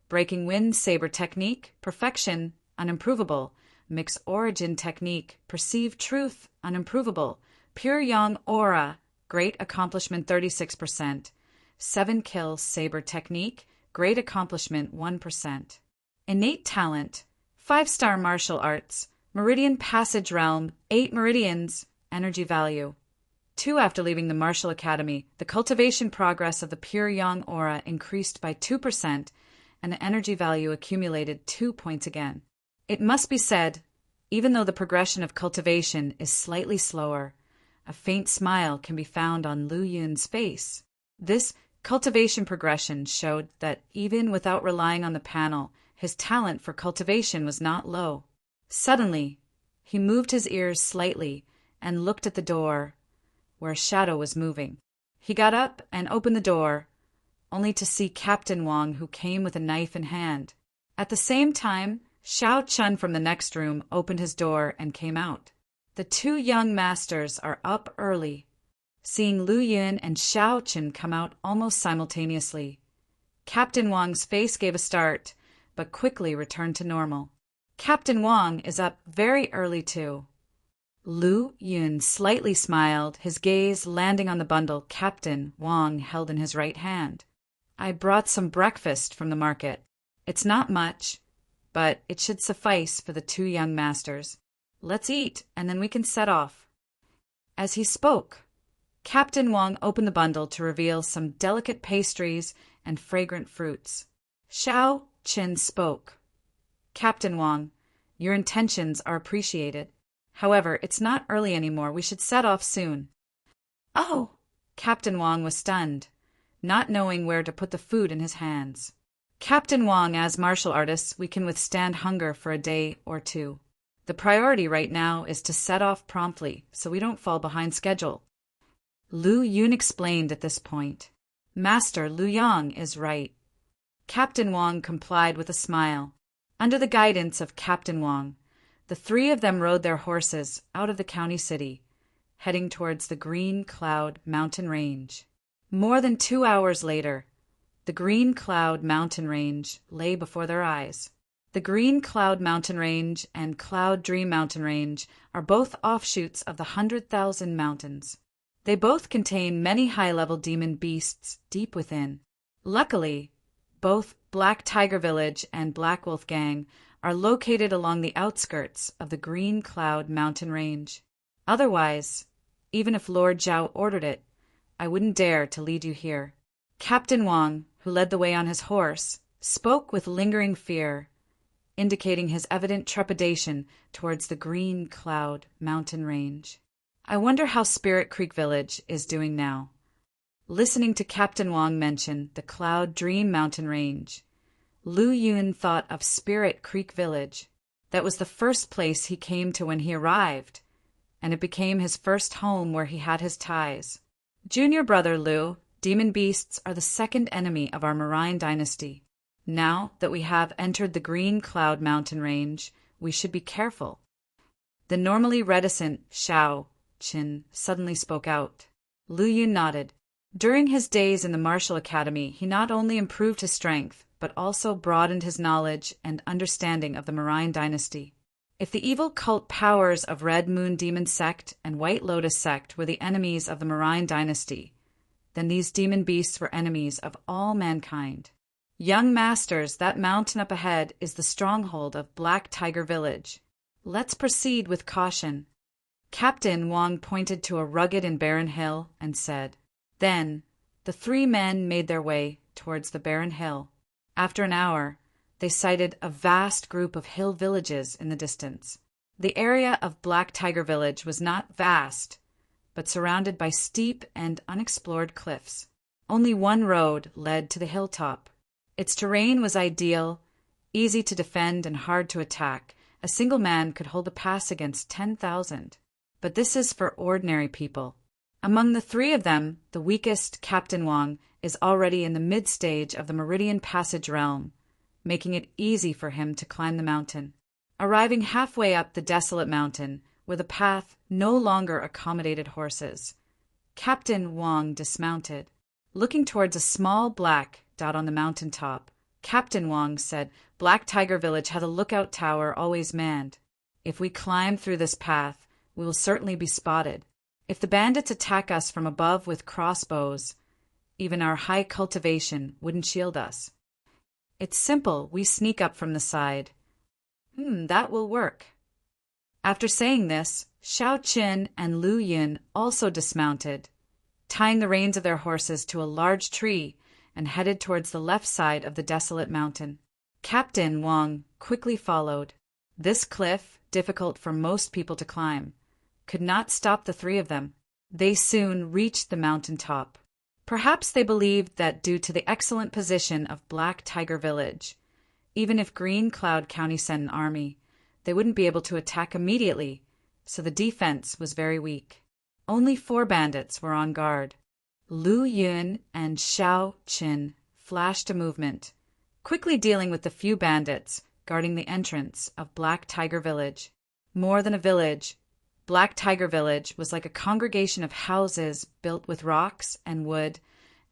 Speaker 1: Breaking Wind Saber Technique, Perfection, Unimprovable. Mix Origin Technique, Perceive Truth, Unimprovable. Pure Yang Aura, Great Accomplishment 36%. 7 Kill Saber Technique, Great Accomplishment 1%. Innate Talent, 5-star Martial Arts, Meridian Passage Realm, 8 Meridians, Energy Value. 2 After leaving the Martial Academy, the cultivation progress of the Pure Yang Aura increased by 2%, and the energy value accumulated 2 points again. It must be said, even though the progression of cultivation is slightly slower, a faint smile can be found on Lu Yun's face. This cultivation progression showed that even without relying on the panel, his talent for cultivation was not low. Suddenly, he moved his ears slightly and looked at the door, where a shadow was moving. He got up and opened the door, only to see Captain Wang, who came with a knife in hand. At the same time, Xiao Chun from the next room opened his door and came out. The two young masters are up early. Seeing Lu Yun and Xiao Chun come out almost simultaneously, Captain Wang's face gave a start, but quickly returned to normal. Captain Wang is up very early too. Lu Yun slightly smiled, his gaze landing on the bundle Captain Wang held in his right hand. "I brought some breakfast from the market. It's not much, but it should suffice for the two young masters. Let's eat, and then we can set off." As he spoke, Captain Wang opened the bundle to reveal some delicate pastries and fragrant fruits. Xiao Qin spoke. "Captain Wang, your intentions are appreciated. However, it's not early anymore. We should set off soon." "Oh!" Captain Wang was stunned, not knowing where to put the food in his hands. "Captain Wang, as martial artists, we can withstand hunger for a day or two. The priority right now is to set off promptly, so we don't fall behind schedule." Lu Yun explained at this point. "Master Lu Yang is right." Captain Wang complied with a smile. Under the guidance of Captain Wang, the three of them rode their horses out of the county city, heading towards the Green Cloud mountain range. More than 2 hours later, The Green Cloud mountain range lay before their eyes. The Green Cloud mountain range and Cloud Dream mountain range are both offshoots of the 100,000 mountains. They both contain many high-level demon beasts deep within. Luckily, both Black Tiger Village and Black Wolf Gang are located along the outskirts of the Green Cloud mountain range. Otherwise, even if Lord Zhao ordered it, I wouldn't dare to lead you here. Captain Wang, who led the way on his horse, spoke with lingering fear, indicating his evident trepidation towards the Green Cloud mountain range. I wonder how Spirit Creek Village is doing now. Listening to Captain Wang mention the Cloud Dream mountain range, Lu Yun thought of Spirit Creek Village. That was the first place he came to when he arrived, and it became his first home where he had his ties. Junior brother Lu, demon beasts are the second enemy of our Marine dynasty. Now that we have entered the Green Cloud mountain range, we should be careful. The normally reticent Xiao Qin suddenly spoke out. Lu Yun nodded. During his days in the martial academy, he not only improved his strength, but also broadened his knowledge and understanding of the Marine dynasty. If the evil cult powers of Red Moon Demon Sect and White Lotus Sect were the enemies of the Marine dynasty, then these demon beasts were enemies of all mankind. Young masters, that mountain up ahead is the stronghold of Black Tiger Village. Let's proceed with caution. Captain Wang pointed to a rugged and barren hill and said. Then, the three men made their way towards the barren hill. After an hour, they sighted a vast group of hill villages in the distance. The area of Black Tiger Village was not vast, but surrounded by steep and unexplored cliffs. Only one road led to the hilltop. Its terrain was ideal, easy to defend and hard to attack. A single man could hold a pass against 10,000. But this is for ordinary people. Among the three of them, the weakest, Captain Wang, is already in the mid-stage of the Meridian Passage realm, making it easy for him to climb the mountain. Arriving halfway up the desolate mountain, where the path no longer accommodated horses, Captain Wang dismounted. Looking towards a small black dot on the mountain top, Captain Wang said Black Tiger Village had a lookout tower always manned. If we climb through this path, we will certainly be spotted. If the bandits attack us from above with crossbows, even our high cultivation wouldn't shield us. It's simple, we sneak up from the side. That will work. After saying this, Xiao Qin and Lu Yun also dismounted, tying the reins of their horses to a large tree and headed towards the left side of the desolate mountain. Captain Wang quickly followed. This cliff, difficult for most people to climb, could not stop the three of them. They soon reached the mountain top. Perhaps they believed that due to the excellent position of Black Tiger Village, even if Green Cloud County sent an army, they wouldn't be able to attack immediately, so the defense was very weak. Only 4 bandits were on guard. Lu Yun and Xiao Qin flashed a movement, quickly dealing with the few bandits guarding the entrance of Black Tiger Village. More than a village, Black Tiger Village was like a congregation of houses built with rocks and wood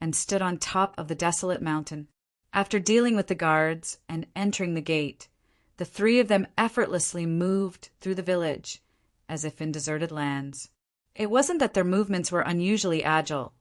Speaker 1: and stood on top of the desolate mountain. After dealing with the guards and entering the gate, the 3 of them effortlessly moved through the village as if in deserted lands. It wasn't that their movements were unusually agile.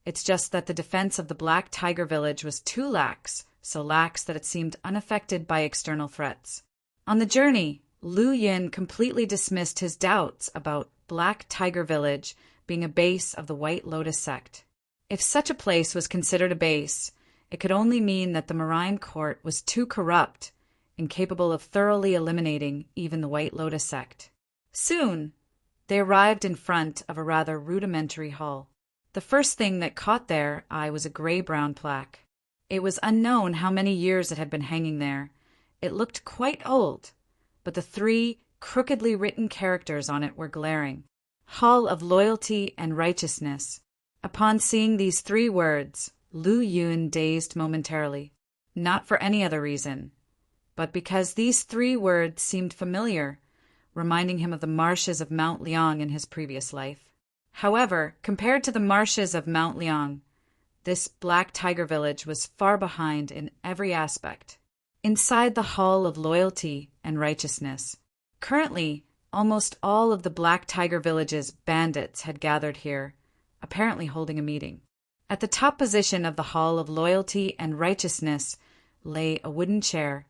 Speaker 1: It's just that the defense of the Black Tiger Village was too lax, so lax that it seemed unaffected by external threats. On the journey, Lu Yun completely dismissed his doubts about Black Tiger Village being a base of the White Lotus Sect. If such a place was considered a base, it could only mean that the Marine court was too corrupt, incapable of thoroughly eliminating even the White Lotus Sect. Soon, they arrived in front of a rather rudimentary hall. The first thing that caught their eye was a gray-brown plaque. It was unknown how many years it had been hanging there. It looked quite old, but the 3 crookedly written characters on it were glaring. Hall of Loyalty and Righteousness. Upon seeing these 3 words, Lu Yun dazed momentarily. Not for any other reason, but because these 3 words seemed familiar, reminding him of the marshes of Mount Liang in his previous life. However, compared to the marshes of Mount Liang, This Black Tiger Village was far behind in every aspect. Inside the Hall of Loyalty and Righteousness. Currently, almost all of the Black Tiger Village's bandits had gathered here, apparently holding a meeting. At the top position of the Hall of Loyalty and Righteousness lay a wooden chair,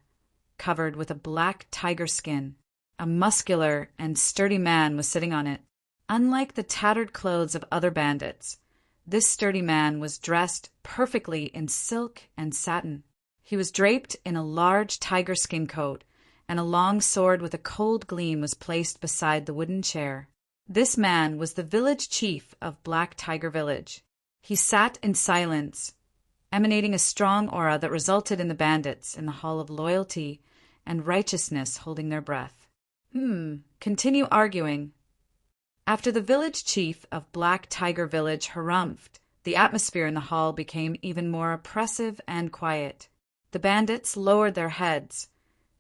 Speaker 1: covered with a black tiger skin. A muscular and sturdy man was sitting on it. Unlike the tattered clothes of other bandits, this sturdy man was dressed perfectly in silk and satin. He was draped in a large tiger skin coat, and a long sword with a cold gleam was placed beside the wooden chair. This man was the village chief of Black Tiger Village. He sat in silence, emanating a strong aura that resulted in the bandits in the Hall of Loyalty and Righteousness holding their breath. Continue arguing. After the village chief of Black Tiger Village harumphed, the atmosphere in the hall became even more oppressive and quiet. The bandits lowered their heads,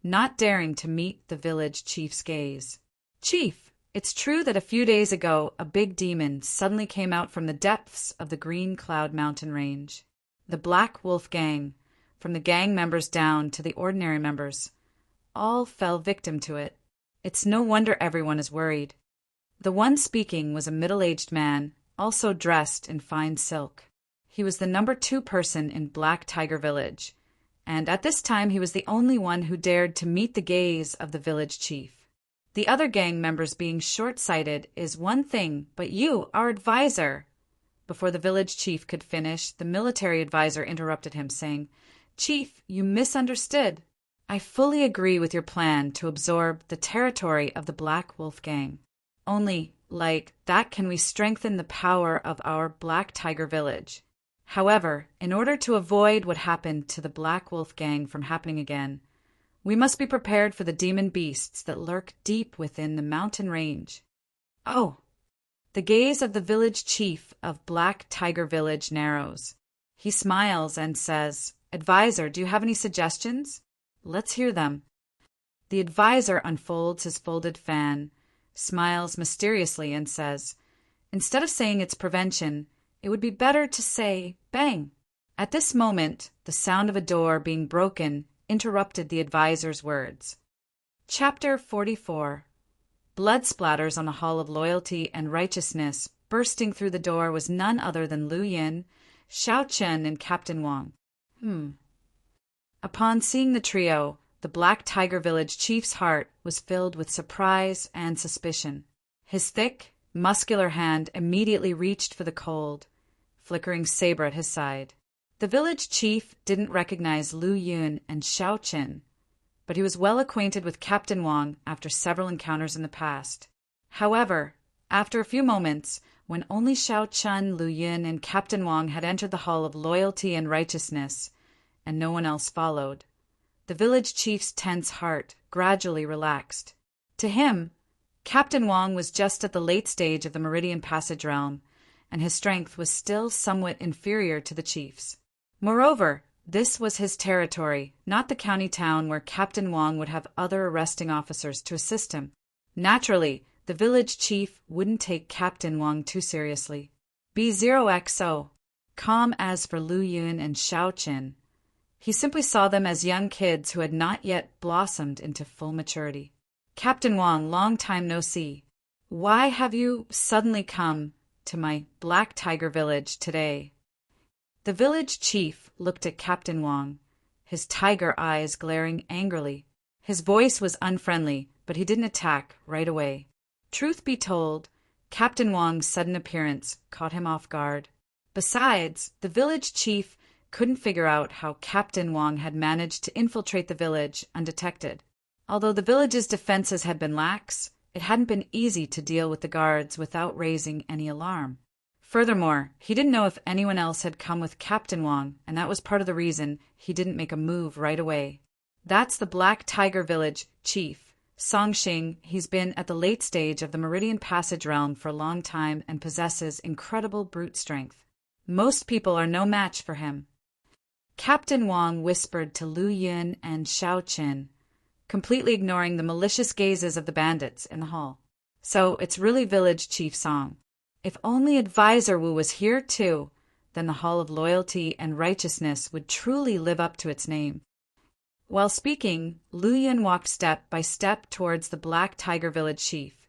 Speaker 1: not daring to meet the village chief's gaze. "Chief, it's true that a few days ago a big demon suddenly came out from the depths of the Green Cloud mountain range. The Black Wolf Gang, from the gang members down to the ordinary members, all fell victim to it. It's no wonder everyone is worried." The one speaking was a middle-aged man, also dressed in fine silk. He was the number 2 person in Black Tiger Village, and at this time he was the only one who dared to meet the gaze of the village chief. "The other gang members being short-sighted is one thing, but you, our advisor—" Before the village chief could finish, the military advisor interrupted him, saying, "Chief, you misunderstood. I fully agree with your plan to absorb the territory of the Black Wolf Gang. Only, like that, can we strengthen the power of our Black Tiger Village. However, in order to avoid what happened to the Black Wolf Gang from happening again, we must be prepared for the demon beasts that lurk deep within the mountain range." "Oh!" The gaze of the village chief of Black Tiger Village narrows. He smiles and says, "Advisor, do you have any suggestions? Let's hear them." The advisor unfolds his folded fan, smiles mysteriously, and says, "Instead of saying it's prevention, it would be better to say bang." At this moment, the sound of a door being broken interrupted the advisor's words. Chapter 44. Blood splatters on the Hall of Loyalty and Righteousness. Bursting through the door was none other than Lu Yin, Xiao Chen, and Captain Wang. Upon seeing the trio, the Black Tiger Village chief's heart was filled with surprise and suspicion. His thick, muscular hand immediately reached for the cold, flickering saber at his side. The village chief didn't recognize Lu Yun and Xiao Chen, but he was well acquainted with Captain Wang after several encounters in the past. However, after a few moments, when only Xiao Chen, Lu Yun, and Captain Wang had entered the Hall of Loyalty and Righteousness, and no one else followed, the village chief's tense heart gradually relaxed. To him, Captain Wang was just at the late stage of the Meridian Passage realm, and his strength was still somewhat inferior to the chief's. Moreover, this was his territory, not the county town where Captain Wang would have other arresting officers to assist him. Naturally, the village chief wouldn't take Captain Wang too seriously. B0XO. Calm as for Lu Yun and Xiao Chen. He simply saw them as young kids who had not yet blossomed into full maturity. "Captain Wang, long time no see. Why have you suddenly come to my Black Tiger Village today?" The village chief looked at Captain Wang, his tiger eyes glaring angrily. His voice was unfriendly, but he didn't attack right away. Truth be told, Captain Wang's sudden appearance caught him off guard. Besides, the village chief couldn't figure out how Captain Wang had managed to infiltrate the village undetected. Although the village's defenses had been lax, it hadn't been easy to deal with the guards without raising any alarm. Furthermore, he didn't know if anyone else had come with Captain Wang, and that was part of the reason he didn't make a move right away. That's the Black Tiger Village chief, Songxing. He's been at the late stage of the Meridian Passage realm for a long time and possesses incredible brute strength. Most people are no match for him. Captain Wang whispered to Lu Yun and Xiao Chen, completely ignoring the malicious gazes of the bandits in the hall. "So it's really Village Chief Song. If only Advisor Wu was here too, then the Hall of Loyalty and Righteousness would truly live up to its name. While speaking, Lu Yun walked step by step towards the Black Tiger Village chief.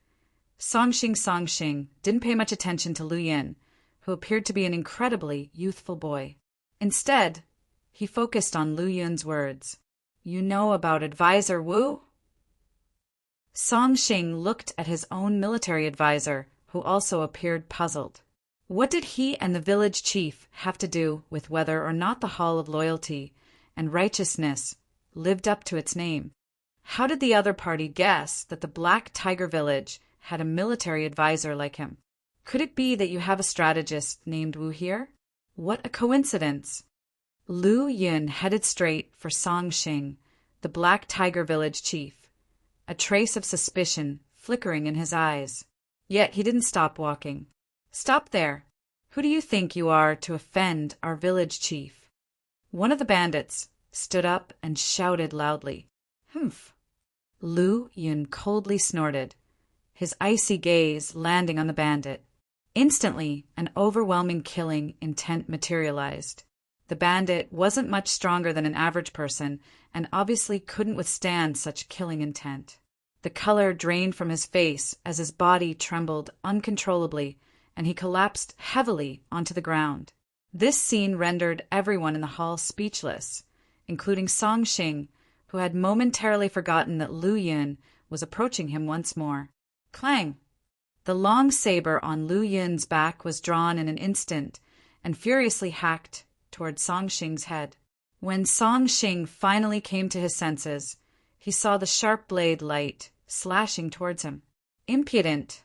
Speaker 1: Songxing didn't pay much attention to Lu Yun, who appeared to be an incredibly youthful boy. Instead, he focused on Lu Yun's words. "You know about Advisor Wu?" Songxing looked at his own military advisor, who also appeared puzzled. What did he and the village chief have to do with whether or not the Hall of Loyalty and Righteousness lived up to its name? How did the other party guess that the Black Tiger Village had a military advisor like him? Could it be that you have a strategist named Wu here? What a coincidence! Lu Yun headed straight for Songxing, the Black Tiger Village chief, a trace of suspicion flickering in his eyes. Yet he didn't stop walking. "Stop there! Who do you think you are to offend our village chief?" One of the bandits stood up and shouted loudly. "Humph!" Lu Yun coldly snorted, his icy gaze landing on the bandit. Instantly, an overwhelming killing intent materialized. The bandit wasn't much stronger than an average person and obviously couldn't withstand such killing intent. The color drained from his face as his body trembled uncontrollably and he collapsed heavily onto the ground. This scene rendered everyone in the hall speechless, including Songxing, who had momentarily forgotten that Lu Yun was approaching him once more. Clang! The long saber on Lu Yun's back was drawn in an instant and furiously hacked toward Songxing's head. When Songxing finally came to his senses, he saw the sharp blade light slashing towards him. Impudent!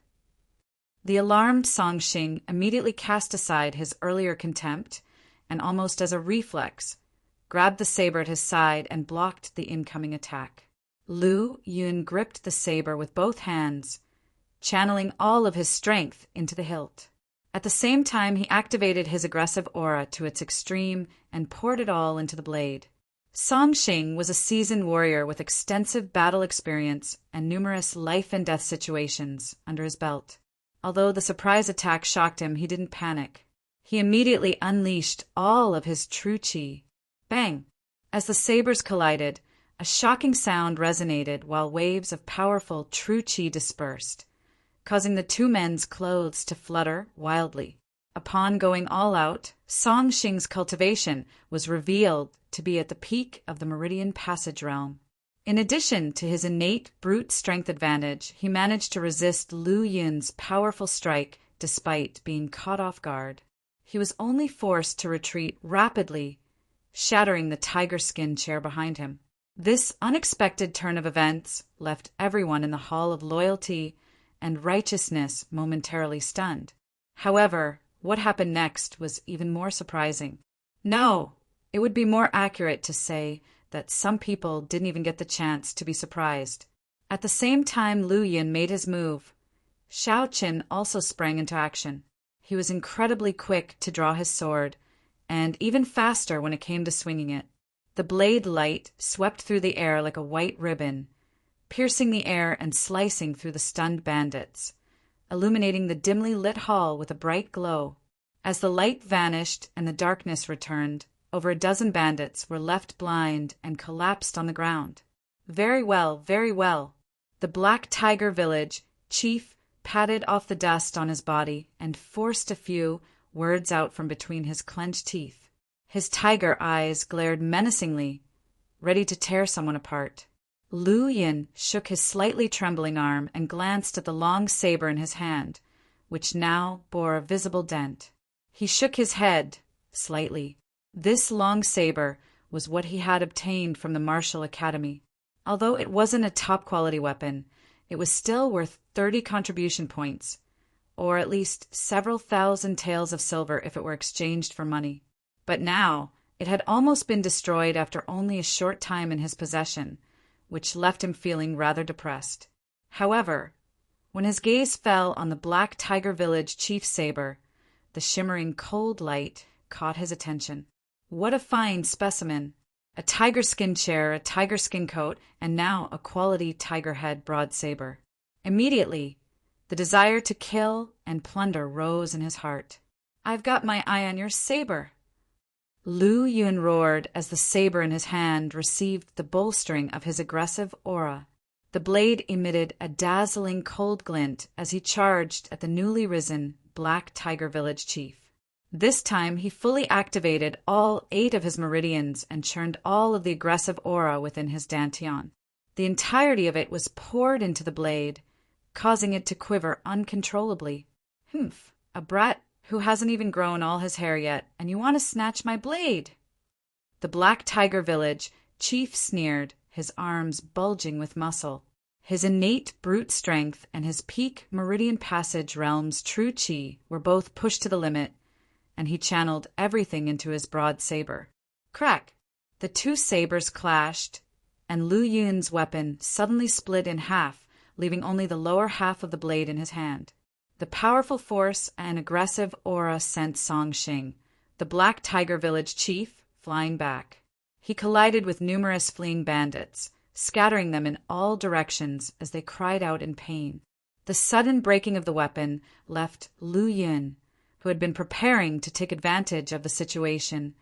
Speaker 1: The alarmed Songxing immediately cast aside his earlier contempt and, almost as a reflex, grabbed the saber at his side and blocked the incoming attack. Lu Yun gripped the saber with both hands, channeling all of his strength into the hilt. At the same time, he activated his aggressive aura to its extreme and poured it all into the blade. Songxing was a seasoned warrior with extensive battle experience and numerous life-and-death situations under his belt. Although the surprise attack shocked him, he didn't panic. He immediately unleashed all of his true qi. Bang! As the sabers collided, a shocking sound resonated while waves of powerful true qi dispersed, causing the two men's clothes to flutter wildly. Upon going all out, Songxing's cultivation was revealed to be at the peak of the Meridian Passage realm. In addition to his innate brute strength advantage, he managed to resist Lu Yun's powerful strike despite being caught off guard. He was only forced to retreat rapidly, shattering the tiger skin chair behind him. This unexpected turn of events left everyone in the Hall of Loyalty and Righteousness momentarily stunned. However, what happened next was even more surprising. No, it would be more accurate to say that some people didn't even get the chance to be surprised. At the same time Lu Yun made his move, Xiao Qin also sprang into action. He was incredibly quick to draw his sword, and even faster when it came to swinging it. The blade light swept through the air like a white ribbon, piercing the air and slicing through the stunned bandits, illuminating the dimly lit hall with a bright glow. As the light vanished and the darkness returned, over a dozen bandits were left blind and collapsed on the ground. Very well, very well. The Black Tiger Village chief patted off the dust on his body and forced a few words out from between his clenched teeth. His tiger eyes glared menacingly, ready to tear someone apart. Lu Yun shook his slightly trembling arm and glanced at the long saber in his hand, which now bore a visible dent. He shook his head slightly. This long saber was what he had obtained from the Martial Academy. Although it wasn't a top-quality weapon, it was still worth 30 contribution points, or at least several thousand taels of silver if it were exchanged for money. But now, it had almost been destroyed after only a short time in his possession, which left him feeling rather depressed. However, when his gaze fell on the Black Tiger Village chief's saber, the shimmering cold light caught his attention. What a fine specimen! A tiger skin chair, a tiger skin coat, and now a quality tiger head broad saber. Immediately, the desire to kill and plunder rose in his heart. I've got my eye on your saber." Lu Yun roared as the saber in his hand received the bolstering of his aggressive aura. The blade emitted a dazzling cold glint as he charged at the newly risen Black Tiger Village chief. This time he fully activated all 8 of his meridians and churned all of the aggressive aura within his dantian. The entirety of it was poured into the blade, causing it to quiver uncontrollably. "Humph, a brat who hasn't even grown all his hair yet, and you want to snatch my blade?" The Black Tiger Village chief sneered, his arms bulging with muscle. His innate brute strength and his peak Meridian Passage realm's true chi were both pushed to the limit, and he channeled everything into his broad saber. Crack! The 2 sabers clashed, and Lu Yun's weapon suddenly split in half, leaving only the lower half of the blade in his hand. The powerful force and aggressive aura sent Song Xing, the Black Tiger Village chief, flying back. He collided with numerous fleeing bandits, scattering them in all directions as they cried out in pain. The sudden breaking of the weapon left Lu Yun, who had been preparing to take advantage of the situation,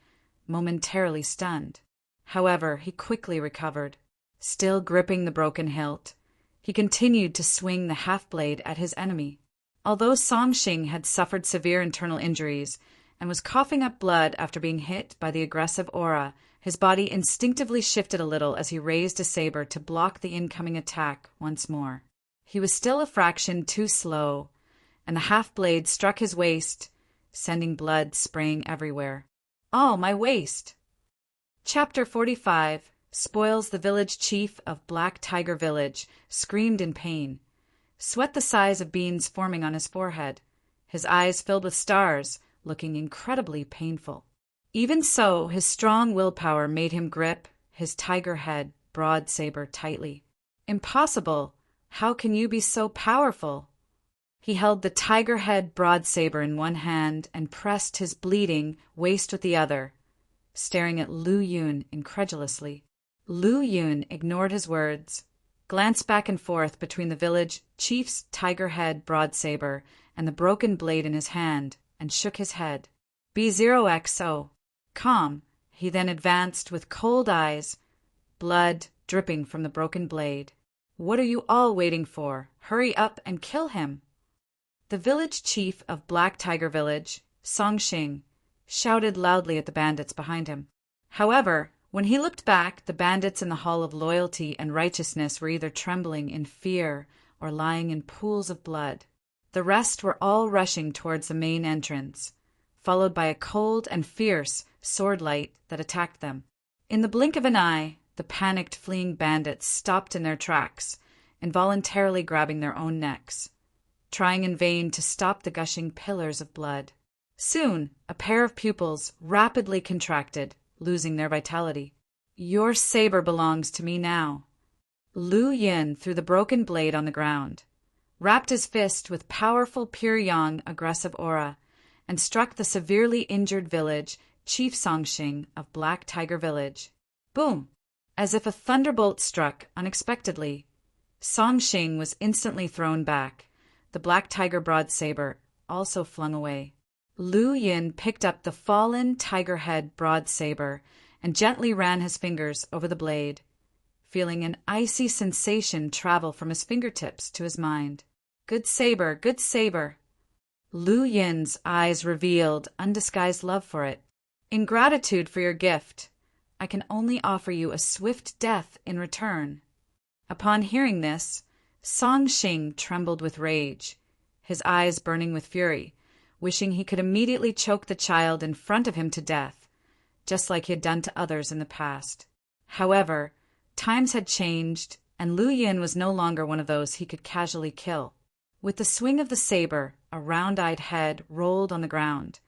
Speaker 1: momentarily stunned. However, he quickly recovered. Still gripping the broken hilt, he continued to swing the half-blade at his enemy. Although Song Xing had suffered severe internal injuries and was coughing up blood after being hit by the aggressive aura, his body instinctively shifted a little as he raised a saber to block the incoming attack once more. He was still a fraction too slow, and the half-blade struck his waist, sending blood spraying everywhere. "Oh, my waist!" Chapter 45 Spoils the village chief of Black Tiger Village screamed in pain. Sweat the size of beans forming on his forehead, his eyes filled with stars, looking incredibly painful. Even so, his strong willpower made him grip his tiger head broad saber tightly. "Impossible! How can you be so powerful?" He held the tiger head broad saber in one hand and pressed his bleeding waist with the other, staring at Lu Yun incredulously. Lu Yun ignored his words, glanced back and forth between the village chief's tiger head broad saber and the broken blade in his hand, and shook his head. "B0XO. Calm." He then advanced with cold eyes, blood dripping from the broken blade. "What are you all waiting for? Hurry up and kill him." The village chief of Black Tiger Village, Song Xing, shouted loudly at the bandits behind him. However, when he looked back, the bandits in the Hall of Loyalty and Righteousness were either trembling in fear or lying in pools of blood. The rest were all rushing towards the main entrance, followed by a cold and fierce sword light that attacked them. In the blink of an eye, the panicked fleeing bandits stopped in their tracks, involuntarily grabbing their own necks, trying in vain to stop the gushing pillars of blood. Soon, a pair of pupils rapidly contracted, losing their vitality. "Your saber belongs to me now." Lu Yin threw the broken blade on the ground, wrapped his fist with powerful pure yang aggressive aura, and struck the severely injured village chief Song Xing of Black Tiger Village. Boom! As if a thunderbolt struck unexpectedly, Song Xing was instantly thrown back, the Black Tiger broad saber also flung away. Lu Yin picked up the fallen tiger head broad saber and gently ran his fingers over the blade, feeling an icy sensation travel from his fingertips to his mind. "Good saber, good saber." Lu Yin's eyes revealed undisguised love for it. "In gratitude for your gift, I can only offer you a swift death in return." Upon hearing this, Song Xing trembled with rage, his eyes burning with fury, wishing he could immediately choke the child in front of him to death, just like he had done to others in the past. However, times had changed, and Lu Yin was no longer one of those he could casually kill. With the swing of the saber, a round-eyed head rolled on the ground,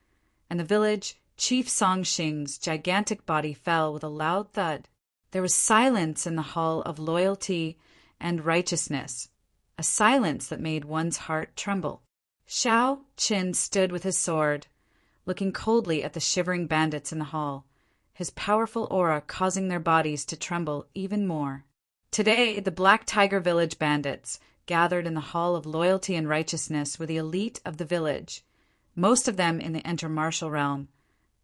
Speaker 1: and the village chief Song Xing's gigantic body fell with a loud thud. There was silence in the Hall of Loyalty and Righteousness, a silence that made one's heart tremble. Xiao Qin stood with his sword, looking coldly at the shivering bandits in the hall, his powerful aura causing their bodies to tremble even more. Today, the Black Tiger Village bandits, gathered in the Hall of Loyalty and Righteousness, were the elite of the village, most of them in the intermartial realm,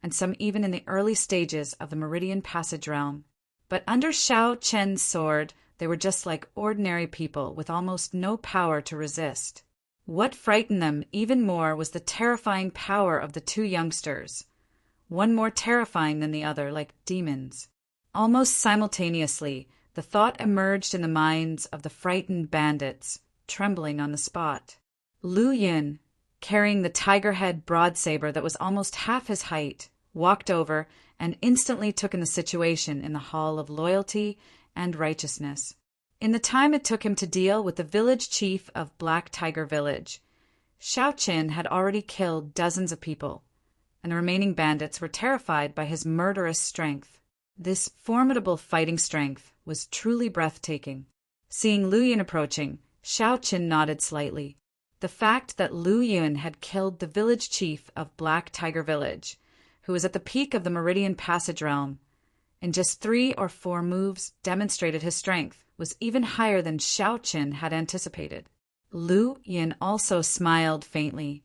Speaker 1: and some even in the early stages of the Meridian Passage realm. But under Xiao Chen's sword, they were just like ordinary people with almost no power to resist. What frightened them even more was the terrifying power of the two youngsters, one more terrifying than the other, like demons. Almost simultaneously, the thought emerged in the minds of the frightened bandits, trembling on the spot. Lu Yin, carrying the tiger-head broadsaber that was almost half his height, walked over and instantly took in the situation in the Hall of Loyalty and Righteousness. In the time it took him to deal with the village chief of Black Tiger Village, Xiao Qin had already killed dozens of people, and the remaining bandits were terrified by his murderous strength. This formidable fighting strength was truly breathtaking. Seeing Lu Yun approaching, Xiao Qin nodded slightly. The fact that Lu Yun had killed the village chief of Black Tiger Village, who was at the peak of the Meridian Passage realm, in just 3 or 4 moves demonstrated his strength was even higher than Xiao Qin had anticipated. Lu Yun also smiled faintly.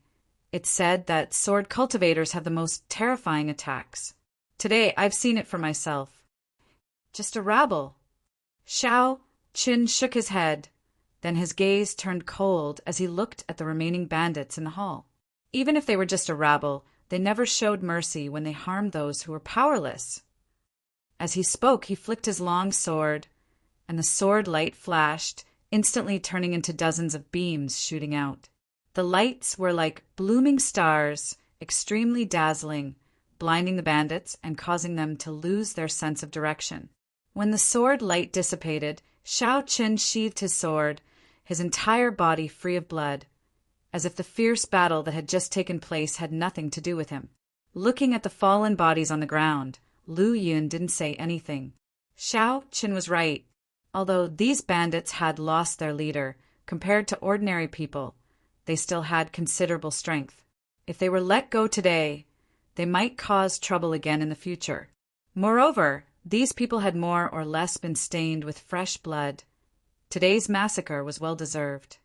Speaker 1: It said that sword cultivators have the most terrifying attacks. Today I've seen it for myself. Just a rabble. Xiao Qin shook his head. Then his gaze turned cold as he looked at the remaining bandits in the hall. Even if they were just a rabble, they never showed mercy when they harmed those who were powerless. As he spoke, he flicked his long sword, and the sword light flashed, instantly turning into dozens of beams shooting out. The lights were like blooming stars, extremely dazzling, blinding the bandits and causing them to lose their sense of direction. When the sword light dissipated, Xiao Qin sheathed his sword, his entire body free of blood, as if the fierce battle that had just taken place had nothing to do with him. Looking at the fallen bodies on the ground, Lu Yun didn't say anything. Xiao Qin was right. Although these bandits had lost their leader, compared to ordinary people, they still had considerable strength. If they were let go today, they might cause trouble again in the future. Moreover, these people had more or less been stained with fresh blood. Today's massacre was well-deserved.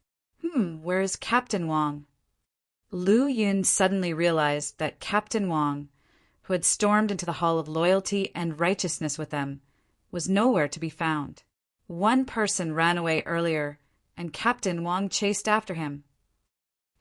Speaker 1: Where is Captain Wang? Lu Yun suddenly realized that Captain Wang, who had stormed into the Hall of Loyalty and Righteousness with them, was nowhere to be found. One person ran away earlier, and Captain Wang chased after him.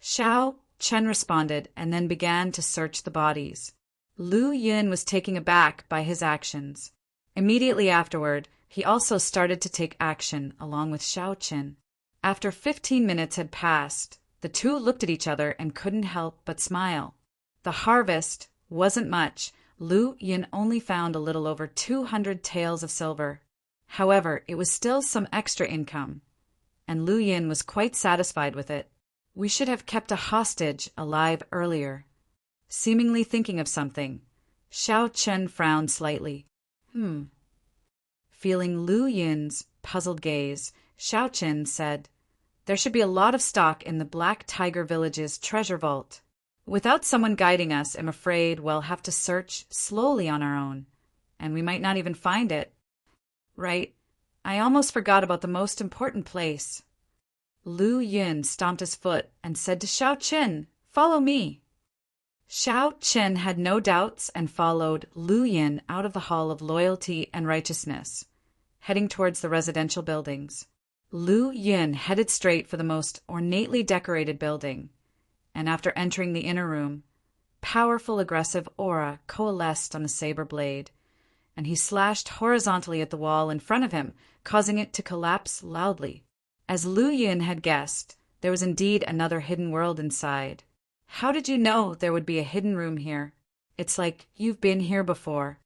Speaker 1: Xiao Chen responded and then began to search the bodies. Lu Yun was taken aback by his actions. Immediately afterward, he also started to take action along with Xiao Qin. After 15 minutes had passed, the two looked at each other and couldn't help but smile. The harvest wasn't much. Lu Yun only found a little over 200 taels of silver. However, it was still some extra income, and Lu Yun was quite satisfied with it. We should have kept a hostage alive earlier. Seemingly thinking of something, Xiao Chen frowned slightly. Feeling Lu Yun's puzzled gaze, Xiao Chen said, "There should be a lot of stock in the Black Tiger Village's treasure vault. Without someone guiding us, I'm afraid we'll have to search slowly on our own, and we might not even find it." "Right. I almost forgot about the most important place." Lu Yun stomped his foot and said to Xiao Chen, "Follow me." Xiao Chen had no doubts and followed Lu Yun out of the Hall of Loyalty and Righteousness, heading towards the residential buildings. Lu Yun headed straight for the most ornately decorated building, and after entering the inner room, powerful aggressive aura coalesced on the saber blade, and he slashed horizontally at the wall in front of him, causing it to collapse loudly. As Lu Yun had guessed, there was indeed another hidden world inside. "How did you know there would be a hidden room here? It's like you've been here before."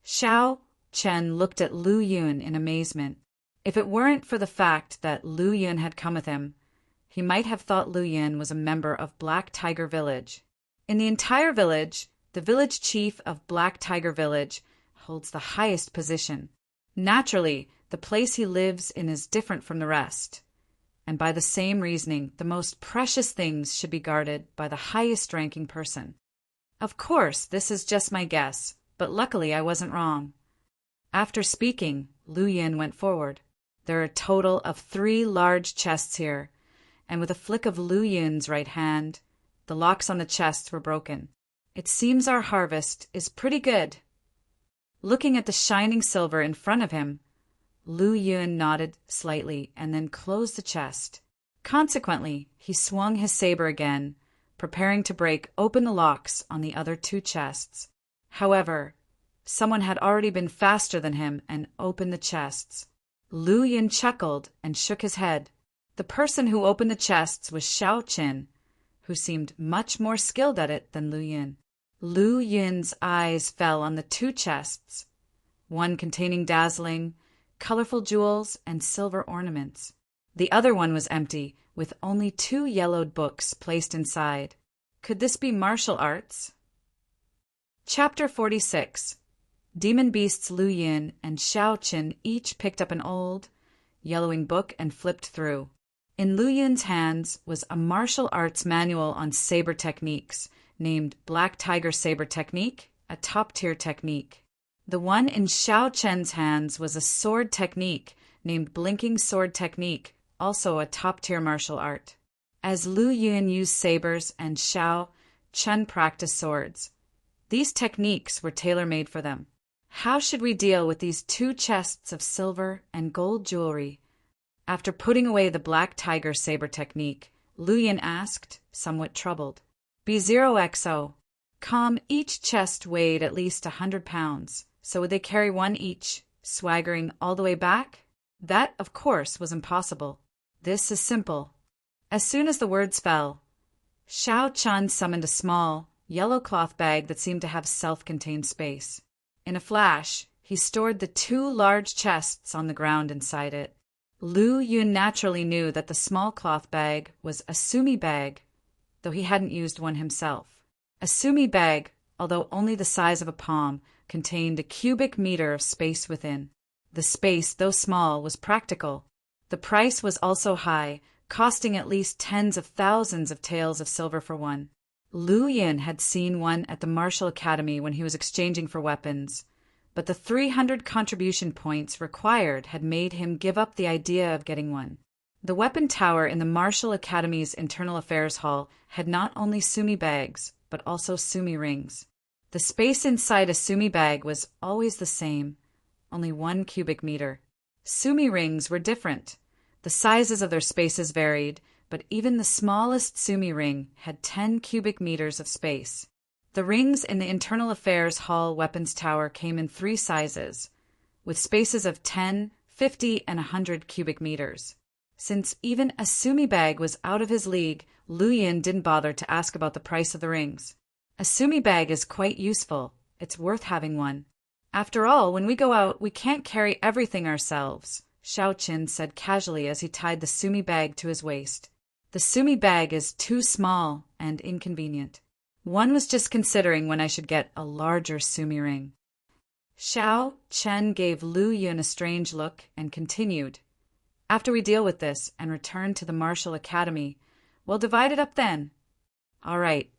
Speaker 1: Xiao Chen looked at Lu Yun in amazement. If it weren't for the fact that Lu Yun had come with him, he might have thought Lu Yun was a member of Black Tiger Village. In the entire village, the village chief of Black Tiger Village holds the highest position. Naturally, the place he lives in is different from the rest, and by the same reasoning, the most precious things should be guarded by the highest-ranking person. Of course, this is just my guess, but luckily I wasn't wrong. After speaking, Lu Yun went forward. There are a total of 3 large chests here, and with a flick of Lu Yun's right hand, The locks on the chests were broken. "It seems our harvest is pretty good." Looking at the shining silver in front of him, Lu Yun nodded slightly and then closed the chest. Consequently, he swung his saber again, preparing to break open the locks on the other two chests. However, someone had already been faster than him and opened the chests. Lu Yun chuckled and shook his head. The person who opened the chests was Xiao Qin, who seemed much more skilled at it than Lu Yun. Lu Yun's eyes fell on the two chests, one containing dazzling, colorful jewels and silver ornaments. The other one was empty, with only two yellowed books placed inside. Could this be martial arts? Chapter 46. Demon beasts Lu Yun and Xiao Qin each picked up an old, yellowing book and flipped through. In Lu Yun's hands was a martial arts manual on saber techniques, named Black Tiger Saber Technique, a top-tier technique. The one in Xiao Chen's hands was a sword technique named Blinking Sword Technique, also a top-tier martial art. As Lu Yun used sabers and Xiao Chen practiced swords, these techniques were tailor-made for them. How should we deal with these two chests of silver and gold jewelry? After putting away the Black Tiger Saber Technique, Lu Yun asked, somewhat troubled. B0XO. Each chest weighed at least 100 pounds, so would they carry one each, swaggering all the way back? That, of course, was impossible. This is simple. As soon as the words fell, Xiao Chen summoned a small, yellow cloth bag that seemed to have self-contained space. In a flash, he stored the two large chests on the ground inside it. Lu Yun naturally knew that the small cloth bag was a sumi bag, though he hadn't used one himself. A sumi bag, although only the size of a palm, contained a cubic meter of space within. The space, though small, was practical. The price was also high, costing at least tens of thousands of taels of silver for one. Lu Yun had seen one at the Martial Academy when he was exchanging for weapons, but the 300 contribution points required had made him give up the idea of getting one. The weapon tower in the Martial Academy's Internal Affairs Hall had not only sumi bags, but also sumi rings. The space inside a sumi bag was always the same, only 1 cubic meter. Sumi rings were different. The sizes of their spaces varied, but even the smallest sumi ring had 10 cubic meters of space. The rings in the Internal Affairs Hall weapons tower came in 3 sizes, with spaces of 10, 50, and 100 cubic meters. Since even a sumi bag was out of his league, Lu Yun didn't bother to ask about the price of the rings. A sumi bag is quite useful. It's worth having one. After all, when we go out, we can't carry everything ourselves, Xiao Qin said casually as he tied the sumi bag to his waist. The sumi bag is too small and inconvenient. One was just considering when I should get a larger sumi ring. Xiao Chen gave Lu Yun a strange look and continued. After we deal with this and return to the Martial Academy, we'll divide it up then. All right.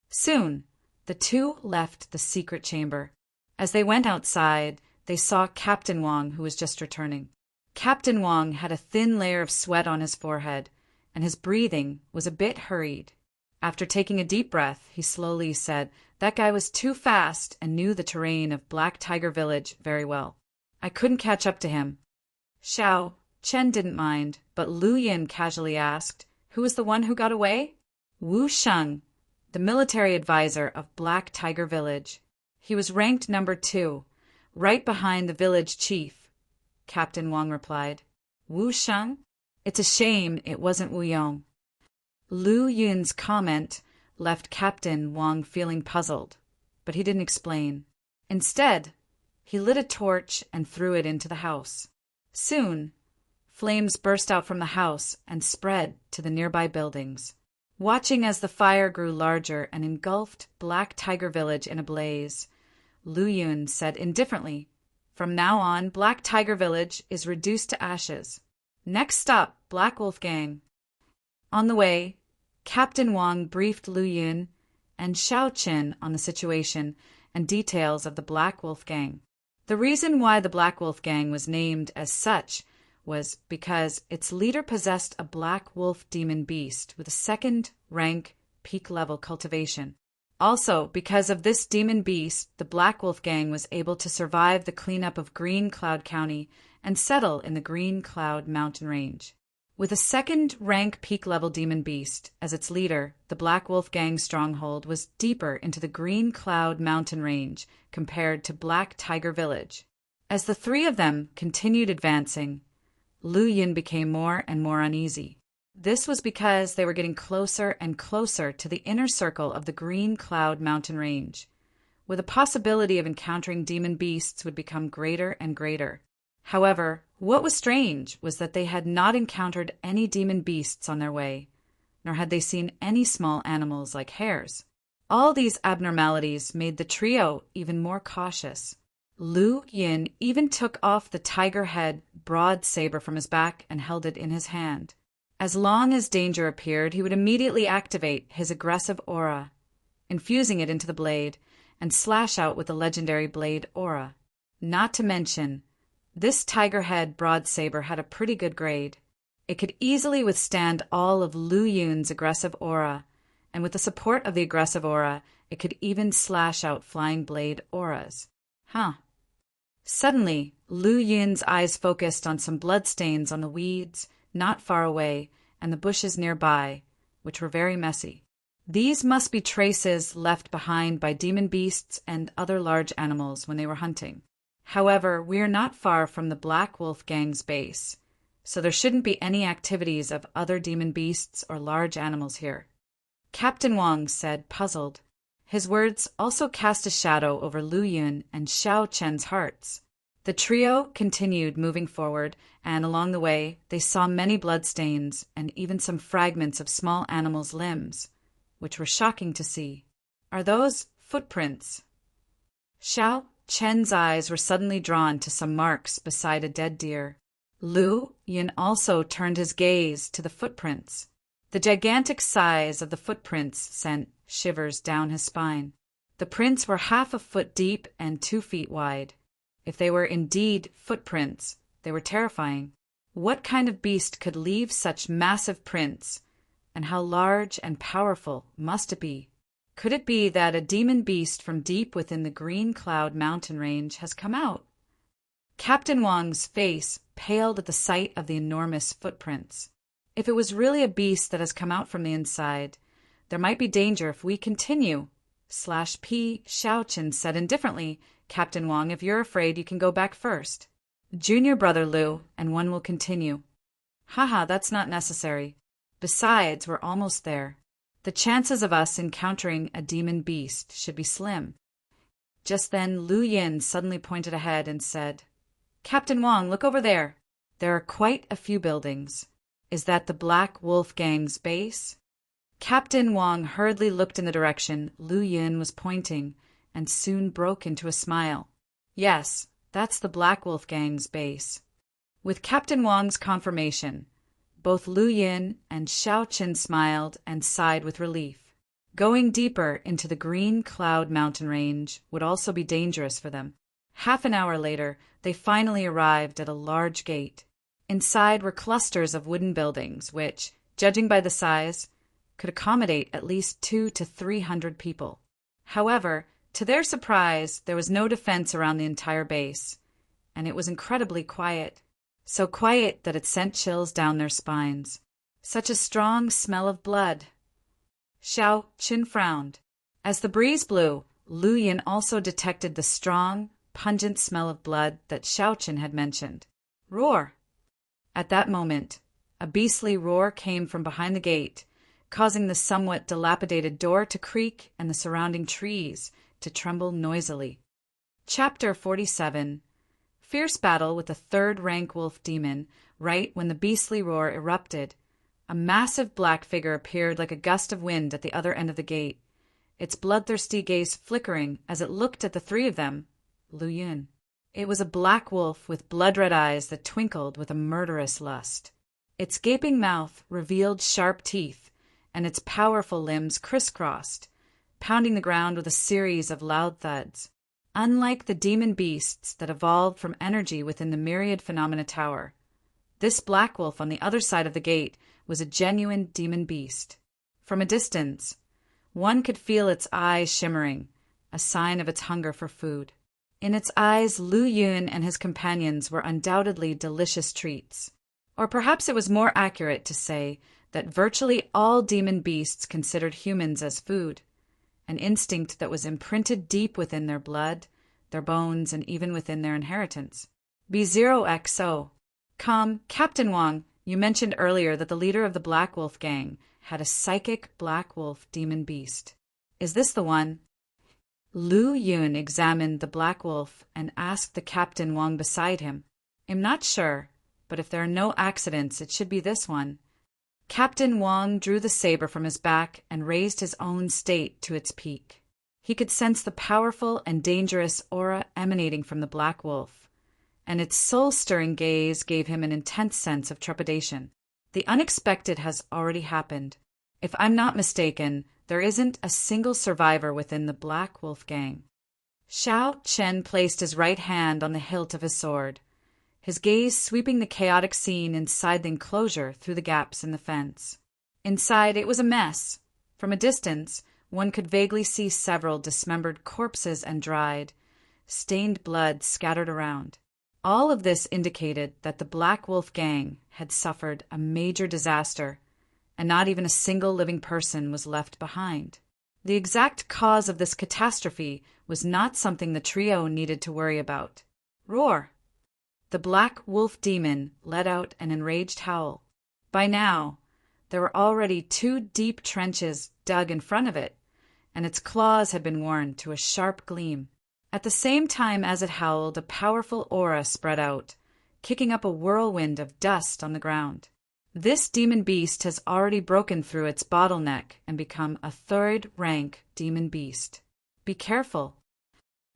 Speaker 1: Soon, the two left the secret chamber. As they went outside, they saw Captain Wang, who was just returning. Captain Wang had a thin layer of sweat on his forehead, and his breathing was a bit hurried. After taking a deep breath, he slowly said, "That guy was too fast and knew the terrain of Black Tiger Village very well. I couldn't catch up to him." Xiao Chen didn't mind, but Lu Yun casually asked, "Who was the one who got away?" "Wu Sheng, the military advisor of Black Tiger Village. He was ranked number 2, right behind the village chief," Captain Wang replied. "Wu Sheng? It's a shame it wasn't Wu Yong." Lu Yun's comment left Captain Wang feeling puzzled, but he didn't explain. Instead, he lit a torch and threw it into the house. Soon, flames burst out from the house and spread to the nearby buildings. Watching as the fire grew larger and engulfed Black Tiger Village in a blaze, Lu Yun said indifferently, "From now on, Black Tiger Village is reduced to ashes. Next stop, Black Wolf Gang." On the way, Captain Wang briefed Lu Yun and Xiao Qin on the situation and details of the Black Wolf Gang. The reason why the Black Wolf Gang was named as such was because its leader possessed a black wolf demon beast with a 2nd rank peak-level cultivation. Also, because of this demon beast, the Black Wolf Gang was able to survive the cleanup of Green Cloud County and settle in the Green Cloud mountain range. With a second-rank peak-level demon beast as its leader, the Black Wolf Gang's stronghold was deeper into the Green Cloud mountain range compared to Black Tiger Village. As the three of them continued advancing, Lu Yin became more and more uneasy. This was because they were getting closer and closer to the inner circle of the Green Cloud mountain range, where the possibility of encountering demon beasts would become greater and greater. However, what was strange was that they had not encountered any demon beasts on their way, nor had they seen any small animals like hares. All these abnormalities made the trio even more cautious. Lu Yin even took off the tiger head broad saber from his back and held it in his hand. As long as danger appeared, he would immediately activate his aggressive aura, infusing it into the blade, and slash out with the legendary blade aura. Not to mention, this tiger head broad saber had a pretty good grade. It could easily withstand all of Lu Yun's aggressive aura, and with the support of the aggressive aura, it could even slash out flying blade auras. Suddenly, Lu Yun's eyes focused on some bloodstains on the weeds not far away and the bushes nearby, which were very messy. These must be traces left behind by demon beasts and other large animals when they were hunting. However, we are not far from the Black Wolf Gang's base, so there shouldn't be any activities of other demon beasts or large animals here. Captain Wang said, puzzled. His words also cast a shadow over Lu Yun and Xiao Chen's hearts. The trio continued moving forward, and along the way, they saw many bloodstains and even some fragments of small animals' limbs, which were shocking to see. Are those footprints? Xiao Chen's eyes were suddenly drawn to some marks beside a dead deer. Lu Yun also turned his gaze to the footprints. The gigantic size of the footprints sent shivers down his spine. The prints were 1/2 foot deep and 2 feet wide. If they were indeed footprints, they were terrifying. What kind of beast could leave such massive prints, and how large and powerful must it be? Could it be that a demon beast from deep within the Green Cloud mountain range has come out? Captain Wang's face paled at the sight of the enormous footprints. If it was really a beast that has come out from the inside, there might be danger if we continue. /P. Xiaochen said indifferently, Captain Wang, if you're afraid, you can go back first. Junior brother Lu, and one will continue. That's not necessary. Besides, we're almost there. The chances of us encountering a demon beast should be slim. Just then, Lu Yin suddenly pointed ahead and said, Captain Wang, look over there. There are quite a few buildings. Is that the Black Wolf Gang's base? Captain Wang hurriedly looked in the direction Lu Yin was pointing and soon broke into a smile. Yes, that's the Black Wolf Gang's base. With Captain Wang's confirmation, both Lu Yin and Xiao Qin smiled and sighed with relief. Going deeper into the Green Cloud mountain range would also be dangerous for them. 1/2 an hour later, they finally arrived at a large gate. Inside were clusters of wooden buildings which, judging by the size, could accommodate at least 200 to 300 people. However, to their surprise, there was no defense around the entire base, and it was incredibly quiet. So quiet that it sent chills down their spines. Such a strong smell of blood. Xiao Qin frowned. As the breeze blew, Lu Yin also detected the strong, pungent smell of blood that Xiao Qin had mentioned. Roar! At that moment, a beastly roar came from behind the gate, causing the somewhat dilapidated door to creak and the surrounding trees to tremble noisily. Chapter 47. Fierce battle with a third-rank wolf demon. Right when the beastly roar erupted, a massive black figure appeared like a gust of wind at the other end of the gate, its bloodthirsty gaze flickering as it looked at the three of them, Lu Yun. It was a black wolf with blood-red eyes that twinkled with a murderous lust. Its gaping mouth revealed sharp teeth, and its powerful limbs crisscrossed, pounding the ground with a series of loud thuds. Unlike the demon beasts that evolved from energy within the Myriad Phenomena Tower, this black wolf on the other side of the gate was a genuine demon beast. From a distance, One could feel its eyes shimmering, a sign of its hunger for food. In its eyes, Lu Yun and his companions were undoubtedly delicious treats. Or perhaps it was more accurate to say that virtually all demon beasts considered humans as food, an instinct that was imprinted deep within their blood, their bones, and even within their inheritance. B0XO. Captain Wang, you mentioned earlier that the leader of the Black Wolf gang had a psychic black wolf demon beast. Is this the one? Lu Yun examined the black wolf and asked the Captain Wang beside him. I'm not sure, but if there are no accidents, it should be this one. Captain Wang drew the saber from his back and raised his own state to its peak. He could sense the powerful and dangerous aura emanating from the black wolf, and its soul-stirring gaze gave him an intense sense of trepidation. The unexpected has already happened. If I'm not mistaken, there isn't a single survivor within the Black Wolf gang. Xiao Chen placed his right hand on the hilt of his sword, his gaze sweeping the chaotic scene inside the enclosure through the gaps in the fence. Inside, it was a mess. From a distance, one could vaguely see several dismembered corpses and dried, stained blood scattered around. All of this indicated that the Black Wolf gang had suffered a major disaster, and not even a single living person was left behind. The exact cause of this catastrophe was not something the trio needed to worry about. Roar! The Black Wolf demon let out an enraged howl. By now, there were already 2 deep trenches dug in front of it, and its claws had been worn to a sharp gleam. At the same time as it howled, a powerful aura spread out, kicking up a whirlwind of dust on the ground. This demon beast has already broken through its bottleneck and become a 3rd-rank demon beast. Be careful.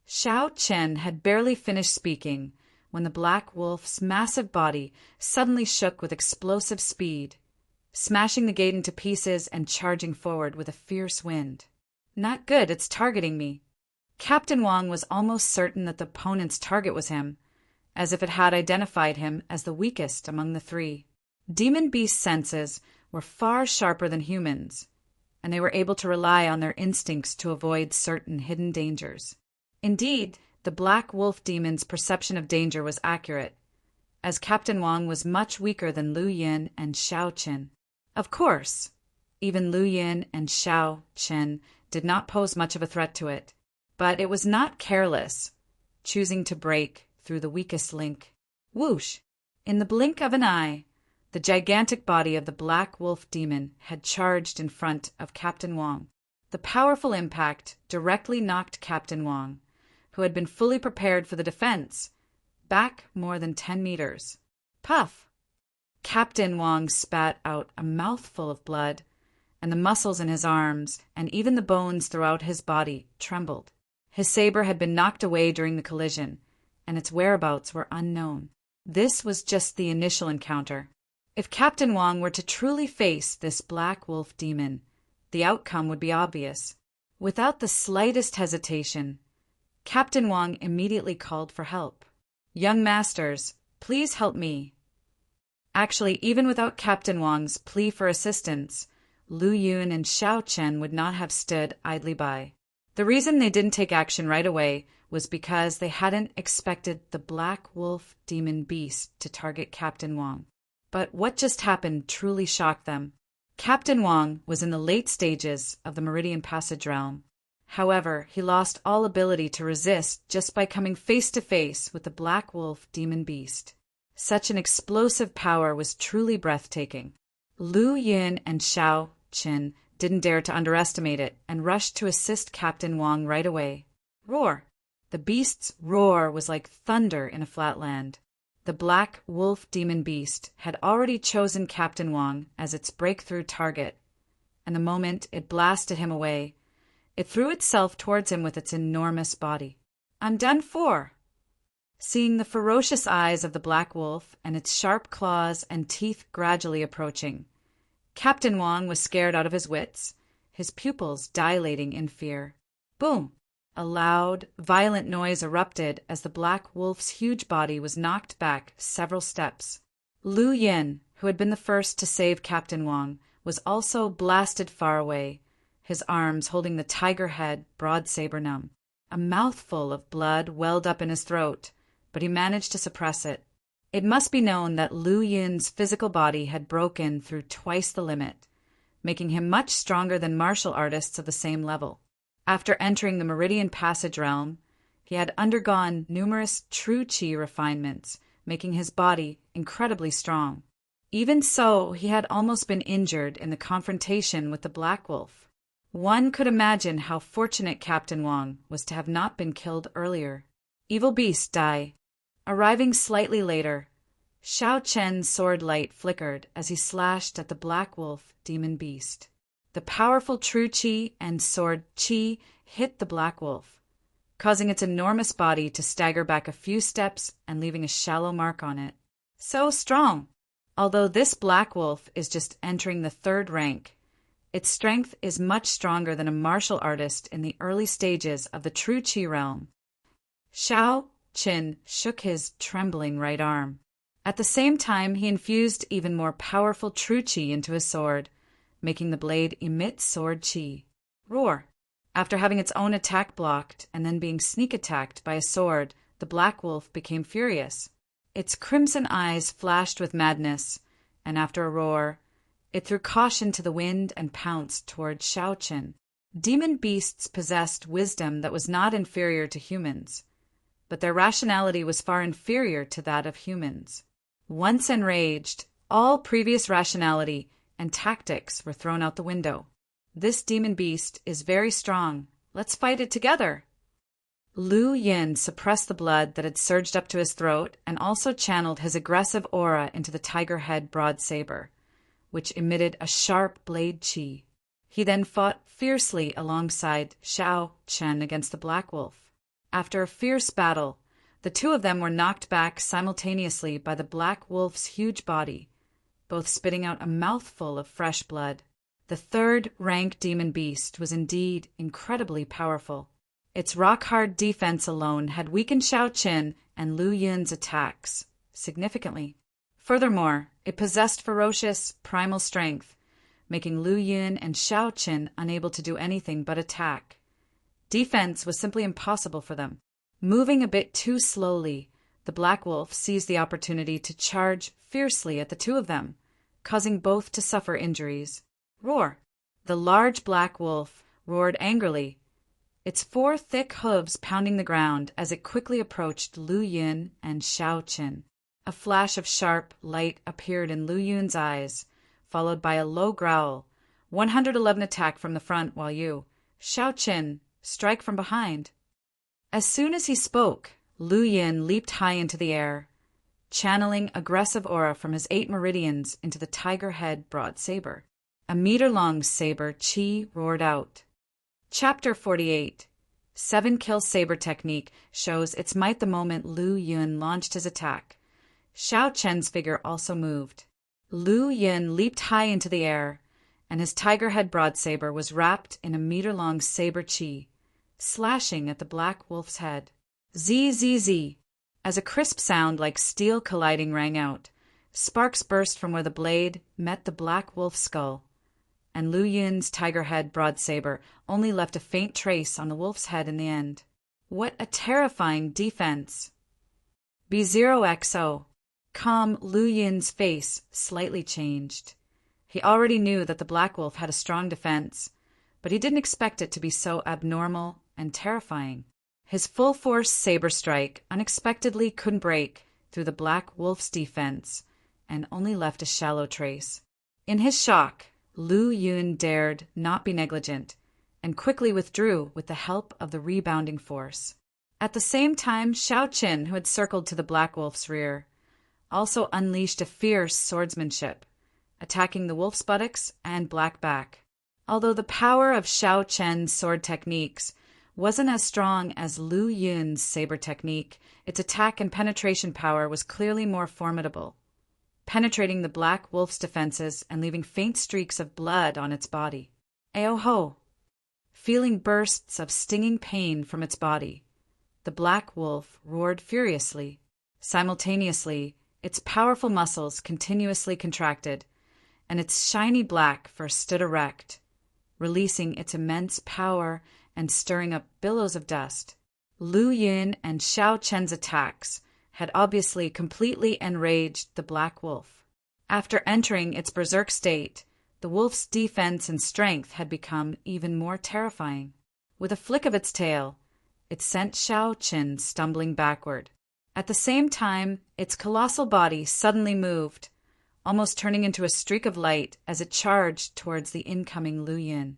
Speaker 1: Xiao Chen had barely finished speaking when the black wolf's massive body suddenly shook with explosive speed, smashing the gate into pieces and charging forward with a fierce wind. Not good, it's targeting me. Captain Wang was almost certain that the opponent's target was him, as if it had identified him as the weakest among the 3. Demon beast senses were far sharper than humans, and they were able to rely on their instincts to avoid certain hidden dangers. Indeed, the Black Wolf demon's perception of danger was accurate, as Captain Wang was much weaker than Lu Yin and Xiao Chen. Of course, even Lu Yin and Xiao Chen did not pose much of a threat to it, but it was not careless, choosing to break through the weakest link. Whoosh! In the blink of an eye, the gigantic body of the Black Wolf demon had charged in front of Captain Wang. The powerful impact directly knocked Captain Wang, who had been fully prepared for the defense, back more than 10 meters. Puff! Captain Wang spat out a mouthful of blood, and the muscles in his arms and even the bones throughout his body trembled. His saber had been knocked away during the collision, and its whereabouts were unknown. This was just the initial encounter. If Captain Wang were to truly face this Black Wolf demon, the outcome would be obvious. Without the slightest hesitation, Captain Wang immediately called for help. Young masters, please help me. Actually, even without Captain Wang's plea for assistance, Lu Yun and Xiao Chen would not have stood idly by. The reason they didn't take action right away was because they hadn't expected the Black Wolf demon beast to target Captain Wang. But what just happened truly shocked them. Captain Wang was in the late stages of the Meridian Passage realm. However, he lost all ability to resist just by coming face to face with the Black Wolf demon beast. Such an explosive power was truly breathtaking. Lu Yin and Xiao Chen didn't dare to underestimate it and rushed to assist Captain Wang right away. Roar! The beast's roar was like thunder in a flatland. The Black Wolf demon beast had already chosen Captain Wang as its breakthrough target, and the moment it blasted him away, it threw itself towards him with its enormous body. I'm done for! Seeing the ferocious eyes of the Black Wolf and its sharp claws and teeth gradually approaching, Captain Wang was scared out of his wits, his pupils dilating in fear. Boom! A loud, violent noise erupted as the Black Wolf's huge body was knocked back several steps. Lu Yin, who had been the first to save Captain Wang, was also blasted far away, his arms holding the tiger head broad saber numb. A mouthful of blood welled up in his throat, but he managed to suppress it. It must be known that Lu Yun's physical body had broken through twice the limit, making him much stronger than martial artists of the same level. After entering the Meridian Passage realm, he had undergone numerous true qi refinements, making his body incredibly strong. Even so, he had almost been injured in the confrontation with the Black Wolf. One could imagine how fortunate Captain Wang was to have not been killed earlier. Evil beast, die. Arriving slightly later, Xiao Chen's sword light flickered as he slashed at the Black Wolf demon beast. The powerful true qi and sword qi hit the Black Wolf, causing its enormous body to stagger back a few steps and leaving a shallow mark on it. So strong! Although this Black Wolf is just entering the 3rd rank, its strength is much stronger than a martial artist in the early stages of the true qi realm. Xiao Chen shook his trembling right arm. At the same time, he infused even more powerful true qi into his sword, making the blade emit sword qi. Roar! After having its own attack blocked and then being sneak attacked by a sword, the Black Wolf became furious. Its crimson eyes flashed with madness, and after a roar, it threw caution to the wind and pounced toward Xiao Chen. Demon beasts possessed wisdom that was not inferior to humans, but their rationality was far inferior to that of humans. Once enraged, all previous rationality and tactics were thrown out the window. This demon beast is very strong. Let's fight it together. Lu Yin suppressed the blood that had surged up to his throat and also channeled his aggressive aura into the tiger head broad saber, which emitted a sharp blade qi. He then fought fiercely alongside Xiao Chen against the Black Wolf. After a fierce battle, the two of them were knocked back simultaneously by the Black Wolf's huge body, both spitting out a mouthful of fresh blood. The 3rd rank demon beast was indeed incredibly powerful. Its rock-hard defense alone had weakened Xiao Chen and Lu Yun's attacks significantly. Furthermore, it possessed ferocious, primal strength, making Lu Yun and Xiao Chen unable to do anything but attack. Defense was simply impossible for them. Moving a bit too slowly, the Black Wolf seized the opportunity to charge fiercely at the two of them, causing both to suffer injuries. Roar! The large Black Wolf roared angrily, its 4 thick hooves pounding the ground as it quickly approached Lu Yun and Xiao Chen. A flash of sharp light appeared in Lu Yun's eyes, followed by a low growl. 111 attack from the front while you, Xiao Chen, strike from behind. As soon as he spoke, Lu Yun leaped high into the air, channeling aggressive aura from his 8 meridians into the tiger head broad saber. A meter-long saber qi roared out. Chapter 48. 7-kill saber technique shows its might the moment Lu Yun launched his attack. Xiao Chen's figure also moved. Lu Yun leaped high into the air, and his tiger head broad saber was wrapped in a meter-long saber qi, slashing at the Black Wolf's head. Z. As a crisp sound like steel colliding rang out, sparks burst from where the blade met the Black Wolf's skull, and Lu Yun's tiger head broad saber only left a faint trace on the wolf's head in the end. What a terrifying defense! B0XO. Calm Lu Yun's face slightly changed. He already knew that the Black Wolf had a strong defense, but he didn't expect it to be so abnormal and terrifying. His full-force saber strike unexpectedly couldn't break through the Black Wolf's defense and only left a shallow trace. In his shock, Lu Yun dared not be negligent and quickly withdrew with the help of the rebounding force. At the same time, Xiao Chen, who had circled to the Black Wolf's rear, also unleashed a fierce swordsmanship, attacking the wolf's buttocks and black back. Although the power of Xiao Chen's sword techniques wasn't as strong as Lu Yun's saber technique, its attack and penetration power was clearly more formidable, penetrating the Black Wolf's defenses and leaving faint streaks of blood on its body. Aoho! Feeling bursts of stinging pain from its body, the Black Wolf roared furiously. Simultaneously, its powerful muscles continuously contracted, and its shiny black fur stood erect, releasing its immense power and stirring up billows of dust. Lu Yun and Xiao Chen's attacks had obviously completely enraged the black wolf. After entering its berserk state, the wolf's defense and strength had become even more terrifying. With a flick of its tail, it sent Xiao Chen stumbling backward. At the same time, its colossal body suddenly moved, almost turning into a streak of light as it charged towards the incoming Lu Yun.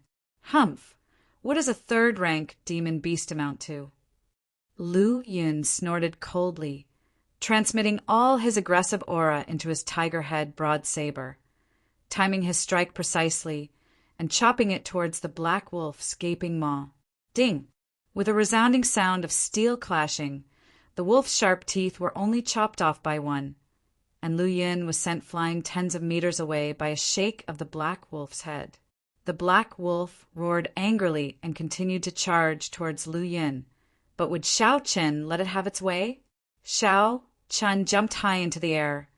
Speaker 1: Humph! What does a third-rank demon beast amount to? Lu Yun snorted coldly, transmitting all his aggressive aura into his tiger head broad saber, timing his strike precisely and chopping it towards the black wolf's gaping maw. Ding! With a resounding sound of steel clashing, the wolf's sharp teeth were only chopped off by one, and Lu Yun was sent flying tens of meters away by a shake of the black wolf's head. The black wolf roared angrily and continued to charge towards Lu Yun, but would Xiao Chen let it have its way? Xiao Chen jumped high into the air,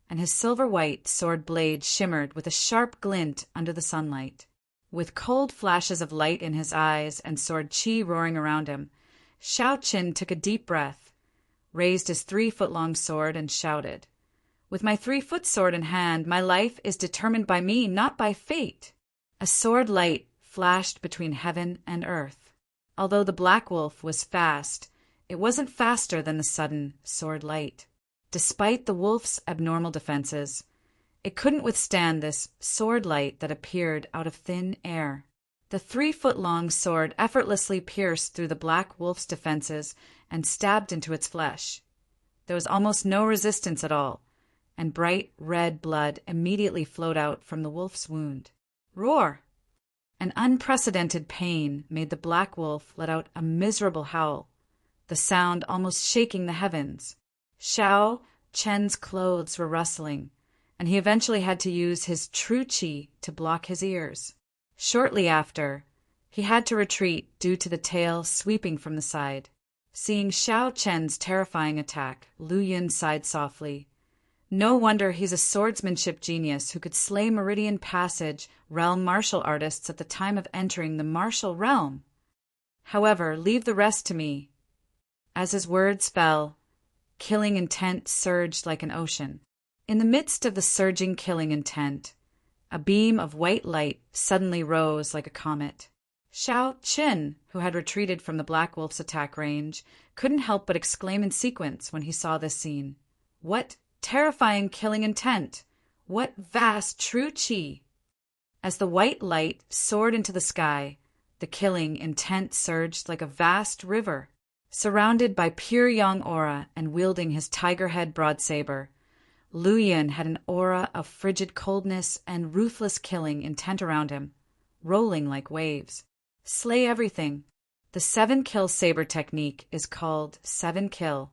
Speaker 1: and his silver-white sword blade shimmered with a sharp glint under the sunlight. With cold flashes of light in his eyes and sword chi roaring around him, Xiao Chen took a deep breath, raised his 3-foot-long sword, and shouted, "With my 3-foot sword in hand, my life is determined by me, not by fate." A sword light flashed between heaven and earth. Although the black wolf was fast, it wasn't faster than the sudden sword light. Despite the wolf's abnormal defenses, it couldn't withstand this sword light that appeared out of thin air. The 3-foot-long sword effortlessly pierced through the black wolf's defenses and stabbed into its flesh. There was almost no resistance at all, and bright red blood immediately flowed out from the wolf's wound. Roar! An unprecedented pain made the black wolf let out a miserable howl, the sound almost shaking the heavens. Xiao Chen's clothes were rustling, and he eventually had to use his true chi to block his ears. Shortly after, he had to retreat due to the tail sweeping from the side. Seeing Xiao Chen's terrifying attack, Lu Yun sighed softly. No wonder he's a swordsmanship genius who could slay Meridian Passage realm martial artists at the time of entering the martial realm. However, leave the rest to me. As his words fell, killing intent surged like an ocean. In the midst of the surging killing intent, a beam of white light suddenly rose like a comet. Xiao Chen, who had retreated from the black wolf's attack range, couldn't help but exclaim in sequence when he saw this scene. What terrifying killing intent! What vast true chi! As the white light soared into the sky, the killing intent surged like a vast river. Surrounded by pure yang aura and wielding his tiger head broadsaber, Lu Yun had an aura of frigid coldness and ruthless killing intent around him, rolling like waves. Slay everything. The 7-kill saber technique is called 7-kill,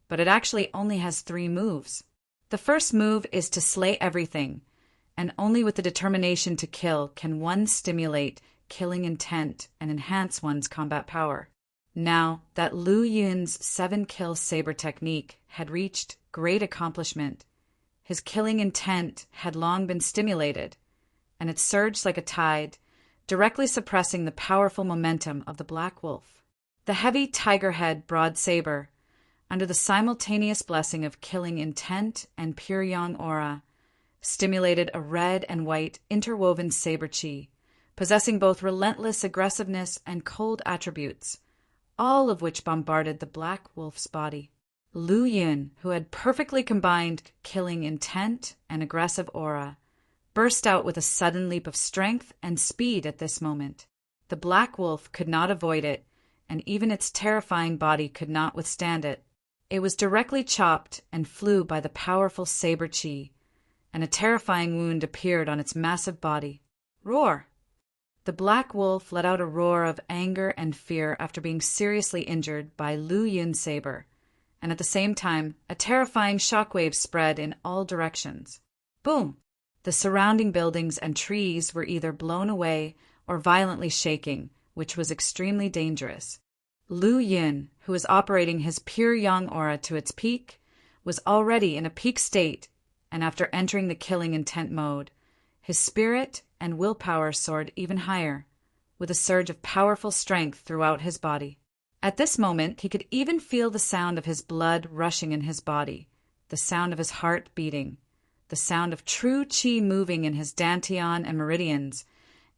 Speaker 1: but it actually only has 3 moves. The first move is to slay everything, and only with the determination to kill can one stimulate killing intent and enhance one's combat power. Now that Lu Yun's 7-kill saber technique had reached great accomplishment, his killing intent had long been stimulated, and it surged like a tide, directly suppressing the powerful momentum of the black wolf. The heavy tiger head broad saber, under the simultaneous blessing of killing intent and pure yang aura, stimulated a red and white interwoven saber chi, possessing both relentless aggressiveness and cold attributes, all of which bombarded the black wolf's body. Lu Yun, who had perfectly combined killing intent and aggressive aura, burst out with a sudden leap of strength and speed at this moment. The black wolf could not avoid it, and even its terrifying body could not withstand it. It was directly chopped and flew by the powerful saber chi, and a terrifying wound appeared on its massive body. Roar! The black wolf let out a roar of anger and fear after being seriously injured by Lu Yun's saber, and at the same time, a terrifying shockwave spread in all directions. Boom! The surrounding buildings and trees were either blown away or violently shaking, which was extremely dangerous. Lu Yun, who was operating his pure yang aura to its peak, was already in a peak state, and after entering the killing intent mode, his spirit and willpower soared even higher. with a surge of powerful strength throughout his body. At this moment, he could even feel the sound of his blood rushing in his body, the sound of his heart beating, the sound of true qi moving in his dantian and meridians,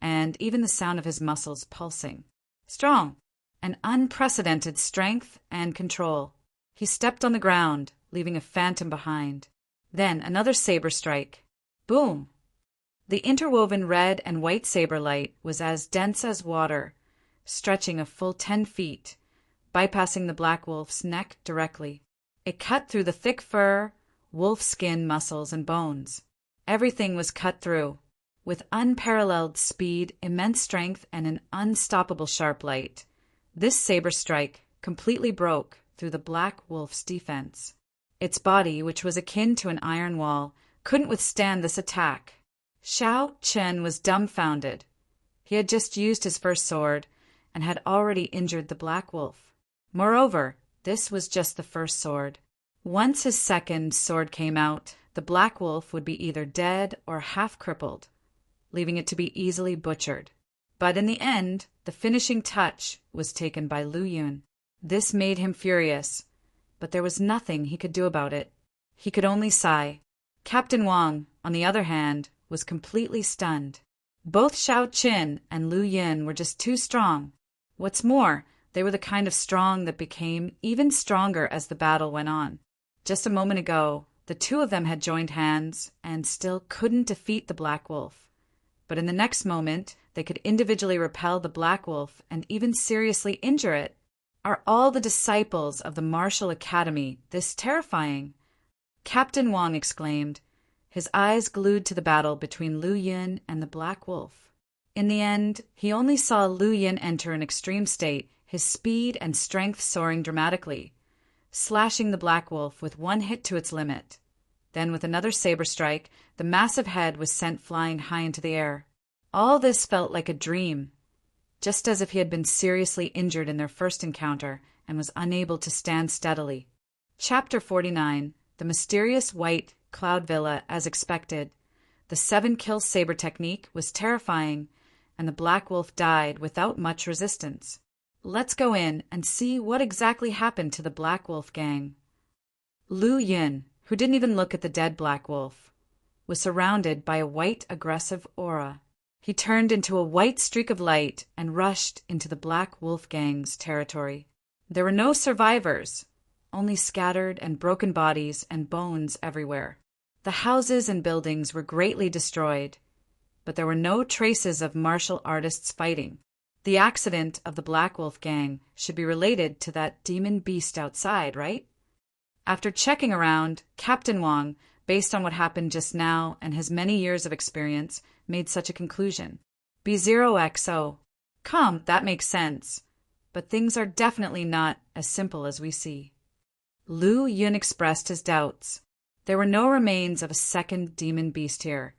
Speaker 1: and even the sound of his muscles pulsing. Strong, an unprecedented strength and control. He stepped on the ground, leaving a phantom behind. Then another saber strike. Boom! The interwoven red and white saber light was as dense as water, stretching a full 10 feet, bypassing the black wolf's neck directly. It cut through the thick fur, wolf skin, muscles, and bones. Everything was cut through, with unparalleled speed, immense strength, and an unstoppable sharp light. This saber strike completely broke through the black wolf's defense. Its body, which was akin to an iron wall, couldn't withstand this attack. Xiao Chen was dumbfounded. He had just used his first sword and had already injured the black wolf. Moreover, this was just the first sword. Once his second sword came out, the black wolf would be either dead or half crippled, leaving it to be easily butchered. But in the end, the finishing touch was taken by Lu Yun. This made him furious, but there was nothing he could do about it. He could only sigh. Captain Wang, on the other hand, was completely stunned. Both Xiao Qin and Lu Yin were just too strong. What's more, they were the kind of strong that became even stronger as the battle went on. Just a moment ago, the two of them had joined hands and still couldn't defeat the black wolf. But in the next moment, they could individually repel the black wolf and even seriously injure it. Are all the disciples of the martial academy this terrifying? Captain Wang exclaimed, his eyes glued to the battle between Lu Yin and the black wolf. In the end, he only saw Lu Yin enter an extreme state, his speed and strength soaring dramatically, slashing the black wolf with one hit to its limit. Then with another saber strike, the massive head was sent flying high into the air. All this felt like a dream, just as if he had been seriously injured in their first encounter and was unable to stand steadily. Chapter 49. The Mysterious White Cloud Villa. As expected, the 7-kill saber technique was terrifying, and the black wolf died without much resistance. Let's go in and see what exactly happened to the black wolf gang. Lu Yin, who didn't even look at the dead black wolf, was surrounded by a white aggressive aura. He turned into a white streak of light and rushed into the black wolf gang's territory. There were no survivors, only scattered and broken bodies and bones everywhere. The houses and buildings were greatly destroyed, but there were no traces of martial artists fighting. The accident of the black wolf gang should be related to that demon beast outside, right? After checking around, Captain Wang, based on what happened just now and his many years of experience, made such a conclusion. B0XO. Come, that makes sense. But things are definitely not as simple as we see. Lu Yun expressed his doubts. There were no remains of a second demon beast here,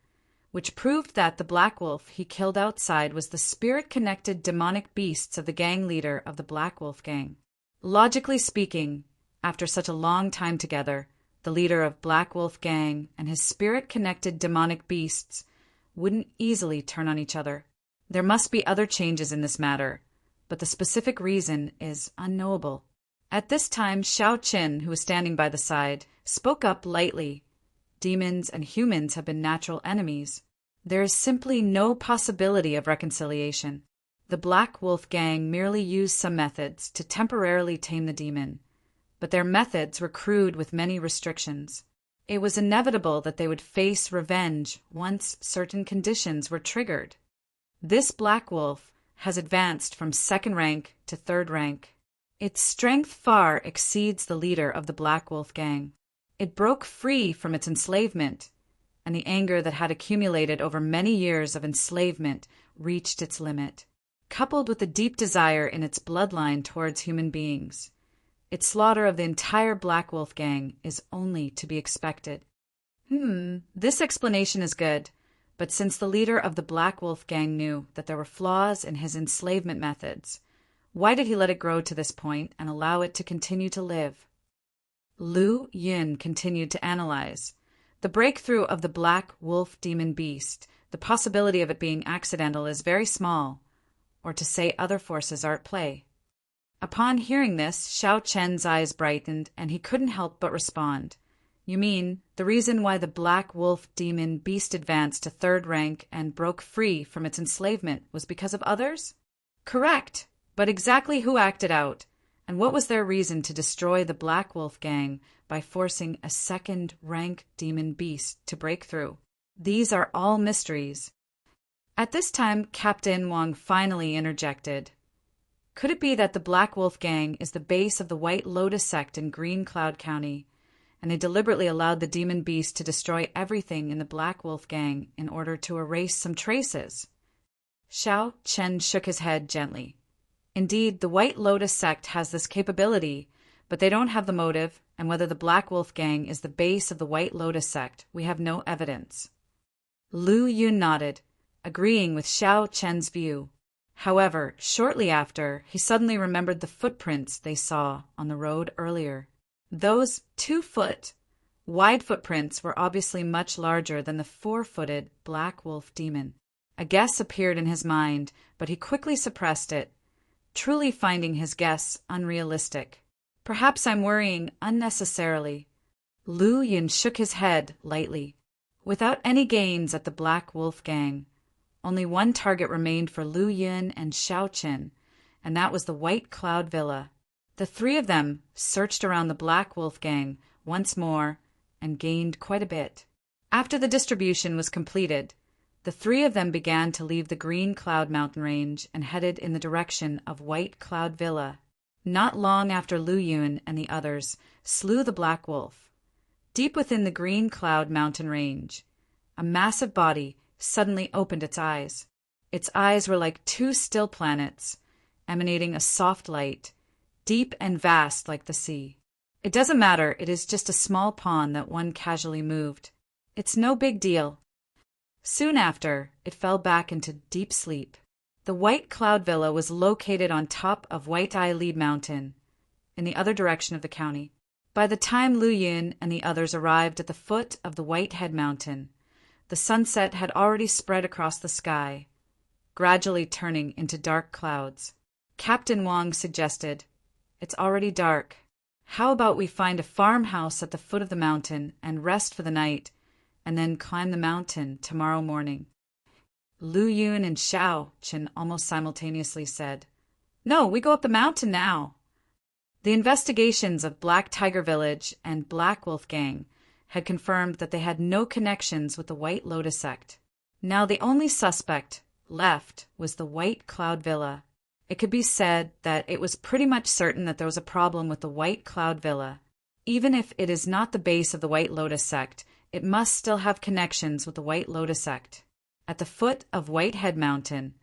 Speaker 1: which proved that the black wolf he killed outside was the spirit-connected demonic beasts of the gang leader of the black wolf gang. Logically speaking, after such a long time together, the leader of Black Wolf Gang and his spirit-connected demonic beasts wouldn't easily turn on each other. There must be other changes in this matter, but the specific reason is unknowable. At this time, Xiao Qin, who was standing by the side, spoke up lightly. Demons and humans have been natural enemies. There is simply no possibility of reconciliation. The Black Wolf Gang merely used some methods to temporarily tame the demon, but their methods were crude with many restrictions. It was inevitable that they would face revenge once certain conditions were triggered. This Black Wolf has advanced from 2nd rank to 3rd rank. Its strength far exceeds the leader of the Black Wolf Gang. It broke free from its enslavement, and the anger that had accumulated over many years of enslavement reached its limit. Coupled with the deep desire in its bloodline towards human beings, its slaughter of the entire Black Wolf Gang is only to be expected. This explanation is good, but since the leader of the Black Wolf Gang knew that there were flaws in his enslavement methods, why did he let it grow to this point and allow it to continue to live? Lu Yin continued to analyze. The breakthrough of the Black Wolf Demon Beast, the possibility of it being accidental is very small. or to say other forces are at play. Upon hearing this, Xiao Chen's eyes brightened, and he couldn't help but respond. You mean, the reason why the black wolf demon beast advanced to third rank and broke free from its enslavement was because of others? Correct, but exactly who acted out, and what was their reason to destroy the Black Wolf gang by forcing a second-rank demon beast to break through? These are all mysteries. At this time, Captain Wang finally interjected. Could it be that the Black Wolf gang is the base of the White Lotus sect in Green Cloud County, and they deliberately allowed the demon beast to destroy everything in the Black Wolf gang in order to erase some traces? Xiao Chen shook his head gently. Indeed, the White Lotus sect has this capability, but they don't have the motive, and whether the Black Wolf gang is the base of the White Lotus sect, we have no evidence. Lu Yun nodded, agreeing with Xiao Chen's view. However, shortly after, he suddenly remembered the footprints they saw on the road earlier. Those 2-foot, wide footprints were obviously much larger than the 4-footed Black Wolf demon. A guess appeared in his mind, but he quickly suppressed it, truly finding his guess unrealistic. Perhaps I'm worrying unnecessarily. Lu Yun shook his head lightly. Without any gains at the Black Wolf gang, only one target remained for Lu Yun and Xiao Chen, and that was the White Cloud Villa. The three of them searched around the Black Wolf gang once more and gained quite a bit. After the distribution was completed, the three of them began to leave the Green Cloud mountain range and headed in the direction of White Cloud Villa. Not long after Lu Yun and the others slew the Black Wolf, deep within the Green Cloud mountain range, a massive body suddenly opened its eyes. Its eyes were like 2 still planets, emanating a soft light, deep and vast like the sea. It doesn't matter, it is just a small pond that one casually moved. It's no big deal. Soon after, it fell back into deep sleep. The White Cloud Villa was located on top of White Eye Lead Mountain, in the other direction of the county. By the time Lu Yun and the others arrived at the foot of the White Head Mountain, the sunset had already spread across the sky, gradually turning into dark clouds. Captain Wang suggested, "It's already dark. How about we find a farmhouse at the foot of the mountain and rest for the night, and then climb the mountain tomorrow morning?" Lu Yun and Xiao Chen almost simultaneously said, "No, we go up the mountain now." The investigations of Black Tiger Village and Black Wolf Gang had confirmed that they had no connections with the White Lotus sect. Now the only suspect left was the White Cloud Villa. It could be said that it was pretty much certain that there was a problem with the White Cloud Villa. Even if it is not the base of the White Lotus sect, it must still have connections with the White Lotus sect. At the foot of Whitehead Mountain,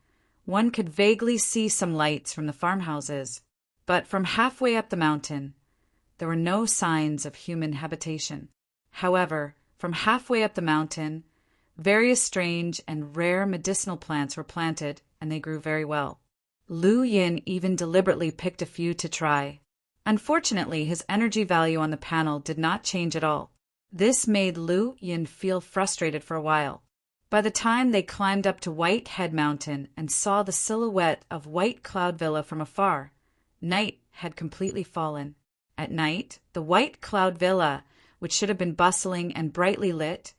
Speaker 1: one could vaguely see some lights from the farmhouses, but from halfway up the mountain, there were no signs of human habitation. However, from halfway up the mountain, various strange and rare medicinal plants were planted, and they grew very well. Lu Yin even deliberately picked a few to try. Unfortunately, his energy value on the panel did not change at all. This made Lu Yin feel frustrated for a while. By the time they climbed up to White Head Mountain and saw the silhouette of White Cloud Villa from afar, night had completely fallen. At night, the White Cloud Villa, which should have been bustling and brightly lit,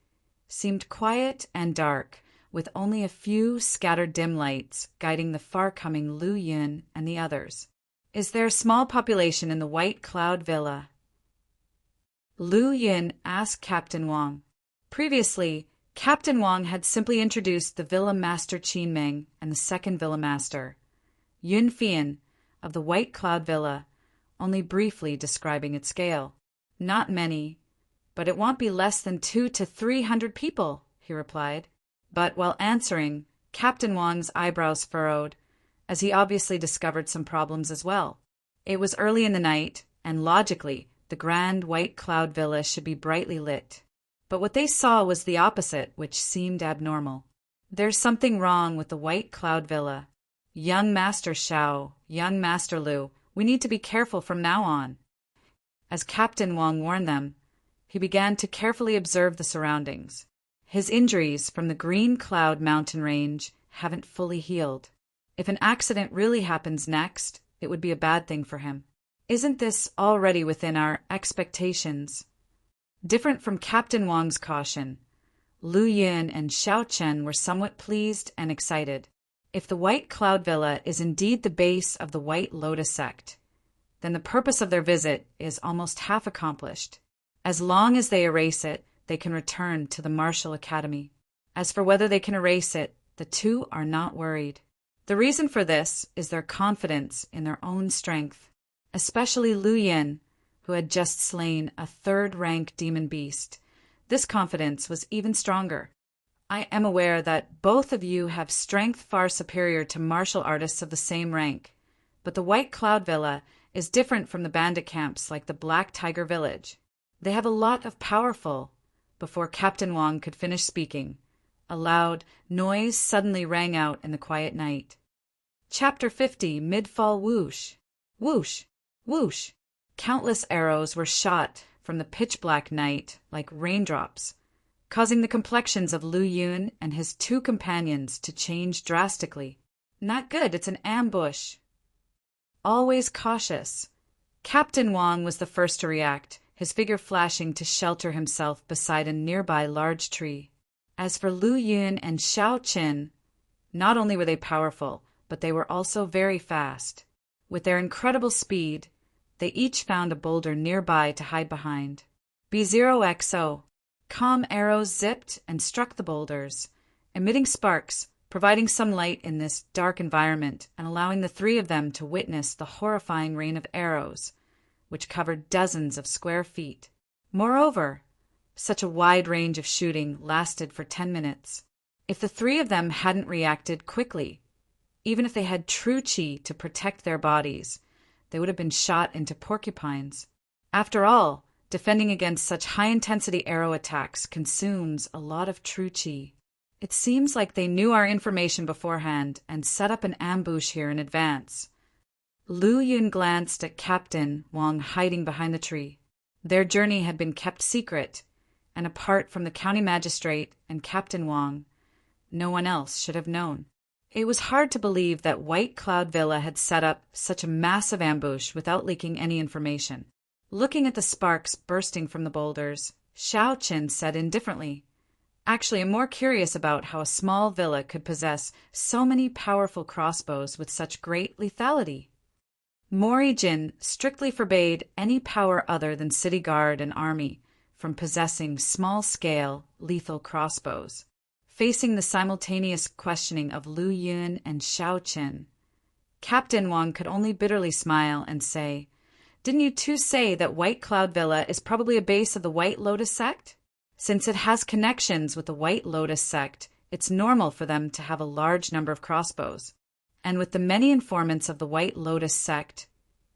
Speaker 1: seemed quiet and dark, with only a few scattered dim lights guiding the far-coming Lu Yun and the others. "Is there a small population in the White Cloud Villa?" Lu Yun asked Captain Wang. Previously, Captain Wang had simply introduced the Villa Master Qin Meng and the second Villa Master, Yun Fian, of the White Cloud Villa, only briefly describing its scale. "Not many, but it won't be less than 200 to 300 people," he replied. But while answering, Captain Wang's eyebrows furrowed, as he obviously discovered some problems as well. It was early in the night, and logically, the Grand White Cloud Villa should be brightly lit. But what they saw was the opposite, which seemed abnormal. "There's something wrong with the White Cloud Villa. Young Master Xiao, young Master Lu, we need to be careful from now on." As Captain Wang warned them, he began to carefully observe the surroundings. His injuries from the Green Cloud mountain range haven't fully healed. If an accident really happens next, it would be a bad thing for him. Isn't this already within our expectations? Different from Captain Wang's caution, Lu Yun and Xiao Chen were somewhat pleased and excited. If the White Cloud Villa is indeed the base of the White Lotus sect, then the purpose of their visit is almost half accomplished. As long as they erase it, they can return to the Martial Academy. As for whether they can erase it, the two are not worried. The reason for this is their confidence in their own strength, especially Lu Yin, who had just slain a third-rank demon beast. This confidence was even stronger. I am aware that both of you have strength far superior to martial artists of the same rank, but the White Cloud Villa is different from the bandit camps like the Black Tiger Village. They have a lot of powerful. Before Captain Wang could finish speaking, a loud noise suddenly rang out in the quiet night. Chapter 50, Midfall Whoosh. Whoosh, whoosh. Countless arrows were shot from the pitch-black night like raindrops, causing the complexions of Lu Yun and his two companions to change drastically. Not good, it's an ambush. Always cautious. Captain Wang was the first to react, his figure flashing to shelter himself beside a nearby large tree. As for Lu Yun and Xiao Chen, not only were they powerful, but they were also very fast. With their incredible speed, they each found a boulder nearby to hide behind. B0XO. Calm arrows zipped and struck the boulders, emitting sparks, providing some light in this dark environment and allowing the three of them to witness the horrifying rain of arrows, which covered dozens of square feet. Moreover, such a wide range of shooting lasted for 10 minutes. If the three of them hadn't reacted quickly, even if they had true chi to protect their bodies, they would have been shot into porcupines. After all, defending against such high-intensity arrow attacks consumes a lot of true chi. It seems like they knew our information beforehand and set up an ambush here in advance. Lu Yun glanced at Captain Wang hiding behind the tree. Their journey had been kept secret, and apart from the county magistrate and Captain Wang, no one else should have known. It was hard to believe that White Cloud Villa had set up such a massive ambush without leaking any information. Looking at the sparks bursting from the boulders, Xiao Chen said indifferently, "Actually, I'm more curious about how a small villa could possess so many powerful crossbows with such great lethality." Mori Jin strictly forbade any power other than city guard and army from possessing small-scale, lethal crossbows. Facing the simultaneous questioning of Lu Yun and Xiao Chen, Captain Wang could only bitterly smile and say, "Didn't you two say that White Cloud Villa is probably a base of the White Lotus sect? Since it has connections with the White Lotus sect, it's normal for them to have a large number of crossbows. And with the many informants of the White Lotus sect,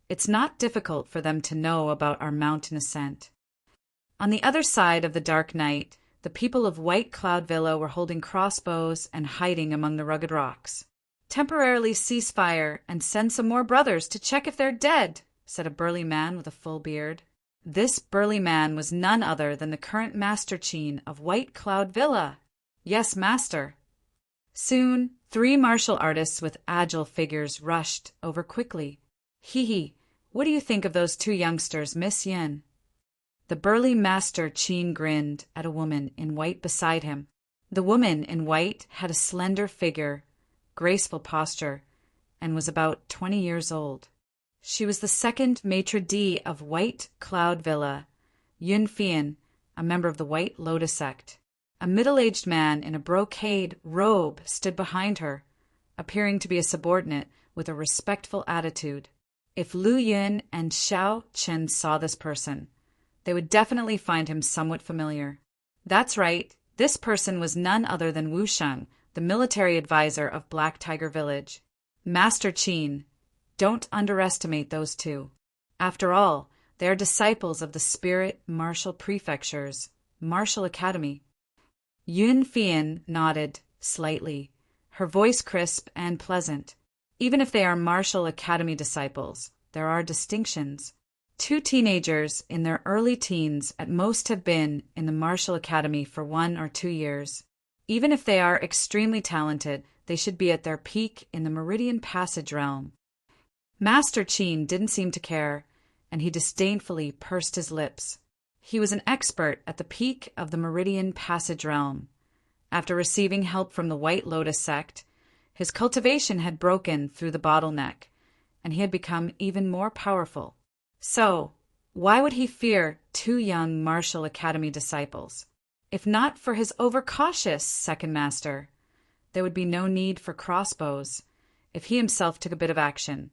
Speaker 1: it's not difficult for them to know about our mountain ascent." On the other side of the dark night, the people of White Cloud Villa were holding crossbows and hiding among the rugged rocks. "Temporarily cease fire and send some more brothers to check if they're dead," said a burly man with a full beard. This burly man was none other than the current Master Chin of White Cloud Villa. "Yes, Master." Soon, 3 martial artists with agile figures rushed over quickly. "Hee, what do you think of those 2 youngsters, Miss Yin?" The burly Master Chin grinned at a woman in white beside him. The woman in white had a slender figure, graceful posture, and was about 20 years old. She was the second maitre d' of White Cloud Villa, Yun Fian, a member of the White Lotus sect. A middle-aged man in a brocade robe stood behind her, appearing to be a subordinate with a respectful attitude. If Lu Yun and Xiao Chen saw this person, they would definitely find him somewhat familiar. That's right, this person was none other than Wu Sheng, the military advisor of Black Tiger Village. Master Chin, don't underestimate those 2. After all, they are disciples of the Spirit Martial Prefecture's Martial Academy. Yun Fian nodded slightly, her voice crisp and pleasant. Even if they are Martial Academy disciples, there are distinctions. 2 teenagers in their early teens at most have been in the Martial Academy for 1 or 2 years. Even if they are extremely talented, they should be at their peak in the Meridian Passage realm. Master Qin didn't seem to care, and he disdainfully pursed his lips. He was an expert at the peak of the Meridian Passage realm. After receiving help from the White Lotus sect, his cultivation had broken through the bottleneck, and he had become even more powerful. So, why would he fear 2 young martial academy disciples? If not for his overcautious second master, there would be no need for crossbows. If he himself took a bit of action,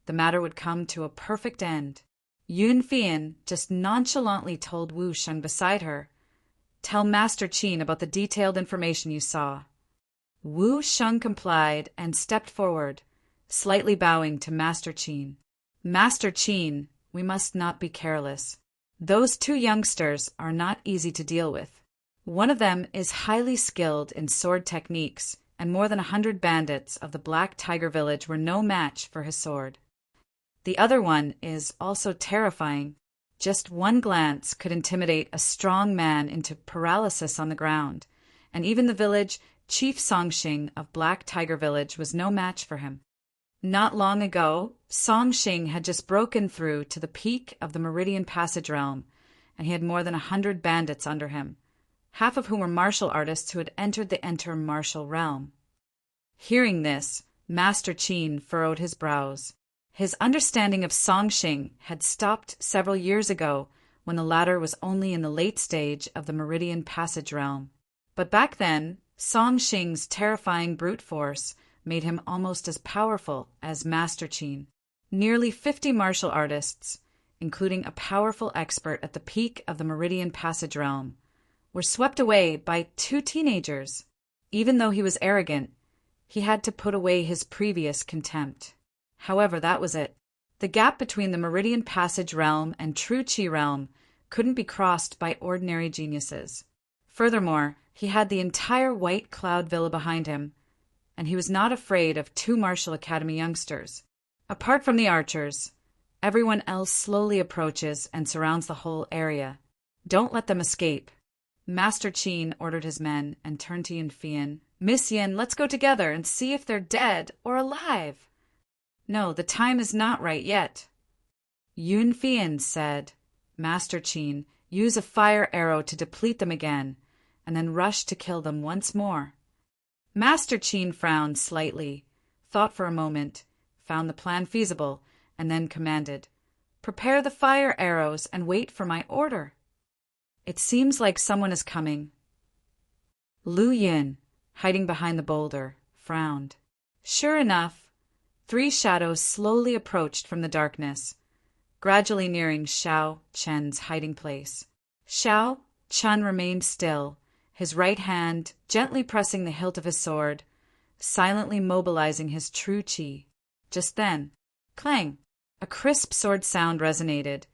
Speaker 1: the matter would come to a perfect end. Yun Fian just nonchalantly told Wu Sheng beside her, "Tell Master Qin about the detailed information you saw." Wu Sheng complied and stepped forward, slightly bowing to Master Qin. "Master Qin, we must not be careless. Those 2 youngsters are not easy to deal with. One of them is highly skilled in sword techniques, and more than 100 bandits of the Black Tiger village were no match for his sword. The other one is also terrifying. Just one glance could intimidate a strong man into paralysis on the ground, and even the village chief Songxing of Black Tiger village was no match for him. Not long ago, Songxing had just broken through to the peak of the Meridian Passage realm, and he had more than 100 bandits under him, half of whom were martial artists who had entered the martial realm." Hearing this, Master Qin furrowed his brows. His understanding of Songxing had stopped several years ago when the latter was only in the late stage of the Meridian Passage realm. But back then, Songxing's terrifying brute force made him almost as powerful as Master Qin. Nearly 50 martial artists, including a powerful expert at the peak of the Meridian Passage realm, were swept away by 2 teenagers. Even though he was arrogant, he had to put away his previous contempt. However, that was it. The gap between the Meridian Passage realm and True Qi realm couldn't be crossed by ordinary geniuses. Furthermore, he had the entire White Cloud Villa behind him, and he was not afraid of 2 martial academy youngsters. Apart from the archers, everyone else slowly approaches and surrounds the whole area. Don't let them escape. Master Qin ordered his men and turned to Yun Fian. "Miss Yin, let's go together and see if they're dead or alive." "No, the time is not right yet." Yun Fian said, "Master Qin, use a fire arrow to deplete them again, and then rush to kill them once more." Master Qin frowned slightly, thought for a moment, found the plan feasible, and then commanded, "Prepare the fire arrows and wait for my order." "It seems like someone is coming." Lu Yin, hiding behind the boulder, frowned. Sure enough, 3 shadows slowly approached from the darkness, gradually nearing Xiao Chen's hiding place. Xiao Chen remained still, his right hand gently pressing the hilt of his sword, silently mobilizing his true qi. Just then, clang! A crisp sword sound resonated,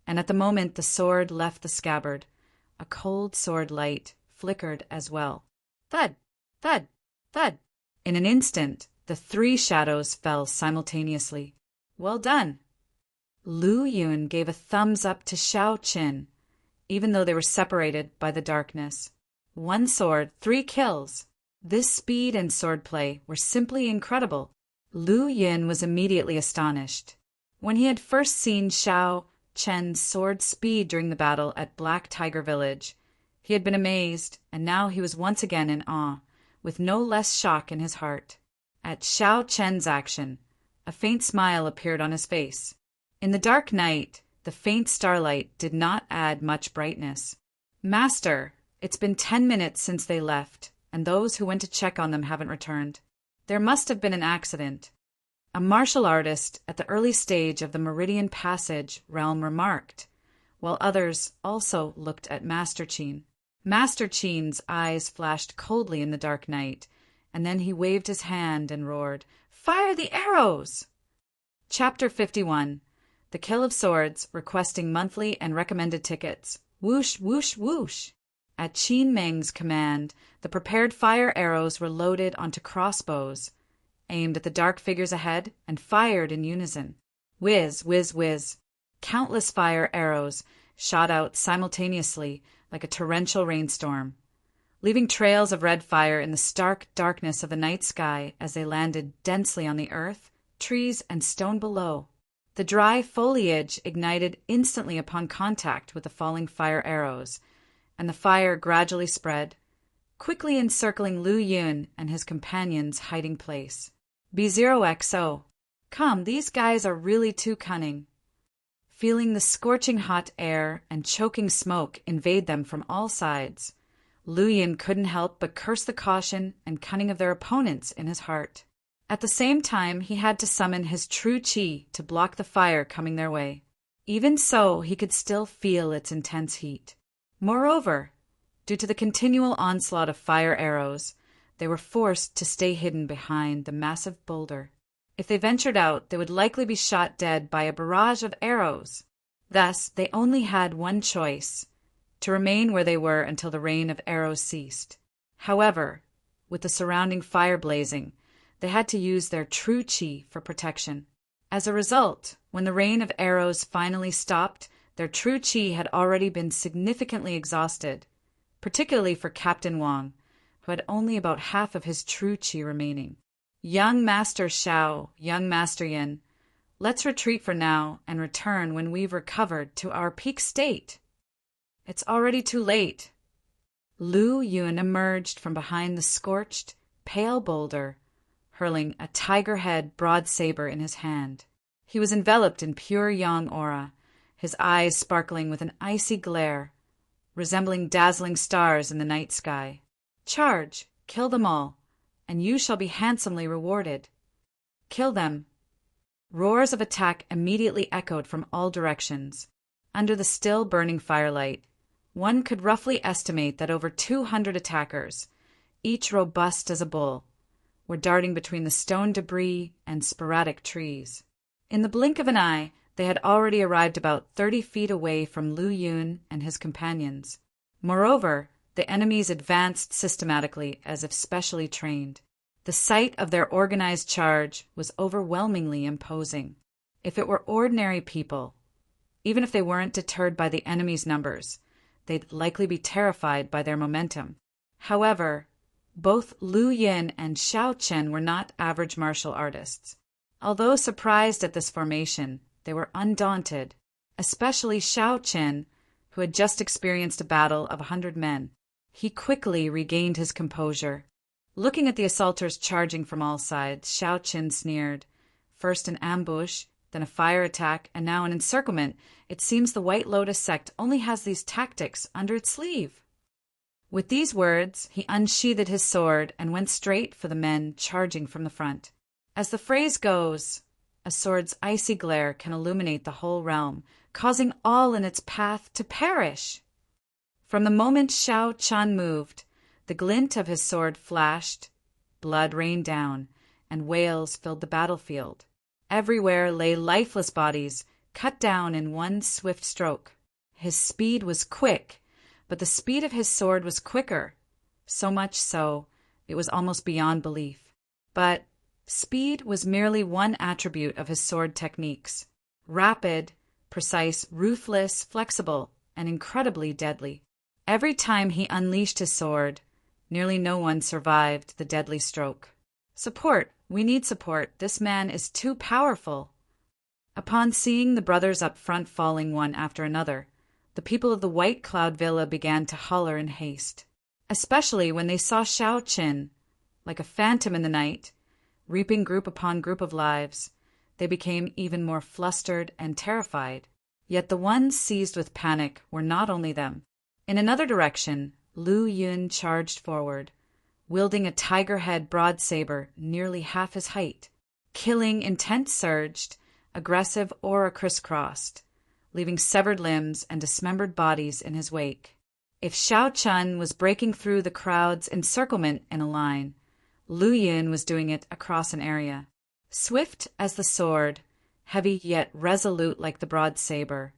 Speaker 1: and at the moment the sword left the scabbard, a cold sword light flickered as well. Thud! Thud! Thud! In an instant, the 3 shadows fell simultaneously. "Well done." Lu Yun gave a thumbs up to Xiao Qin, even though they were separated by the darkness. 1 sword, 3 kills. This speed and swordplay were simply incredible. Lu Yun was immediately astonished. When he had first seen Xiao Chen's sword speed during the battle at Black Tiger Village, he had been amazed, and now he was once again in awe, with no less shock in his heart. At Xiao Chen's action, a faint smile appeared on his face. In the dark night, the faint starlight did not add much brightness. "Master, it's been 10 minutes since they left, and those who went to check on them haven't returned. There must have been an accident." A martial artist at the early stage of the Meridian Passage realm remarked, while others also looked at Master Qin. Master Qin's eyes flashed coldly in the dark night, and then he waved his hand and roared, "Fire the arrows!" Chapter 51. The Kill of Swords, requesting monthly and recommended tickets. Whoosh, whoosh, whoosh. At Qin Meng's command, the prepared fire arrows were loaded onto crossbows, aimed at the dark figures ahead, and fired in unison. Whiz, whiz, whiz. Countless fire arrows shot out simultaneously like a torrential rainstorm. leaving trails of red fire in the stark darkness of the night sky as they landed densely on the earth, trees, and stone below. The dry foliage ignited instantly upon contact with the falling fire arrows, and the fire gradually spread, quickly encircling Lu Yun and his companions' hiding place. B0XO. Come, these guys are really too cunning. Feeling the scorching hot air and choking smoke invade them from all sides, Lu Yun couldn't help but curse the caution and cunning of their opponents in his heart. At the same time, he had to summon his true qi to block the fire coming their way. Even so, he could still feel its intense heat. Moreover, due to the continual onslaught of fire arrows, they were forced to stay hidden behind the massive boulder. If they ventured out, they would likely be shot dead by a barrage of arrows. Thus, they only had one choice: to remain where they were until the rain of arrows ceased. However, with the surrounding fire blazing, they had to use their true qi for protection. As a result, when the rain of arrows finally stopped, their true qi had already been significantly exhausted, particularly for Captain Wang, who had only about half of his true qi remaining. Young Master Shao, young Master Yin, let's retreat for now and return when we've recovered to our peak state. It's already too late. Lu Yun emerged from behind the scorched, pale boulder, hurling a tiger-head broad saber in his hand. He was enveloped in pure yang aura, his eyes sparkling with an icy glare, resembling dazzling stars in the night sky. Charge, kill them all, and you shall be handsomely rewarded. Kill them. Roars of attack immediately echoed from all directions. Under the still burning firelight, one could roughly estimate that over 200 attackers, each robust as a bull, were darting between the stone debris and sporadic trees. In the blink of an eye, they had already arrived about 30 feet away from Lu Yun and his companions. Moreover, the enemies advanced systematically as if specially trained. The sight of their organized charge was overwhelmingly imposing. If it were ordinary people, even if they weren't deterred by the enemy's numbers, they'd likely be terrified by their momentum. However, both Lu Yin and Xiao Chen were not average martial artists. Although surprised at this formation, they were undaunted, especially Xiao Chen, who had just experienced a battle of 100 men. He quickly regained his composure. Looking at the assaulters charging from all sides, Xiao Chen sneered. First an ambush, then a fire attack, and now an encirclement. It seems the White Lotus sect only has these tactics under its sleeve. With these words, he unsheathed his sword and went straight for the men charging from the front. As the phrase goes, a sword's icy glare can illuminate the whole realm, causing all in its path to perish. From the moment Xiao Chen moved, the glint of his sword flashed, blood rained down, and wails filled the battlefield. Everywhere lay lifeless bodies, cut down in one swift stroke. His speed was quick, but the speed of his sword was quicker, so much so it was almost beyond belief. But speed was merely one attribute of his sword techniques: rapid, precise, ruthless, flexible, and incredibly deadly. Every time he unleashed his sword, nearly no one survived the deadly stroke. Support! We need support. This man is too powerful. Upon seeing the brothers up front falling one after another, the people of the White Cloud Villa began to holler in haste, especially when they saw Xiao Chen, like a phantom in the night, reaping group upon group of lives. They became even more flustered and terrified. Yet the ones seized with panic were not only them. In another direction, Lu Yun charged forward, wielding a tiger-head broad saber nearly half his height. Killing intent surged, aggressive aura crisscrossed, leaving severed limbs and dismembered bodies in his wake. If Xiao Chen was breaking through the crowd's encirclement in a line, Lu Yun was doing it across an area. Swift as the sword, heavy yet resolute like the broad saber,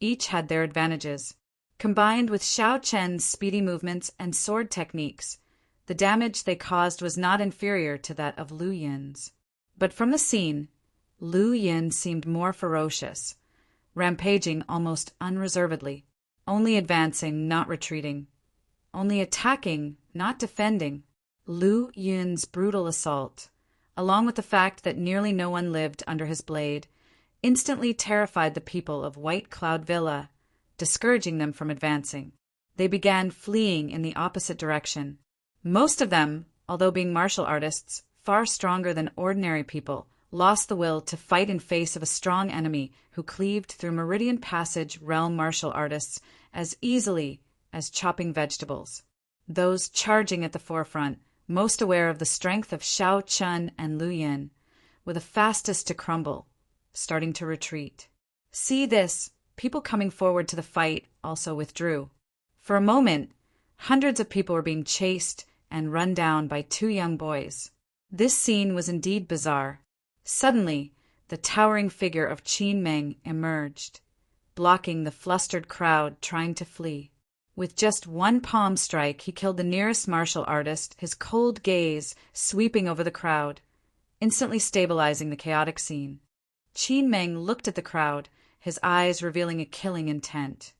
Speaker 1: each had their advantages. Combined with Xiao Chen's speedy movements and sword techniques, the damage they caused was not inferior to that of Lu Yun's. But from the scene, Lu Yun seemed more ferocious, rampaging almost unreservedly, only advancing, not retreating. only attacking, not defending. Lu Yun's brutal assault, along with the fact that nearly no one lived under his blade, instantly terrified the people of White Cloud Villa, discouraging them from advancing. They began fleeing in the opposite direction. Most of them, although being martial artists, far stronger than ordinary people, lost the will to fight in face of a strong enemy who cleaved through Meridian Passage realm martial artists as easily as chopping vegetables. Those charging at the forefront, most aware of the strength of Shao Chun and Lu Yin, were the fastest to crumble, starting to retreat. See this, people coming forward to the fight also withdrew. For a moment, hundreds of people were being chased and run down by two young boys. This scene was indeed bizarre. Suddenly, the towering figure of Qin Meng emerged, blocking the flustered crowd trying to flee. With just one palm strike, he killed the nearest martial artist, his cold gaze sweeping over the crowd, instantly stabilizing the chaotic scene. Qin Meng looked at the crowd, his eyes revealing a killing intent.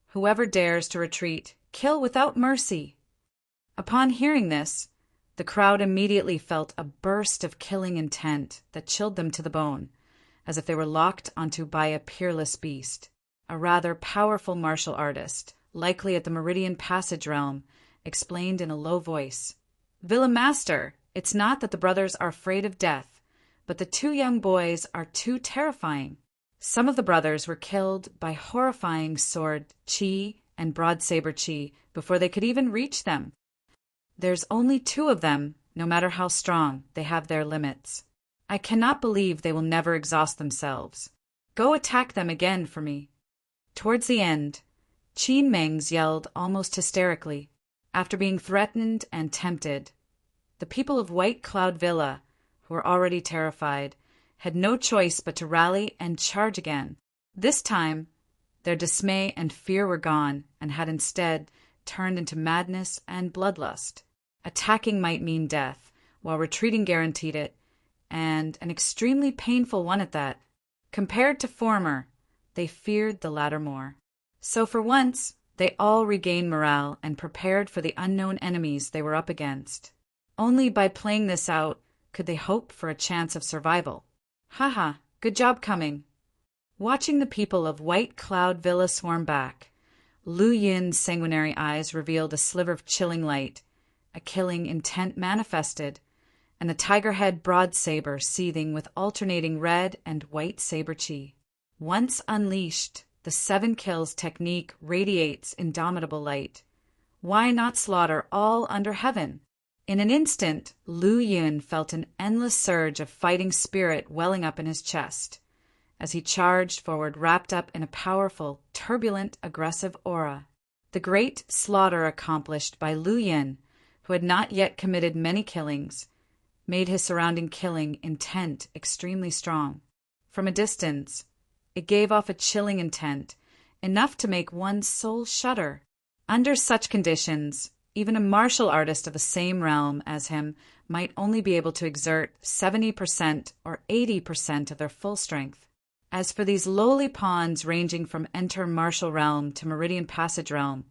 Speaker 1: Whoever dares to retreat, kill without mercy. Upon hearing this, the crowd immediately felt a burst of killing intent that chilled them to the bone, as if they were locked onto by a peerless beast. A rather powerful martial artist, likely at the Meridian Passage realm, explained in a low voice, "Villa Master, it's not that the brothers are afraid of death, but the two young boys are too terrifying." Some of the brothers were killed by horrifying sword chi and broad-saber chi before they could even reach them. There's only two of them, no matter how strong, they have their limits. I cannot believe they will never exhaust themselves. Go attack them again for me. Towards the end, Qin Mengs yelled almost hysterically. After being threatened and tempted, the people of White Cloud Villa, who were already terrified, had no choice but to rally and charge again. This time, their dismay and fear were gone and had instead turned into madness and bloodlust. Attacking might mean death, while retreating guaranteed it, and an extremely painful one at that. Compared to former, they feared the latter more. So for once, they all regained morale and prepared for the unknown enemies they were up against. Only by playing this out could they hope for a chance of survival. Haha, good job coming. Watching the people of White Cloud Villa swarm back, Lu Yin's sanguinary eyes revealed a sliver of chilling light, a killing intent manifested, and the tiger-head broad-saber seething with alternating red and white saber chi. Once unleashed, the 7 kills technique radiates indomitable light. Why not slaughter all under heaven? In an instant, Lu Yin felt an endless surge of fighting spirit welling up in his chest, as he charged forward wrapped up in a powerful, turbulent, aggressive aura. The great slaughter accomplished by Lu Yin, who had not yet committed many killings, made his surrounding killing intent extremely strong. From a distance, it gave off a chilling intent, enough to make one's soul shudder. Under such conditions, even a martial artist of the same realm as him might only be able to exert 70% or 80% of their full strength. As for these lowly pawns ranging from Enter Martial Realm to Meridian Passage Realm,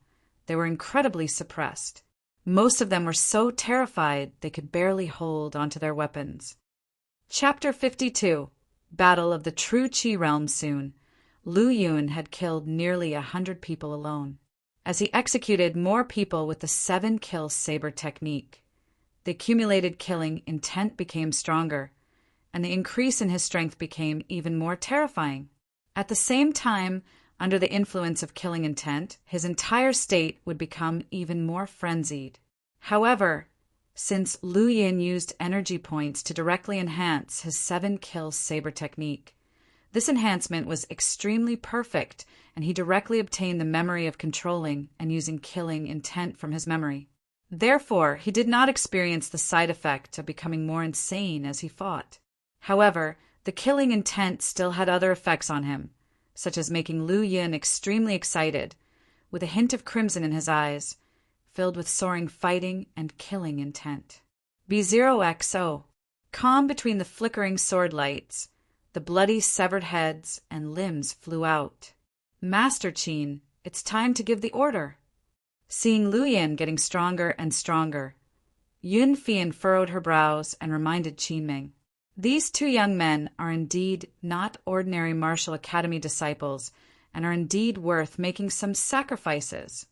Speaker 1: they were incredibly suppressed. Most of them were so terrified they could barely hold onto their weapons. Chapter 52. Battle of the True Qi Realm soon. Lu Yun had killed nearly 100 people alone, as he executed more people with the 7-kill saber technique. The accumulated killing intent became stronger, and the increase in his strength became even more terrifying. At the same time, under the influence of killing intent, his entire state would become even more frenzied. However, since Lu Yin used energy points to directly enhance his 7-kill saber technique, this enhancement was extremely perfect, and he directly obtained the memory of controlling and using killing intent from his memory. Therefore, he did not experience the side effect of becoming more insane as he fought. However, the killing intent still had other effects on him, such as making Lu Yin extremely excited, with a hint of crimson in his eyes, filled with soaring fighting and killing intent. B0XO. Calm between the flickering sword lights, the bloody severed heads and limbs flew out. Master Qin, it's time to give the order. Seeing Lu Yin getting stronger and stronger, Yun Fian furrowed her brows and reminded Qin Ming. These two young men are indeed not ordinary martial academy disciples and are indeed worth making some sacrifices.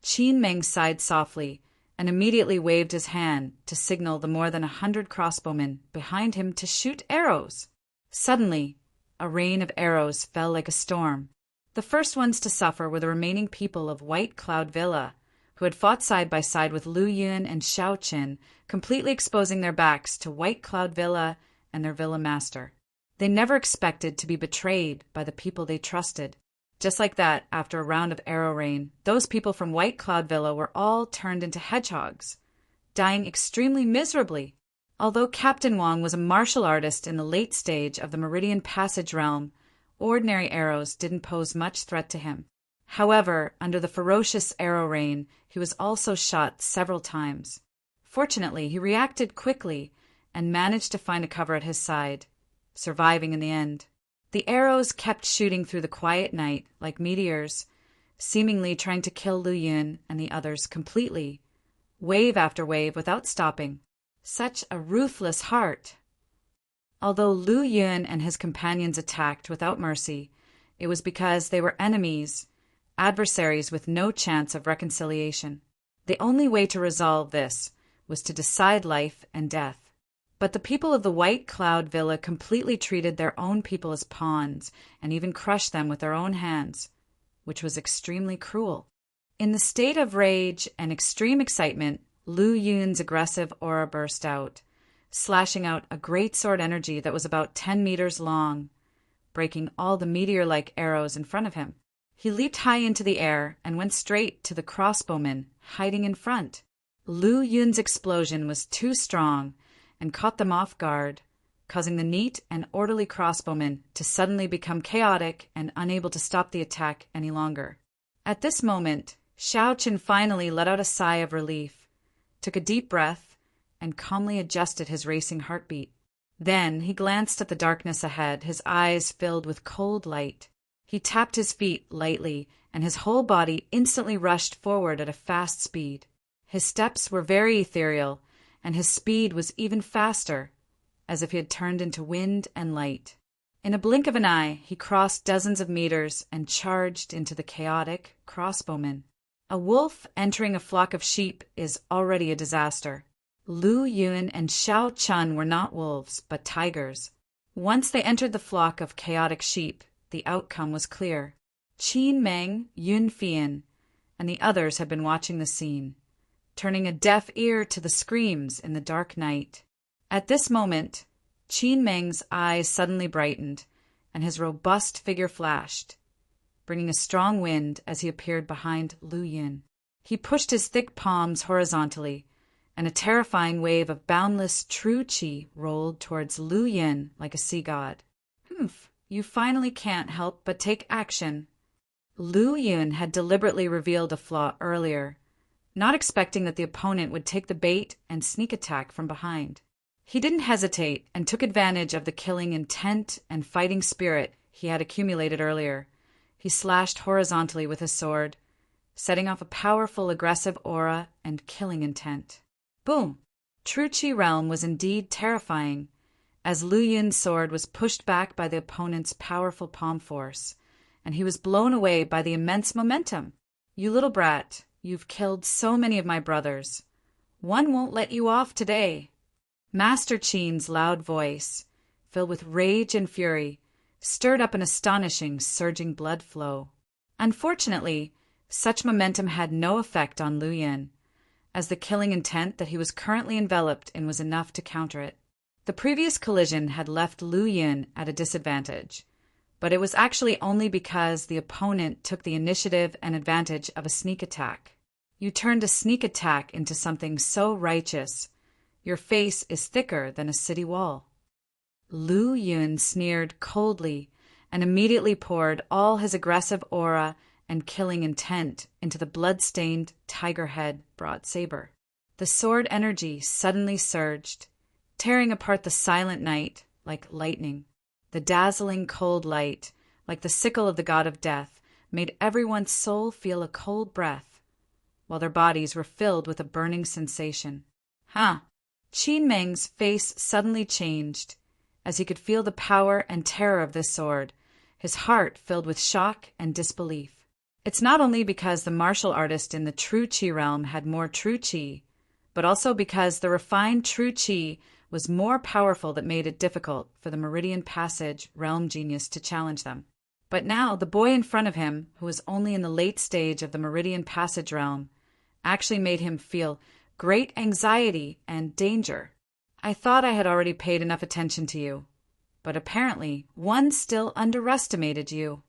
Speaker 1: Qin Ming sighed softly and immediately waved his hand to signal the more than 100 crossbowmen behind him to shoot arrows. Suddenly, a rain of arrows fell like a storm. The first ones to suffer were the remaining people of White Cloud Villa, who had fought side by side with Lu Yun and Xiao Qin, completely exposing their backs to White Cloud Villa and their villa master. They never expected to be betrayed by the people they trusted. Just like that, after a round of arrow rain, those people from White Cloud Villa were all turned into hedgehogs, dying extremely miserably. Although Captain Wang was a martial artist in the late stage of the Meridian Passage realm, ordinary arrows didn't pose much threat to him. However, under the ferocious arrow rain, he was also shot several times. Fortunately, he reacted quickly and managed to find a cover at his side, surviving in the end. The arrows kept shooting through the quiet night like meteors, seemingly trying to kill Lu Yun and the others completely, wave after wave without stopping. Such a ruthless heart. Although Lu Yun and his companions attacked without mercy, it was because they were enemies, adversaries with no chance of reconciliation. The only way to resolve this was to decide life and death. But the people of the White Cloud Villa completely treated their own people as pawns and even crushed them with their own hands, which was extremely cruel. In the state of rage and extreme excitement, Lu Yun's aggressive aura burst out, slashing out a great sword energy that was about 10 meters long, breaking all the meteor-like arrows in front of him. He leaped high into the air and went straight to the crossbowmen hiding in front. Lu Yun's explosion was too strong and caught them off guard, causing the neat and orderly crossbowmen to suddenly become chaotic and unable to stop the attack any longer. At this moment, Xiao Qin finally let out a sigh of relief, took a deep breath, and calmly adjusted his racing heartbeat. Then he glanced at the darkness ahead, his eyes filled with cold light. He tapped his feet lightly, and his whole body instantly rushed forward at a fast speed. His steps were very ethereal, and his speed was even faster, as if he had turned into wind and light. In a blink of an eye, he crossed dozens of meters and charged into the chaotic crossbowmen. A wolf entering a flock of sheep is already a disaster. Lu Yun and Xiao Chun were not wolves, but tigers. Once they entered the flock of chaotic sheep, the outcome was clear. Qin Ming, Yun Fian, and the others had been watching the scene, turning a deaf ear to the screams in the dark night. At this moment, Qin Ming's eyes suddenly brightened, and his robust figure flashed, bringing a strong wind as he appeared behind Lu Yun. He pushed his thick palms horizontally, and a terrifying wave of boundless true qi rolled towards Lu Yun like a sea god. "Humph, you finally can't help but take action." Lu Yun had deliberately revealed a flaw earlier, not expecting that the opponent would take the bait and sneak attack from behind. He didn't hesitate and took advantage of the killing intent and fighting spirit he had accumulated earlier. He slashed horizontally with his sword, setting off a powerful aggressive aura and killing intent. Boom! True Qi realm was indeed terrifying, as Lu Yun's sword was pushed back by the opponent's powerful palm force, and he was blown away by the immense momentum. "You little brat, you've killed so many of my brothers. One won't let you off today." Master Qin's loud voice, filled with rage and fury, stirred up an astonishing, surging blood flow. Unfortunately, such momentum had no effect on Lu Yun, as the killing intent that he was currently enveloped in was enough to counter it. The previous collision had left Lu Yun at a disadvantage, but it was actually only because the opponent took the initiative and advantage of a sneak attack. You turned a sneak attack into something so righteous. Your face is thicker than a city wall. Lu Yun sneered coldly and immediately poured all his aggressive aura and killing intent into the blood-stained tiger-head broad saber. The sword energy suddenly surged, tearing apart the silent night like lightning. The dazzling cold light, like the sickle of the god of death, made everyone's soul feel a cold breath. while their bodies were filled with a burning sensation. Huh. Qin Meng's face suddenly changed, as he could feel the power and terror of this sword, his heart filled with shock and disbelief. It's not only because the martial artist in the true Qi realm had more true Qi, but also because the refined true Qi was more powerful that made it difficult for the Meridian Passage realm genius to challenge them. But now the boy in front of him, who was only in the late stage of the Meridian Passage realm, actually made him feel great anxiety and danger. I thought I had already paid enough attention to you, but apparently one still underestimated you.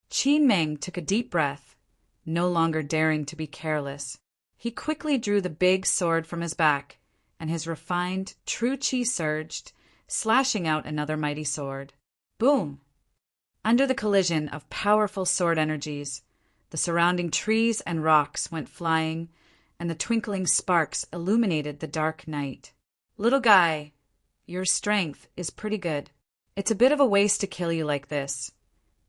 Speaker 1: Qin Meng took a deep breath, no longer daring to be careless. He quickly drew the big sword from his back, and his refined true Qi surged, slashing out another mighty sword. Boom! Under the collision of powerful sword energies, the surrounding trees and rocks went flying, and the twinkling sparks illuminated the dark night. Little guy, your strength is pretty good. It's a bit of a waste to kill you like this,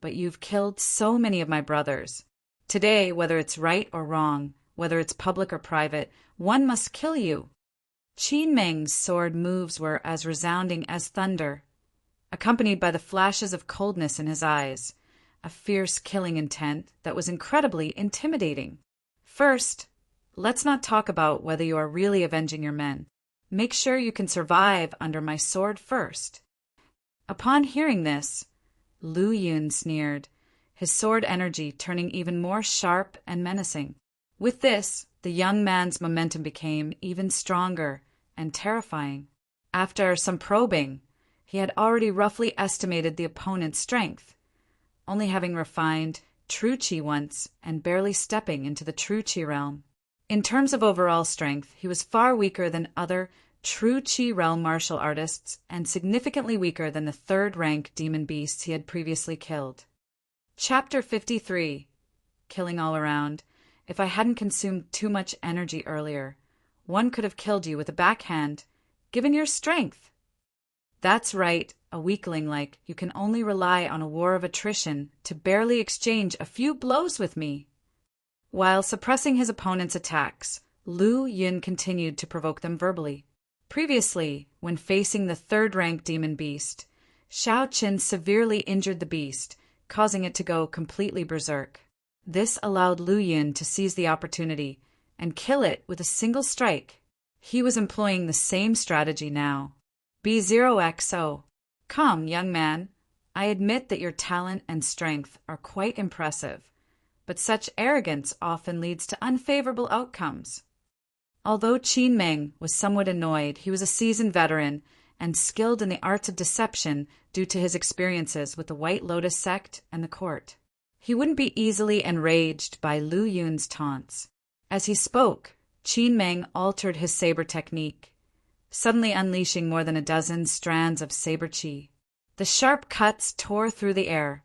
Speaker 1: but you've killed so many of my brothers. Today, whether it's right or wrong, whether it's public or private, one must kill you. Qin Meng's sword moves were as resounding as thunder, accompanied by the flashes of coldness in his eyes, a fierce killing intent that was incredibly intimidating. First, let's not talk about whether you are really avenging your men. Make sure you can survive under my sword first. Upon hearing this, Lu Yun sneered, his sword energy turning even more sharp and menacing. With this, the young man's momentum became even stronger and terrifying. After some probing, he had already roughly estimated the opponent's strength, only having refined true Qi once and barely stepping into the true Qi realm. In terms of overall strength, he was far weaker than other true Qi realm martial artists and significantly weaker than the third-rank demon beasts he had previously killed. Chapter 53. Killing all around. If I hadn't consumed too much energy earlier, one could have killed you with a backhand, given your strength. That's right, a weakling like you can only rely on a war of attrition to barely exchange a few blows with me. While suppressing his opponent's attacks, Lu Yun continued to provoke them verbally. Previously, when facing the third-rank demon beast, Shao Qin severely injured the beast, causing it to go completely berserk. This allowed Lu Yun to seize the opportunity and kill it with a single strike. He was employing the same strategy now. B0XO. Come, young man. I admit that your talent and strength are quite impressive, but such arrogance often leads to unfavorable outcomes. Although Qin Meng was somewhat annoyed, he was a seasoned veteran and skilled in the arts of deception due to his experiences with the White Lotus sect and the court. He wouldn't be easily enraged by Lu Yun's taunts. As he spoke, Qin Meng altered his saber technique, suddenly unleashing more than a dozen strands of saber qi. The sharp cuts tore through the air,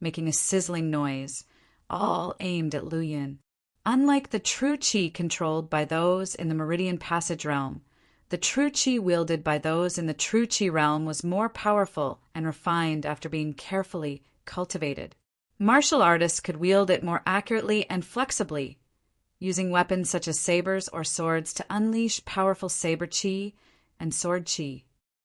Speaker 1: making a sizzling noise, all aimed at Lu Yun. Unlike the true qi controlled by those in the Meridian Passage realm, the true qi wielded by those in the true qi realm was more powerful and refined after being carefully cultivated. Martial artists could wield it more accurately and flexibly, using weapons such as sabers or swords to unleash powerful saber qi and sword qi.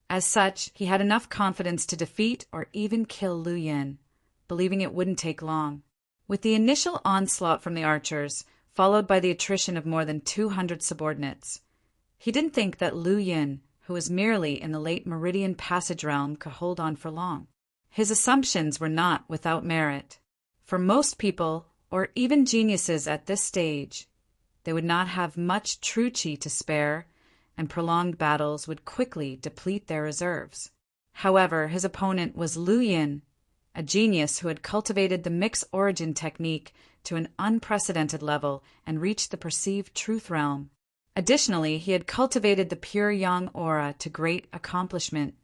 Speaker 1: As such, he had enough confidence to defeat or even kill Lu Yun, believing it wouldn't take long. With the initial onslaught from the archers, followed by the attrition of more than 200 subordinates, he didn't think that Lu Yun, who was merely in the late Meridian Passage realm, could hold on for long. His assumptions were not without merit. For most people, or even geniuses at this stage, they would not have much true qi to spare, and prolonged battles would quickly deplete their reserves. However, his opponent was Lu Yun, a genius who had cultivated the mixed origin technique to an unprecedented level and reached the perceived truth realm. Additionally, he had cultivated the pure yang aura to great accomplishment,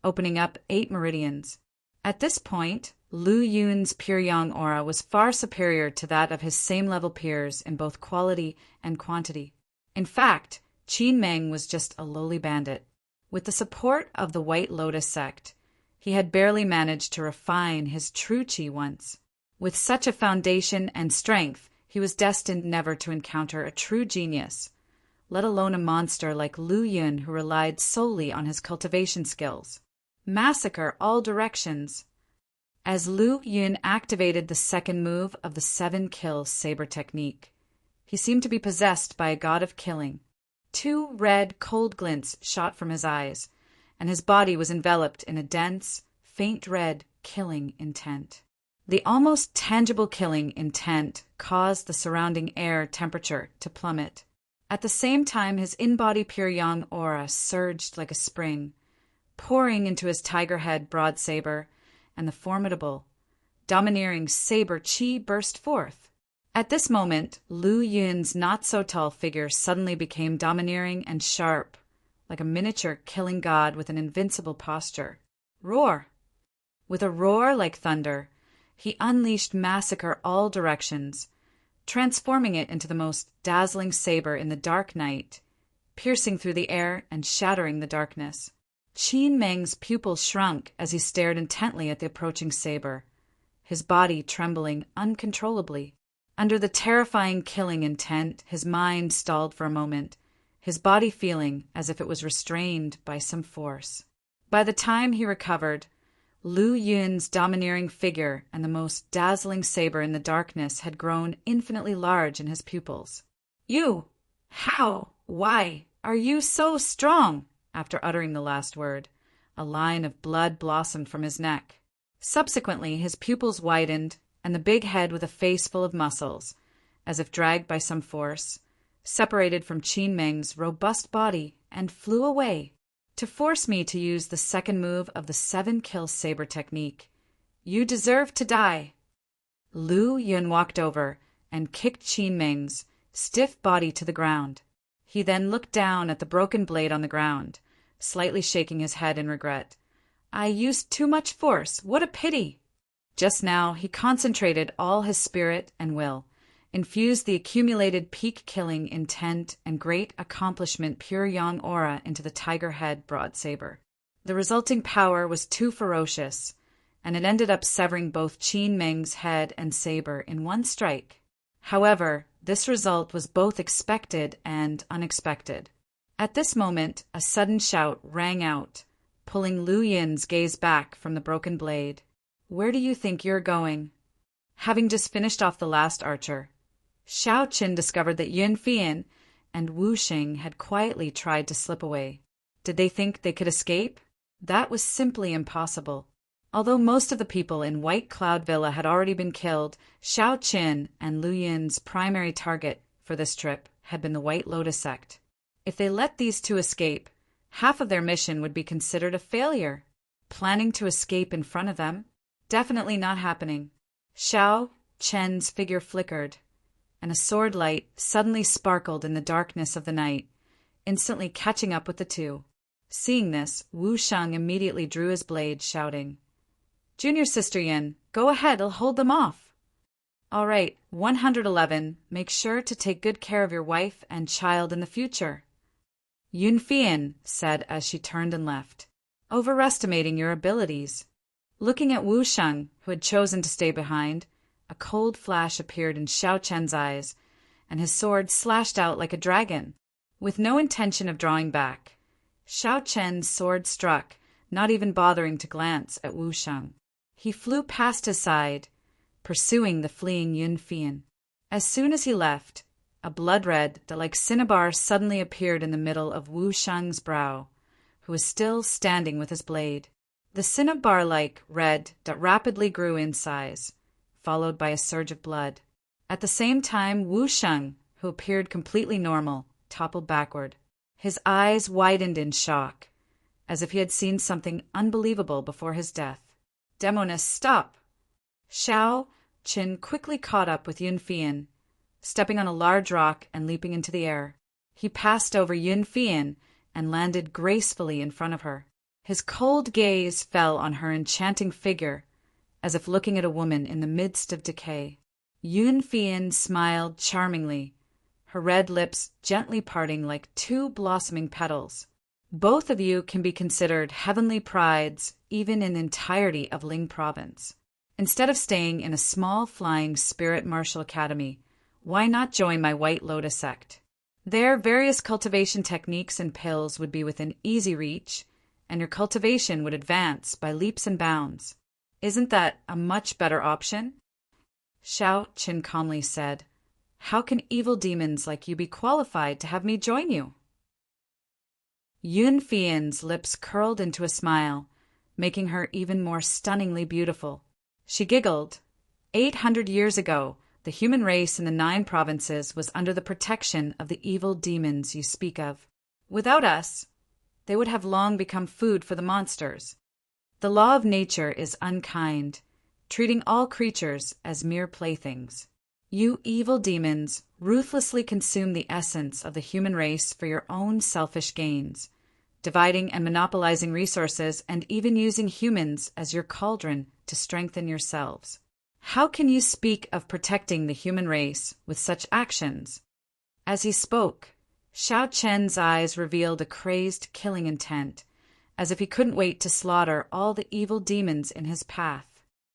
Speaker 1: opening up 8 meridians. At this point, Lu Yun's pure yang aura was far superior to that of his same-level peers in both quality and quantity. In fact, Qin Meng was just a lowly bandit. With the support of the White Lotus sect, he had barely managed to refine his true qi once. With such a foundation and strength, He was destined never to encounter a true genius, let alone a monster like Lu Yun who relied solely on his cultivation skills. Massacre all directions. As Lu Yun activated the second move of the 7-kill saber technique, he seemed to be possessed by a god of killing. 2 red, cold glints shot from his eyes, and his body was enveloped in a dense, faint red, killing intent. The almost tangible killing intent caused the surrounding air temperature to plummet. At the same time, his in-body pure yang aura surged like a spring, pouring into his tiger head broad saber, and the formidable, domineering saber chi burst forth. At this moment, Lu Yun's not-so-tall figure suddenly became domineering and sharp, like a miniature killing god with an invincible posture. Roar! With a roar like thunder, he unleashed massacre all directions, transforming it into the most dazzling saber in the dark night, piercing through the air and shattering the darkness. Qin Meng's pupils shrunk as he stared intently at the approaching saber, his body trembling uncontrollably. Under the terrifying killing intent, his mind stalled for a moment, his body feeling as if it was restrained by some force. By the time he recovered, Lu Yun's domineering figure and the most dazzling saber in the darkness had grown infinitely large in his pupils. "You! How? Why? Are you so strong?" After uttering the last word, a line of blood blossomed from his neck. Subsequently, his pupils widened, and the big head with a face full of muscles, as if dragged by some force, separated from Qin Meng's robust body and flew away. "To force me to use the second move of the 7-kill saber technique. You deserve to die." Lu Yun walked over and kicked Qin Meng's stiff body to the ground. He then looked down at the broken blade on the ground, slightly shaking his head in regret. "I used too much force. What a pity!" Just now, he concentrated all his spirit and will, infused the accumulated peak-killing intent and great accomplishment pure yang aura into the tiger head broad saber. The resulting power was too ferocious, and it ended up severing both Qin Meng's head and saber in one strike. However, this result was both expected and unexpected. At this moment, a sudden shout rang out, pulling Lu Yun's gaze back from the broken blade. "Where do you think you're going?" Having just finished off the last archer, Xiao Qin discovered that Yun Fian and Wu Xing had quietly tried to slip away. Did they think they could escape? That was simply impossible. Although most of the people in White Cloud Villa had already been killed, Xiao Qin and Lu Yun's primary target for this trip had been the White Lotus sect. If they let these two escape, half of their mission would be considered a failure. Planning to escape in front of them? Definitely not happening. Xiao Chen's figure flickered, and a sword light suddenly sparkled in the darkness of the night, instantly catching up with the two. Seeing this, Wu Sheng immediately drew his blade, shouting, "Junior Sister Yin, go ahead, I'll hold them off." "All right, 111, make sure to take good care of your wife and child in the future," Yun Fian said as she turned and left. "Overestimating your abilities." Looking at Wu Sheng, who had chosen to stay behind, a cold flash appeared in Xiao Chen's eyes, and his sword slashed out like a dragon. With no intention of drawing back, Xiao Chen's sword struck, not even bothering to glance at Wu Sheng. He flew past his side, pursuing the fleeing Yun Fian. As soon as he left, a blood red that like cinnabar suddenly appeared in the middle of Wu Sheng's brow, who was still standing with his blade. The cinnabar-like red that rapidly grew in size, followed by a surge of blood. At the same time, Wu Sheng, who appeared completely normal, toppled backward. His eyes widened in shock, as if he had seen something unbelievable before his death. "Demoness, stop!" Xiao Qin quickly caught up with Yun Fian, stepping on a large rock and leaping into the air. He passed over Yun Fian and landed gracefully in front of her. His cold gaze fell on her enchanting figure, as if looking at a woman in the midst of decay. Yun Fian smiled charmingly, her red lips gently parting like 2 blossoming petals. "Both of you can be considered heavenly prides even in the entirety of Ling Province. Instead of staying in a small flying spirit martial academy Why not join my White Lotus sect? There, various cultivation techniques and pills would be within easy reach, and your cultivation would advance by leaps and bounds. Isn't that a much better option? Xiao Qin calmly said, How can evil demons like you be qualified to have me join you? Yun Fian's lips curled into a smile, making her even more stunningly beautiful. She giggled. 800 years ago, the human race in the 9 provinces was under the protection of the evil demons you speak of. Without us, they would have long become food for the monsters. The law of nature is unkind, treating all creatures as mere playthings. You evil demons ruthlessly consume the essence of the human race for your own selfish gains, dividing and monopolizing resources and even using humans as your cauldron to strengthen yourselves. How can you speak of protecting the human race with such actions? As he spoke, Xiao Chen's eyes revealed a crazed, killing intent, as if he couldn't wait to slaughter all the evil demons in his path.